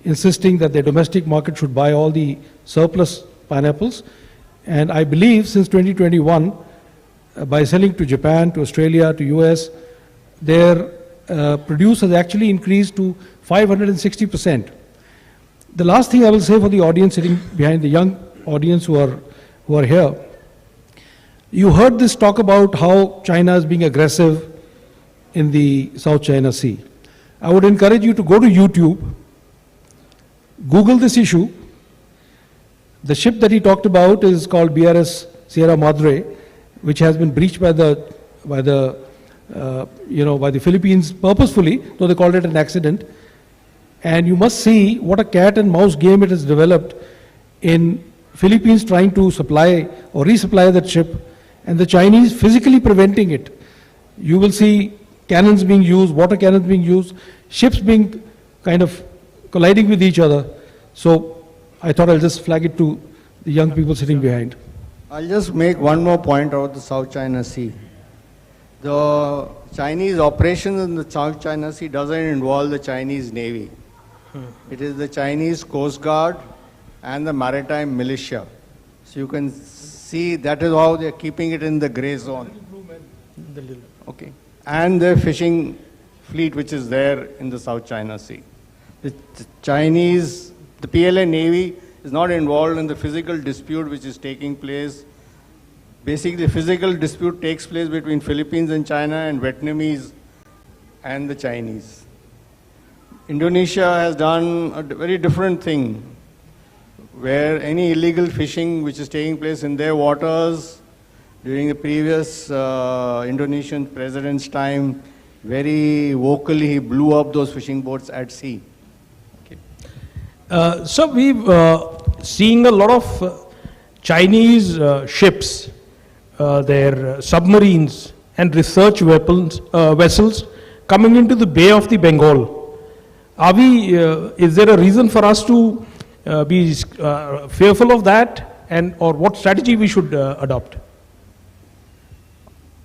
insisting that their domestic market should buy all the surplus pineapples. And I believe since 2021, by selling to Japan, to Australia, to US, their produce has actually increased to 560%. The last thing I will say for the audience sitting behind, the young audience who are here, you heard this talk about how China is being aggressive in the South China Sea. I would encourage you to go to YouTube, Google this issue. The ship that he talked about is called BRS Sierra Madre, which has been breached by the Philippines purposefully, though they called it an accident. And you must see what a cat and mouse game it has developed in Philippines trying to supply or resupply that ship, and the Chinese physically preventing it. You will see cannons being used, water cannons being used, ships being kind of colliding with each other. So I thought I'll just flag it to the young people sitting behind. I'll just make one more point about the South China Sea. The Chinese operations in the South China Sea doesn't involve the Chinese Navy. It is the Chinese Coast Guard and the Maritime Militia. So you can see that is how they're keeping it in the gray zone. Okay. And the fishing fleet which is there in the South China Sea. The PLA Navy is not involved in the physical dispute which is taking place. Basically, the physical dispute takes place between Philippines and China and Vietnamese and the Chinese. Indonesia has done a very different thing, where any illegal fishing which is taking place in their waters during the previous Indonesian president's time, very vocally he blew up those fishing boats at sea. So we've seeing a lot of Chinese ships, their submarines and research vessels coming into the Bay of the Bengal. Is there a reason for us to be fearful of that, or what strategy we should adopt?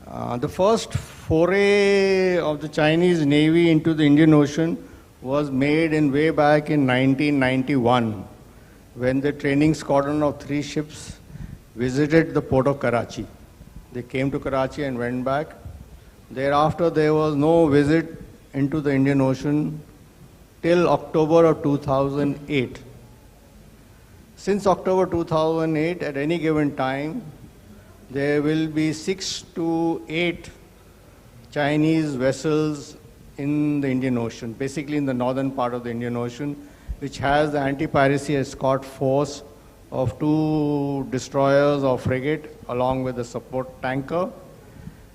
The first foray of the Chinese Navy into the Indian Ocean was made way back in 1991, when the training squadron of 3 ships visited the port of Karachi. They came to Karachi and went back. Thereafter, there was no visit into the Indian Ocean till October of 2008. Since October 2008, at any given time, there will be 6 to 8 Chinese vessels in the Indian Ocean, basically in the northern part of the Indian Ocean, which has the anti-piracy escort force of 2 destroyers or frigate along with a support tanker,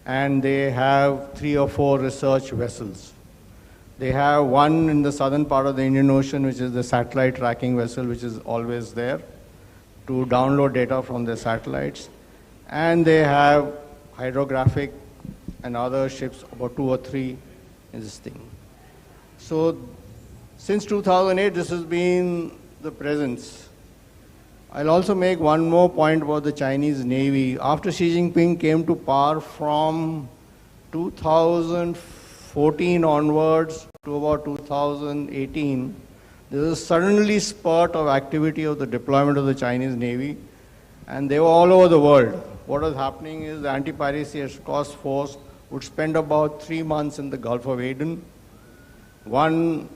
and they have 3 or 4 research vessels. They have one in the southern part of the Indian Ocean, which is the satellite tracking vessel, which is always there to download data from their satellites. And they have hydrographic and other ships, about 2 or 3 in this thing. So since 2008, this has been the presence. I'll also make one more point about the Chinese Navy. After Xi Jinping came to power from 2014 onwards to about 2018, there was a suddenly spurt of activity of the deployment of the Chinese Navy, and they were all over the world. What was happening is the anti-piracy escort force would spend about 3 months in the Gulf of Aden. One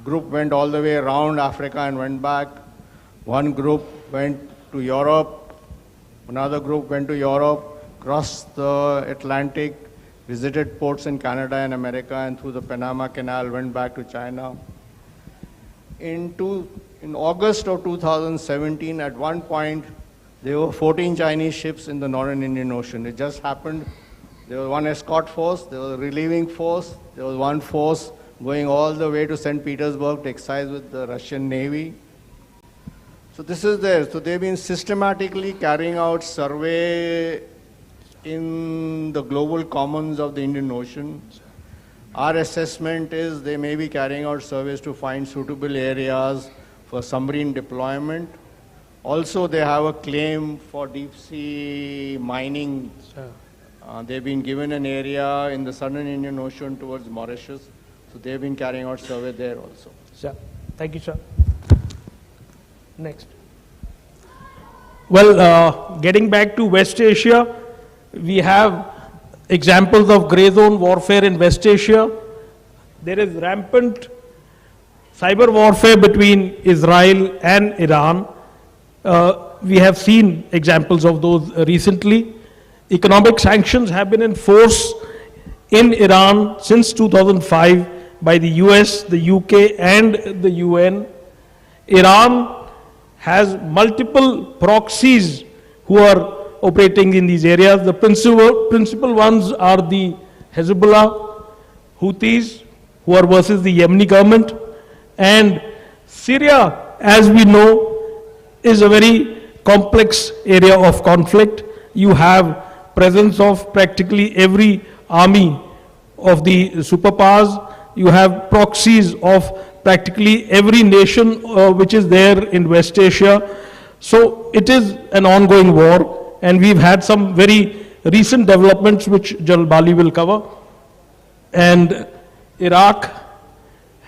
group went all the way around Africa and went back. One group went to Europe. Another group went to Europe, crossed the Atlantic, visited ports in Canada and America, and through the Panama Canal went back to China. In August of 2017, at one point, there were 14 Chinese ships in the northern Indian Ocean. It just happened. There was one escort force, there was a relieving force, there was one force going all the way to St. Petersburg to exercise with the Russian Navy. So this is there. So they've been systematically carrying out survey in the global commons of the Indian Ocean. Our assessment is they may be carrying out surveys to find suitable areas for submarine deployment. Also, they have a claim for deep sea mining. They've been given an area in the southern Indian Ocean towards Mauritius. So they've been carrying out survey there also. Sir, thank you, sir. Next. Well, getting back to West Asia, we have examples of grey zone warfare in West Asia. There is rampant cyber warfare between Israel and Iran. We have seen examples of those recently. Economic sanctions have been in force in Iran since 2005 by the US, the UK and the UN. Iran has multiple proxies who are operating in these areas. The principal ones are the Hezbollah, Houthis, who are versus the Yemeni government. And Syria, as we know, is a very complex area of conflict. You have presence of practically every army of the superpowers. You have proxies of practically every nation which is there in West Asia. So it is an ongoing war, and we've had some very recent developments which General Bali will cover. And Iraq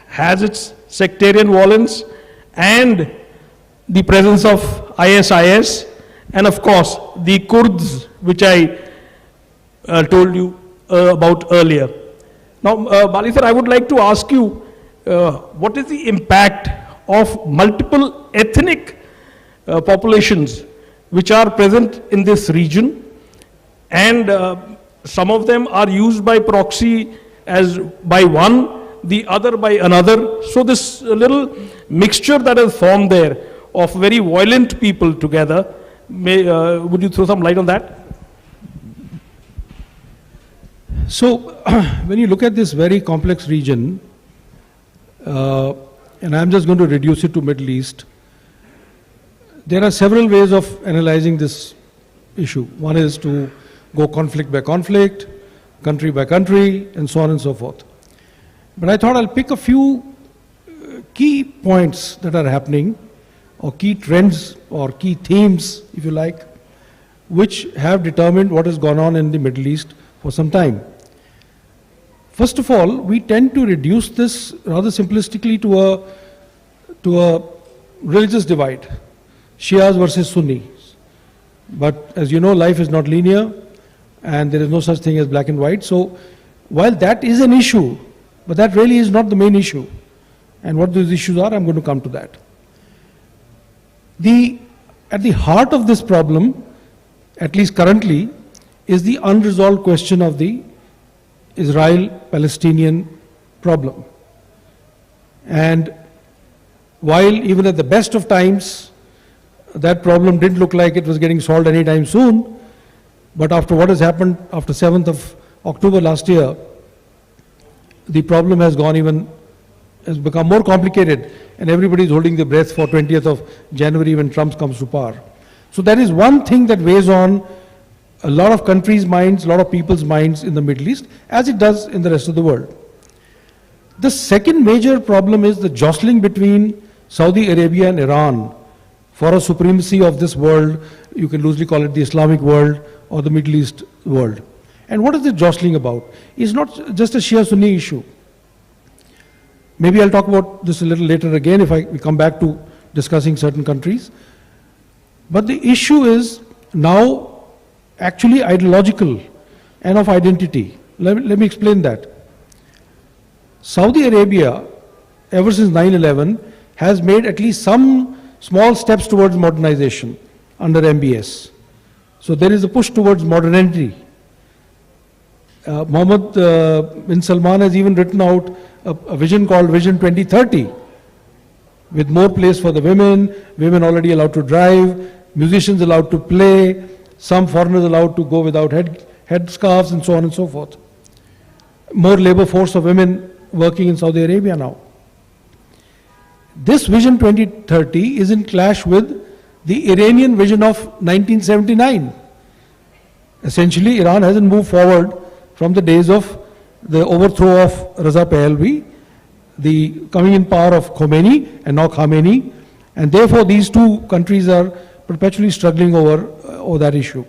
has its sectarian violence and the presence of ISIS, and of course the Kurds, which I told you about earlier. Now, Bali sir, I would like to ask you, what is the impact of multiple ethnic populations which are present in this region, and some of them are used by proxy as by one, the other by another. So this little mixture that is formed there of very violent people together, would you throw some light on that? So when you look at this very complex region, and I'm just going to reduce it to Middle East, there are several ways of analyzing this issue. One is to go conflict by conflict, country by country, and so on and so forth. But I thought I'll pick a few key points that are happening, or key trends, or key themes, if you like, which have determined what has gone on in the Middle East for some time. First of all, we tend to reduce this rather simplistically to a religious divide, Shias versus Sunnis. But as you know, life is not linear, and there is no such thing as black and white. So while that is an issue, but that really is not the main issue. And what those issues are, I'm going to come to that. At the heart of this problem, at least currently, is the unresolved question of the Israel-Palestinian problem. And while even at the best of times, that problem didn't look like it was getting solved anytime soon, but after what has happened after 7th of October last year, the problem has become more complicated, and everybody is holding their breath for 20th of January when Trump comes to power. So that is one thing that weighs on a lot of countries' minds, a lot of people's minds in the Middle East, as it does in the rest of the world. The second major problem is the jostling between Saudi Arabia and Iran for a supremacy of this world. You can loosely call it the Islamic world or the Middle East world. And what is the jostling about? It's not just a Shia-Sunni issue. Maybe I'll talk about this a little later again if we come back to discussing certain countries. But the issue is now actually ideological and of identity. Let me explain that. Saudi Arabia, ever since 9/11, has made at least some small steps towards modernization under MBS. So there is a push towards modernity. Mohammed bin Salman has even written out a vision called Vision 2030, with more place for the women already allowed to drive, musicians allowed to play, some foreigners allowed to go without headscarves and so on and so forth. More labor force of women working in Saudi Arabia now. This Vision 2030 is in clash with the Iranian vision of 1979. Essentially, Iran hasn't moved forward from the days of the overthrow of Raza Pahlavi, the coming in power of Khomeini and now Khamenei, and therefore these two countries are perpetually struggling over that issue.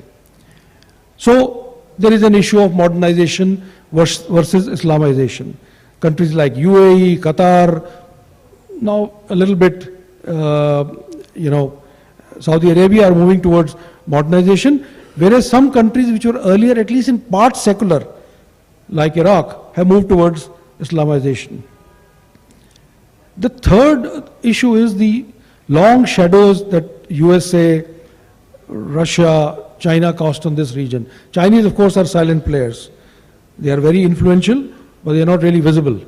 So there is an issue of modernization versus Islamization. Countries like UAE, Qatar, now a little bit, Saudi Arabia are moving towards modernization, whereas some countries which were earlier at least in part secular, like Iraq, have moved towards Islamization. The third issue is the long shadows that USA, Russia, China cast on this region. Chinese, of course, are silent players. They are very influential, but they are not really visible.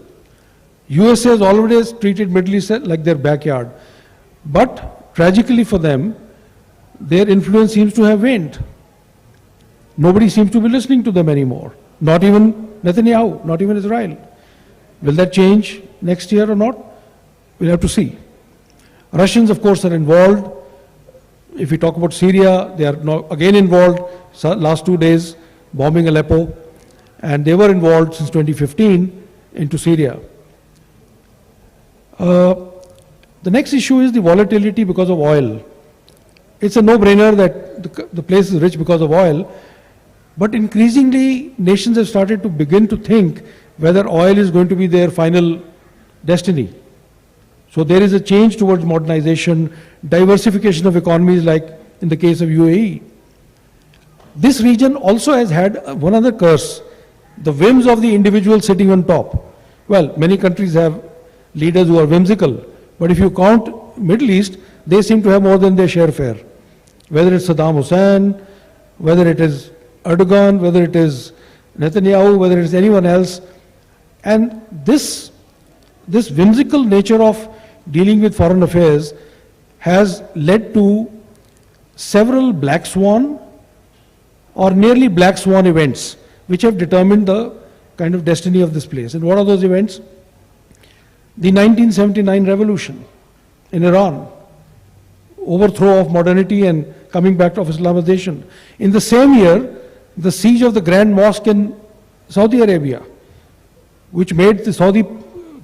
USA has always treated Middle East like their backyard. But tragically for them, their influence seems to have waned. Nobody seems to be listening to them anymore. Not even Netanyahu, not even Israel. Will that change next year or not? We'll have to see. Russians, of course, are involved. If we talk about Syria, they are now again involved. Last 2 days, bombing Aleppo. And they were involved since 2015 into Syria. The next issue is the volatility because of oil. It's a no-brainer that the place is rich because of oil, but increasingly nations have started to begin to think whether oil is going to be their final destiny. So there is a change towards modernization, diversification of economies like in the case of UAE. This region also has had one other curse, the whims of the individual sitting on top. Well, many countries have leaders who are whimsical, but if you count Middle East, they seem to have more than their share fare. Whether it's Saddam Hussein, whether it is Erdogan, whether it is Netanyahu, whether it is anyone else. And this whimsical nature of dealing with foreign affairs has led to several black swan or nearly black swan events which have determined the kind of destiny of this place. And what are those events? The 1979 revolution in Iran, overthrow of modernity and coming back of Islamization. In the same year, the siege of the Grand Mosque in Saudi Arabia, which made the Saudi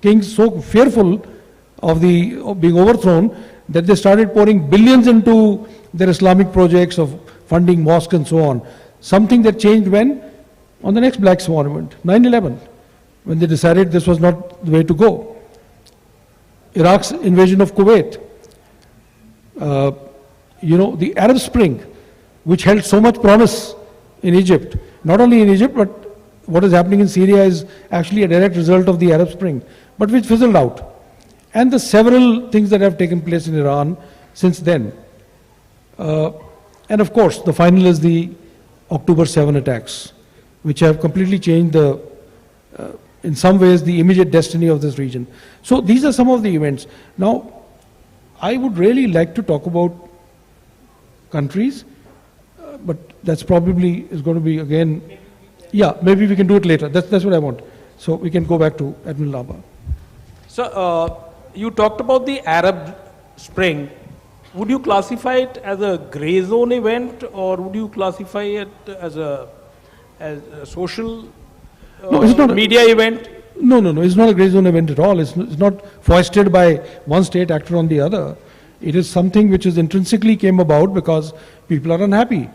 kings so fearful of being overthrown that they started pouring billions into their Islamic projects of funding mosques and so on. Something that changed when? On the next black swan event, 9/11, when they decided this was not the way to go. Iraq's invasion of Kuwait, the Arab Spring, which held so much promise in Egypt. Not only in Egypt, but what is happening in Syria is actually a direct result of the Arab Spring, but which fizzled out. And the several things that have taken place in Iran since then. And of course, the final is the October 7 attacks, which have completely changed in some ways, the immediate destiny of this region. So these are some of the events. Now, I would really like to talk about countries, but that's probably is going to be again, yeah, maybe we can do it later. That's what I want. So we can go back to Admiral Laba. So you talked about the Arab Spring. Would you classify it as a grey zone event, or would you classify it as a social no, it's not media event? No, it's not a grey zone event at all. It's not foisted by one state actor on the other. It is something which is intrinsically came about because people are unhappy.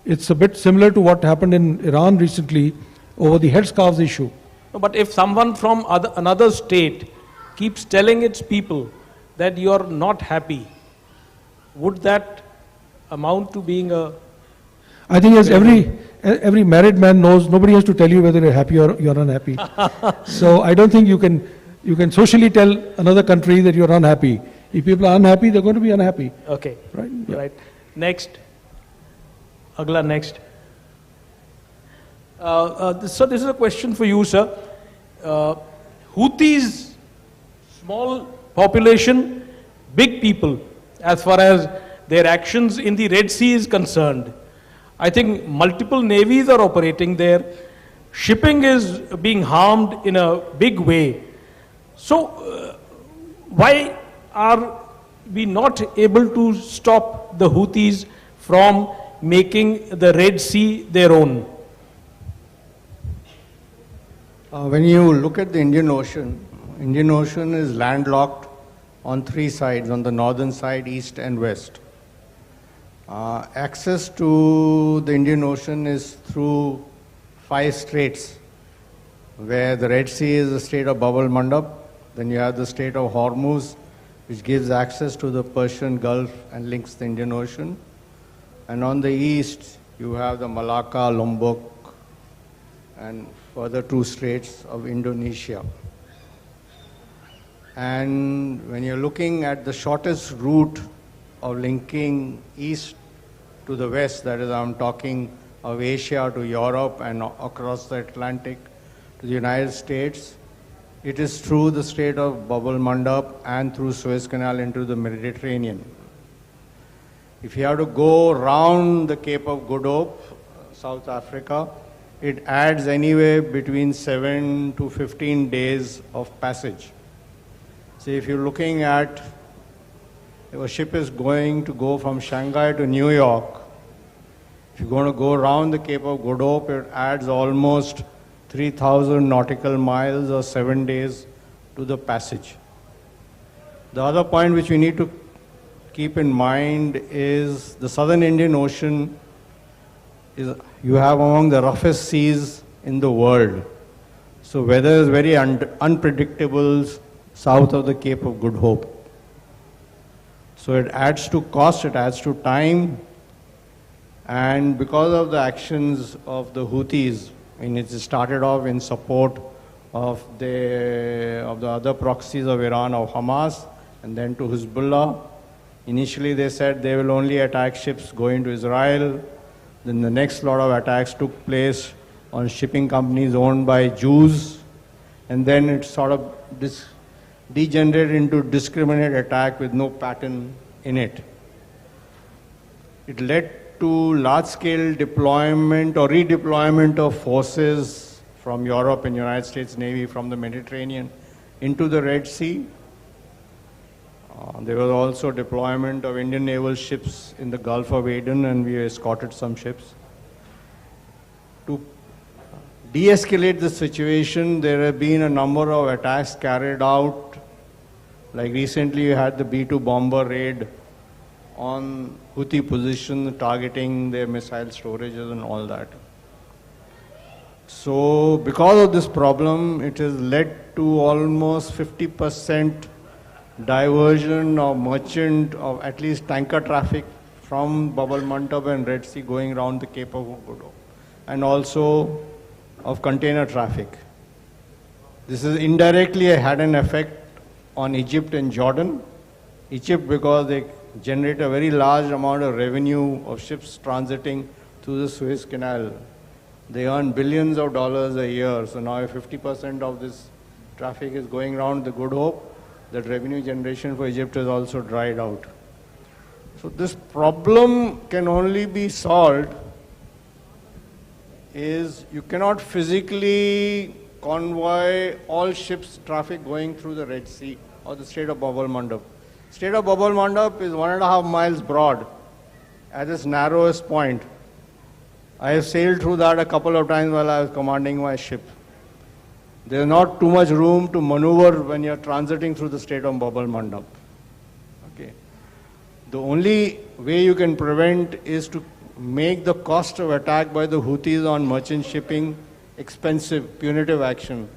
It's a bit similar to what happened in Iran recently over the headscarves issue. No, but if someone from another state keeps telling its people that you are not happy, would that amount to being a... I think as every married man knows, nobody has to tell you whether you're happy or you're unhappy. So I don't think you can socially tell another country that you're unhappy. If people are unhappy, they're going to be unhappy. Okay. Right? Yeah. Right. Next. Agla next. So this is a question for you, sir. Houthis, small population, big people, as far as their actions in the Red Sea is concerned. I think multiple navies are operating there. Shipping is being harmed in a big way. So why are we not able to stop the Houthis from making the Red Sea their own? When you look at the Indian Ocean is landlocked on three sides, on the northern side, east and west. Access to the Indian Ocean is through 5 straits, where the Red Sea is the Strait of Bab el-Mandab, then you have the Strait of Hormuz, which gives access to the Persian Gulf and links the Indian Ocean. And on the east, you have the Malacca, Lombok, and further 2 straits of Indonesia. And when you're looking at the shortest route of linking east to the west, that is, I'm talking of Asia to Europe and across the Atlantic to the United States, it is through the Strait of Bab el-Mandab and through Suez Canal into the Mediterranean. If you have to go around the Cape of Good Hope, South Africa, it adds anywhere between 7 to 15 days of passage. So if you're looking at, if a ship is going to go from Shanghai to New York, if you're going to go around the Cape of Good Hope, it adds almost 3,000 nautical miles or 7 days to the passage. The other point which we need to keep in mind is the southern Indian Ocean is, you have among the roughest seas in the world. So weather is very unpredictable south of the Cape of Good Hope. So it adds to cost, it adds to time, and because of the actions of the Houthis, it started off in support of the other proxies of Iran, of Hamas, and then to Hezbollah. Initially they said they will only attack ships going to Israel. Then the next lot of attacks took place on shipping companies owned by Jews, and then it sort of degenerated into discriminate attack with no pattern in it. It led to large-scale deployment or redeployment of forces from Europe and United States Navy from the Mediterranean into the Red Sea. There was also deployment of Indian naval ships in the Gulf of Aden, and we escorted some ships. To de-escalate the situation, there have been a number of attacks carried out. Like recently you had the B-2 bomber raid on Houthi position, targeting their missile storages and all that. So because of this problem, it has led to almost 50% diversion of merchant, of at least tanker traffic from Bab el-Mandab and Red Sea going around the Cape of Good Hope, and also of container traffic. This has indirectly had an effect on Egypt and Jordan. Egypt, because they generate a very large amount of revenue of ships transiting through the Suez Canal. They earn billions of dollars a year. So now if 50% of this traffic is going around the Good Hope, that revenue generation for Egypt has also dried out. So this problem can only be solved is you cannot physically convoy all ships traffic going through the Red Sea or the Strait of Bab el-Mandab. Strait of Bab el-Mandab is 1.5 miles broad at its narrowest point. I have sailed through that a couple of times while I was commanding my ship. There is not too much room to maneuver when you are transiting through the Strait of Bab el-Mandab. Okay. The only way you can prevent is to make the cost of attack by the Houthis on merchant shipping expensive, punitive action.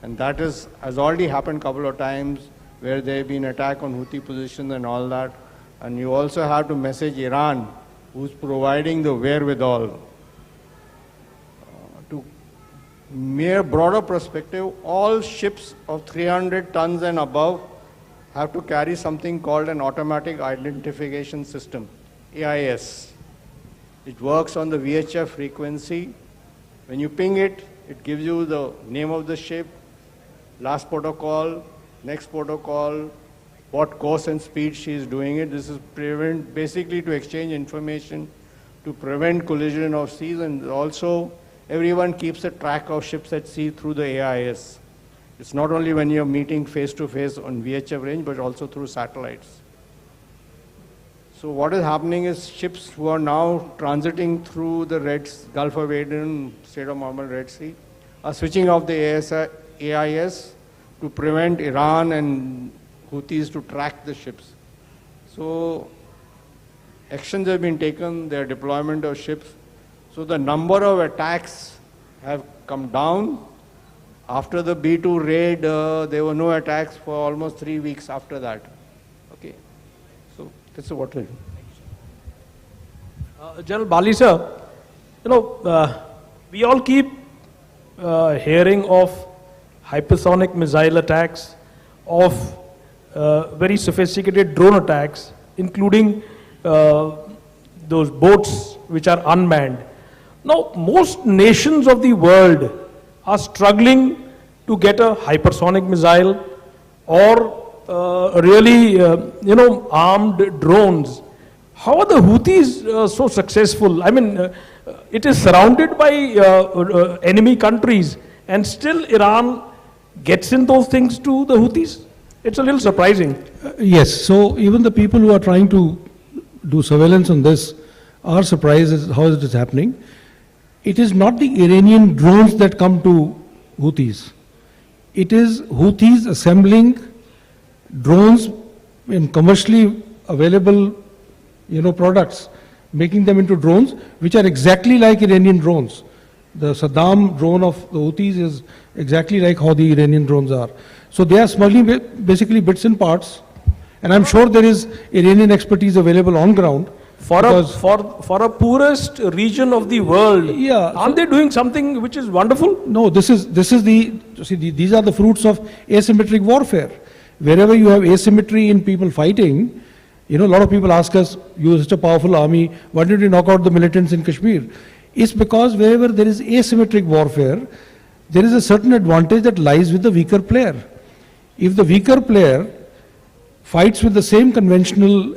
And that has already happened a couple of times where there have been attack on Houthi positions and all that. And you also have to message Iran, who's providing the wherewithal. To mere broader perspective, all ships of 300 tons and above have to carry something called an automatic identification system, AIS. It works on the VHF frequency, When you ping it, it gives you the name of the ship, last protocol, next protocol, what course and speed she is doing it. This is basically to exchange information, to prevent collision of seas, and also everyone keeps a track of ships at sea through the AIS. It's not only when you're meeting face-to-face on VHF range, but also through satellites. So what is happening is ships who are now transiting through the Gulf of Aden, Strait of Hormuz, Red Sea, are switching off the AIS to prevent Iran and Houthis to track the ships. So actions have been taken, their deployment of ships. So the number of attacks have come down. After the B2 raid, there were no attacks for almost 3 weeks after that. Okay, so that's what it is. General Bali sir, we all keep hearing of hypersonic missile attacks, of very sophisticated drone attacks, including those boats which are unmanned. Now, most nations of the world are struggling to get a hypersonic missile or really, armed drones. How are the Houthis so successful? I mean, it is surrounded by enemy countries, and still Iran gets in those things to the Houthis? It's a little surprising. Yes, so even the people who are trying to do surveillance on this are surprised as how it is happening. It is not the Iranian drones that come to Houthis. It is Houthis assembling drones in commercially available products, making them into drones which are exactly like Iranian drones. The Saddam drone of the Houthis is exactly like how the Iranian drones are. So they are smuggling basically bits and parts, and I'm sure there is Iranian expertise available on ground. For a poorest region of the world, aren't they doing something which is wonderful? No, these are the fruits of asymmetric warfare. Wherever you have asymmetry in people fighting, a lot of people ask us, you are such a powerful army, why did you knock out the militants in Kashmir? It's because wherever there is asymmetric warfare, there is a certain advantage that lies with the weaker player. If the weaker player fights with the same conventional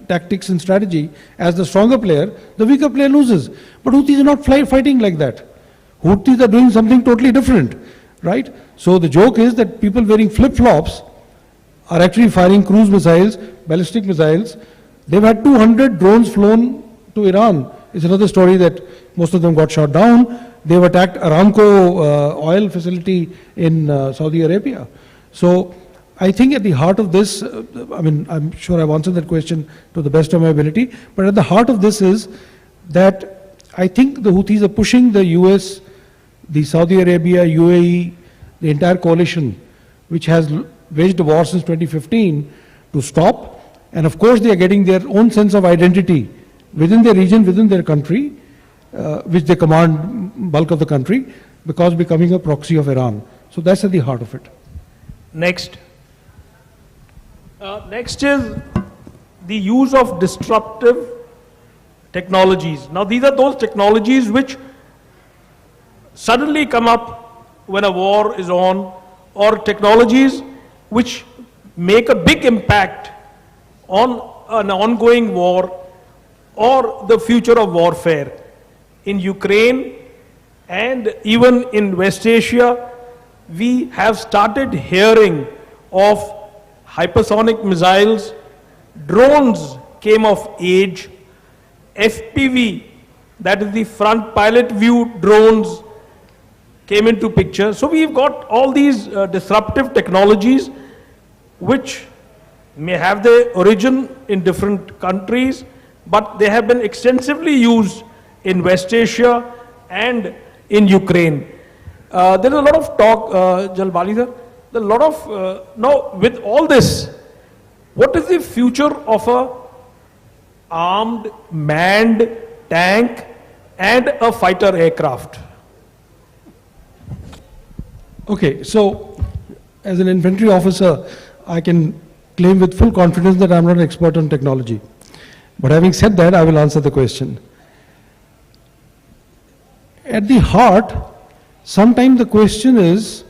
tactics and strategy as the stronger player, the weaker player loses. But Houthis are not fighting like that. Houthis are doing something totally different, right? So the joke is that people wearing flip-flops are actually firing cruise missiles, ballistic missiles. They've had 200 drones flown to Iran. It's another story that most of them got shot down. They've attacked Aramco oil facility in Saudi Arabia. So I think at the heart of this, I'm sure I've answered that question to the best of my ability, but at the heart of this is that I think the Houthis are pushing the US, the Saudi Arabia, UAE, the entire coalition, which has waged a war since 2015, to stop. And of course, they are getting their own sense of identity within their region, within their country, which they command bulk of the country, because becoming a proxy of Iran. So that's at the heart of it. Next. Next is the use of disruptive technologies. Now, these are those technologies which suddenly come up when a war is on, or technologies which make a big impact on an ongoing war or the future of warfare. In Ukraine and even in West Asia, we have started hearing of hypersonic missiles, drones came of age, FPV, that is the front pilot view drones, came into picture. So we've got all these disruptive technologies which may have their origin in different countries, but they have been extensively used in West Asia and in Ukraine. There is a lot of talk, Jalbali sir, a lot of, now with all this, what is the future of a armed, manned tank and a fighter aircraft? Okay, so as an infantry officer, I can claim with full confidence that I'm not an expert on technology. But having said that, I will answer the question. at the heart, sometimes the question is,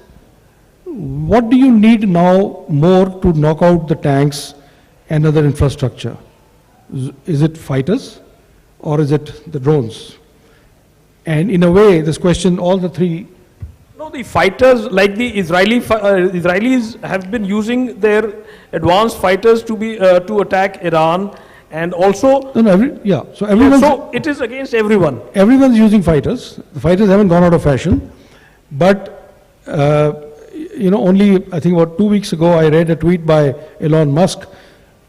what do you need now more to knock out the tanks and other infrastructure? Is it fighters or is it the drones? And in a way, this question, all the three. No, the fighters, like the Israelis have been using their advanced fighters to attack Iran, and also. No, so everyone. So it is against everyone. Everyone's using fighters. The fighters haven't gone out of fashion, but only I think about 2 weeks ago I read a tweet by Elon Musk,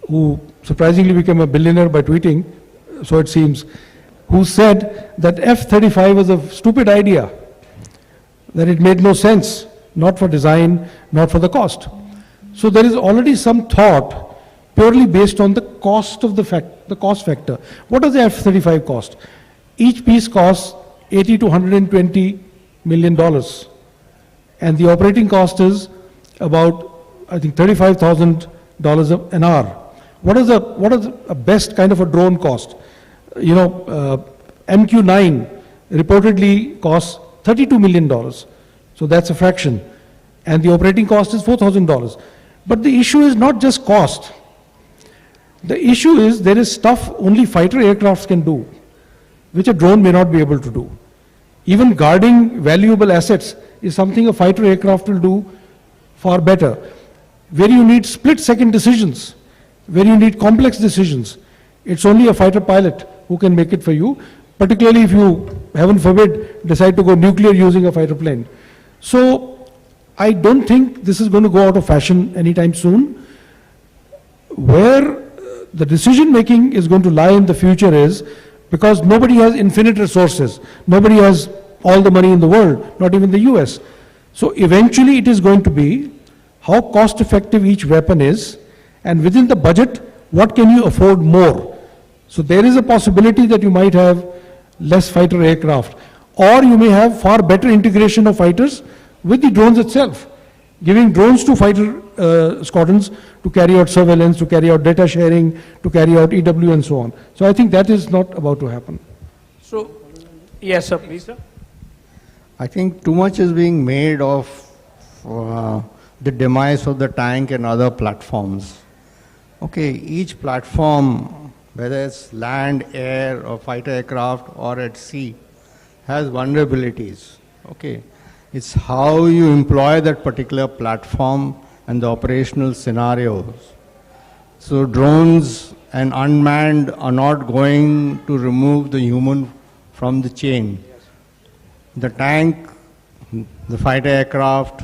who surprisingly became a billionaire by tweeting, so it seems, who said that F-35 was a stupid idea, that it made no sense, not for design, not for the cost. So there is already some thought purely based on the cost of the cost factor. What does the F-35 cost? Each piece costs $80 to $120 million. And the operating cost is about, I think, $35,000 an hour. What is a best kind of a drone cost? MQ-9 reportedly costs $32 million. So that's a fraction. And the operating cost is $4,000. But the issue is not just cost. The issue is there is stuff only fighter aircrafts can do, which a drone may not be able to do. Even guarding valuable assets is something a fighter aircraft will do far better. Where you need split-second decisions, where you need complex decisions, it's only a fighter pilot who can make it for you, particularly if you, heaven forbid, decide to go nuclear using a fighter plane. So I don't think this is going to go out of fashion anytime soon. Where the decision making is going to lie in the future is, because nobody has infinite resources, nobody has all the money in the world, not even the US. So eventually it is going to be how cost effective each weapon is, and within the budget, what can you afford more? So there is a possibility that you might have less fighter aircraft, or you may have far better integration of fighters with the drones itself, giving drones to fighter squadrons to carry out surveillance, to carry out data sharing, to carry out EW and so on. So I think that is not about to happen. So, yes, sir, please, sir. I think too much is being made of the demise of the tank and other platforms. Okay, each platform, whether it's land, air, or fighter aircraft, or at sea, has vulnerabilities. Okay, it's how you employ that particular platform and the operational scenarios. So drones and unmanned are not going to remove the human from the chain. The tank, the fighter aircraft,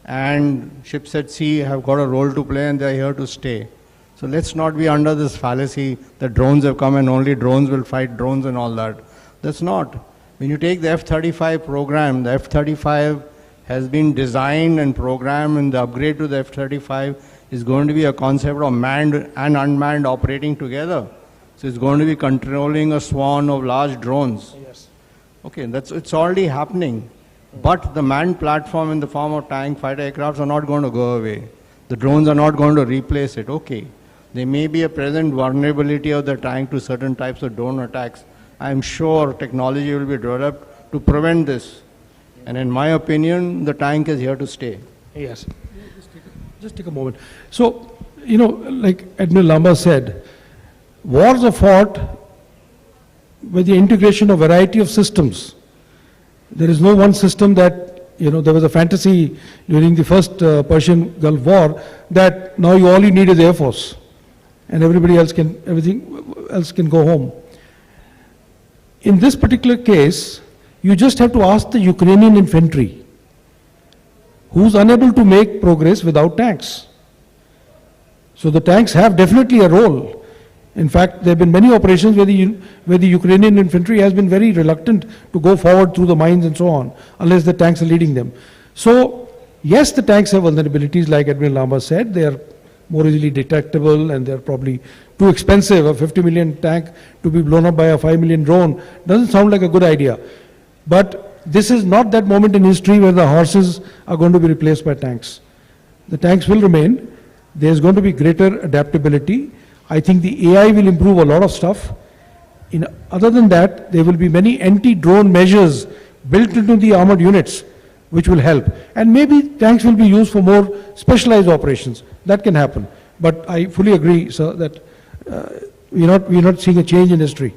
and ships at sea have got a role to play, and they're here to stay. So let's not be under this fallacy that drones have come and only drones will fight drones and all that. That's not. When you take the F-35 program, the F-35 has been designed and programmed, and the upgrade to the F-35 is going to be a concept of manned and unmanned operating together. So it's going to be controlling a swarm of large drones. Yes. Okay, it's already happening. But the manned platform in the form of tank fighter aircrafts are not going to go away. The drones are not going to replace it. Okay, there may be a present vulnerability of the tank to certain types of drone attacks. I'm sure technology will be developed to prevent this. And in my opinion, the tank is here to stay. Yes. Just take a moment. So, like Admiral Lamba said, wars are fought with the integration of a variety of systems. There is no one system that, there was a fantasy during the first Persian Gulf War that now all you need is Air Force and everything else can go home. In this particular case, you just have to ask the Ukrainian infantry, who's unable to make progress without tanks. So the tanks have definitely a role. In fact, there have been many operations where the Ukrainian infantry has been very reluctant to go forward through the mines and so on, unless the tanks are leading them. So, yes, the tanks have vulnerabilities, like Admiral Lamba said. They are more easily detectable, and they're probably too expensive. A 50 million tank to be blown up by a 5 million drone doesn't sound like a good idea. But this is not that moment in history where the horses are going to be replaced by tanks. The tanks will remain. There's going to be greater adaptability. I think the AI will improve a lot of stuff. Other than that, there will be many anti-drone measures built into the armored units, which will help. And maybe tanks will be used for more specialized operations. That can happen. But I fully agree, sir, that we're not seeing a change in history.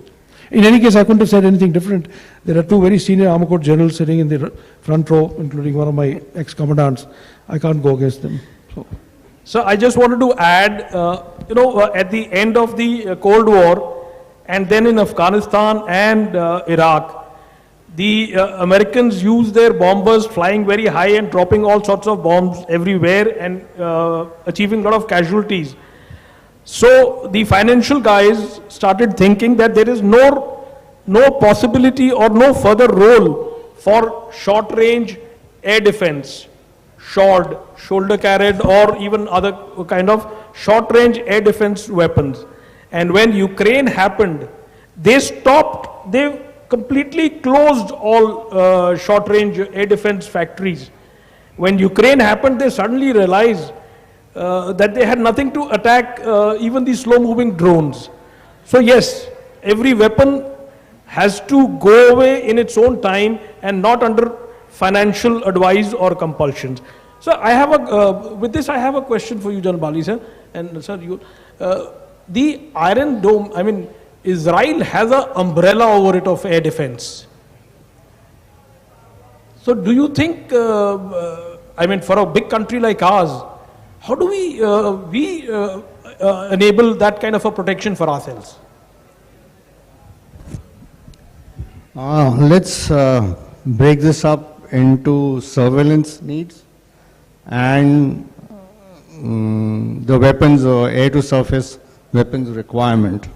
In any case, I couldn't have said anything different. There are two very senior Army Corps generals sitting in the front row, including one of my ex-commandants. I can't go against them. So I just wanted to add, at the end of the Cold War, and then in Afghanistan and Iraq, the Americans used their bombers flying very high and dropping all sorts of bombs everywhere and achieving a lot of casualties. So the financial guys started thinking that there is no possibility or no further role for short-range air defense, SHORD, shoulder-carried, or even other kind of short-range air defense weapons. And when Ukraine happened, they completely closed all short-range air defense factories. When Ukraine happened, they suddenly realized that they had nothing to attack even the slow-moving drones. So yes, every weapon has to go away in its own time and not under financial advice or compulsions. So I have with this I have a question for you, John Bali sir, and sir, you, the Iron Dome, I mean, Israel has an umbrella over it of air defense. So do you think, I mean, for a big country like ours, how do we enable that kind of a protection for ourselves? Let's break this up into surveillance needs and the weapons or air to surface weapons requirement.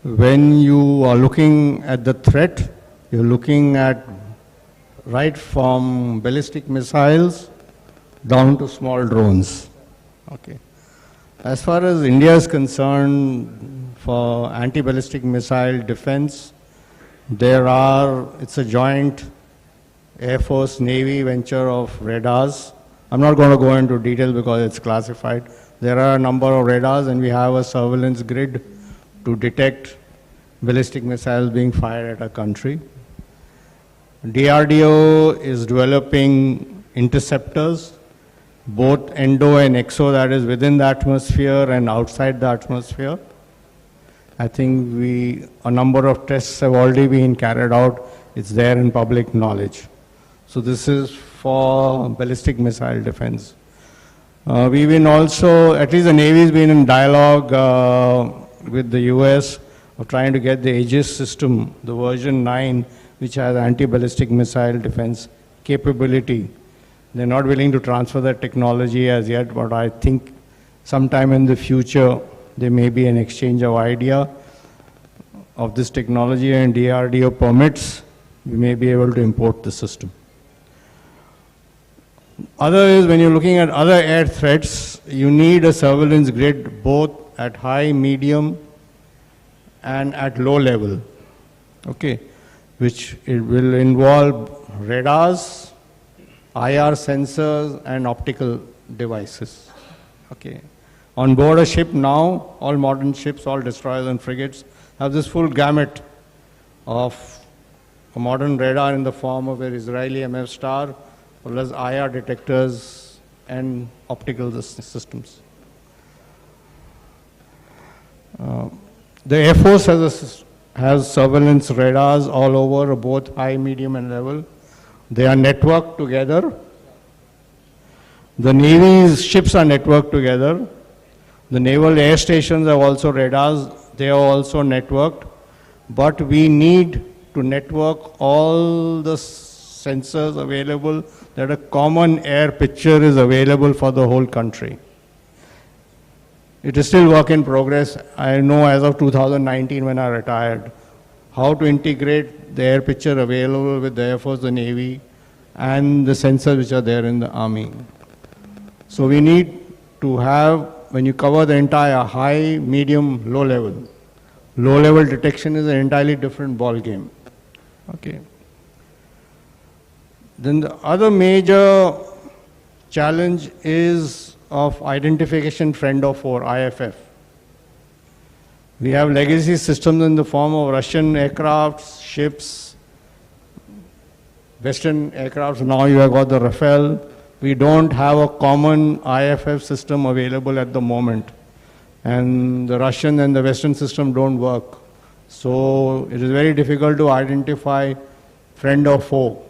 When you are looking at the threat, you're looking at right from ballistic missiles down to small drones. Okay. As far as India is concerned, for anti-ballistic missile defense, it's a joint Air Force Navy venture of radars. I'm not going to go into detail because it's classified. There are a number of radars and we have a surveillance grid to detect ballistic missiles being fired at a country. DRDO is developing interceptors, both endo and exo, that is within the atmosphere and outside the atmosphere. I think a number of tests have already been carried out. It's there in public knowledge. So this is for ballistic missile defense. We've been also, at least the Navy's been in dialogue with the US of trying to get the Aegis system, the version 9, which has anti-ballistic missile defense capability. They're not willing to transfer that technology as yet, but I think sometime in the future there may be an exchange of idea of this technology, and DRDO permits, we may be able to import the system. Other is when you're looking at other air threats, you need a surveillance grid both at high, medium, and at low level, okay, which it will involve radars, IR sensors, and optical devices, okay. On board a ship now, all modern ships, all destroyers and frigates have this full gamut of a modern radar in the form of an Israeli MF Star, plus IR detectors and optical systems. The Air Force has surveillance radars all over, both high, medium, and level. They are networked together. The Navy's ships are networked together. The naval air stations have also radars. They are also networked. But we need to network all the sensors available, that a common air picture is available for the whole country. It is still work in progress. I know as of 2019 when I retired, how to integrate the air picture available with the Air Force, the Navy, and the sensors which are there in the Army. So we need to have, when you cover the entire high, medium, low level, low level detection is an entirely different ball game. Okay. Then the other major challenge is of identification friend of foe, IFF. We have legacy systems in the form of Russian aircrafts, ships, Western aircrafts. Now you have got the Rafale. We don't have a common IFF system available at the moment. And the Russian and the Western system don't work. So it is very difficult to identify friend or foe.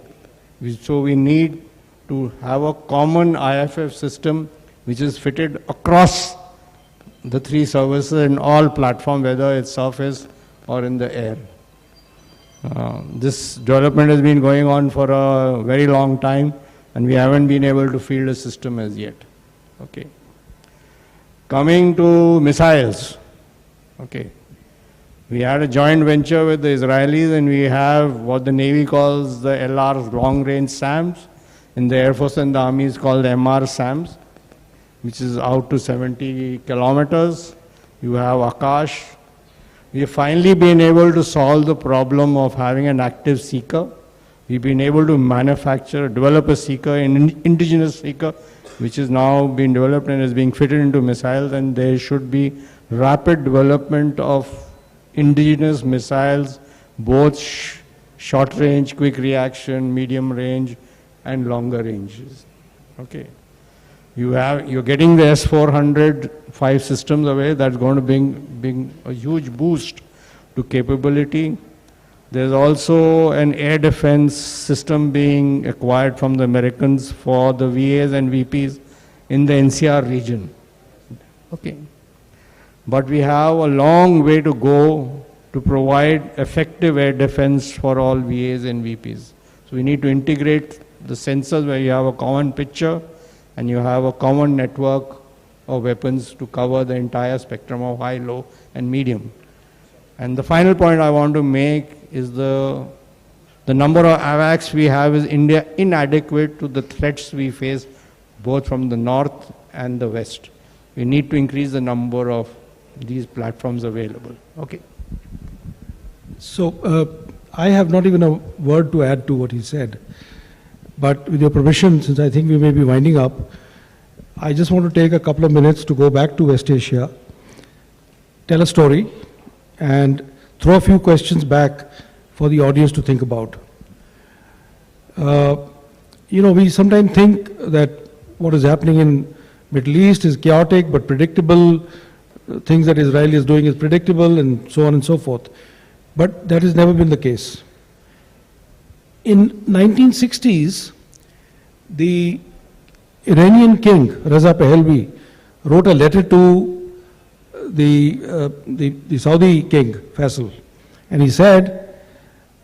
So we need to have a common IFF system which is fitted across the three services in all platforms, whether it's surface or in the air. This development has been going on for a very long time, and we haven't been able to field a system as yet. Okay. Coming to missiles. Okay. We had a joint venture with the Israelis, and we have what the Navy calls the LR long-range SAMs. In the Air Force and the Army is called MR SAMs, which is out to 70 kilometers. You have Akash. We have finally been able to solve the problem of having an active seeker. We've been able to develop a seeker, an indigenous seeker, which is now being developed and is being fitted into missiles, and there should be rapid development of indigenous missiles, both short range, quick reaction, medium range, and longer ranges. Okay. You're getting the S-400 5 systems away. That's going to bring a huge boost to capability. There's also an air defense system being acquired from the Americans for the VAs and VPs in the NCR region. Okay. But we have a long way to go to provide effective air defense for all VAs and VPs. So we need to integrate the sensors where you have a common picture and you have a common network of weapons to cover the entire spectrum of high, low, and medium. And the final point I want to make is the number of AWACS we have is inadequate to the threats we face both from the north and the west. We need to increase the number of these platforms available. Okay. So I have not even a word to add to what he said. But with your permission, since I think we may be winding up, I just want to take a couple of minutes to go back to West Asia, tell a story, and throw a few questions back for the audience to think about. We sometimes think that what is happening in Middle East is chaotic but predictable. Things that Israel is doing is predictable, and so on and so forth. But that has never been the case. In 1960s, the Iranian king, Reza Pahlavi, wrote a letter to the Saudi king, Faisal. And he said,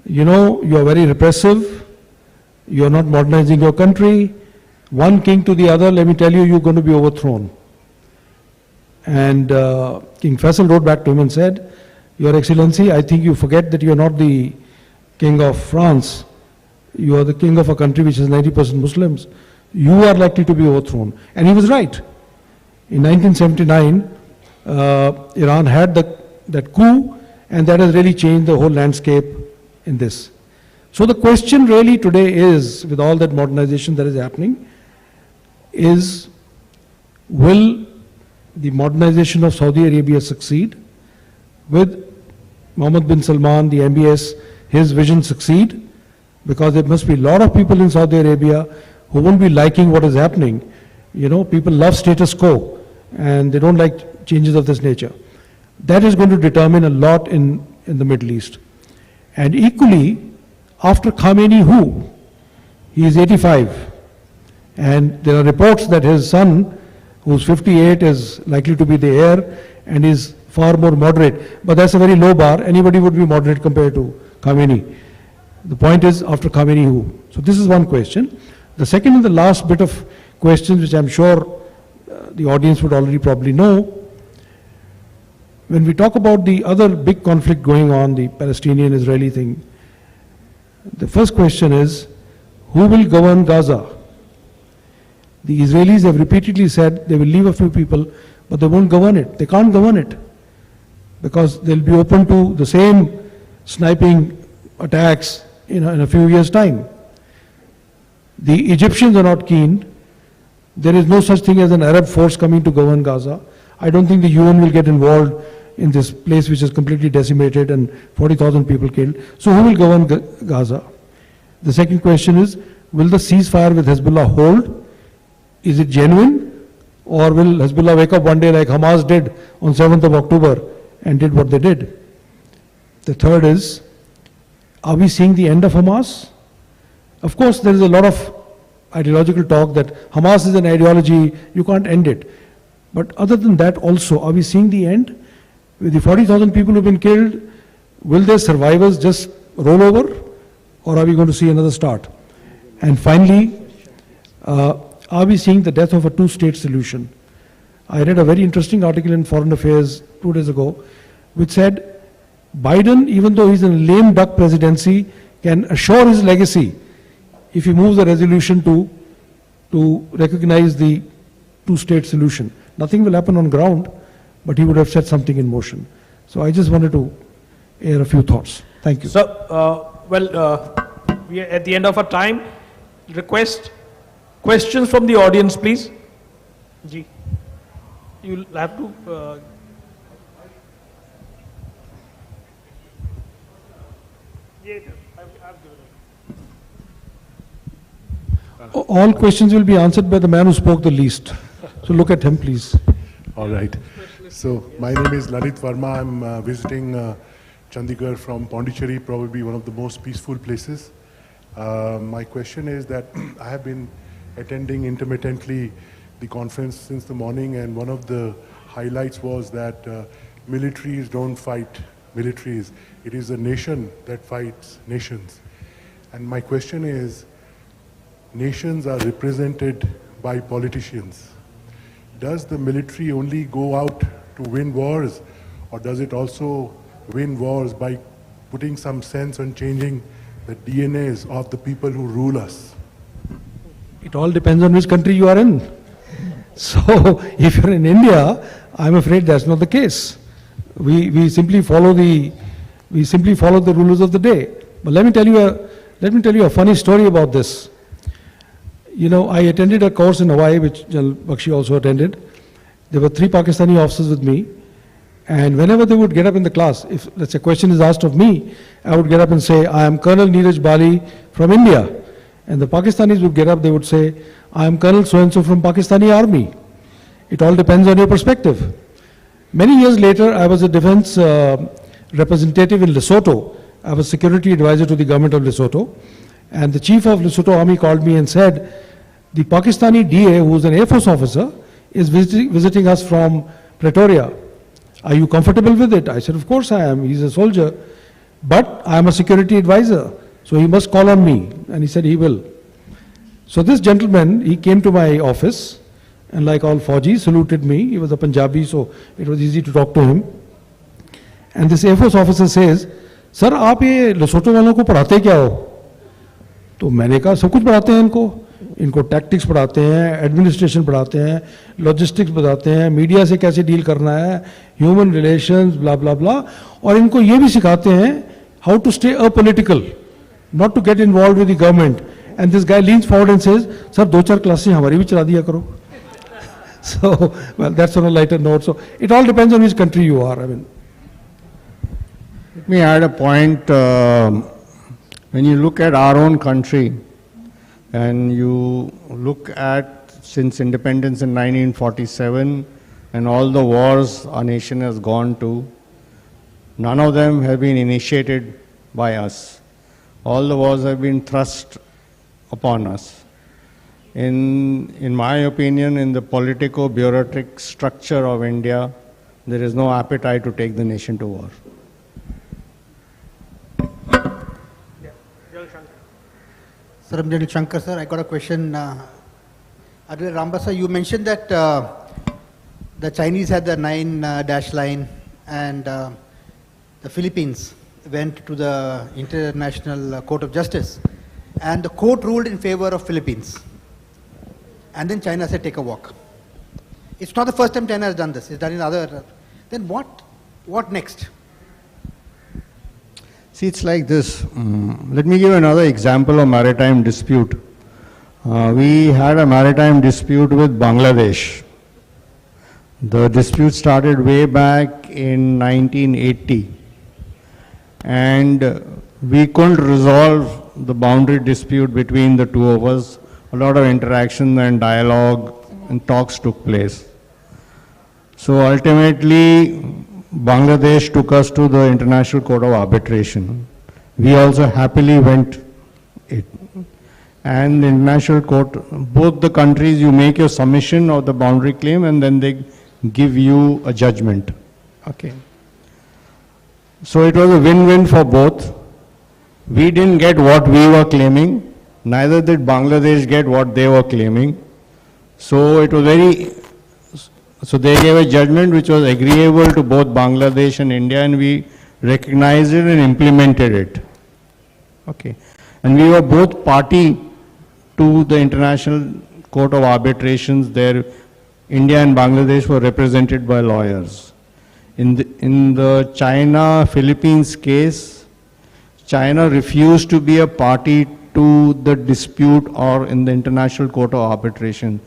you are very repressive, you are not modernizing your country, one king to the other, let me tell you, you're going to be overthrown. And King Faisal wrote back to him and said, Your Excellency, I think you forget that you are not the king of France. You are the king of a country which is 90% Muslims. You are likely to be overthrown. And he was right. In 1979, Iran had that coup, and that has really changed the whole landscape in this. So the question really today is, with all that modernization that is happening, is will the modernization of Saudi Arabia succeed? With Mohammed bin Salman, the MBS, his vision succeed? Because there must be a lot of people in Saudi Arabia who won't be liking what is happening. People love status quo and they don't like changes of this nature. That is going to determine a lot in the Middle East. And equally, after Khamenei, he is 85. And there are reports that his son, who's 58, is likely to be the heir and is far more moderate. But that's a very low bar. Anybody would be moderate compared to Khamenei. The point is, after Khamenei, who? So this is one question. The second and the last bit of questions, which I'm sure the audience would already probably know. When we talk about the other big conflict going on, the Palestinian-Israeli thing, the first question is, who will govern Gaza? The Israelis have repeatedly said they will leave a few people, but they won't govern it. They can't govern it because they'll be open to the same sniping attacks in a few years' time. The Egyptians are not keen. There is no such thing as an Arab force coming to govern Gaza. I don't think the UN will get involved in this place which is completely decimated and 40,000 people killed. So who will govern Gaza? The second question is, will the ceasefire with Hezbollah hold? Is it genuine? Or will Hezbollah wake up one day like Hamas did on 7th of October and did what they did? The third is, are we seeing the end of Hamas? Of course, there is a lot of ideological talk that Hamas is an ideology, you can't end it. But other than that also, are we seeing the end? With the 40,000 people who have been killed, will their survivors just roll over? Or are we going to see another start? And finally, are we seeing the death of a two-state solution? I read a very interesting article in Foreign Affairs 2 days ago, which said Biden, even though he's in a lame duck presidency, can assure his legacy if he moves the resolution to recognize the two-state solution. Nothing will happen on ground, but he would have set something in motion. So I just wanted to air a few thoughts. Thank you. So, we are at the end of our time. Request questions from the audience, please. Ji, you'll have to. All questions will be answered by the man who spoke the least. So look at him, please. All right. So my name is Lalit Verma. I'm visiting Chandigarh from Pondicherry, probably one of the most peaceful places. My question is that I have been attending intermittently the conference since the morning, and one of the highlights was that militaries don't fight militaries. It is a nation that fights nations. And my question is, nations are represented by politicians. Does the military only go out to win wars, or does it also win wars by putting some sense on changing the DNAs of the people who rule us? It all depends on which country you are in. So if you're in India, I'm afraid that's not the case. We simply follow the rulers of the day. But let me tell you a funny story about this. You know, I attended a course in Hawaii, which General Bakshi also attended. There were 3 Pakistani officers with me. And whenever they would get up in the class, if let's say a question is asked of me, I would get up and say, I am Colonel Neeraj Bali from India. And the Pakistanis would get up, they would say, I am Colonel so-and-so from Pakistani Army. It all depends on your perspective. Many years later, I was a defense representative in Lesotho. I was security advisor to the government of Lesotho. And the chief of Lesotho Army called me and said, the Pakistani DA, who is an Air Force officer, is visiting us from Pretoria. Are you comfortable with it? I said, of course I am. He's a soldier. But I am a security advisor, so he must call on me. And he said he will. So this gentleman, he came to my office, and like all Fauji, saluted me. He was a Punjabi, so it was easy to talk to him. And this Air Force officer says, Sir, आप ये लेसोटो वालों को पढ़ाते क्या हो? तो मैंने कहा सब कुछ पढ़ाते हैं इनको टैक्टिक्स पढ़ाते हैं, एडमिनिस्ट्रेशन पढ़ाते हैं, लॉजिस्टिक्स बताते हैं, मीडिया से कैसे डील करना है, ह्यूमन रिलेशंस, ब्ला ब्ला ब्ला, और इनको ये भी सिखाते हैं how to stay apolitical, not to get involve with the government. And this guy leans forward and says, sir 2-4 classes हमारी भी चला दिया करो. So, well, that's on a lighter note. So, it all depends on which country you are. I mean, let me add a point. When you look at our own country, and you look at since independence in 1947 and all the wars our nation has gone to, none of them have been initiated by us. All the wars have been thrust upon us. In my opinion, in the politico-bureaucratic structure of India, there is no appetite to take the nation to war. Sir, I'm General Shankar, sir. I got a question. Adil Rambasa, you mentioned that the Chinese had the 9-dash line and the Philippines went to the International Court of Justice and the court ruled in favor of Philippines. And then China said, take a walk. It's not the first time China has done this. It's done in other. Then what next? See, it's like this. Let me give another example of maritime dispute. We had a maritime dispute with Bangladesh. The dispute started way back in 1980. And we couldn't resolve the boundary dispute between the two of us. A lot of interaction and dialogue and talks took place. So ultimately, Bangladesh took us to the International Court of Arbitration. We also happily went it. And the International Court, both the countries, you make your submission of the boundary claim and then they give you a judgment. Okay. So it was a win-win for both. We didn't get what we were claiming, neither did Bangladesh get what they were claiming. So it was so they gave a judgment which was agreeable to both Bangladesh and India, and we recognized it and implemented it. Okay. And we were both party to the International Court of Arbitrations there. India and Bangladesh were represented by lawyers. In the China-Philippines case, China refused to be a party to the dispute or in the International Court of Arbitration.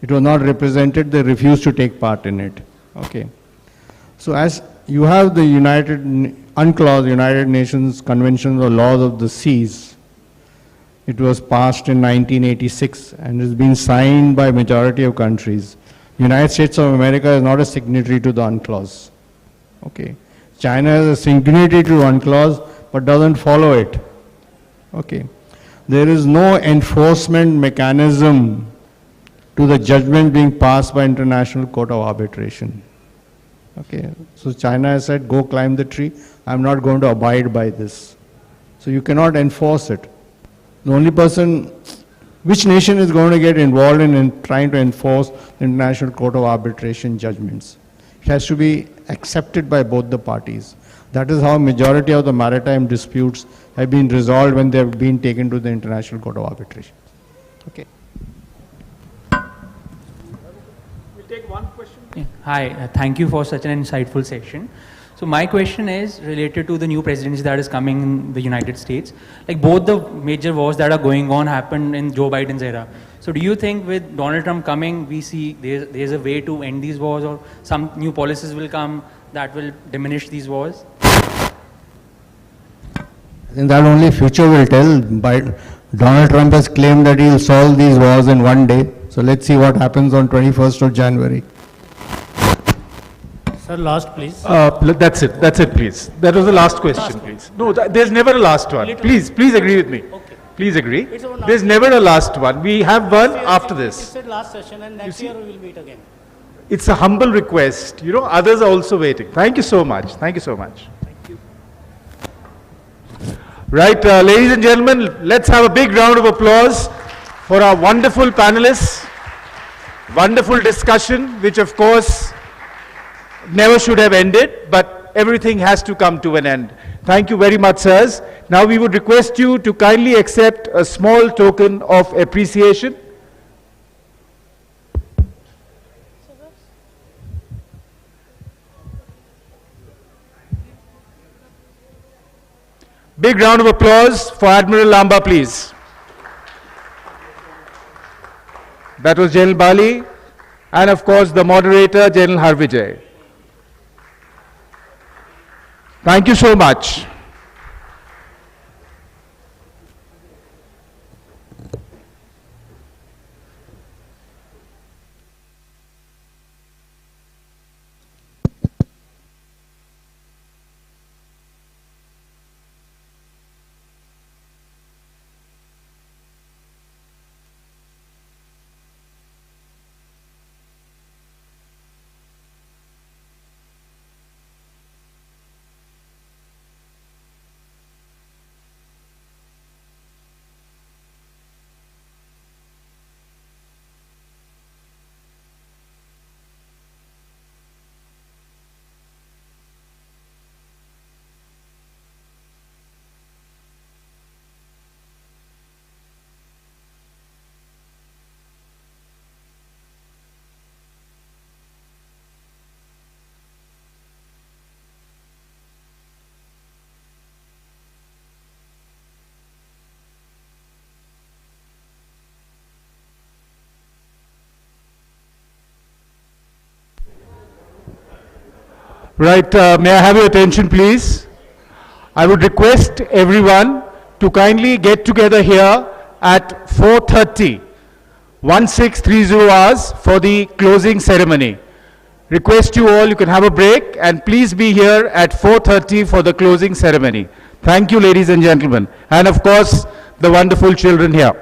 It was not represented, they refused to take part in it. Okay. So as you have the UNCLOS, United Nations Convention on Laws of the Seas, it was passed in 1986 and has been signed by majority of countries. United States of America is not a signatory to the UNCLOS. Okay. China is a signatory to UNCLOS but doesn't follow it. Okay. There is no enforcement mechanism to the judgment being passed by International Court of Arbitration. Okay. So China has said, go climb the tree. I'm not going to abide by this. So you cannot enforce it. The only person, which nation is going to get involved in trying to enforce the International Court of Arbitration judgments? It has to be accepted by both the parties. That is how majority of the maritime disputes have been resolved when they have been taken to the International Court of Arbitration. Okay. We'll take one question. Yeah. Hi, thank you for such an insightful session. So my question is related to the new presidency that is coming in the United States. Like both the major wars that are going on happened in Joe Biden's era. So do you think with Donald Trump coming, we see there's a way to end these wars, or some new policies will come that will diminish these wars? I think that only future will tell. Donald Trump has claimed that he'll solve these wars in one day. So let's see what happens on 21st of January. Sir, last please. That's it, please. That was the last question, please. No, there's never a last one. Please agree with me. Okay. Please agree. There's never a last one. We have one after this. It's the last session and next year we will meet again. It's a humble request. You know, others are also waiting. Thank you so much. Thank you so much. Thank you. Right, ladies and gentlemen, let's have a big round of applause for our wonderful panelists. Wonderful discussion, which of course never should have ended, but everything has to come to an end. Thank you very much, sirs. Now we would request you to kindly accept a small token of appreciation. Big round of applause for Admiral Lamba, please. That was General Bali, and of course the moderator, General Harvijay. Thank you so much. Right, may I have your attention, please? I would request everyone to kindly get together here at 4:30, 1630 hours for the closing ceremony. Request you all, you can have a break and please be here at 4:30 for the closing ceremony. Thank you, ladies and gentlemen. And of course, the wonderful children here.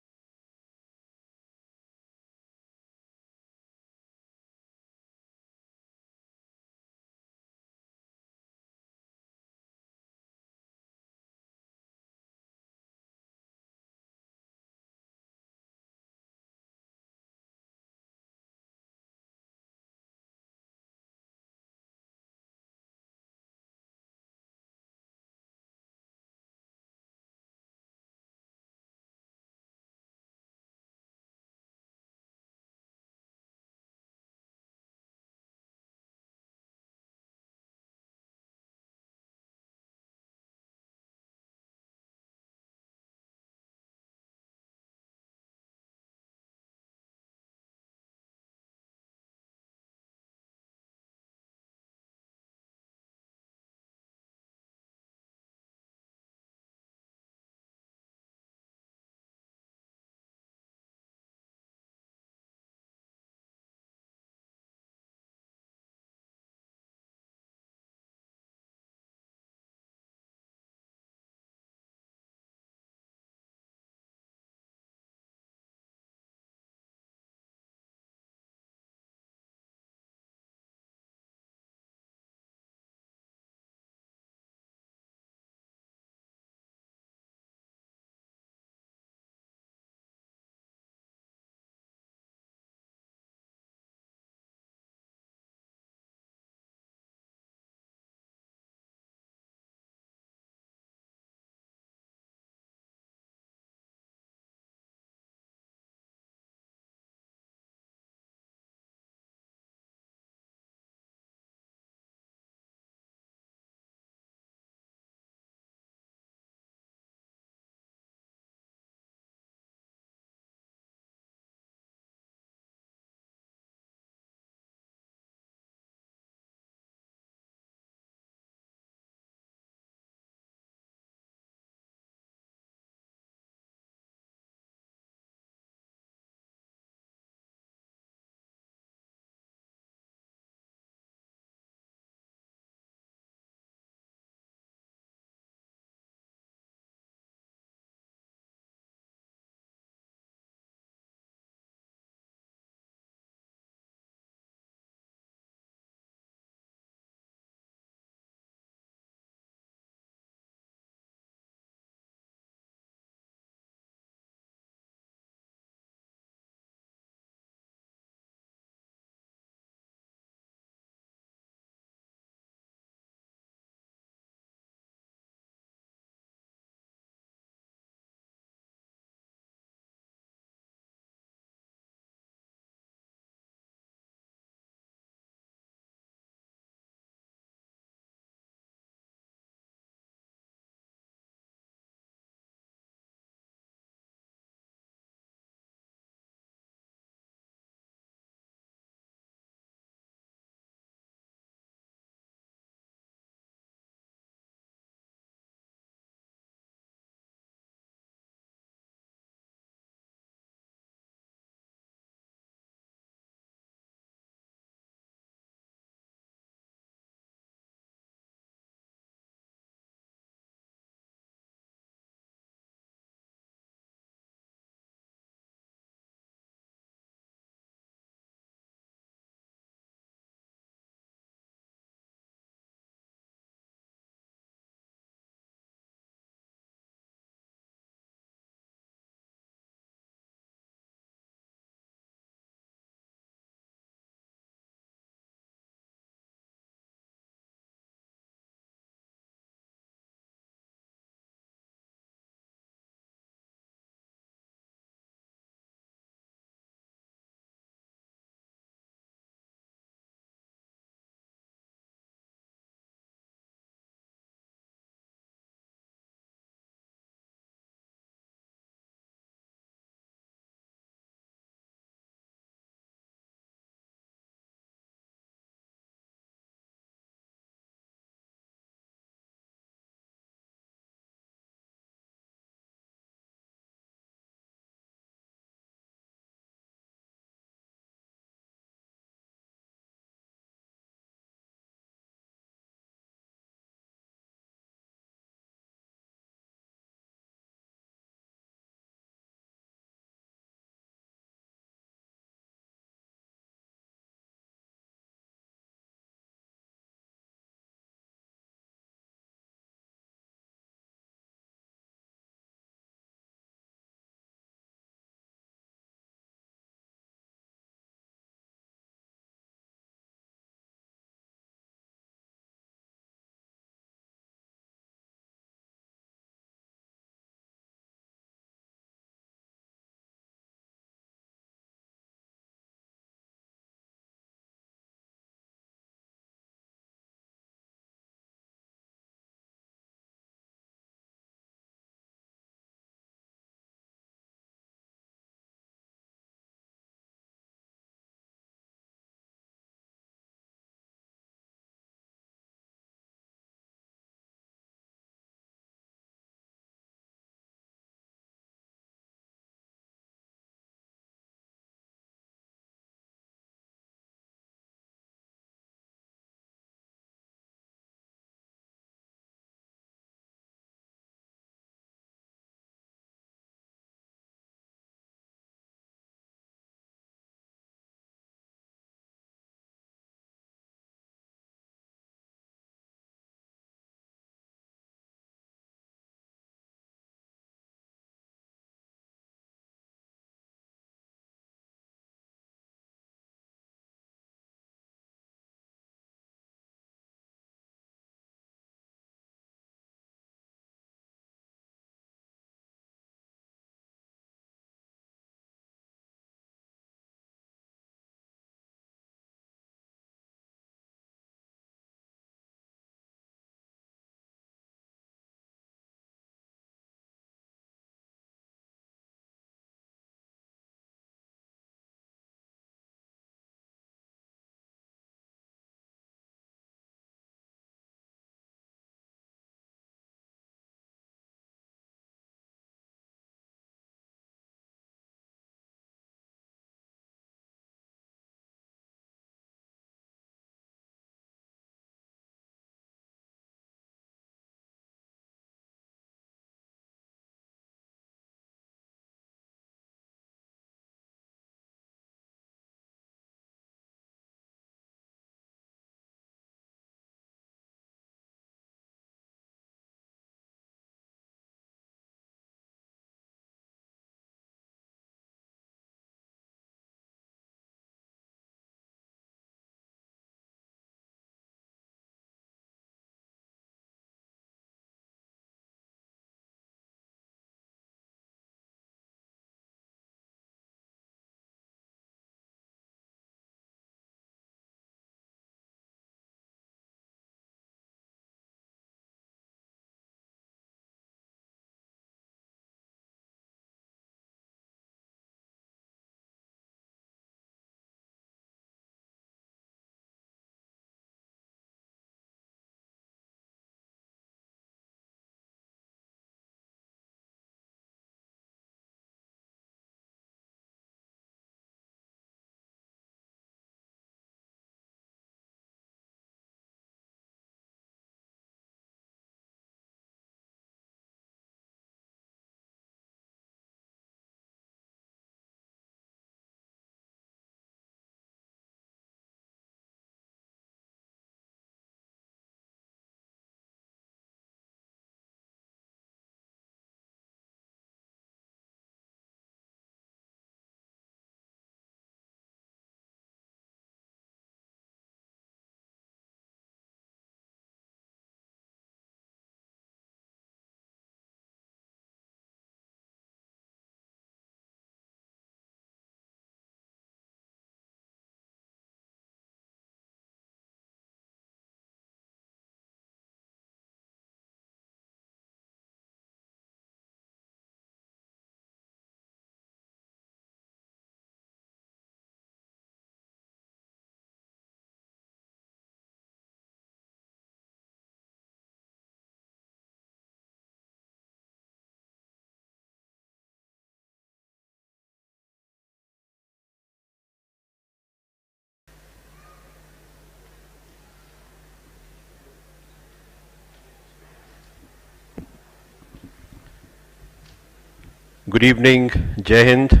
Good evening, Jai Hind.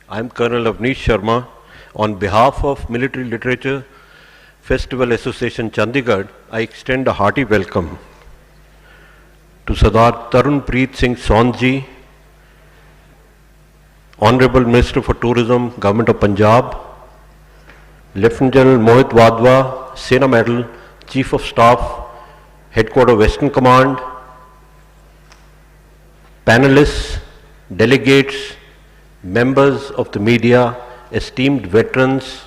I am Colonel Avnish Sharma. On behalf of Military Literature Festival Association Chandigarh, I extend a hearty welcome to Sardar Dyal Singh Majithia, Honorable Minister for Tourism, Government of Punjab, Lieutenant General Mohit Wadhwa, Sena Medal, Chief of Staff, Headquarter Western Command, panelists, delegates, members of the media, esteemed veterans,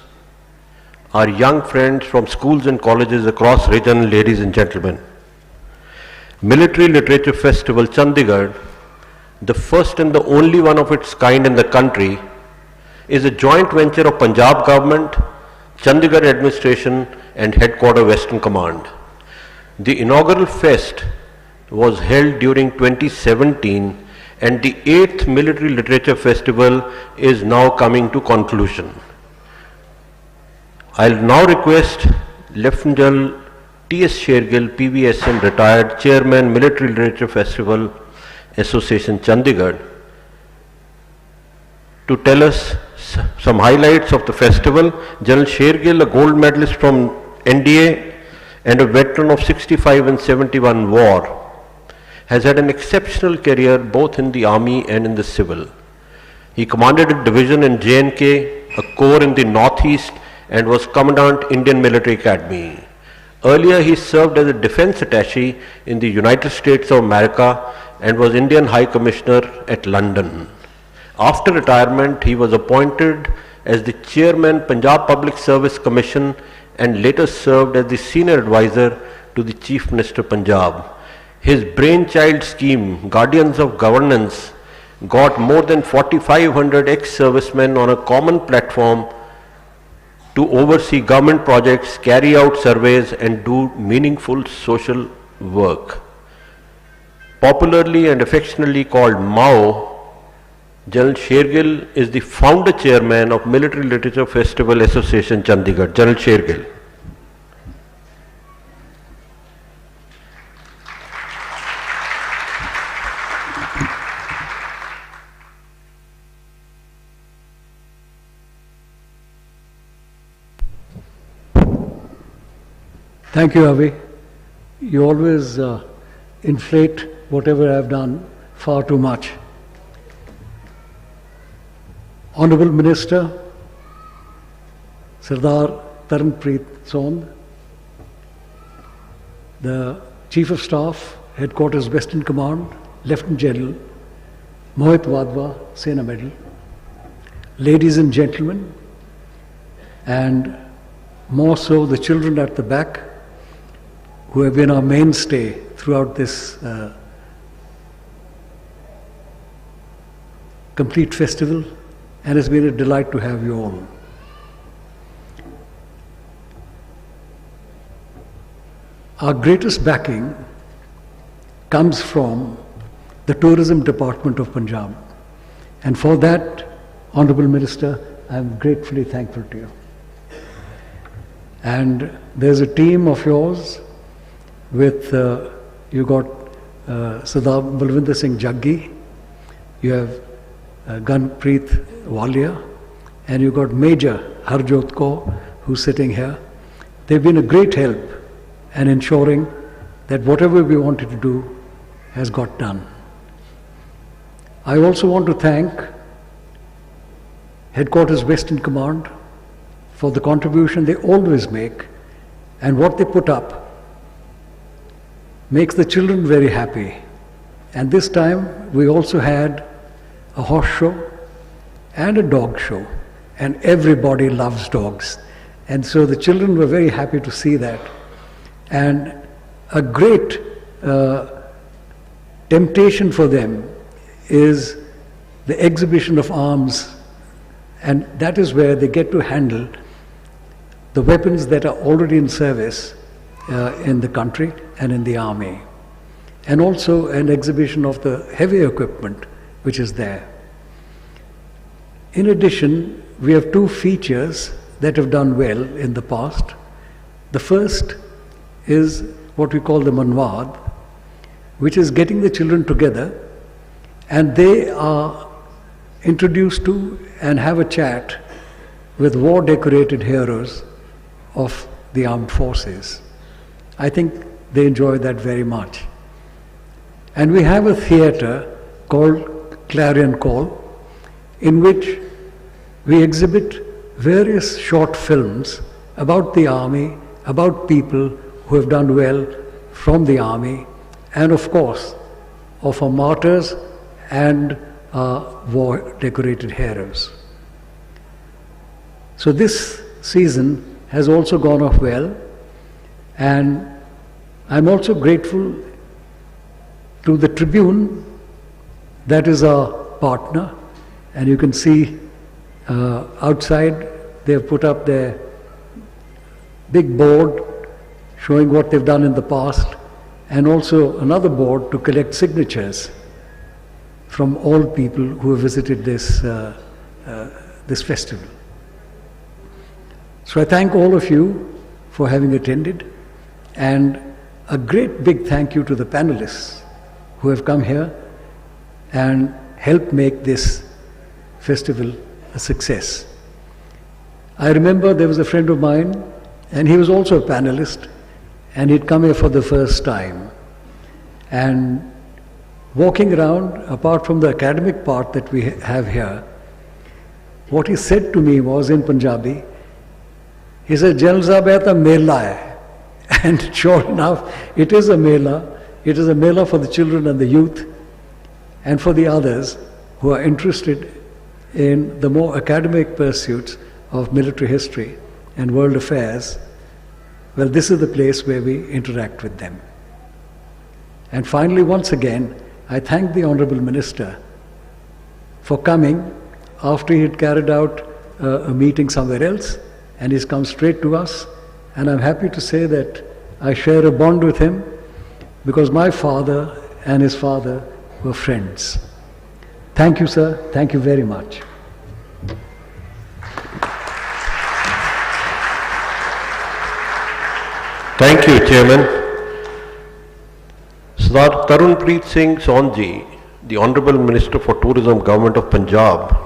our young friends from schools and colleges across region, ladies and gentlemen. Military Literature Festival Chandigarh, the first and the only one of its kind in the country, is a joint venture of Punjab government, Chandigarh administration and Headquarter Western Command. The inaugural fest was held during 2017 and the 8th Military Literature Festival is now coming to conclusion. I'll now request Lieutenant General T.S. Shergill, PVSM retired, Chairman, Military Literature Festival Association Chandigarh, to tell us some highlights of the festival. General Shergill, a gold medalist from NDA and a veteran of 65 and 71 war, has had an exceptional career both in the army and in the civil. He commanded a division in J&K, a corps in the northeast, and was Commandant Indian Military Academy. Earlier he served as a defense attaché in the United States of America and was Indian High Commissioner at London. After retirement he was appointed as the Chairman Punjab Public Service Commission and later served as the Senior Advisor to the Chief Minister Punjab. His brainchild scheme, Guardians of Governance, got more than 4,500 ex-servicemen on a common platform to oversee government projects, carry out surveys and do meaningful social work. Popularly and affectionately called Mao, General Shergill is the founder chairman of Military Literature Festival Association Chandigarh. General Shergill. Thank you, Avi. You always inflate whatever I've done far too much. Honorable Minister, Sardar Dyal Singh, the Chief of Staff, Headquarters Western Command, Lieutenant General Mohit Wadhwa, Sena Medal, ladies and gentlemen, and more so the children at the back, who have been our mainstay throughout this complete festival, and it's been a delight to have you all. Our greatest backing comes from the Tourism Department of Punjab, and for that, Honorable Minister, I am gratefully thankful to you. And there's a team of yours with, you got Sardar Balwinder Singh Jaggi, you have Gunpreet Walia, and you got Major Harjot Kaur, who's sitting here. They've been a great help in ensuring that whatever we wanted to do has got done. I also want to thank Headquarters Western Command for the contribution they always make, and what they put up makes the children very happy. And this time we also had a horse show and a dog show, and everybody loves dogs. And so the children were very happy to see that. And a great temptation for them is the exhibition of arms, and that is where they get to handle the weapons that are already in service in the country and in the army, and also an exhibition of the heavy equipment which is there. In addition, we have two features that have done well in the past. The first is what we call the Manwad, which is getting the children together and they are introduced to and have a chat with war-decorated heroes of the armed forces. I think they enjoy that very much. And we have a theatre called Clarion Call, in which we exhibit various short films about the army, about people who have done well from the army, and of course, of our martyrs and our war-decorated heroes. So this season has also gone off well, and I'm also grateful to the Tribune, that is our partner, and you can see outside they have put up their big board showing what they've done in the past, and also another board to collect signatures from all people who have visited this, this festival. So I thank all of you for having attended, and a great big thank you to the panelists who have come here and helped make this festival a success. I remember there was a friend of mine, and he was also a panelist, and he'd come here for the first time. And walking around, apart from the academic part that we have here, what he said to me was in Punjabi, he said, "General Sahab, ye ta mela hai." And sure enough, it is a mela. It is a mela for the children and the youth, and for the others who are interested in the more academic pursuits of military history and world affairs. Well, this is the place where we interact with them. And finally, once again, I thank the Honourable Minister for coming after he had carried out a meeting somewhere else, and he's come straight to us. And I'm happy to say that I share a bond with him, because my father and his father were friends. Thank you, sir. Thank you very much. Thank you, Chairman. Sardar Tarunpreet Singh Sonji, the Honourable Minister for Tourism, Government of Punjab,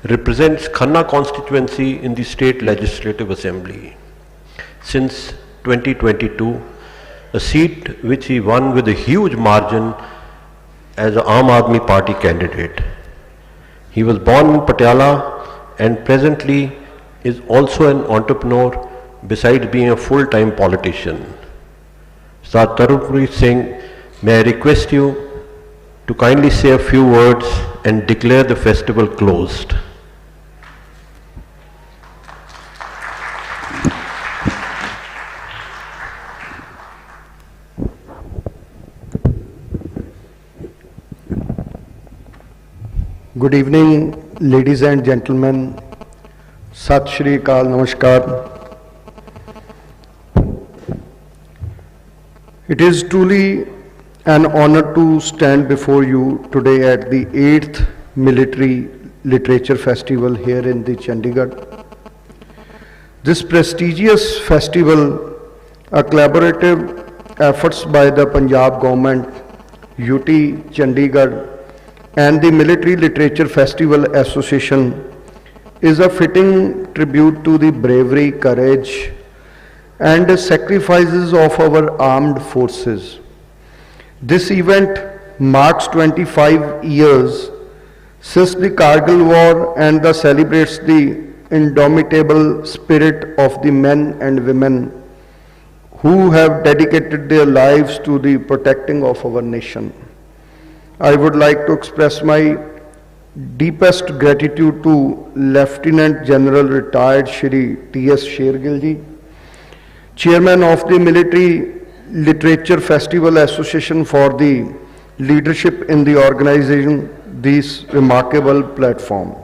represents Khanna constituency in the State Legislative Assembly since 2022, a seat which he won with a huge margin as an Aam Aadmi Party candidate. He was born in Patiala and presently is also an entrepreneur besides being a full-time politician. Sardar Tarunpreet Singh, may I request you to kindly say a few words and declare the festival closed. Good evening, ladies and gentlemen. Sat Shri Akal, Namaskar. It is truly an honor to stand before you today at the 8th Military Literature Festival here in the Chandigarh. This prestigious festival, a collaborative efforts by the Punjab government, UT Chandigarh, and the Military Literature Festival Association, is a fitting tribute to the bravery, courage, and sacrifices of our armed forces. This event marks 25 years since the Kargil War and celebrates the indomitable spirit of the men and women who have dedicated their lives to the protecting of our nation. I would like to express my deepest gratitude to Lieutenant General Retired Shri T.S. Shergill ji, Chairman of the Military Literature Festival Association, for the leadership in the organizing this remarkable platform.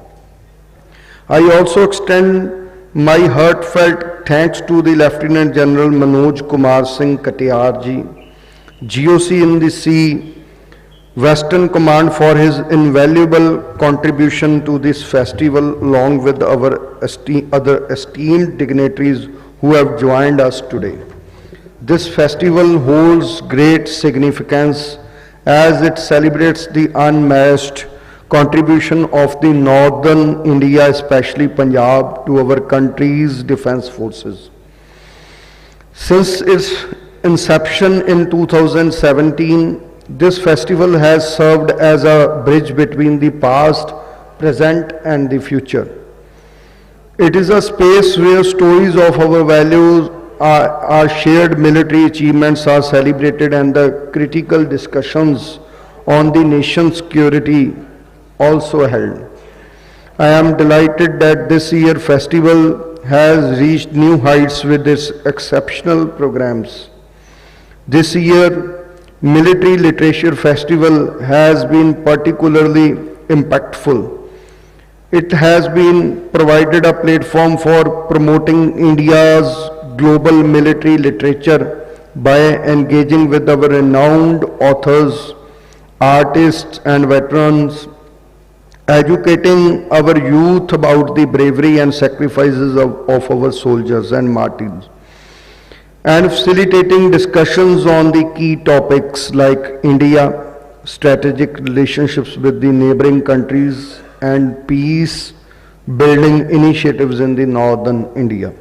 I also extend my heartfelt thanks to the Lieutenant General Manoj Kumar Singh Katiyar ji, GOC in the Sea, Western Command, for his invaluable contribution to this festival, along with our other esteemed dignitaries who have joined us today. This festival holds great significance as it celebrates the unmatched contribution of the northern India, especially Punjab, to our country's defense forces. Since its inception in 2017, this festival has served as a bridge between the past, present, and the future. It is a space where stories of our values, our shared military achievements are celebrated, and the critical discussions on the nation's security also held. I am delighted that this year's festival has reached new heights with its exceptional programs. This year, Military Literature Festival has been particularly impactful. It has been provided a platform for promoting India's global military literature by engaging with our renowned authors, artists, and veterans, educating our youth about the bravery and sacrifices of our soldiers and martyrs, and facilitating discussions on the key topics like India, strategic relationships with the neighboring countries, and peace building initiatives in the northern India.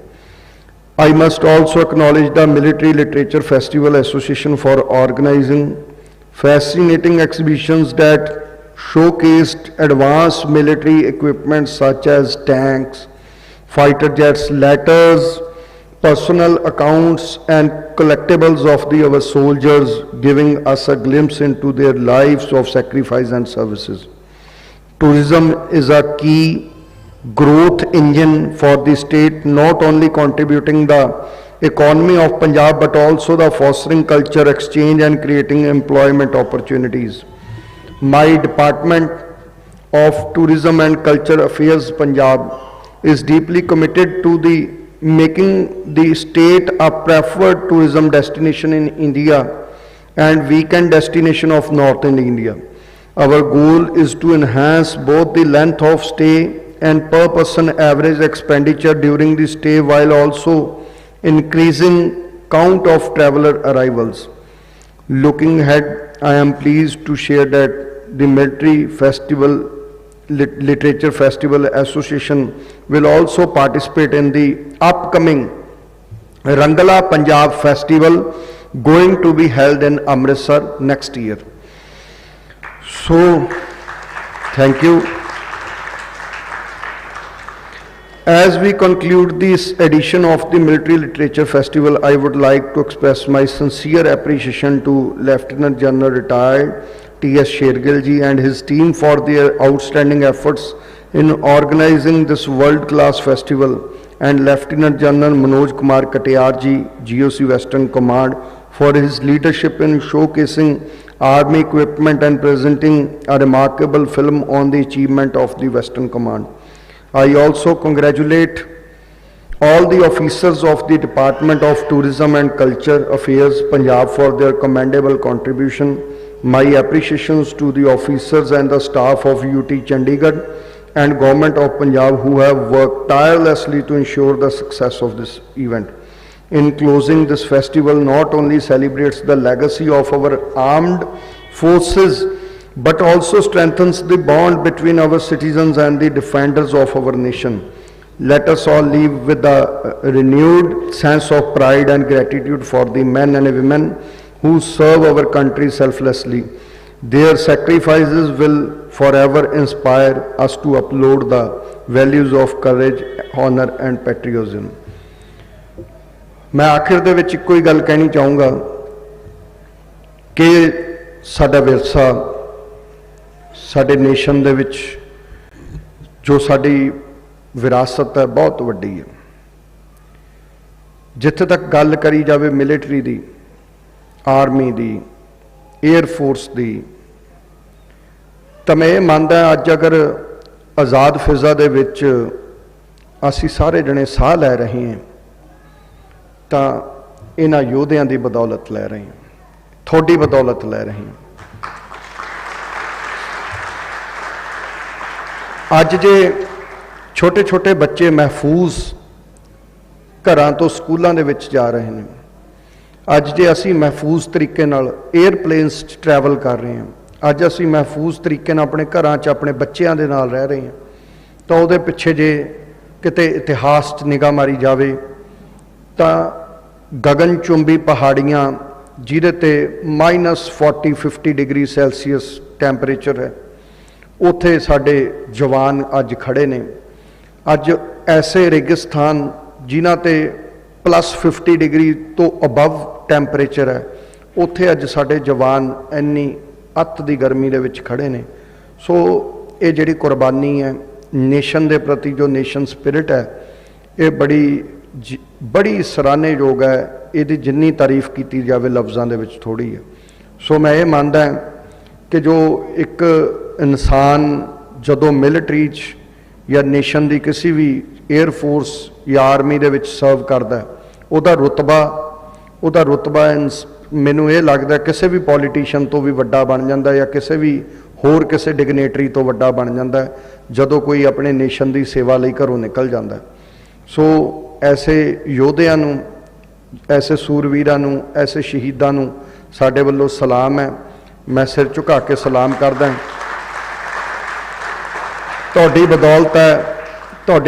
I must also acknowledge the Military Literature Festival Association for organizing fascinating exhibitions that showcased advanced military equipment such as tanks, fighter jets, letters, personal accounts, and collectibles of our soldiers, giving us a glimpse into their lives of sacrifice and services. Tourism is a key growth engine for the state, not only contributing the economy of Punjab but also the fostering culture exchange and creating employment opportunities. My Department of Tourism and Culture Affairs Punjab is deeply committed to making the state a preferred tourism destination in India and weekend destination of northern India. Our goal is to enhance both the length of stay and per person average expenditure during the stay while also increasing count of traveler arrivals. Looking ahead, I am pleased to share that the Military Literature Festival Association will also participate in the upcoming Rangala Punjab Festival going to be held in Amritsar next year. So, thank you. As we conclude this edition of the Military Literature Festival, I would like to express my sincere appreciation to Lieutenant General Retired T.S. Shergill ji and his team for their outstanding efforts in organizing this world-class festival, and Lieutenant General Manoj Kumar Katiyar ji, GOC Western Command, for his leadership in showcasing army equipment and presenting a remarkable film on the achievement of the Western Command. I also congratulate all the officers of the Department of Tourism and Culture Affairs Punjab for their commendable contribution. My appreciations to the officers and the staff of UT Chandigarh and Government of Punjab who have worked tirelessly to ensure the success of this event. In closing, this festival not only celebrates the legacy of our armed forces but also strengthens the bond between our citizens and the defenders of our nation. Let us all live with a renewed sense of pride and gratitude for the men and women who serve our country selflessly. Their sacrifices will forever inspire us to uphold the values of courage, honor and patriotism. मैं आखिर दे विच कोई गल कहनी चाहूँगा कि साडा विरसा साडे nation दे विच जो साडी विरासत है बहुत वड्डी है। जिथे तक गल करी जावे मिलिटरी दी, आर्मी दी, एयर फोर्स दी, तो मैं ये मानदा अज अगर आज़ाद फिजा दे विच असी सारे जने साह लै रहे हैं तो इन्हां योधियां दी बदौलत लै रहे हैं, थोड़ी बदौलत लै रहे हैं। अज जे छोटे छोटे बच्चे महफूज घरां तो स्कूलों दे विच जा रहे हैं, ਅੱਜ ਜੇ ਅਸੀਂ ਮਹਿਫੂਜ਼ ਤਰੀਕੇ ਨਾਲ 에ਅਰਪਲੇਨਸ 'ਚ ਟਰੈਵਲ ਕਰ ਰਹੇ ਹਾਂ, ਅੱਜ ਅਸੀਂ ਮਹਿਫੂਜ਼ ਤਰੀਕੇ ਨਾਲ ਆਪਣੇ ਘਰਾਂ 'ਚ ਆਪਣੇ ਬੱਚਿਆਂ ਦੇ ਨਾਲ ਰਹਿ ਰਹੇ ਹਾਂ, ਤਾਂ ਉਹਦੇ ਪਿੱਛੇ ਜੇ ਕਿਤੇ ਇਤਿਹਾਸ 'ਚ ਨਿਗਾਹ ਮਾਰੀ ਜਾਵੇ ਤਾਂ ਗਗਨਚੁੰਬੀ ਪਹਾੜੀਆਂ ਜਿਹਦੇ ਤੇ -40-50 ਡਿਗਰੀ ਸੈਲਸੀਅਸ ਟੈਂਪਰੇਚਰ ਹੈ, ਉੱਥੇ ਸਾਡੇ ਜਵਾਨ ਅੱਜ ਖੜੇ ਨੇ। ਅੱਜ ਐਸੇ ਰੇਗਿਸਤਾਨ ਜਿਨ੍ਹਾਂ ਤੇ +50 ਡਿਗਰੀ ਤੋਂ ਅਬਵ ਟੈਂਪਰੇਚਰ ਹੈ, ਉੱਥੇ ਅੱਜ ਸਾਡੇ ਜਵਾਨ ਇੰਨੀ ਅੱਤ ਦੀ ਗਰਮੀ ਦੇ ਵਿੱਚ ਖੜੇ ਨੇ। ਸੋ ਇਹ ਜਿਹੜੀ ਕੁਰਬਾਨੀ ਹੈ ਨੇਸ਼ਨ ਦੇ ਪ੍ਰਤੀ, ਜੋ ਨੇਸ਼ਨ ਸਪਿਰਿਟ ਹੈ, ਇਹ ਬੜੀ ਸਰਾਹਨੇਯੋਗ ਹੈ। ਇਹਦੀ ਜਿੰਨੀ ਤਾਰੀਫ ਕੀਤੀ ਜਾਵੇ ਲਫ਼ਜ਼ਾਂ ਦੇ ਵਿੱਚ ਥੋੜ੍ਹੀ ਹੈ। ਸੋ ਮੈਂ ਇਹ ਮੰਨਦਾ ਕਿ ਜੋ ਇੱਕ ਇਨਸਾਨ ਜਦੋਂ ਮਿਲਟਰੀ 'ਚ ਜਾਂ ਨੇਸ਼ਨ ਦੀ ਕਿਸੇ ਵੀ 에ਅਰ ਫੋਰਸ ਜਾਂ ਆਰਮੀ ਦੇ ਵਿੱਚ ਸਰਵ ਕਰਦਾ, ਉਹਦਾ ਰੁਤਬਾ ਮੈਨੂੰ ਇਹ ਲੱਗਦਾ ਕਿਸੇ ਵੀ ਪੋਲੀਟੀਸ਼ੀਅਨ ਤੋਂ ਵੀ ਵੱਡਾ ਬਣ ਜਾਂਦਾ, ਜਾਂ ਕਿਸੇ ਡਿਗਨੇਟਰੀ ਤੋਂ ਵੱਡਾ ਬਣ ਜਾਂਦਾ ਜਦੋਂ ਕੋਈ ਆਪਣੇ ਨੇਸ਼ਨ ਦੀ ਸੇਵਾ ਲਈ ਘਰੋਂ ਨਿਕਲ ਜਾਂਦਾ। ਸੋ ਐਸੇ ਯੋਧਿਆਂ ਨੂੰ, ਐਸੇ ਸੂਰਵੀਰਾਂ ਨੂੰ, ਐਸੇ ਸ਼ਹੀਦਾਂ ਨੂੰ ਸਾਡੇ ਵੱਲੋਂ ਸਲਾਮ ਹੈ। ਮੈਂ ਸਿਰ ਝੁਕਾ ਕੇ ਸਲਾਮ ਕਰਦਾ। ਤੁਹਾਡੀ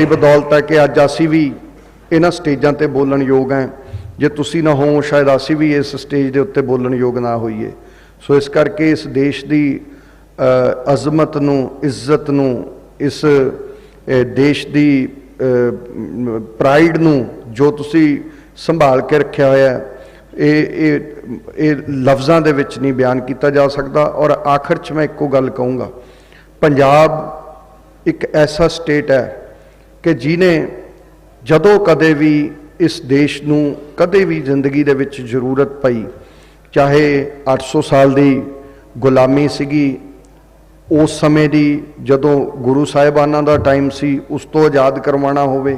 ਬਦੌਲਤ ਹੈ ਕਿ ਅੱਜ ਅਸੀਂ ਵੀ ਇਹਨਾਂ ਸਟੇਜਾਂ ਤੇ ਬੋਲਣ ਯੋਗ ਹਾਂ। ਜੇ ਤੁਸੀਂ ਨਾ ਹੋ ਸ਼ਾਇਦ ਅਸੀਂ ਵੀ ਇਸ ਸਟੇਜ ਦੇ ਉੱਤੇ ਬੋਲਣ ਯੋਗ ਨਾ ਹੋਈਏ। ਸੋ ਇਸ ਕਰਕੇ ਇਸ ਦੇਸ਼ ਦੀ ਅਜ਼ਮਤ ਨੂੰ, ਇੱਜ਼ਤ ਨੂੰ, ਇਸ ਦੇਸ਼ ਦੀ ਪ੍ਰਾਈਡ ਨੂੰ ਜੋ ਤੁਸੀਂ ਸੰਭਾਲ ਕੇ ਰੱਖਿਆ ਹੋਇਆ, ਇਹ ਲਫ਼ਜ਼ਾਂ ਦੇ ਵਿੱਚ ਨਹੀਂ ਬਿਆਨ ਕੀਤਾ ਜਾ ਸਕਦਾ। ਔਰ ਆਖਰ 'ਚ ਮੈਂ ਇੱਕੋ ਗੱਲ ਕਹੂੰਗਾ, ਪੰਜਾਬ ਇੱਕ ਐਸਾ ਸਟੇਟ ਹੈ ਕਿ ਜਿਹਨੇ ਜਦੋਂ ਕਦੇ ਵੀ ਇਸ ਦੇਸ਼ ਨੂੰ ਕਦੇ ਵੀ ਜ਼ਿੰਦਗੀ ਦੇ ਵਿੱਚ ਜ਼ਰੂਰਤ ਪਈ, ਚਾਹੇ 800 ਸਾਲ ਦੀ ਗੁਲਾਮੀ ਸੀਗੀ ਉਸ ਸਮੇਂ ਦੀ, ਜਦੋਂ ਗੁਰੂ ਸਾਹਿਬਾਨਾਂ ਦਾ ਟਾਈਮ ਸੀ, ਉਸ ਤੋਂ ਆਜ਼ਾਦ ਕਰਵਾਉਣਾ ਹੋਵੇ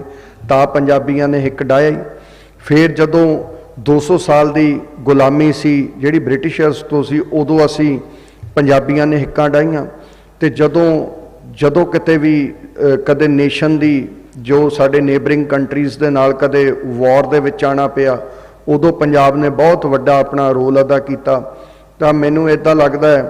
ਤਾਂ ਪੰਜਾਬੀਆਂ ਨੇ ਹਿੱਕ ਡਾਹੀ। ਫਿਰ ਜਦੋਂ 200 ਸਾਲ ਦੀ ਗੁਲਾਮੀ ਸੀ ਜਿਹੜੀ ਬ੍ਰਿਟਿਸ਼ਰਸ ਤੋਂ ਸੀ, ਉਦੋਂ ਅਸੀਂ ਪੰਜਾਬੀਆਂ ਨੇ ਹਿੱਕਾਂ ਡਾਹੀਆਂ। ਤੇ ਜਦੋਂ ਕਿਤੇ ਵੀ ਕਦੇ ਨੇਸ਼ਨ ਦੀ, ਜੋ ਸਾਡੇ ਨੇਬਰਿੰਗ ਕੰਟਰੀਜ਼ ਦੇ ਨਾਲ ਕਦੇ ਵਾਰ ਦੇ ਵਿੱਚ ਆਉਣਾ ਪਿਆ, ਉਦੋਂ ਪੰਜਾਬ ਨੇ ਬਹੁਤ ਵੱਡਾ ਆਪਣਾ ਰੋਲ ਅਦਾ ਕੀਤਾ। ਤਾਂ ਮੈਨੂੰ ਇੱਦਾਂ ਲੱਗਦਾ ਹੈ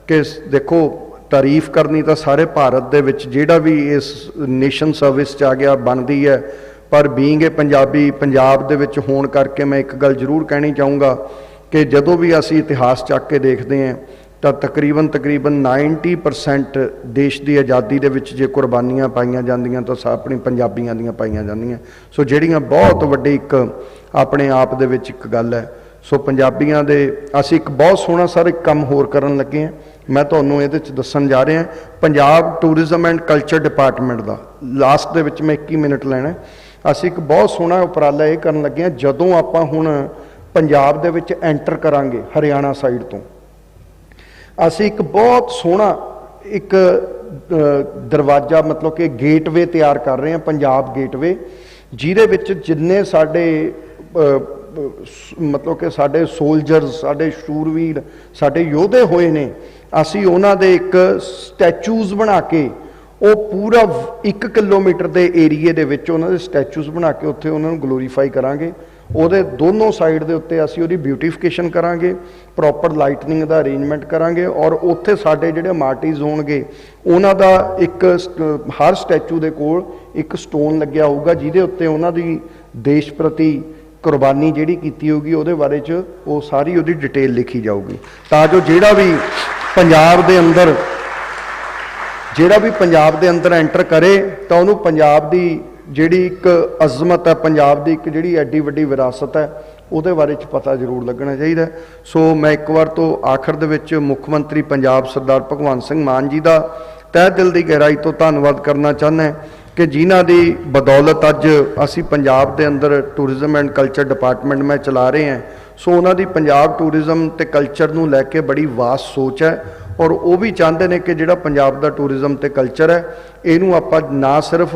ਕਿ ਦੇਖੋ, ਤਾਰੀਫ ਕਰਨੀ ਤਾਂ ਸਾਰੇ ਭਾਰਤ ਦੇ ਵਿੱਚ ਜਿਹੜਾ ਵੀ ਇਸ ਨੇਸ਼ਨ ਸਰਵਿਸ 'ਚ ਆ ਗਿਆ ਬਣਦੀ ਹੈ, ਪਰ ਬੀਇੰਗ ਏ ਪੰਜਾਬੀ, ਪੰਜਾਬ ਦੇ ਵਿੱਚ ਹੋਣ ਕਰਕੇ ਮੈਂ ਇੱਕ ਗੱਲ ਜ਼ਰੂਰ ਕਹਿਣੀ ਚਾਹੂੰਗਾ ਕਿ ਜਦੋਂ ਵੀ ਅਸੀਂ ਇਤਿਹਾਸ ਚੱਕ ਕੇ ਦੇਖਦੇ ਹਾਂ ਤਾਂ ਤਕਰੀਬਨ 90% ਦੇਸ਼ ਦੀ ਆਜ਼ਾਦੀ ਦੇ ਵਿੱਚ ਜੇ ਕੁਰਬਾਨੀਆਂ ਪਾਈਆਂ ਜਾਂਦੀਆਂ ਤਾਂ ਆਪਣੀ ਪੰਜਾਬੀਆਂ ਦੀਆਂ ਪਾਈਆਂ ਜਾਂਦੀਆਂ। ਸੋ ਜਿਹੜੀਆਂ ਬਹੁਤ ਵੱਡੀ ਇੱਕ ਆਪਣੇ ਆਪ ਦੇ ਵਿੱਚ ਇੱਕ ਗੱਲ ਹੈ। ਸੋ ਪੰਜਾਬੀਆਂ ਦੇ ਅਸੀਂ ਇੱਕ ਬਹੁਤ ਸੋਹਣਾ ਸਰ ਇੱਕ ਕੰਮ ਹੋਰ ਕਰਨ ਲੱਗੇ ਹਾਂ, ਮੈਂ ਤੁਹਾਨੂੰ ਇਹਦੇ 'ਚ ਦੱਸਣ ਜਾ ਰਿਹਾ। Punjab tourism and culture department the last ਦੇ ਵਿੱਚ ਮੈਂ 21 ਮਿੰਟ ਲੈਣਾ। ਅਸੀਂ ਇੱਕ ਬਹੁਤ ਸੋਹਣਾ ਉਪਰਾਲਾ ਇਹ ਕਰਨ ਲੱਗੇ ਹਾਂ, ਜਦੋਂ ਆਪਾਂ ਹੁਣ ਪੰਜਾਬ ਦੇ ਵਿੱਚ ਐਂਟਰ ਕਰਾਂਗੇ ਹਰਿਆਣਾ ਸਾਈਡ ਤੋਂ, ਅਸੀਂ ਇੱਕ ਬਹੁਤ ਸੋਹਣਾ ਇੱਕ ਦਰਵਾਜ਼ਾ, ਮਤਲਬ ਕਿ ਗੇਟਵੇ ਤਿਆਰ ਕਰ ਰਹੇ ਹਾਂ, ਪੰਜਾਬ ਗੇਟਵੇ, ਜਿਹਦੇ ਵਿੱਚ ਜਿੰਨੇ ਸਾਡੇ ਮਤਲਬ ਕਿ ਸਾਡੇ ਸੋਲਜਰਸ, ਸਾਡੇ ਸ਼ੂਰਵੀਰ, ਸਾਡੇ ਯੋਧੇ ਹੋਏ ਨੇ, ਅਸੀਂ ਉਹਨਾਂ ਦੇ ਇੱਕ ਸਟੈਚੂਜ਼ ਬਣਾ ਕੇ ਉਹ ਪੂਰਾ 1 ਕਿਲੋਮੀਟਰ ਦੇ ਏਰੀਏ ਦੇ ਵਿੱਚ ਉਹਨਾਂ ਦੇ ਸਟੈਚੂਜ਼ ਬਣਾ ਕੇ ਉੱਥੇ ਉਹਨਾਂ ਨੂੰ ਗਲੋਰੀਫਾਈ ਕਰਾਂਗੇ। ਉਹਦੇ ਦੋਨੋਂ ਸਾਈਡ ਦੇ ਉੱਤੇ ਅਸੀਂ ਉਹਦੀ ਬਿਊਟੀਫਿਕੇਸ਼ਨ ਕਰਾਂਗੇ, ਪ੍ਰੋਪਰ ਲਾਈਟਨਿੰਗ ਦਾ ਅਰੇਂਜਮੈਂਟ ਕਰਾਂਗੇ, ਔਰ ਉੱਥੇ ਸਾਡੇ ਜਿਹੜੇ ਮਾਰਟੀਜ਼ ਹੋਣਗੇ ਉਹਨਾਂ ਦਾ ਇੱਕ ਹਰ ਸਟੈਚੂ ਦੇ ਕੋਲ ਇੱਕ ਸਟੋਨ ਲੱਗਿਆ ਹੋਊਗਾ, ਜਿਹਦੇ ਉੱਤੇ ਉਹਨਾਂ ਦੀ ਦੇਸ਼ ਪ੍ਰਤੀ ਕੁਰਬਾਨੀ ਜਿਹੜੀ ਕੀਤੀ ਹੋਊਗੀ ਉਹਦੇ ਬਾਰੇ 'ਚ ਉਹ ਸਾਰੀ ਉਹਦੀ ਡਿਟੇਲ ਲਿਖੀ ਜਾਊਗੀ, ਤਾਂ ਜੋ ਜਿਹੜਾ ਵੀ ਪੰਜਾਬ ਦੇ ਅੰਦਰ ਐਂਟਰ ਕਰੇ ਤਾਂ ਉਹਨੂੰ ਪੰਜਾਬ ਦੀ ਜਿਹੜੀ ਇੱਕ ਅਜ਼ਮਤ ਹੈ, ਪੰਜਾਬ ਦੀ ਇੱਕ ਜਿਹੜੀ ਐਡੀ ਵੱਡੀ ਵਿਰਾਸਤ ਹੈ, ਉਹਦੇ ਬਾਰੇ 'ਚ ਪਤਾ ਜ਼ਰੂਰ ਲੱਗਣਾ ਚਾਹੀਦਾ। ਸੋ ਮੈਂ ਇੱਕ ਵਾਰ ਤੋਂ ਆਖਰ ਦੇ ਵਿੱਚ ਮੁੱਖ ਮੰਤਰੀ ਪੰਜਾਬ ਸਰਦਾਰ ਭਗਵੰਤ ਸਿੰਘ ਮਾਨ ਜੀ ਦਾ ਤਹਿ ਦਿਲ ਦੀ ਗਹਿਰਾਈ ਤੋਂ ਧੰਨਵਾਦ ਕਰਨਾ ਚਾਹੁੰਦਾ ਕਿ ਜਿਨ੍ਹਾਂ ਦੀ ਬਦੌਲਤ ਅੱਜ ਅਸੀਂ ਪੰਜਾਬ ਦੇ ਅੰਦਰ ਟੂਰਿਜ਼ਮ ਐਂਡ ਕਲਚਰ ਡਿਪਾਰਟਮੈਂਟ ਮੈਂ ਚਲਾ ਰਹੇ ਹਾਂ। ਸੋ ਉਹਨਾਂ ਦੀ ਪੰਜਾਬ ਟੂਰਿਜ਼ਮ ਤੇ ਕਲਚਰ ਨੂੰ ਲੈ ਕੇ ਬੜੀ ਵਾਸਟ ਸੋਚ ਹੈ, ਔਰ ਉਹ ਵੀ ਚਾਹੁੰਦੇ ਨੇ ਕਿ ਜਿਹੜਾ ਪੰਜਾਬ ਦਾ ਟੂਰਿਜ਼ਮ ਤੇ ਕਲਚਰ ਹੈ ਇਹਨੂੰ ਆਪਾਂ ਨਾ ਸਿਰਫ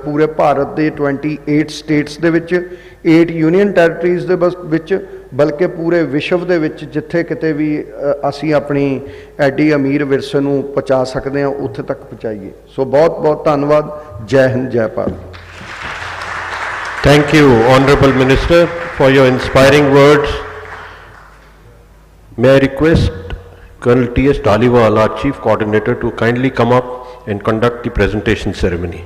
ਪੂਰੇ ਭਾਰਤ ਦੇ 28 ਸਟੇਟਸ ਦੇ ਵਿੱਚ, 8 ਯੂਨੀਅਨ ਟੈਰੀਟਰੀਜ਼ ਦੇ ਵਿੱਚ, ਬਲਕਿ ਪੂਰੇ ਵਿਸ਼ਵ ਦੇ ਵਿੱਚ ਜਿੱਥੇ ਕਿਤੇ ਵੀ ਅਸੀਂ ਆਪਣੀ ਐਡੀ ਅਮੀਰ ਵਿਰਸੇ ਨੂੰ ਪਹੁੰਚਾ ਸਕਦੇ ਹਾਂ ਉੱਥੇ ਤੱਕ ਪਹੁੰਚਾਈਏ। ਸੋ ਬਹੁਤ ਬਹੁਤ ਧੰਨਵਾਦ। ਜੈ ਹਿੰਦ, ਜੈ Bharat. Thank you, Honorable Minister, for your inspiring words May I request Colonel T.S. Dhaliwal, our Chief Coordinator, to kindly come up and conduct the presentation ceremony.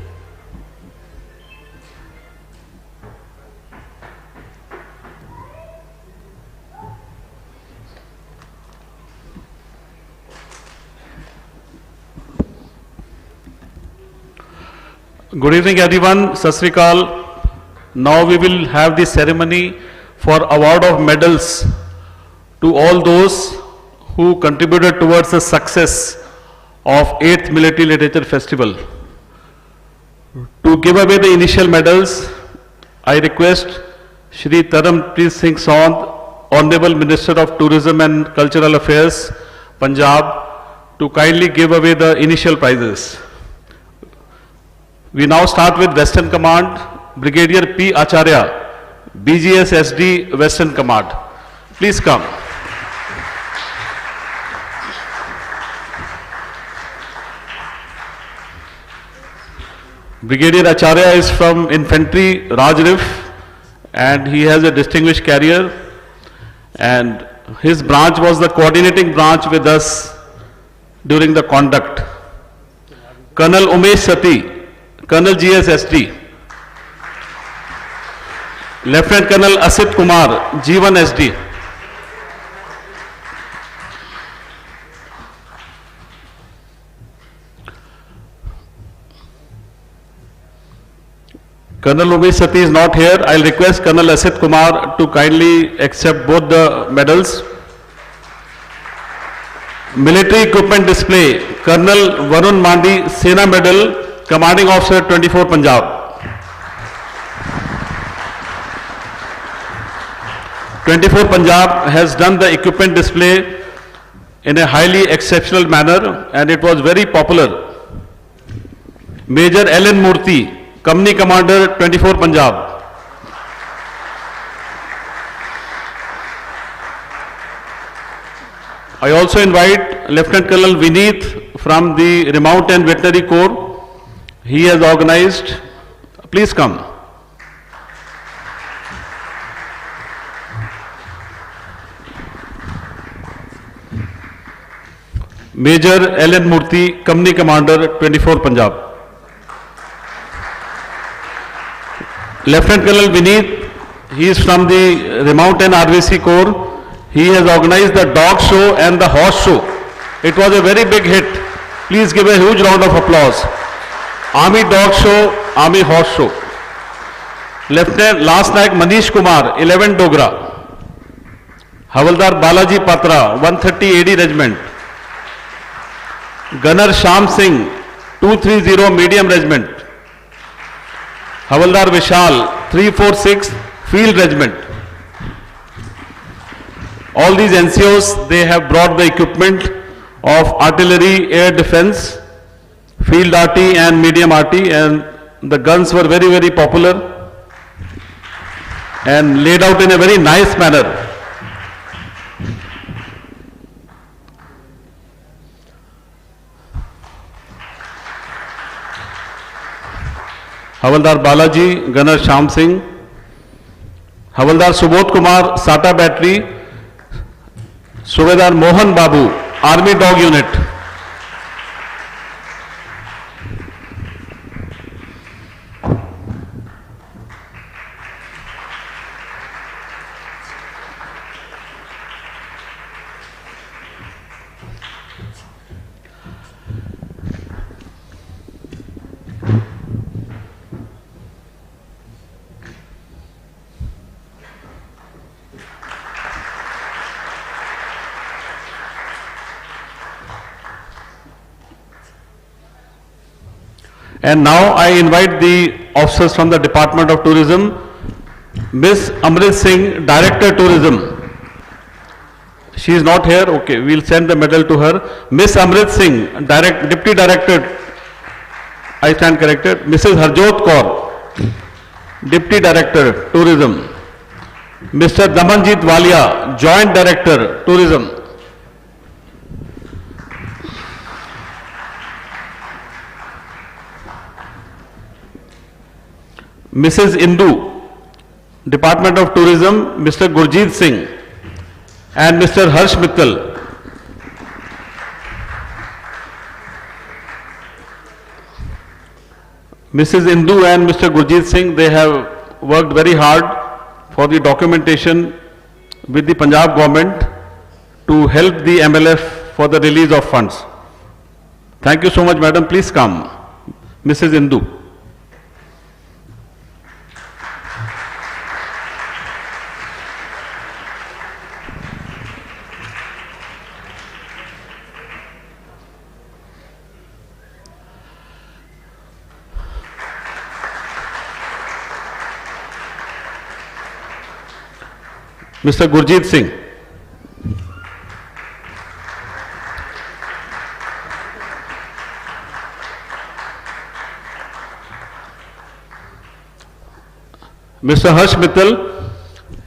Good evening everyone, Sat Sri Akal. Now we will have the ceremony for award of medals to all those who contributed towards the success of 8th Military Literature Festival. To give away the initial medals, I request Shri Tarampreet Singh Saund, Honorable Minister of Tourism and Cultural Affairs, Punjab, to kindly give away the initial prizes. We now start with Western Command, Brigadier P. Acharya, BGS SD, Western Command. Please come. Brigadier Acharya is from Infantry, Rajrif, and he has a distinguished career, and his branch was the coordinating branch with us during the conduct. Colonel Umesh Sati, Colonel GSSD. Lieutenant Colonel Asit Kumar, G1 SD. Colonel Umesh Sati is not here. I'll request Colonel Asit Kumar to kindly accept both the medals. Military equipment display, Colonel Varun Mandi, Sena Medal, Commanding Officer 24 Punjab. 24 Punjab has done the equipment display in a highly exceptional manner and it was very popular. Major L.N. Murthy, Company Commander 24 Punjab. I also invite Lieutenant Colonel Vineet from the Remount and Veterinary Corps. He has organized. Please come. Major L.N. Murthy, Company Commander 24 Punjab. Lieutenant Colonel Vineet, he is from the Remount and RVC Corps. He has organized the dog show and the horse show. It was a very big hit. Please give a huge round of applause. Army dog show, Army horse show. Lieutenant Last Naik Manish Kumar, 11 Dogra. Havaldar Balaji Patra, 130 AD Regiment. Gunner Sham Singh, 230 Medium Regiment. Havaldar Vishal, 346 Field Regiment. All these NCOs, they have brought the equipment of artillery, air defense, field RT and medium RT, and the guns were very, very popular and laid out in a very nice manner. Havaldar Balaji, Gunner Sham Singh. Havaldar Subodh Kumar, Sata Battery. Subedar Mohan Babu, Army Dog Unit. And now I invite the officers from the Department of Tourism, Ms. Amrit Singh, Director Tourism. She is not here, okay, we'll send the medal to her. Ms. Amrit Singh, Deputy Director, I stand corrected. Mrs. Harjot Kaur, Deputy Director Tourism. Mr. Damanjit Walia, Joint Director Tourism. Mrs. Indu, Department of Tourism, Mr. Gurjeet Singh. and Mr. Harsh Mittal. Mrs. Indu and Mr. Gurjeet Singh, they have worked very hard for the documentation with the Punjab government to help the MLF for the release of funds. Thank you so much, madam. Please come. Mrs. Indu. Mr. Gurjeet Singh. Mr. Harsh Mittal,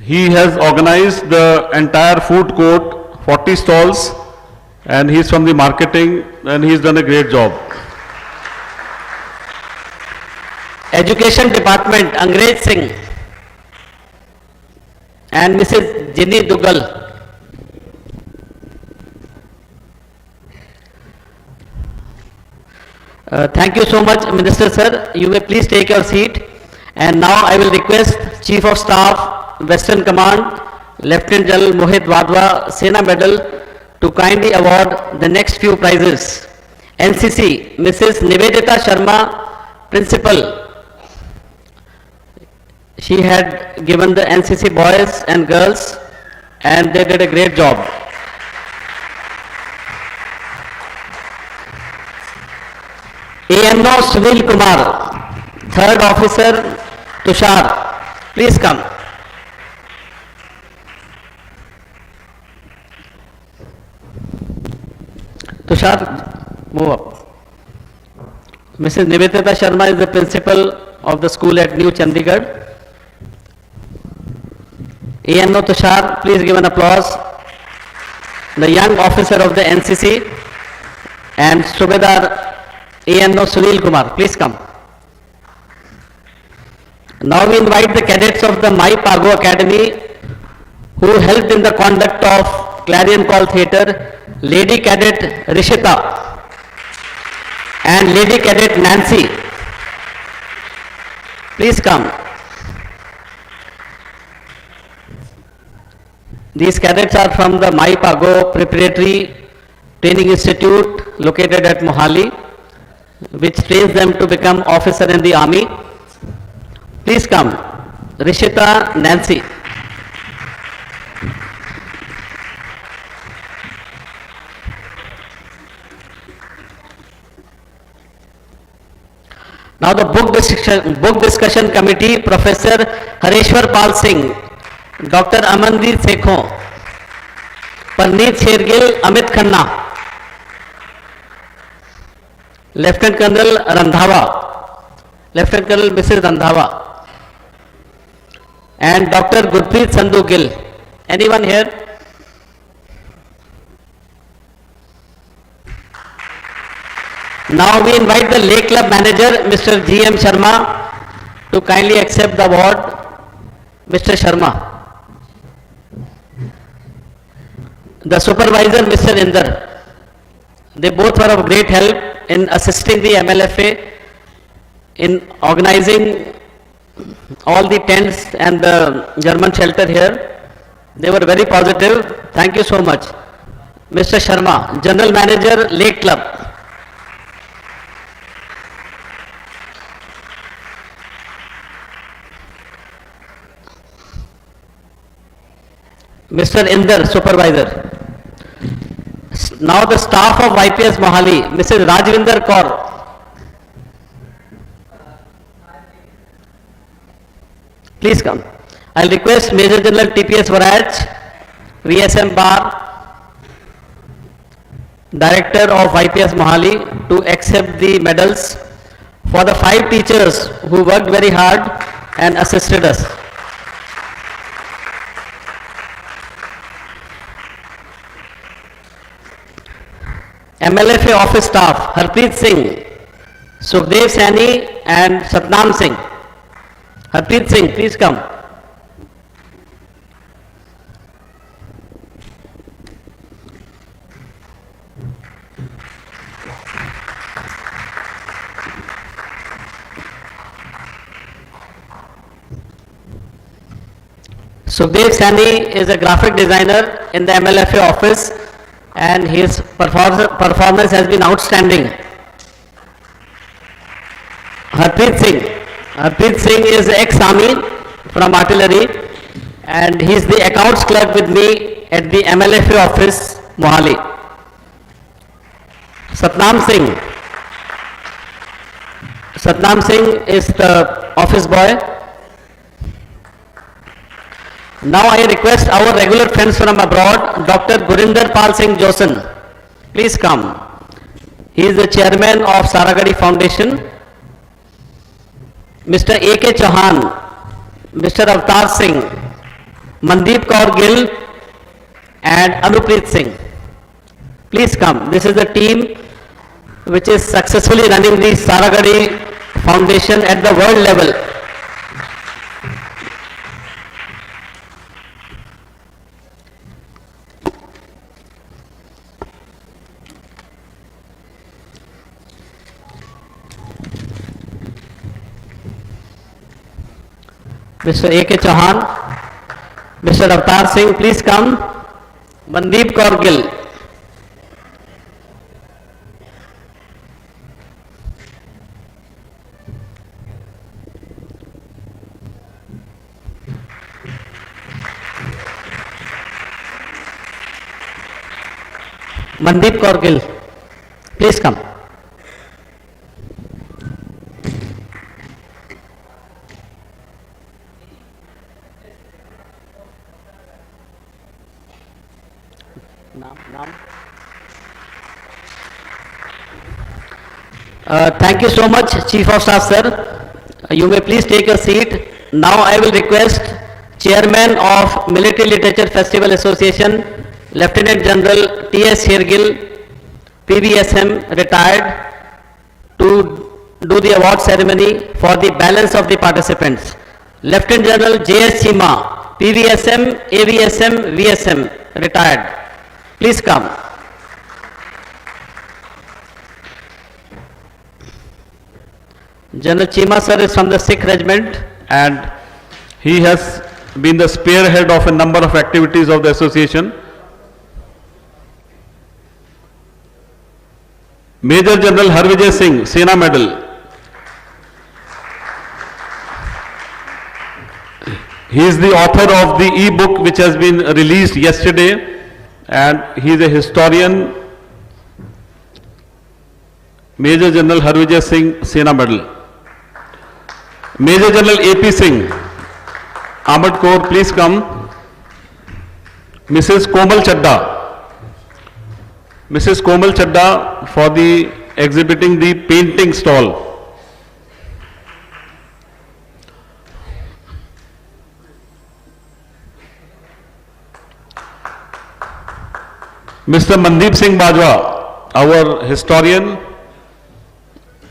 he has organized the entire food court, 40 stalls, and he's from the marketing, and he's done a great job. Education Department, Angrej Singh and Mrs. Jinny Dugal. Thank you so much, Minister Sir. You may please take your seat. And now I will request Chief of Staff, Western Command, Lieutenant General Mohit Wadhwa, Sena Medal, to kindly award the next few prizes. NCC, Mrs. Nivedita Sharma, Principal. She had given the NCC boys and girls, and they did a great job. ANO Sunil Kumar, Third Officer Tushar, please come. Tushar, move up. Mrs. Nivedita Sharma is the principal of the school at New Chandigarh. ANO Tushar, please give an applause. The young officer of the NCC and Subedar ANO Sunil Kumar, please come. Now we invite the cadets of the My Pago Academy who helped in the conduct of Clarion Call Theatre, Lady Cadet Rishita and Lady Cadet Nancy. Please come. These cadets are from the My Pago Preparatory Training Institute located at Mohali, which trains them to become officer in the army. Please come. Rishita, Nancy. Now the book discussion committee, Professor Hareshwar Pal Singh, Dr. Amandeep Sekhon, Parneet Shergill, Amit Khanna, Lieutenant Colonel Randhawa, Lieutenant Colonel Mrs. Randhawa, and Dr. Gurpreet Sandhu Gill. Anyone here? Now we invite the Lake Club manager, Mr. G.M. Sharma, to kindly accept the award. Mr. Sharma. The supervisor, Mr. Inder. They both were of great help in assisting the MLFA in organizing all the tents and the German shelter here. They were very positive. Thank you so much. Mr. Sharma, General Manager, Lake Club. Mr. Inder, Supervisor. Now the staff of YPS Mohali, Mrs. Rajvinder Kaur. Please come. I'll request Major General TPS Varaj, VSM Bar, Director of YPS Mohali, to accept the medals for the 5 teachers who worked very hard and assisted us. MLFA office staff, Harpreet Singh, Sukhdev Saini and Satnam Singh. Harpreet Singh, please come. Sukhdev Sani is a graphic designer in the MLFA office and his performance has been outstanding. Harpreet Singh is ex-army from artillery and he is the accounts clerk with me at the MLFA office, Mohali. Satnam Singh is the office boy. Now I request our regular friends from abroad, Dr. Gurinder Pal Singh Josen, please come. He is the chairman of Saragadi Foundation. Mr. A.K. Chauhan, Mr. Avtar Singh, Mandeep Kaur Gill and Anupreet Singh. Please come. This is the team which is successfully running the Saragadi Foundation at the world level. Mr. A.K. Chauhan, Mr. Avtar Singh, please come. Mandeep Kaur Gill. Mandeep Kaur Gill, please come. Thank you so much, Chief of Staff, sir. You may please take your seat. Now I will request Chairman of Military Literature Festival Association, Lieutenant General T.S. Shergill, PVSM, retired, to do the award ceremony for the balance of the participants. Lieutenant General J.S. Chima, PVSM, AVSM, VSM, retired. Please come. General Chima sir is from the Sikh Regiment and he has been the spearhead of a number of activities of the association. Major General Harvijay Singh, Sena Medal. He is the author of the e-book which has been released yesterday and he is a historian. Major General Harvijay Singh, Sena Medal. Major General A.P. Singh, Armored Corps, please come. Mrs. Komal Chadda. Mrs. Komal Chadda for the exhibiting the painting stall. Mr. Mandeep Singh Bajwa, our historian,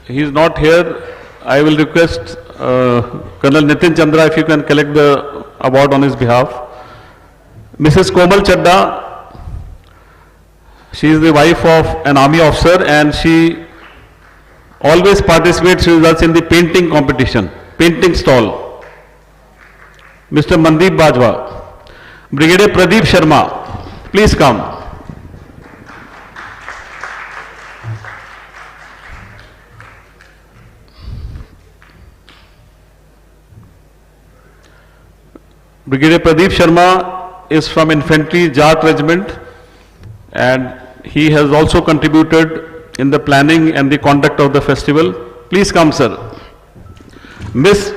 he is not here. I will request Colonel Nitin Chandra if you can collect the award on his behalf. Mrs. Komal Chadda, she is the wife of an army officer and she always participates with us in the painting competition, painting stall. Mr. Mandeep Bajwa. Brigadier Pradeep Sharma, please come. Brigadier Pradeep Sharma is from Infantry Jat Regiment and he has also contributed in the planning and the conduct of the festival. Please come, sir. Miss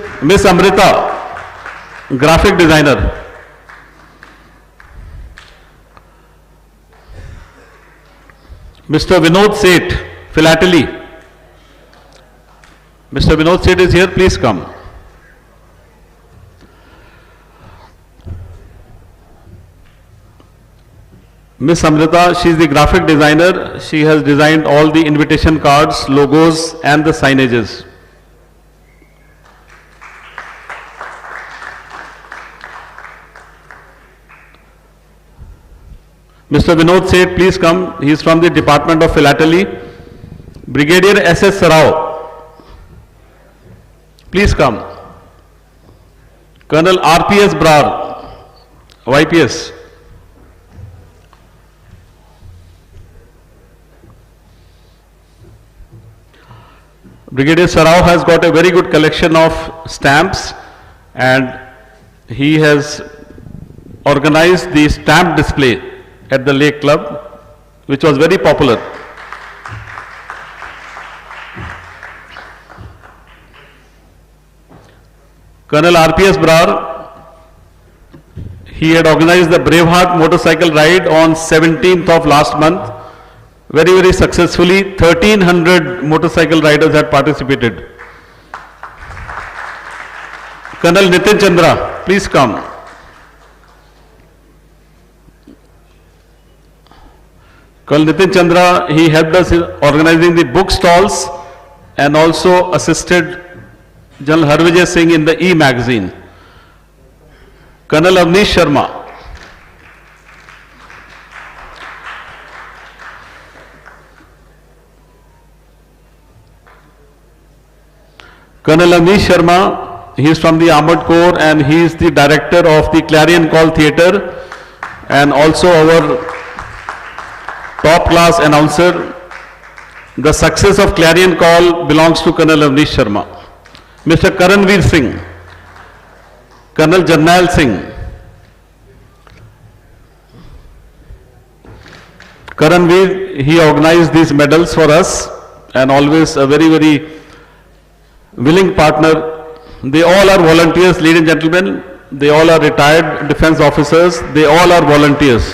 Amrita, graphic designer. Mr. Vinod Seth, philately. Mr. Vinod Seth is here, please come. Miss Amrita, she is the graphic designer. She has designed all the invitation cards, logos and the signages. Mr. Vinod Seth, please come. He is from the Department of Philately. Brigadier S.S. Sarao, please come. Colonel R.P.S. Brar, YPS. Brigadier Sarao has got a very good collection of stamps, and he has organized the stamp display at the Lake Club, which was very popular. Colonel RPS Brar, he had organized the Braveheart motorcycle ride on 17th of last month. Very, very successfully. 1,300 motorcycle riders had participated. Colonel Nitin Chandra, please come. Colonel Nitin Chandra, he helped us in organizing the book stalls and also assisted General Harvijay Singh in the e-magazine. Colonel Avnish Sharma. Colonel Avnish Sharma, he is from the Armored Corps and he is the director of the Clarion Call Theatre and also our top class announcer. The success of Clarion Call belongs to Colonel Avnish Sharma. Mr. Karanveer Singh, Colonel Jarnail Singh. Karanveer, he organized these medals for us and always a very, very willing partner. They all are volunteers, ladies and gentlemen. They all are retired defense officers. They all are volunteers.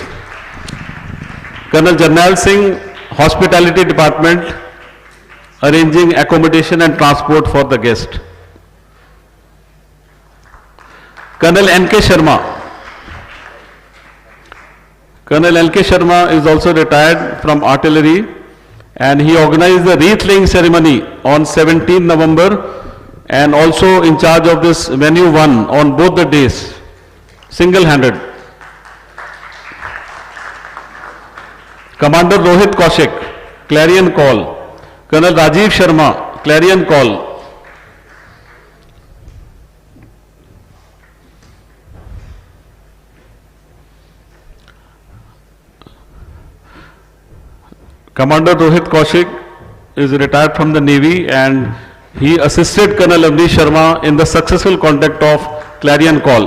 Colonel Jarnail Singh, Hospitality Department, arranging accommodation and transport for the guest. Colonel N.K. Sharma. Colonel N.K. Sharma is also retired from artillery and he organized the wreath laying ceremony on 17 November and also in charge of this venue one on both the days, single-handed. Commander Rohit Kaushik, Clarion Call. Colonel Rajiv Sharma, Clarion Call. Commander Rohit Kaushik is retired from the Navy and he assisted Colonel Avnish Sharma in the successful conduct of Clarion Call.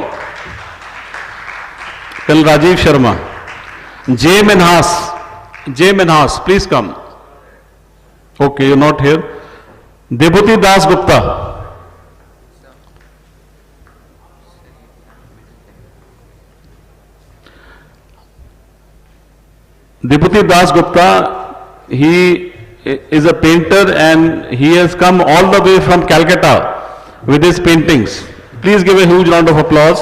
Colonel Rajiv Sharma. J. Minhas, please come. Okay, you're not here. Debhuti Das Gupta. Debhuti Das Gupta, he is a painter and he has come all the way from Calcutta with his paintings. Please give a huge round of applause.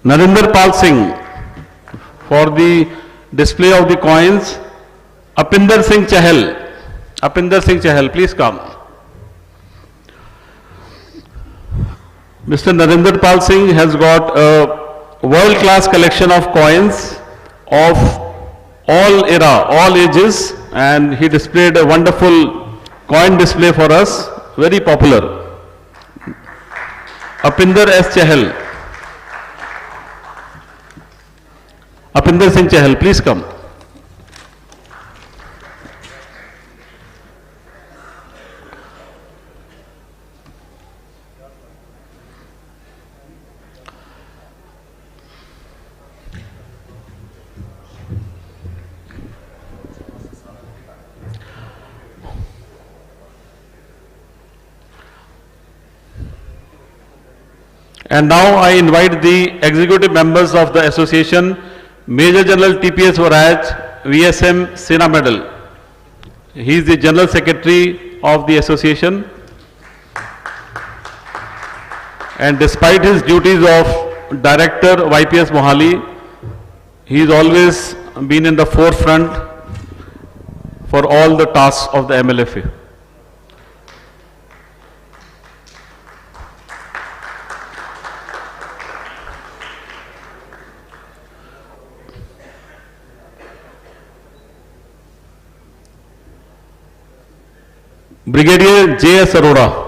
Narinder Pal Singh for the display of the coins. Apinder Singh Chahal, please come. Mr. Narinder Pal Singh has got a world-class collection of coins of all era, all ages, and he displayed a wonderful coin display for us, very popular. Apinder S. Chahal. Apinder Singh Chahal, please come. And now I invite the executive members of the association, Major General TPS Varaj, VSM Sena Medal. He is the General Secretary of the association. And despite his duties of Director YPS Mohali, he has always been in the forefront for all the tasks of the MLFA. Brigadier J.S. Arora.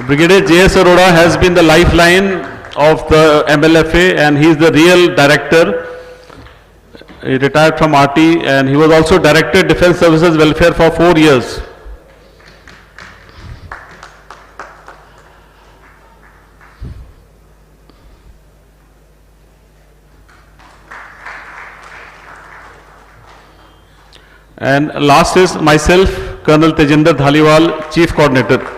Brigadier J.S. Arora has been the lifeline of the MLFA, and he is the real director. He retired from RT, and he was also Director Defence Services Welfare for 4 years. And last is myself, Colonel Tejinder Dhaliwal, Chief Coordinator.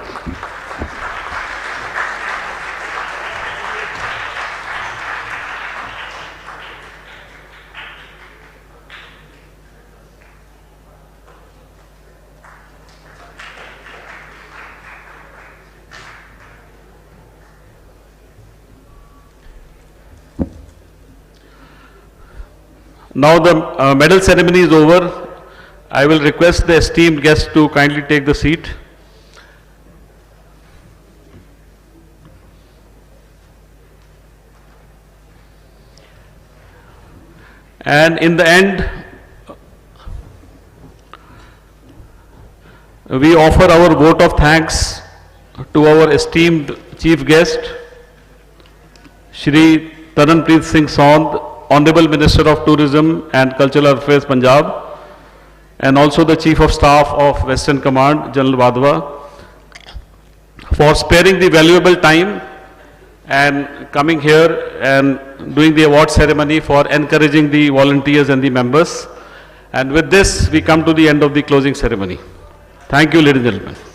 Now the medal ceremony is over. I will request the esteemed guests to kindly take the seat. And in the end, we offer our vote of thanks to our esteemed chief guest, Shri Taranpreet Singh Saund, Honorable Minister of Tourism and Cultural Affairs, Punjab, and also the Chief of Staff of Western Command, General Wadhwa, for sparing the valuable time and coming here and doing the award ceremony, for encouraging the volunteers and the members. And with this, we come to the end of the closing ceremony. Thank you, ladies and gentlemen.